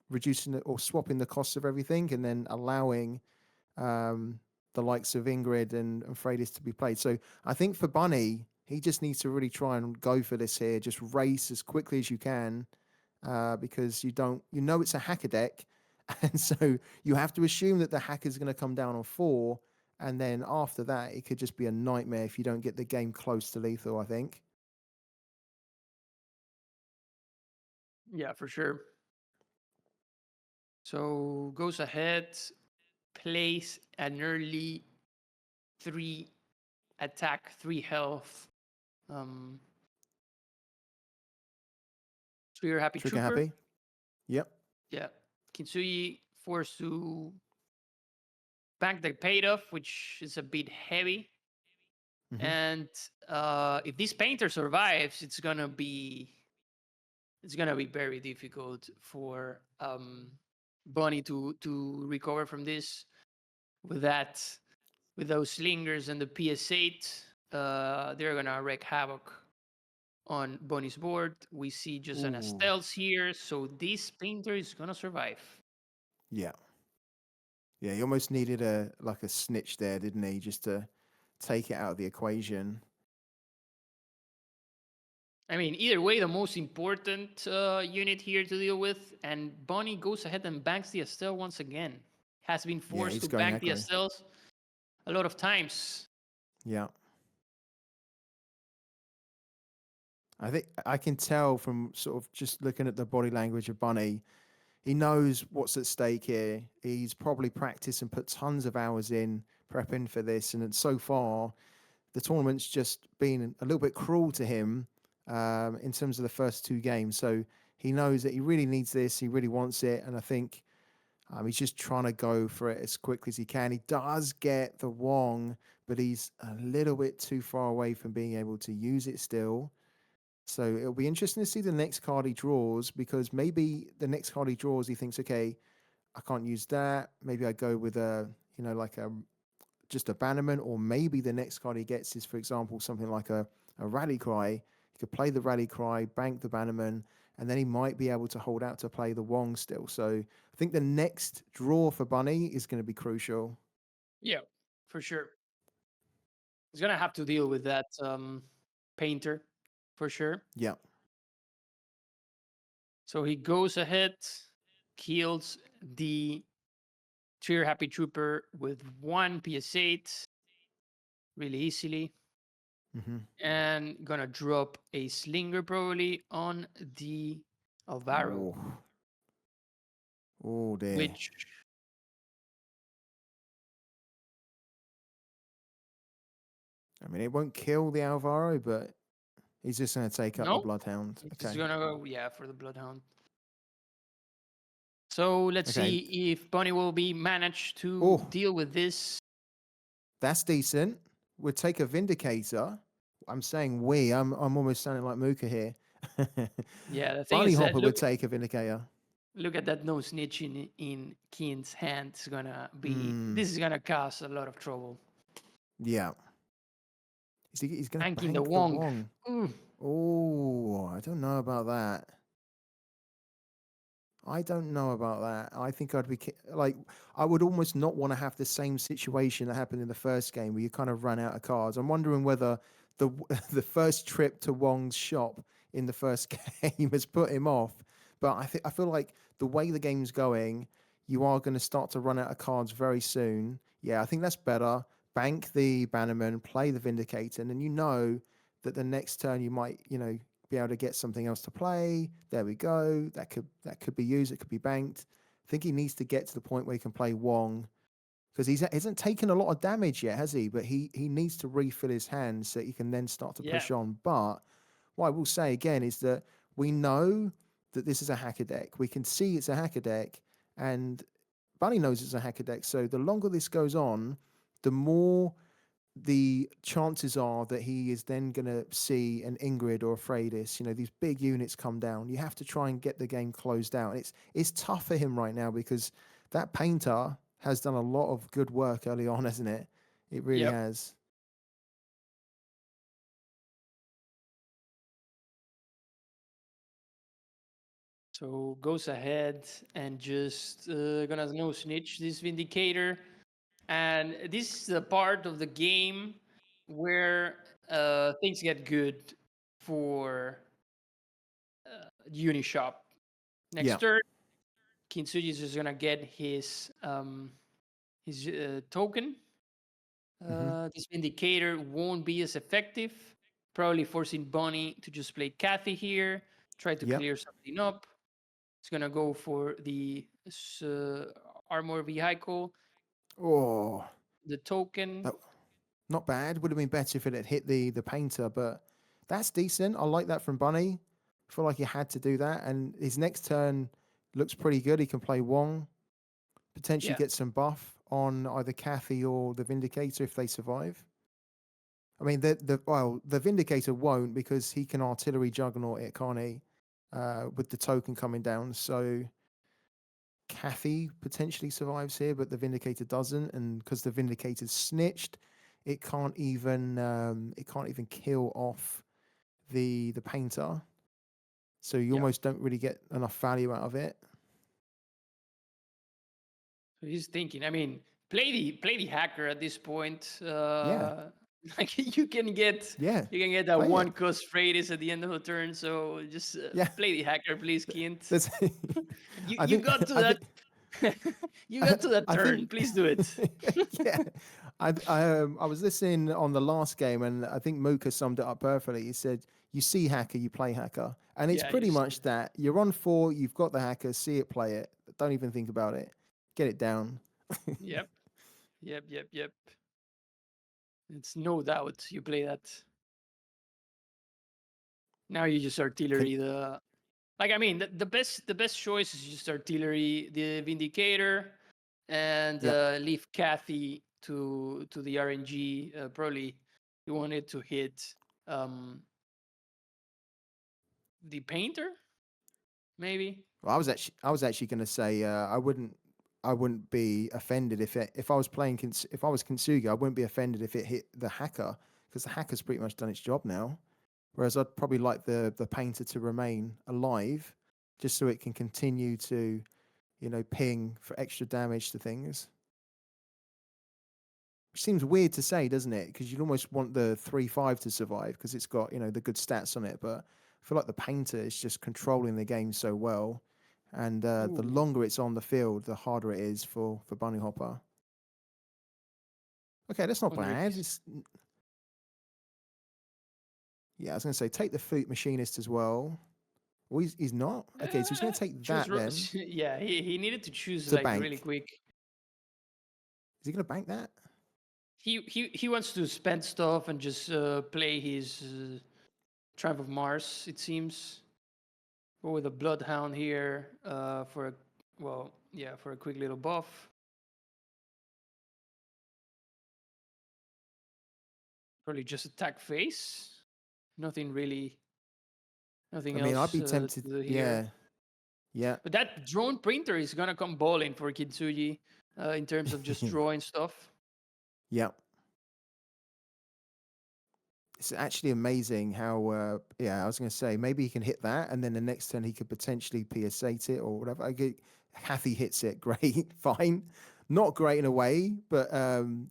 reducing or swapping the costs of everything, and then allowing the likes of Ingrid and Freydis to be played. So I think for Bunny, he just needs to really try and go for this here. Just race as quickly as you can, because it's a hacker deck, and so you have to assume that the hacker's going to come down on 4, and then after that, it could just be a nightmare if you don't get the game close to lethal, I think. Yeah, for sure. So goes ahead, plays an early 3 attack, 3 health. Trigger happy Trigger trooper. happy. Yep. Yeah. Kyinsugy forced to bank the paid off, which is a bit heavy. Mhm. And if this painter survives, it's gonna be very difficult for Bunny to recover from this. With those slingers and the PS8, they're gonna wreak havoc on Bunny's board. We see just an Ooh. Estelles here, so this painter is gonna survive. Yeah. Yeah, he almost needed a snitch there, didn't he? Just to take it out of the equation. I mean, either way, the most important unit here to deal with, and Bunny goes ahead and banks the Estelle once again. Has been forced he's to going bank the aggro. Estelles a lot of times. Yeah. I think I can tell from sort of just looking at the body language of Bunny, he knows what's at stake here. He's probably practiced and put tons of hours in prepping for this, and so far, the tournament's just been a little bit cruel to him in terms of the first 2 games. So he knows that he really needs this. He really wants it, and I think he's just trying to go for it as quickly as he can. He does get the Wong, but he's a little bit too far away from being able to use it still. So it'll be interesting to see the next card he draws, because maybe the next card he draws, he thinks, okay, I can't use that. Maybe I go with just a bannerman, or maybe the next card he gets is, for example, something like a rally cry. He could play the rally cry, bank the bannerman, and then he might be able to hold out to play the Wong still. So I think the next draw for Bunny is going to be crucial. Yeah, for sure. He's gonna have to deal with that painter, for sure. Yeah. So he goes ahead, kills the Trigger Happy Trooper with 1 PS8 really easily. Mm-hmm. And gonna drop a Slinger probably on the Alvaro. Oh dear. Which I mean, it won't kill the Alvaro, but he's just going to take up the Bloodhound. He's gonna go, for the Bloodhound. So let's see if Bunny will be managed to deal with this. That's decent. We'll take a Vindicator. I'm saying we. I'm almost sounding like Mooka here. Yeah, the thing is that bunnyhoppor would take a Vindicator. Look at that no snitch in Keen's hand. It's gonna be. This is gonna cause a lot of trouble. Yeah. He's going to bank the Wong. Oh, I don't know about that. I don't know about that. I think I'd be I would almost not want to have the same situation that happened in the first game where you kind of ran out of cards. I'm wondering whether the first trip to Wong's shop in the first game has put him off. But I feel like the way the game's going, you are going to start to run out of cards very soon. Yeah, I think that's better. bank the Bannerman, play the Vindicator, and then you know that the next turn you might, be able to get something else to play. There we go. That could be used. It could be banked. I think he needs to get to the point where he can play Wong because he hasn't taken a lot of damage yet, has he? But he needs to refill his hands so he can then start to Yeah. push on. But what I will say again is that we know that this is a hacker deck. We can see it's a hacker deck, and Bunny knows it's a hacker deck. So the longer this goes on, the more the chances are that he is then going to see an Ingrid or a Freydis, these big units come down. You have to try and get the game closed out. It's tough for him right now because that painter has done a lot of good work early on, hasn't it? It really Yep. has. So goes ahead and just gonna no snitch this Vindicator. And this is the part of the game where things get good for Unishop. Next Yeah. turn, Kintsugi is just gonna get his token. This Vindicator won't be as effective, probably forcing Bunny to just play Kathy here, try to Yep. clear something up. It's gonna go for the armor vehicle, Oh, the token. that, not bad. Would have been better if it had hit the painter, but that's decent. I like that from Bunny. I feel like he had to do that. And his next turn looks pretty good. He can play Wong, potentially Yeah. get some buff on either Kathy or the Vindicator if they survive. I mean, the Vindicator won't because he can artillery juggernaut it, can't he? With the token coming down. So Kathy potentially survives here, but the Vindicator doesn't, and because the Vindicator's snitched, it can't even kill off the painter. So you Yeah. almost don't really get enough value out of it. So he's thinking. I mean, play the hacker at this point. Yeah, Like you can get yeah, that play one it. cost Freydis at the end of the turn. So just Yeah, play the hacker, please, Kint. that's. You I you think. got to I that. think. You got to that I turn. think, Please do it. yeah, I was listening on the last game, and I think Mooka summed it up perfectly. He said, "You see hacker, you play hacker," and it's Yeah, pretty you see. much that. You're on 4, you've got the hacker, see it, play it. Don't even think about it. Get it down. Yep. Yep. It's no doubt you play that. Now you just Can, artillery the. Like I mean, the best choice is just artillery the Vindicator, and yeah, leave Kathy to the RNG. Probably you want it to hit um, the painter, maybe. well, I was actually going to say I wouldn't be offended if I was playing if I was Kinsugi, I wouldn't be offended if it hit the hacker because the hacker's pretty much done its job now. Whereas I'd probably like the painter to remain alive, just so it can continue to, ping for extra damage to things. Which seems weird to say, doesn't it? Because you'd almost want the 3/5 to survive because it's got, the good stats on it. But I feel like the painter is just controlling the game so well. And the Ooh, longer it's on the field, the harder it is for bunnyhoppor. Okay, that's not wonder if bad. Yeah, I was going to say take the foot machinist as well. Well, he's not. Okay, so he's going to take choose. that then. Yeah, he needed to choose It's a like really bank. quick. Is he going to bank that? He wants to spend stuff and just play his Triumph of Mars. It seems. Go with a Bloodhound here for a quick little buff. Probably just attack face. Nothing really. Nothing I mean, I'd else be to tempted. do here. Yeah, yeah, But that drone printer is gonna come balling for Kintsugi in terms of just drawing stuff. yeah. It's actually amazing how. Yeah, I was going to say maybe he can hit that, and then the next turn he could potentially PS8 it or whatever. Kathy hits it, great, fine. Not great in a way, but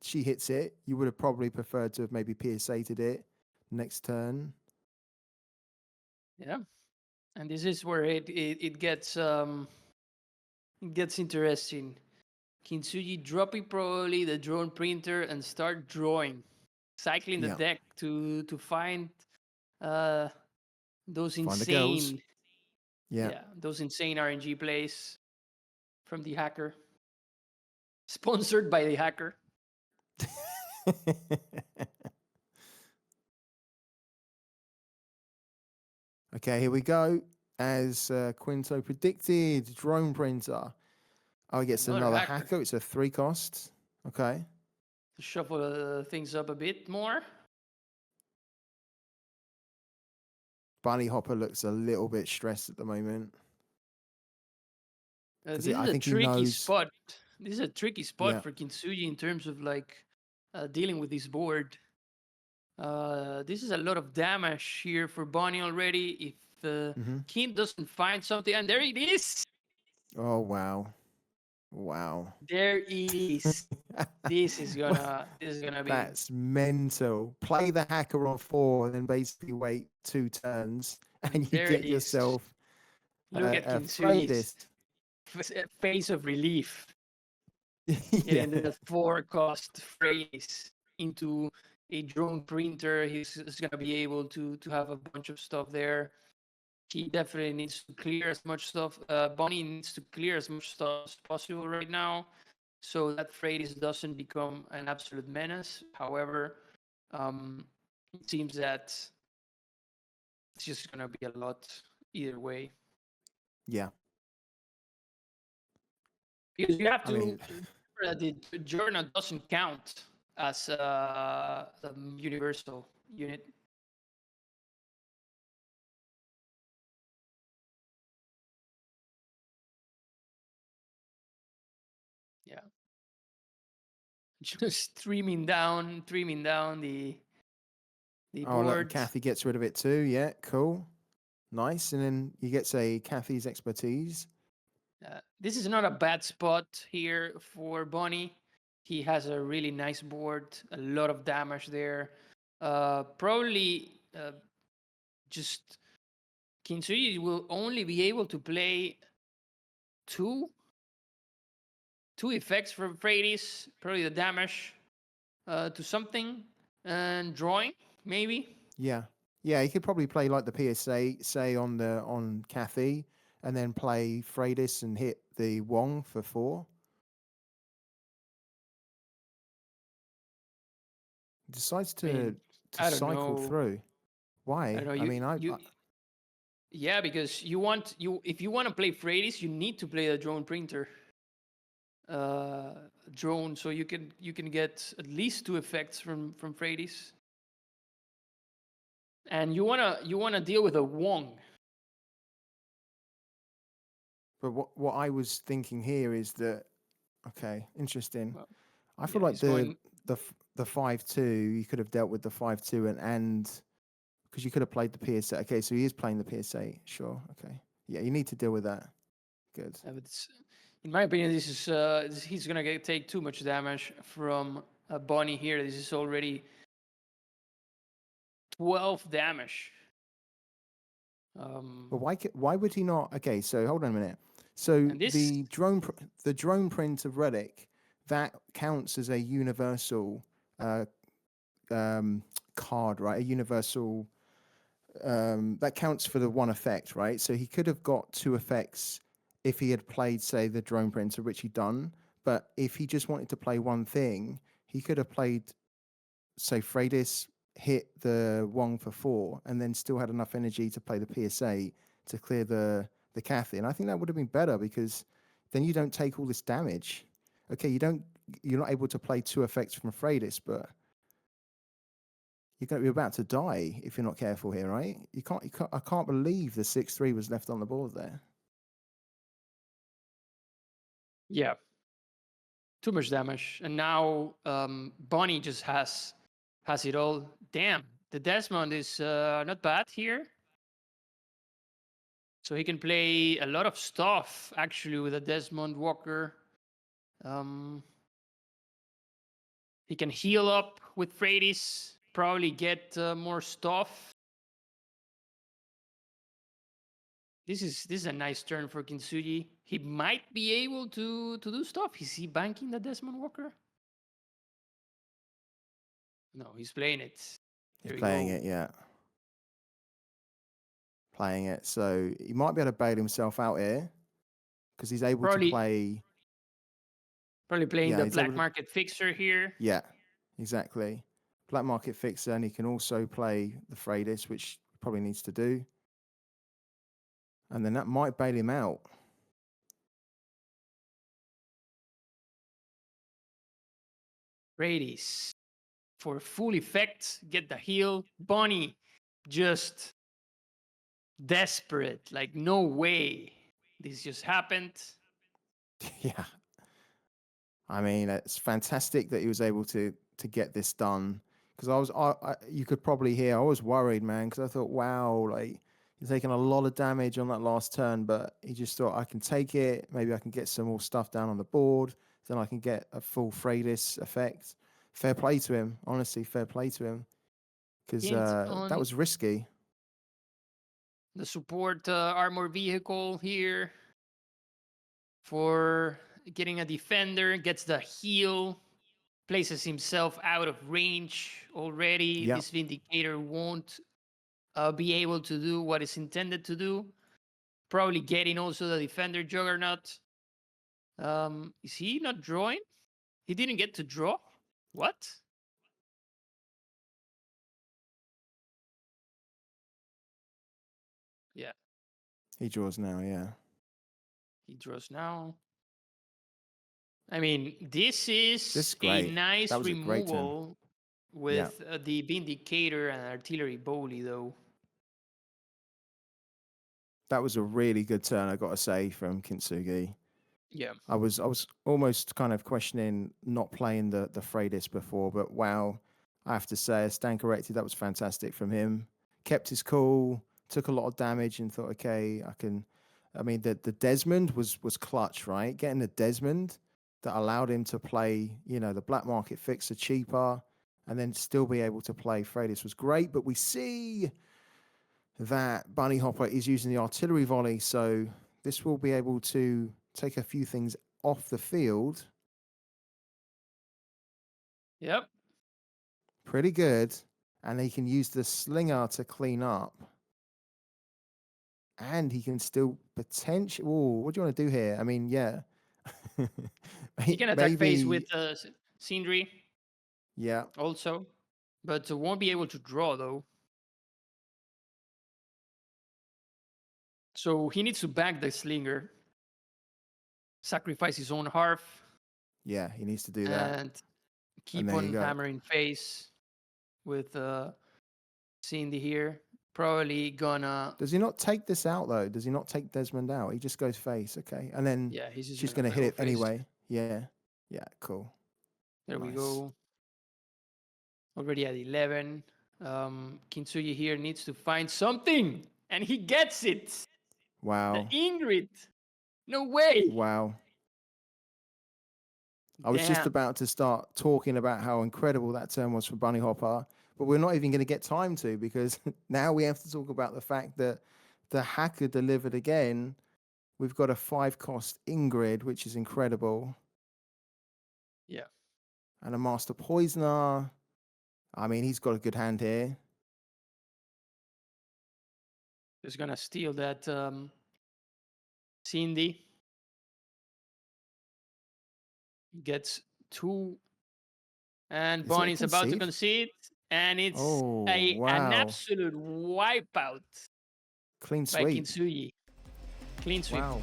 she hits it. You would have probably preferred to have maybe PS8'd it next turn. Yeah, and this is where it gets interesting. Kintsugi dropping probably the drone printer and start drawing, cycling the Yeah. deck to find uh, those Find the girls. insane, Yeah. those insane RNG plays from the hacker, sponsored by the hacker. Okay, here we go. As Quinto predicted, drone printer. Oh, he gets Another another hacker. hacker. It's a 3 cost. Okay. To shuffle things up a bit more. Bunnyhoppor looks a little bit stressed at the moment. This I is a think he tricky knows. spot. This is a tricky spot Yeah. for Kintsugi in terms of like dealing with this board. This is a lot of damage here for Bonnie already. If Kim doesn't find something, and there it is. Oh, wow. Wow. There it is. This is gonna be. That's mental. Play the hacker on 4 and then basically wait 2 turns and you There get it is. yourself Look at a Kintsugi's Freydis. face of relief. Yeah. Getting the 4-cost phrase into a drone printer. He's gonna be able to have a bunch of stuff there. He definitely needs to clear as much stuff. Bonnie needs to clear as much stuff as possible right now, so that phrase doesn't become an absolute menace. However, it seems that it's just gonna be a lot either way. Yeah. Because you have to I mean, remember that the journal doesn't count as a universal unit. Yeah. Just streaming down the oh, look, board. Kathy gets rid of it too. Yeah, cool. Nice. And then you get, say, Kathy's expertise. This is not a bad spot here for Bonnie. He has a really nice board, a lot of damage there. Probably just Kintsugi will only be able to play two effects from Freydis, probably the damage to something, and drawing, maybe. Yeah. Yeah, he could probably play like the PSA, say on Kathy, and then play Freydis and hit the Wong for 4. Decides to I don't cycle know. through. Why? I don't know. I mean, Yeah, because if you want to play Freydis, you need to play the drone printer. Drone, so you can get at least 2 effects from Freydis. And you wanna deal with a Wong. but what I was thinking here is that, okay, interesting. Well, I feel yeah, like he's going- the 5-2, you could have dealt with the 5-2 and because you could have played the PSA. Okay, so he is playing the PSA. Sure. Okay. Yeah, you need to deal with that. Good. but in my opinion, this is he's gonna take too much damage from Bonnie here. This is already 12 damage. But why would he not? Okay, so hold on a minute. So the drone print of Relic, that counts as a universal card, right? A universal that counts for the 1 effect, right? So he could have got 2 effects if he had played, say, the drone printer, which he'd done. But if he just wanted to play one thing, he could have played, say, Freydis, hit the Wong for 4, and then still had enough energy to play the PSA to clear the Kathy. And I think that would have been better because then you don't take all this damage. Okay, you're not able to play 2 effects from Freydis, but you're going to be about to die if you're not careful here, right? You can't. I can't believe the 6-3 was left on the board there. Yeah, too much damage, and now Bonnie just has it all. Damn, the Desmond is not bad here, so he can play a lot of stuff actually with a Desmond Walker. He can heal up with Freydis, probably get more stuff. This is a nice turn for Kintsugi. He might be able to do stuff. Is he banking the Desmond Walker? No, he's playing it. He's There we playing go. it, yeah. Playing it. So he might be able to bail himself out here because he's able to Probably play. playing Yeah, the he's able black to. market fixer here. Yeah, exactly. Black market fixer, and he can also play the Freydis, which he probably needs to do. And then that might bail him out. Radies for full effect. Get the heal. Bunny just desperate. Like, no way. This just happened. Yeah. I mean, it's fantastic that he was able to get this done. Because you could probably hear I was worried, man, because I thought, wow, like he's taking a lot of damage on that last turn, but he just thought I can take it. Maybe I can get some more stuff down on the board, then I can get a full Freydis effect. Fair play to him, honestly, fair play to him, because Hint that on was risky. the support armor vehicle here for getting a defender. Gets the heal. Places himself out of range already. Yeah, This Vindicator won't be able to do what it's intended to do. Probably getting also the defender Juggernaut. Is he not drawing? He didn't get to draw? What? Yeah, he draws now. Yeah, he draws now. I mean, this is this is a great. nice That was a great turn. removal Yeah, with the Vindicator and Artillery Bowly, though. that was a really good turn, I got to say, from Kintsugi. Yeah. I was almost kind of questioning not playing the Freydis before, but wow, I have to say, I stand corrected. That was fantastic from him. Kept his cool, took a lot of damage, and thought, okay, I can. I mean, the Desmond was clutch, right? Getting the Desmond that allowed him to play, the black market fixer cheaper, and then still be able to play Freydis was great. But we see that bunnyhoppor is using the artillery volley, so this will be able to take a few things off the field. Yep. Pretty good. And he can use the slinger to clean up. And he can still potentially. Oh, what do you want to do here? I mean, yeah. He can attack phase with Maybe. Sindri Yeah. also, but won't be able to draw, though. So he needs to back the Slinger, sacrifice his own Hearth, Yeah, he needs to do that. and keep there you on go. hammering face with Cindy here. Probably gonna. Does he not take this out, though? Does he not take Desmond out? He just goes face. Okay. And then Yeah, he's just she's gonna going to hit go it face. anyway. Yeah. Yeah, cool. There we Nice. go. Already at 11. Kintsugi here needs to find something, and he gets it. Wow. The Ingrid. No way. Wow. I was just Damn. about to start talking about how incredible that turn was for bunnyhoppor, but we're not even going to get time to, because now we have to talk about the fact that the hacker delivered again. We've got a 5-cost Ingrid, which is incredible. Yeah. And a Master Poisoner. I mean, he's got a good hand here. Just gonna steal that Cindy. Gets 2. And Is it a Bonnie's about to concede? concede. And it's Oh, an wow. absolute wipeout Clean by sweep. Kintsugi. Clean sweep. Wow.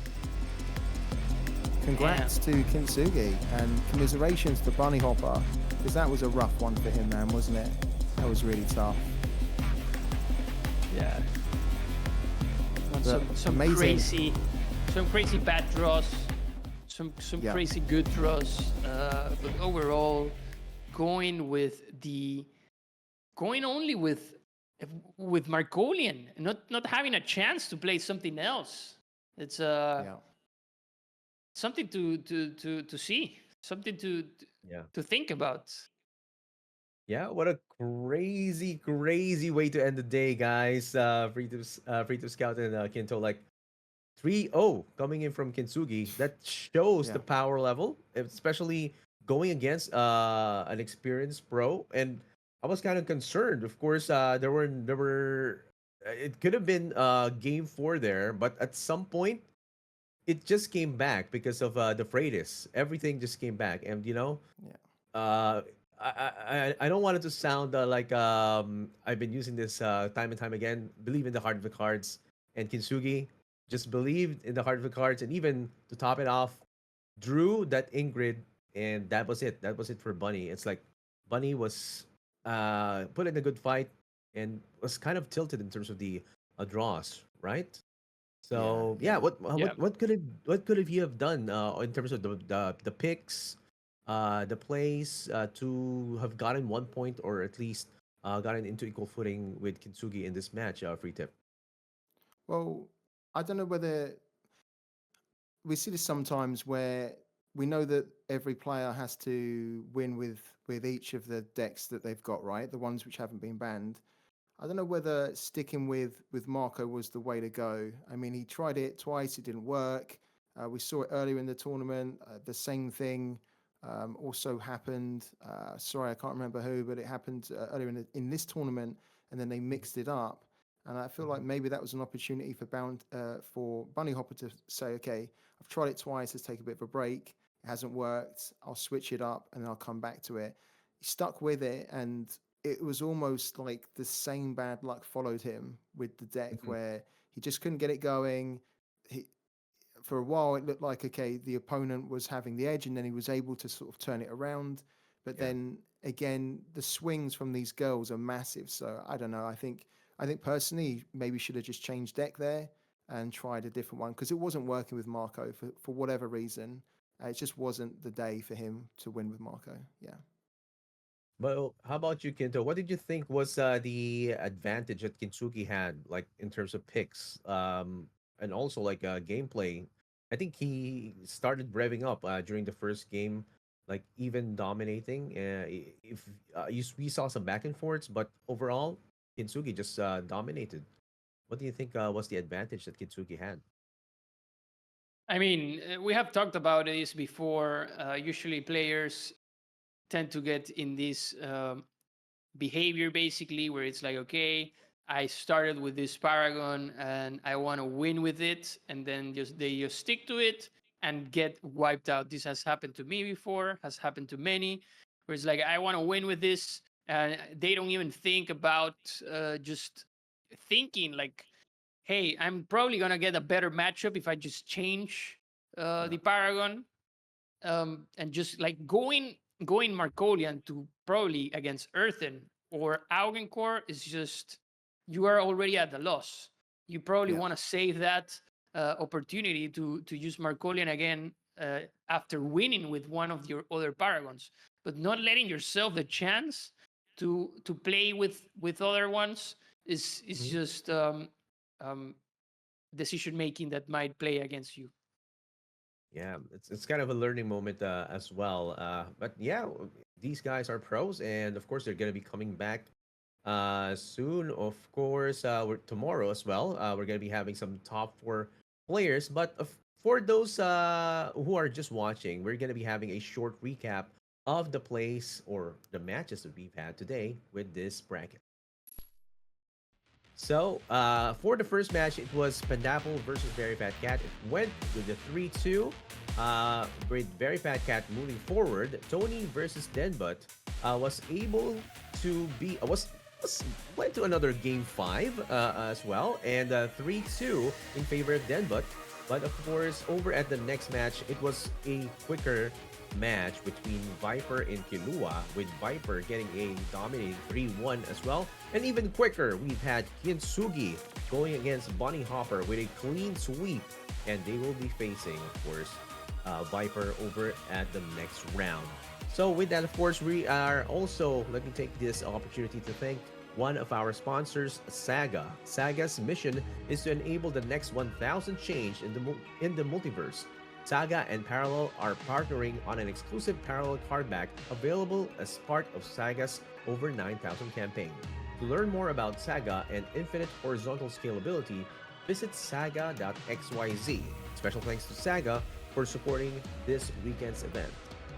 Congrats to Kintsugi, and commiserations to bunnyhoppor, because that was a rough one for him, man, wasn't it? That was really tough. Yeah. But Some amazing. crazy bad draws, some Yeah. crazy good draws. But overall, going only with Margolian, not having a chance to play something else. It's Yeah. something to see, something Yeah. to think about. Yeah, what a crazy way to end the day, guys. Free to Scout and Kinto, like 3-0 coming in from Kintsugi. That shows Yeah. the power level, especially going against an experienced pro. And I was kind of concerned. Of course, there were it could have been game 4 there, but at some point it just came back because of the Freitas. Everything just came back, and Yeah. uh, I don't want it to sound like I've been using this time and time again. Believe in the heart of the cards, and Kintsugi just believed in the heart of the cards, and even to top it off, drew that Ingrid, and that was it. That was it for Bunny. It's like Bunny was put in a good fight and was kind of tilted in terms of the draws, right? Yeah. So yeah, Yeah. Yeah. what could have you have done in terms of the picks, the plays to have gotten 1 point or at least gotten into equal footing with Kintsugi in this match? Free tip. Well, I don't know whether we see this sometimes where we know that every player has to win with each of the decks that they've got, right? The ones which haven't been banned. I don't know whether sticking with Marco was the way to go. I mean, he tried it twice; it didn't work. We saw it earlier in the tournament. The same thing also happened. Sorry, I can't remember who, but it happened earlier in this tournament, and then they mixed it up. And I feel like Mhm. maybe that was an opportunity for bunnyhoppor to say, okay, I've tried it twice. Let's take a bit of a break. It hasn't worked. I'll switch it up, and then I'll come back to it. He stuck with it, and it was almost like the same bad luck followed him with the deck Mhm. where he just couldn't get it going. He, for a while, it looked like, okay, the opponent was having the edge and then he was able to sort of turn it around. But Yeah. then again, the swings from these girls are massive. So I don't know. I think personally, maybe should have just changed deck there and tried a different one because it wasn't working with Marco for whatever reason. It just wasn't the day for him to win with Marco. Yeah. Well, how about you, Kinto? What did you think was the advantage that Kintsugi had, like in terms of picks, and also like gameplay? I think he started revving up during the first game, like even dominating. If we saw some back and forths, but overall, Kintsugi just dominated. What do you think was the advantage that Kintsugi had? I mean, we have talked about this before. Usually, players tend to get in this behavior basically where it's like, okay, I started with this paragon and I want to win with it, and then they just stick to it and get wiped out. This has happened to me before, has happened to many, where it's like, I want to win with this, and they don't even think about just thinking like, hey, I'm probably gonna get a better matchup if I just change Uh, the paragon, and just like going Markolian to probably against Earthen or Augencore is just, you are already at the loss. You probably Yeah. want to save that opportunity to use Markolian again after winning with one of your other paragons, but not letting yourself the chance to play with other ones is mhm. just um, decision making that might play against you. Yeah, it's kind of a learning moment as well. But yeah, these guys are pros, and of course they're gonna be coming back soon. Of course, tomorrow as well. We're gonna be having some top 4 players. But for those who are just watching, we're gonna be having a short recap of the plays or the matches that we've had today with this bracket. So, for the first match, it was Pandapple versus Very Fat Cat. It went with the 3-2, with Very Fat Cat moving forward. Tony versus Denbut was able to be went to another game 5 as well, and 3-2 in favor of Denbut. But of course, over at the next match, it was a quicker match between Viper and Kilua, with Viper getting a dominating 3-1 as well. And even quicker, we've had Kyinsugy going against bunnyhoppor with a clean sweep, and they will be facing, of course, Viper over at the next round. So with that, of course, we are also, let me take this opportunity to thank one of our sponsors, Saga. Saga's mission is to enable the next 1,000 change in the multiverse. Saga and Parallel are partnering on an exclusive Parallel card back available as part of Saga's over 9,000 campaign. To learn more about Saga and infinite horizontal scalability, visit saga.xyz. Special thanks to Saga for supporting this weekend's event.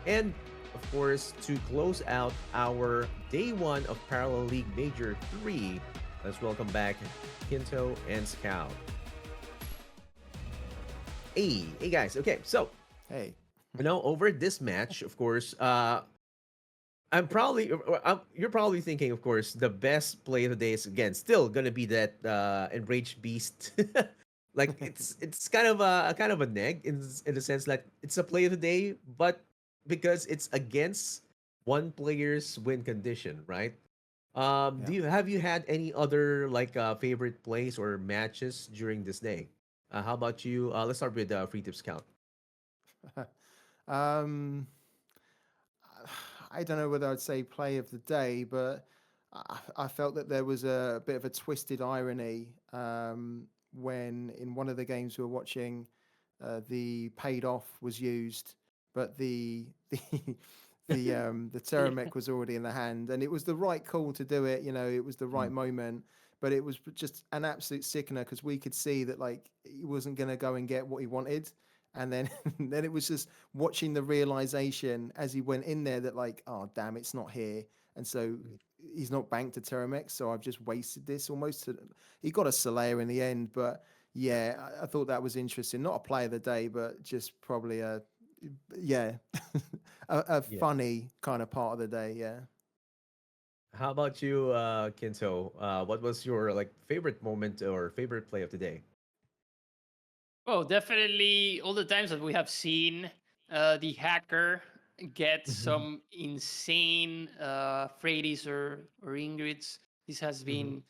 And of course, to close out our day one of Parallel League Major 3, let's welcome back Kinto and Scout. Hey guys. Okay, so Hey. over this match, of course, you're probably thinking, of course, the best play of the day is again still gonna be that enraged beast. Like it's kind of a neg in the sense that it's a play of the day, but because it's against one player's win condition, right? Do Yeah. you have you had any other like favorite plays or matches during this day? How about you? Let's start with free tips count. um, I don't know whether I'd say play of the day, but I felt that there was a bit of a twisted irony when in one of the games we were watching, the paid off was used, but the Yeah. Terramec was already in the hand, and it was the right call to do it. You know, it was the right moment, but it was just an absolute sickener because we could see that like he wasn't going to go and get what he wanted, and then then it was just watching the realization as he went in there that like, oh damn, it's not here, and so he's not banked to Terramec, so I've just wasted this almost. He got a Solaire in the end, but yeah, I thought that was interesting. Not a play of the day, but just probably a yeah, a Yeah. funny kind of part of the day. Yeah. How about you, Kinto? What was your like favorite moment or favorite play of the day? Well, definitely all the times that we have seen the hacker get some insane Freddy's or Ingrids. This has Mhm. been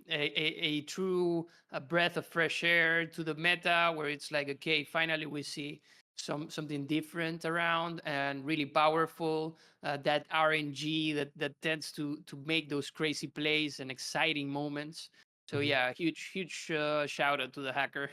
a true breath of fresh air to the meta, where it's like, okay, finally we see something different around and really powerful. That RNG that tends to make those crazy plays and exciting moments. So Mhm. yeah, huge shout out to the hacker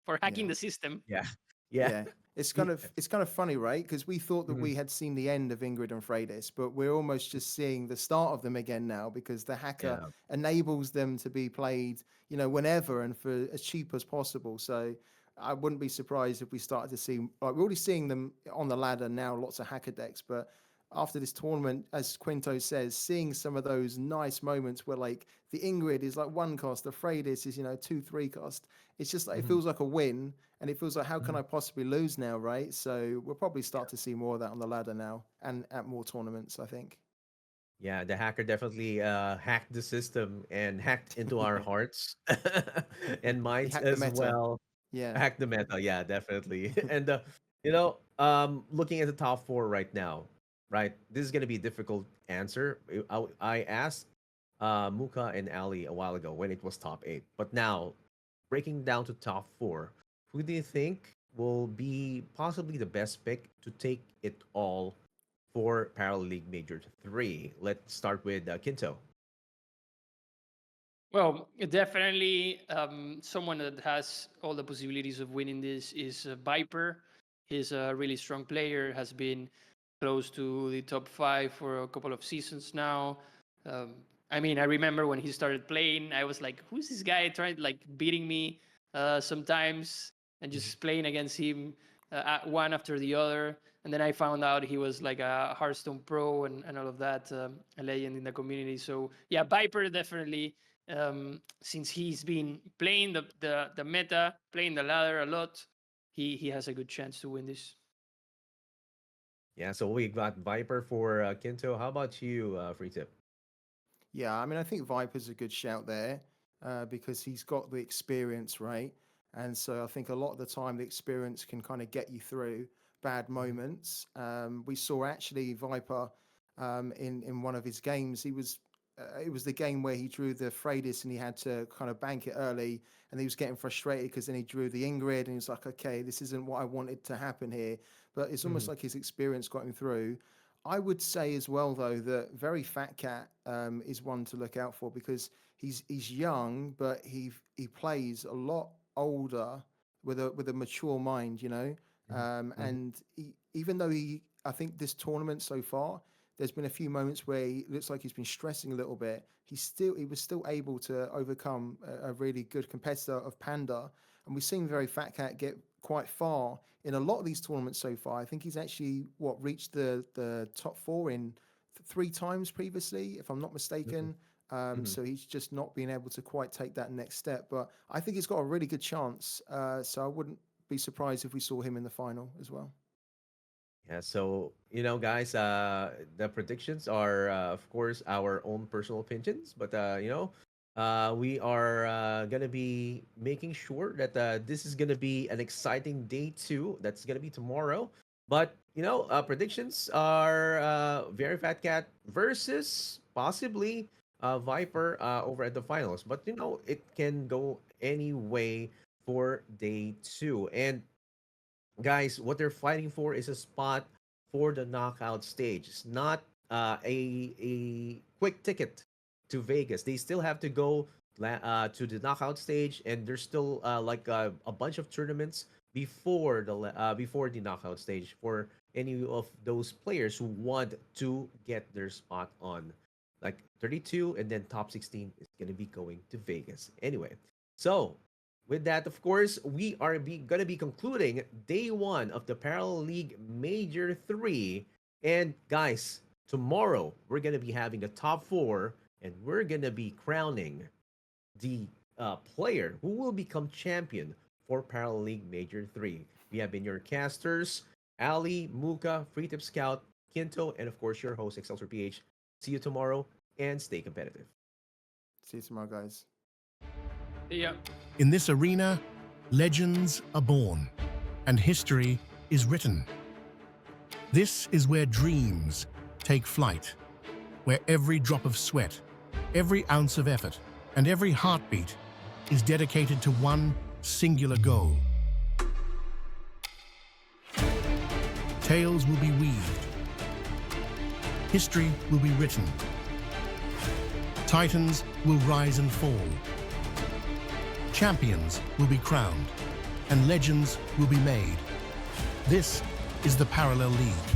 for hacking Yeah. the system. Yeah. Yeah. Yeah, it's kind of funny, right? Because we thought that Mhm. we had seen the end of Ingrid and Freydis, but we're almost just seeing the start of them again now because the hacker Yeah. enables them to be played, whenever and for as cheap as possible. So I wouldn't be surprised if we started to see, like, we're already seeing them on the ladder now, lots of hacker decks, but after this tournament, as Quinto says, seeing some of those nice moments where like the Ingrid is like one cost, the Freydis is 2, 3 cost. It's just like it Mhm. feels like a win, and it feels like how can Mhm. I possibly lose now, right? So we'll probably start to see more of that on the ladder now and at more tournaments, I think. Yeah, the hacker definitely hacked the system and hacked into our Yeah, hearts and he minds hacked the as meta. well. Yeah, Hack the meta, yeah, definitely. And looking at the top four right now, right? This is gonna be a difficult answer. I asked Muka and Ali a while ago when it was top eight, but now breaking down to top four, who do you think will be possibly the best pick to take it all for Parallel League Major 3? Let's start with Kinto. Well, definitely someone that has all the possibilities of winning this is Viper. He's a really strong player, has been close to the top five for a couple of seasons now. Um, I mean, I remember when he started playing, I was like, who's this guy trying like beating me sometimes and Mhm. just playing against him one after the other. And then I found out he was like a Hearthstone pro and all of that, a legend in the community. So yeah, Viper definitely, since he's been playing the meta, playing the ladder a lot, he has a good chance to win this. Yeah, so we got Viper for Kinto. How about you, Free Tip? yeah. I mean, I think Viper's a good shout there because he's got the experience, right? And so I think a lot of the time the experience can kind of get you through bad Mhm. moments. We saw actually Viper in one of his games. It was the game where he drew the Freydis and he had to kind of bank it early, and he was getting frustrated because then he drew the Ingrid and he was like, okay, this isn't what I wanted to happen here. But it's almost Mhm. like his experience got him through. I would say as well though that Very Fat Cat is one to look out for because he's young, but he plays a lot older with a mature mind, Mhm. Mhm. and even though I think this tournament so far, there's been a few moments where he looks like he's been stressing a little bit. He was still able to overcome a really good competitor of Panda, and we've seen veryfatcat get quite far in a lot of these tournaments so far. I think he's actually reached the top 4 in 3 times previously, if I'm not mistaken. So he's just not been able to quite take that next step. But I think he's got a really good chance. So I wouldn't be surprised if we saw him in the final as well. Yeah, so guys, the predictions are, of course, our own personal opinions, but we are gonna be making sure that this is gonna be an exciting day 2. That's gonna be tomorrow. But predictions are veryfatcat versus possibly Viper over at the finals. But it can go any way for day 2. And guys, what they're fighting for is a spot for the knockout stage. It's not a quick ticket to Vegas. They still have to go to the knockout stage, and there's still a bunch of tournaments before the knockout stage for any of those players who want to get their spot on. Like 32, and then top 16 is gonna be going to Vegas anyway. So with that, of course, we are going to be concluding day 1 of the Parallel League Major 3. And guys, tomorrow we're going to be having the top 4, and we're going to be crowning the player who will become champion for Parallel League Major 3. We have been your casters, Ali, Muka, Free Tip Scout, Kinto, and of course your host, Excelsior PH. See you tomorrow, and stay competitive. See you tomorrow, guys. Yeah. In this arena, legends are born, and history is written. This is where dreams take flight, where every drop of sweat, every ounce of effort, and every heartbeat is dedicated to one singular goal. Tales will be weaved. History will be written. Titans will rise and fall. Champions will be crowned, and legends will be made. This is the Parallel League.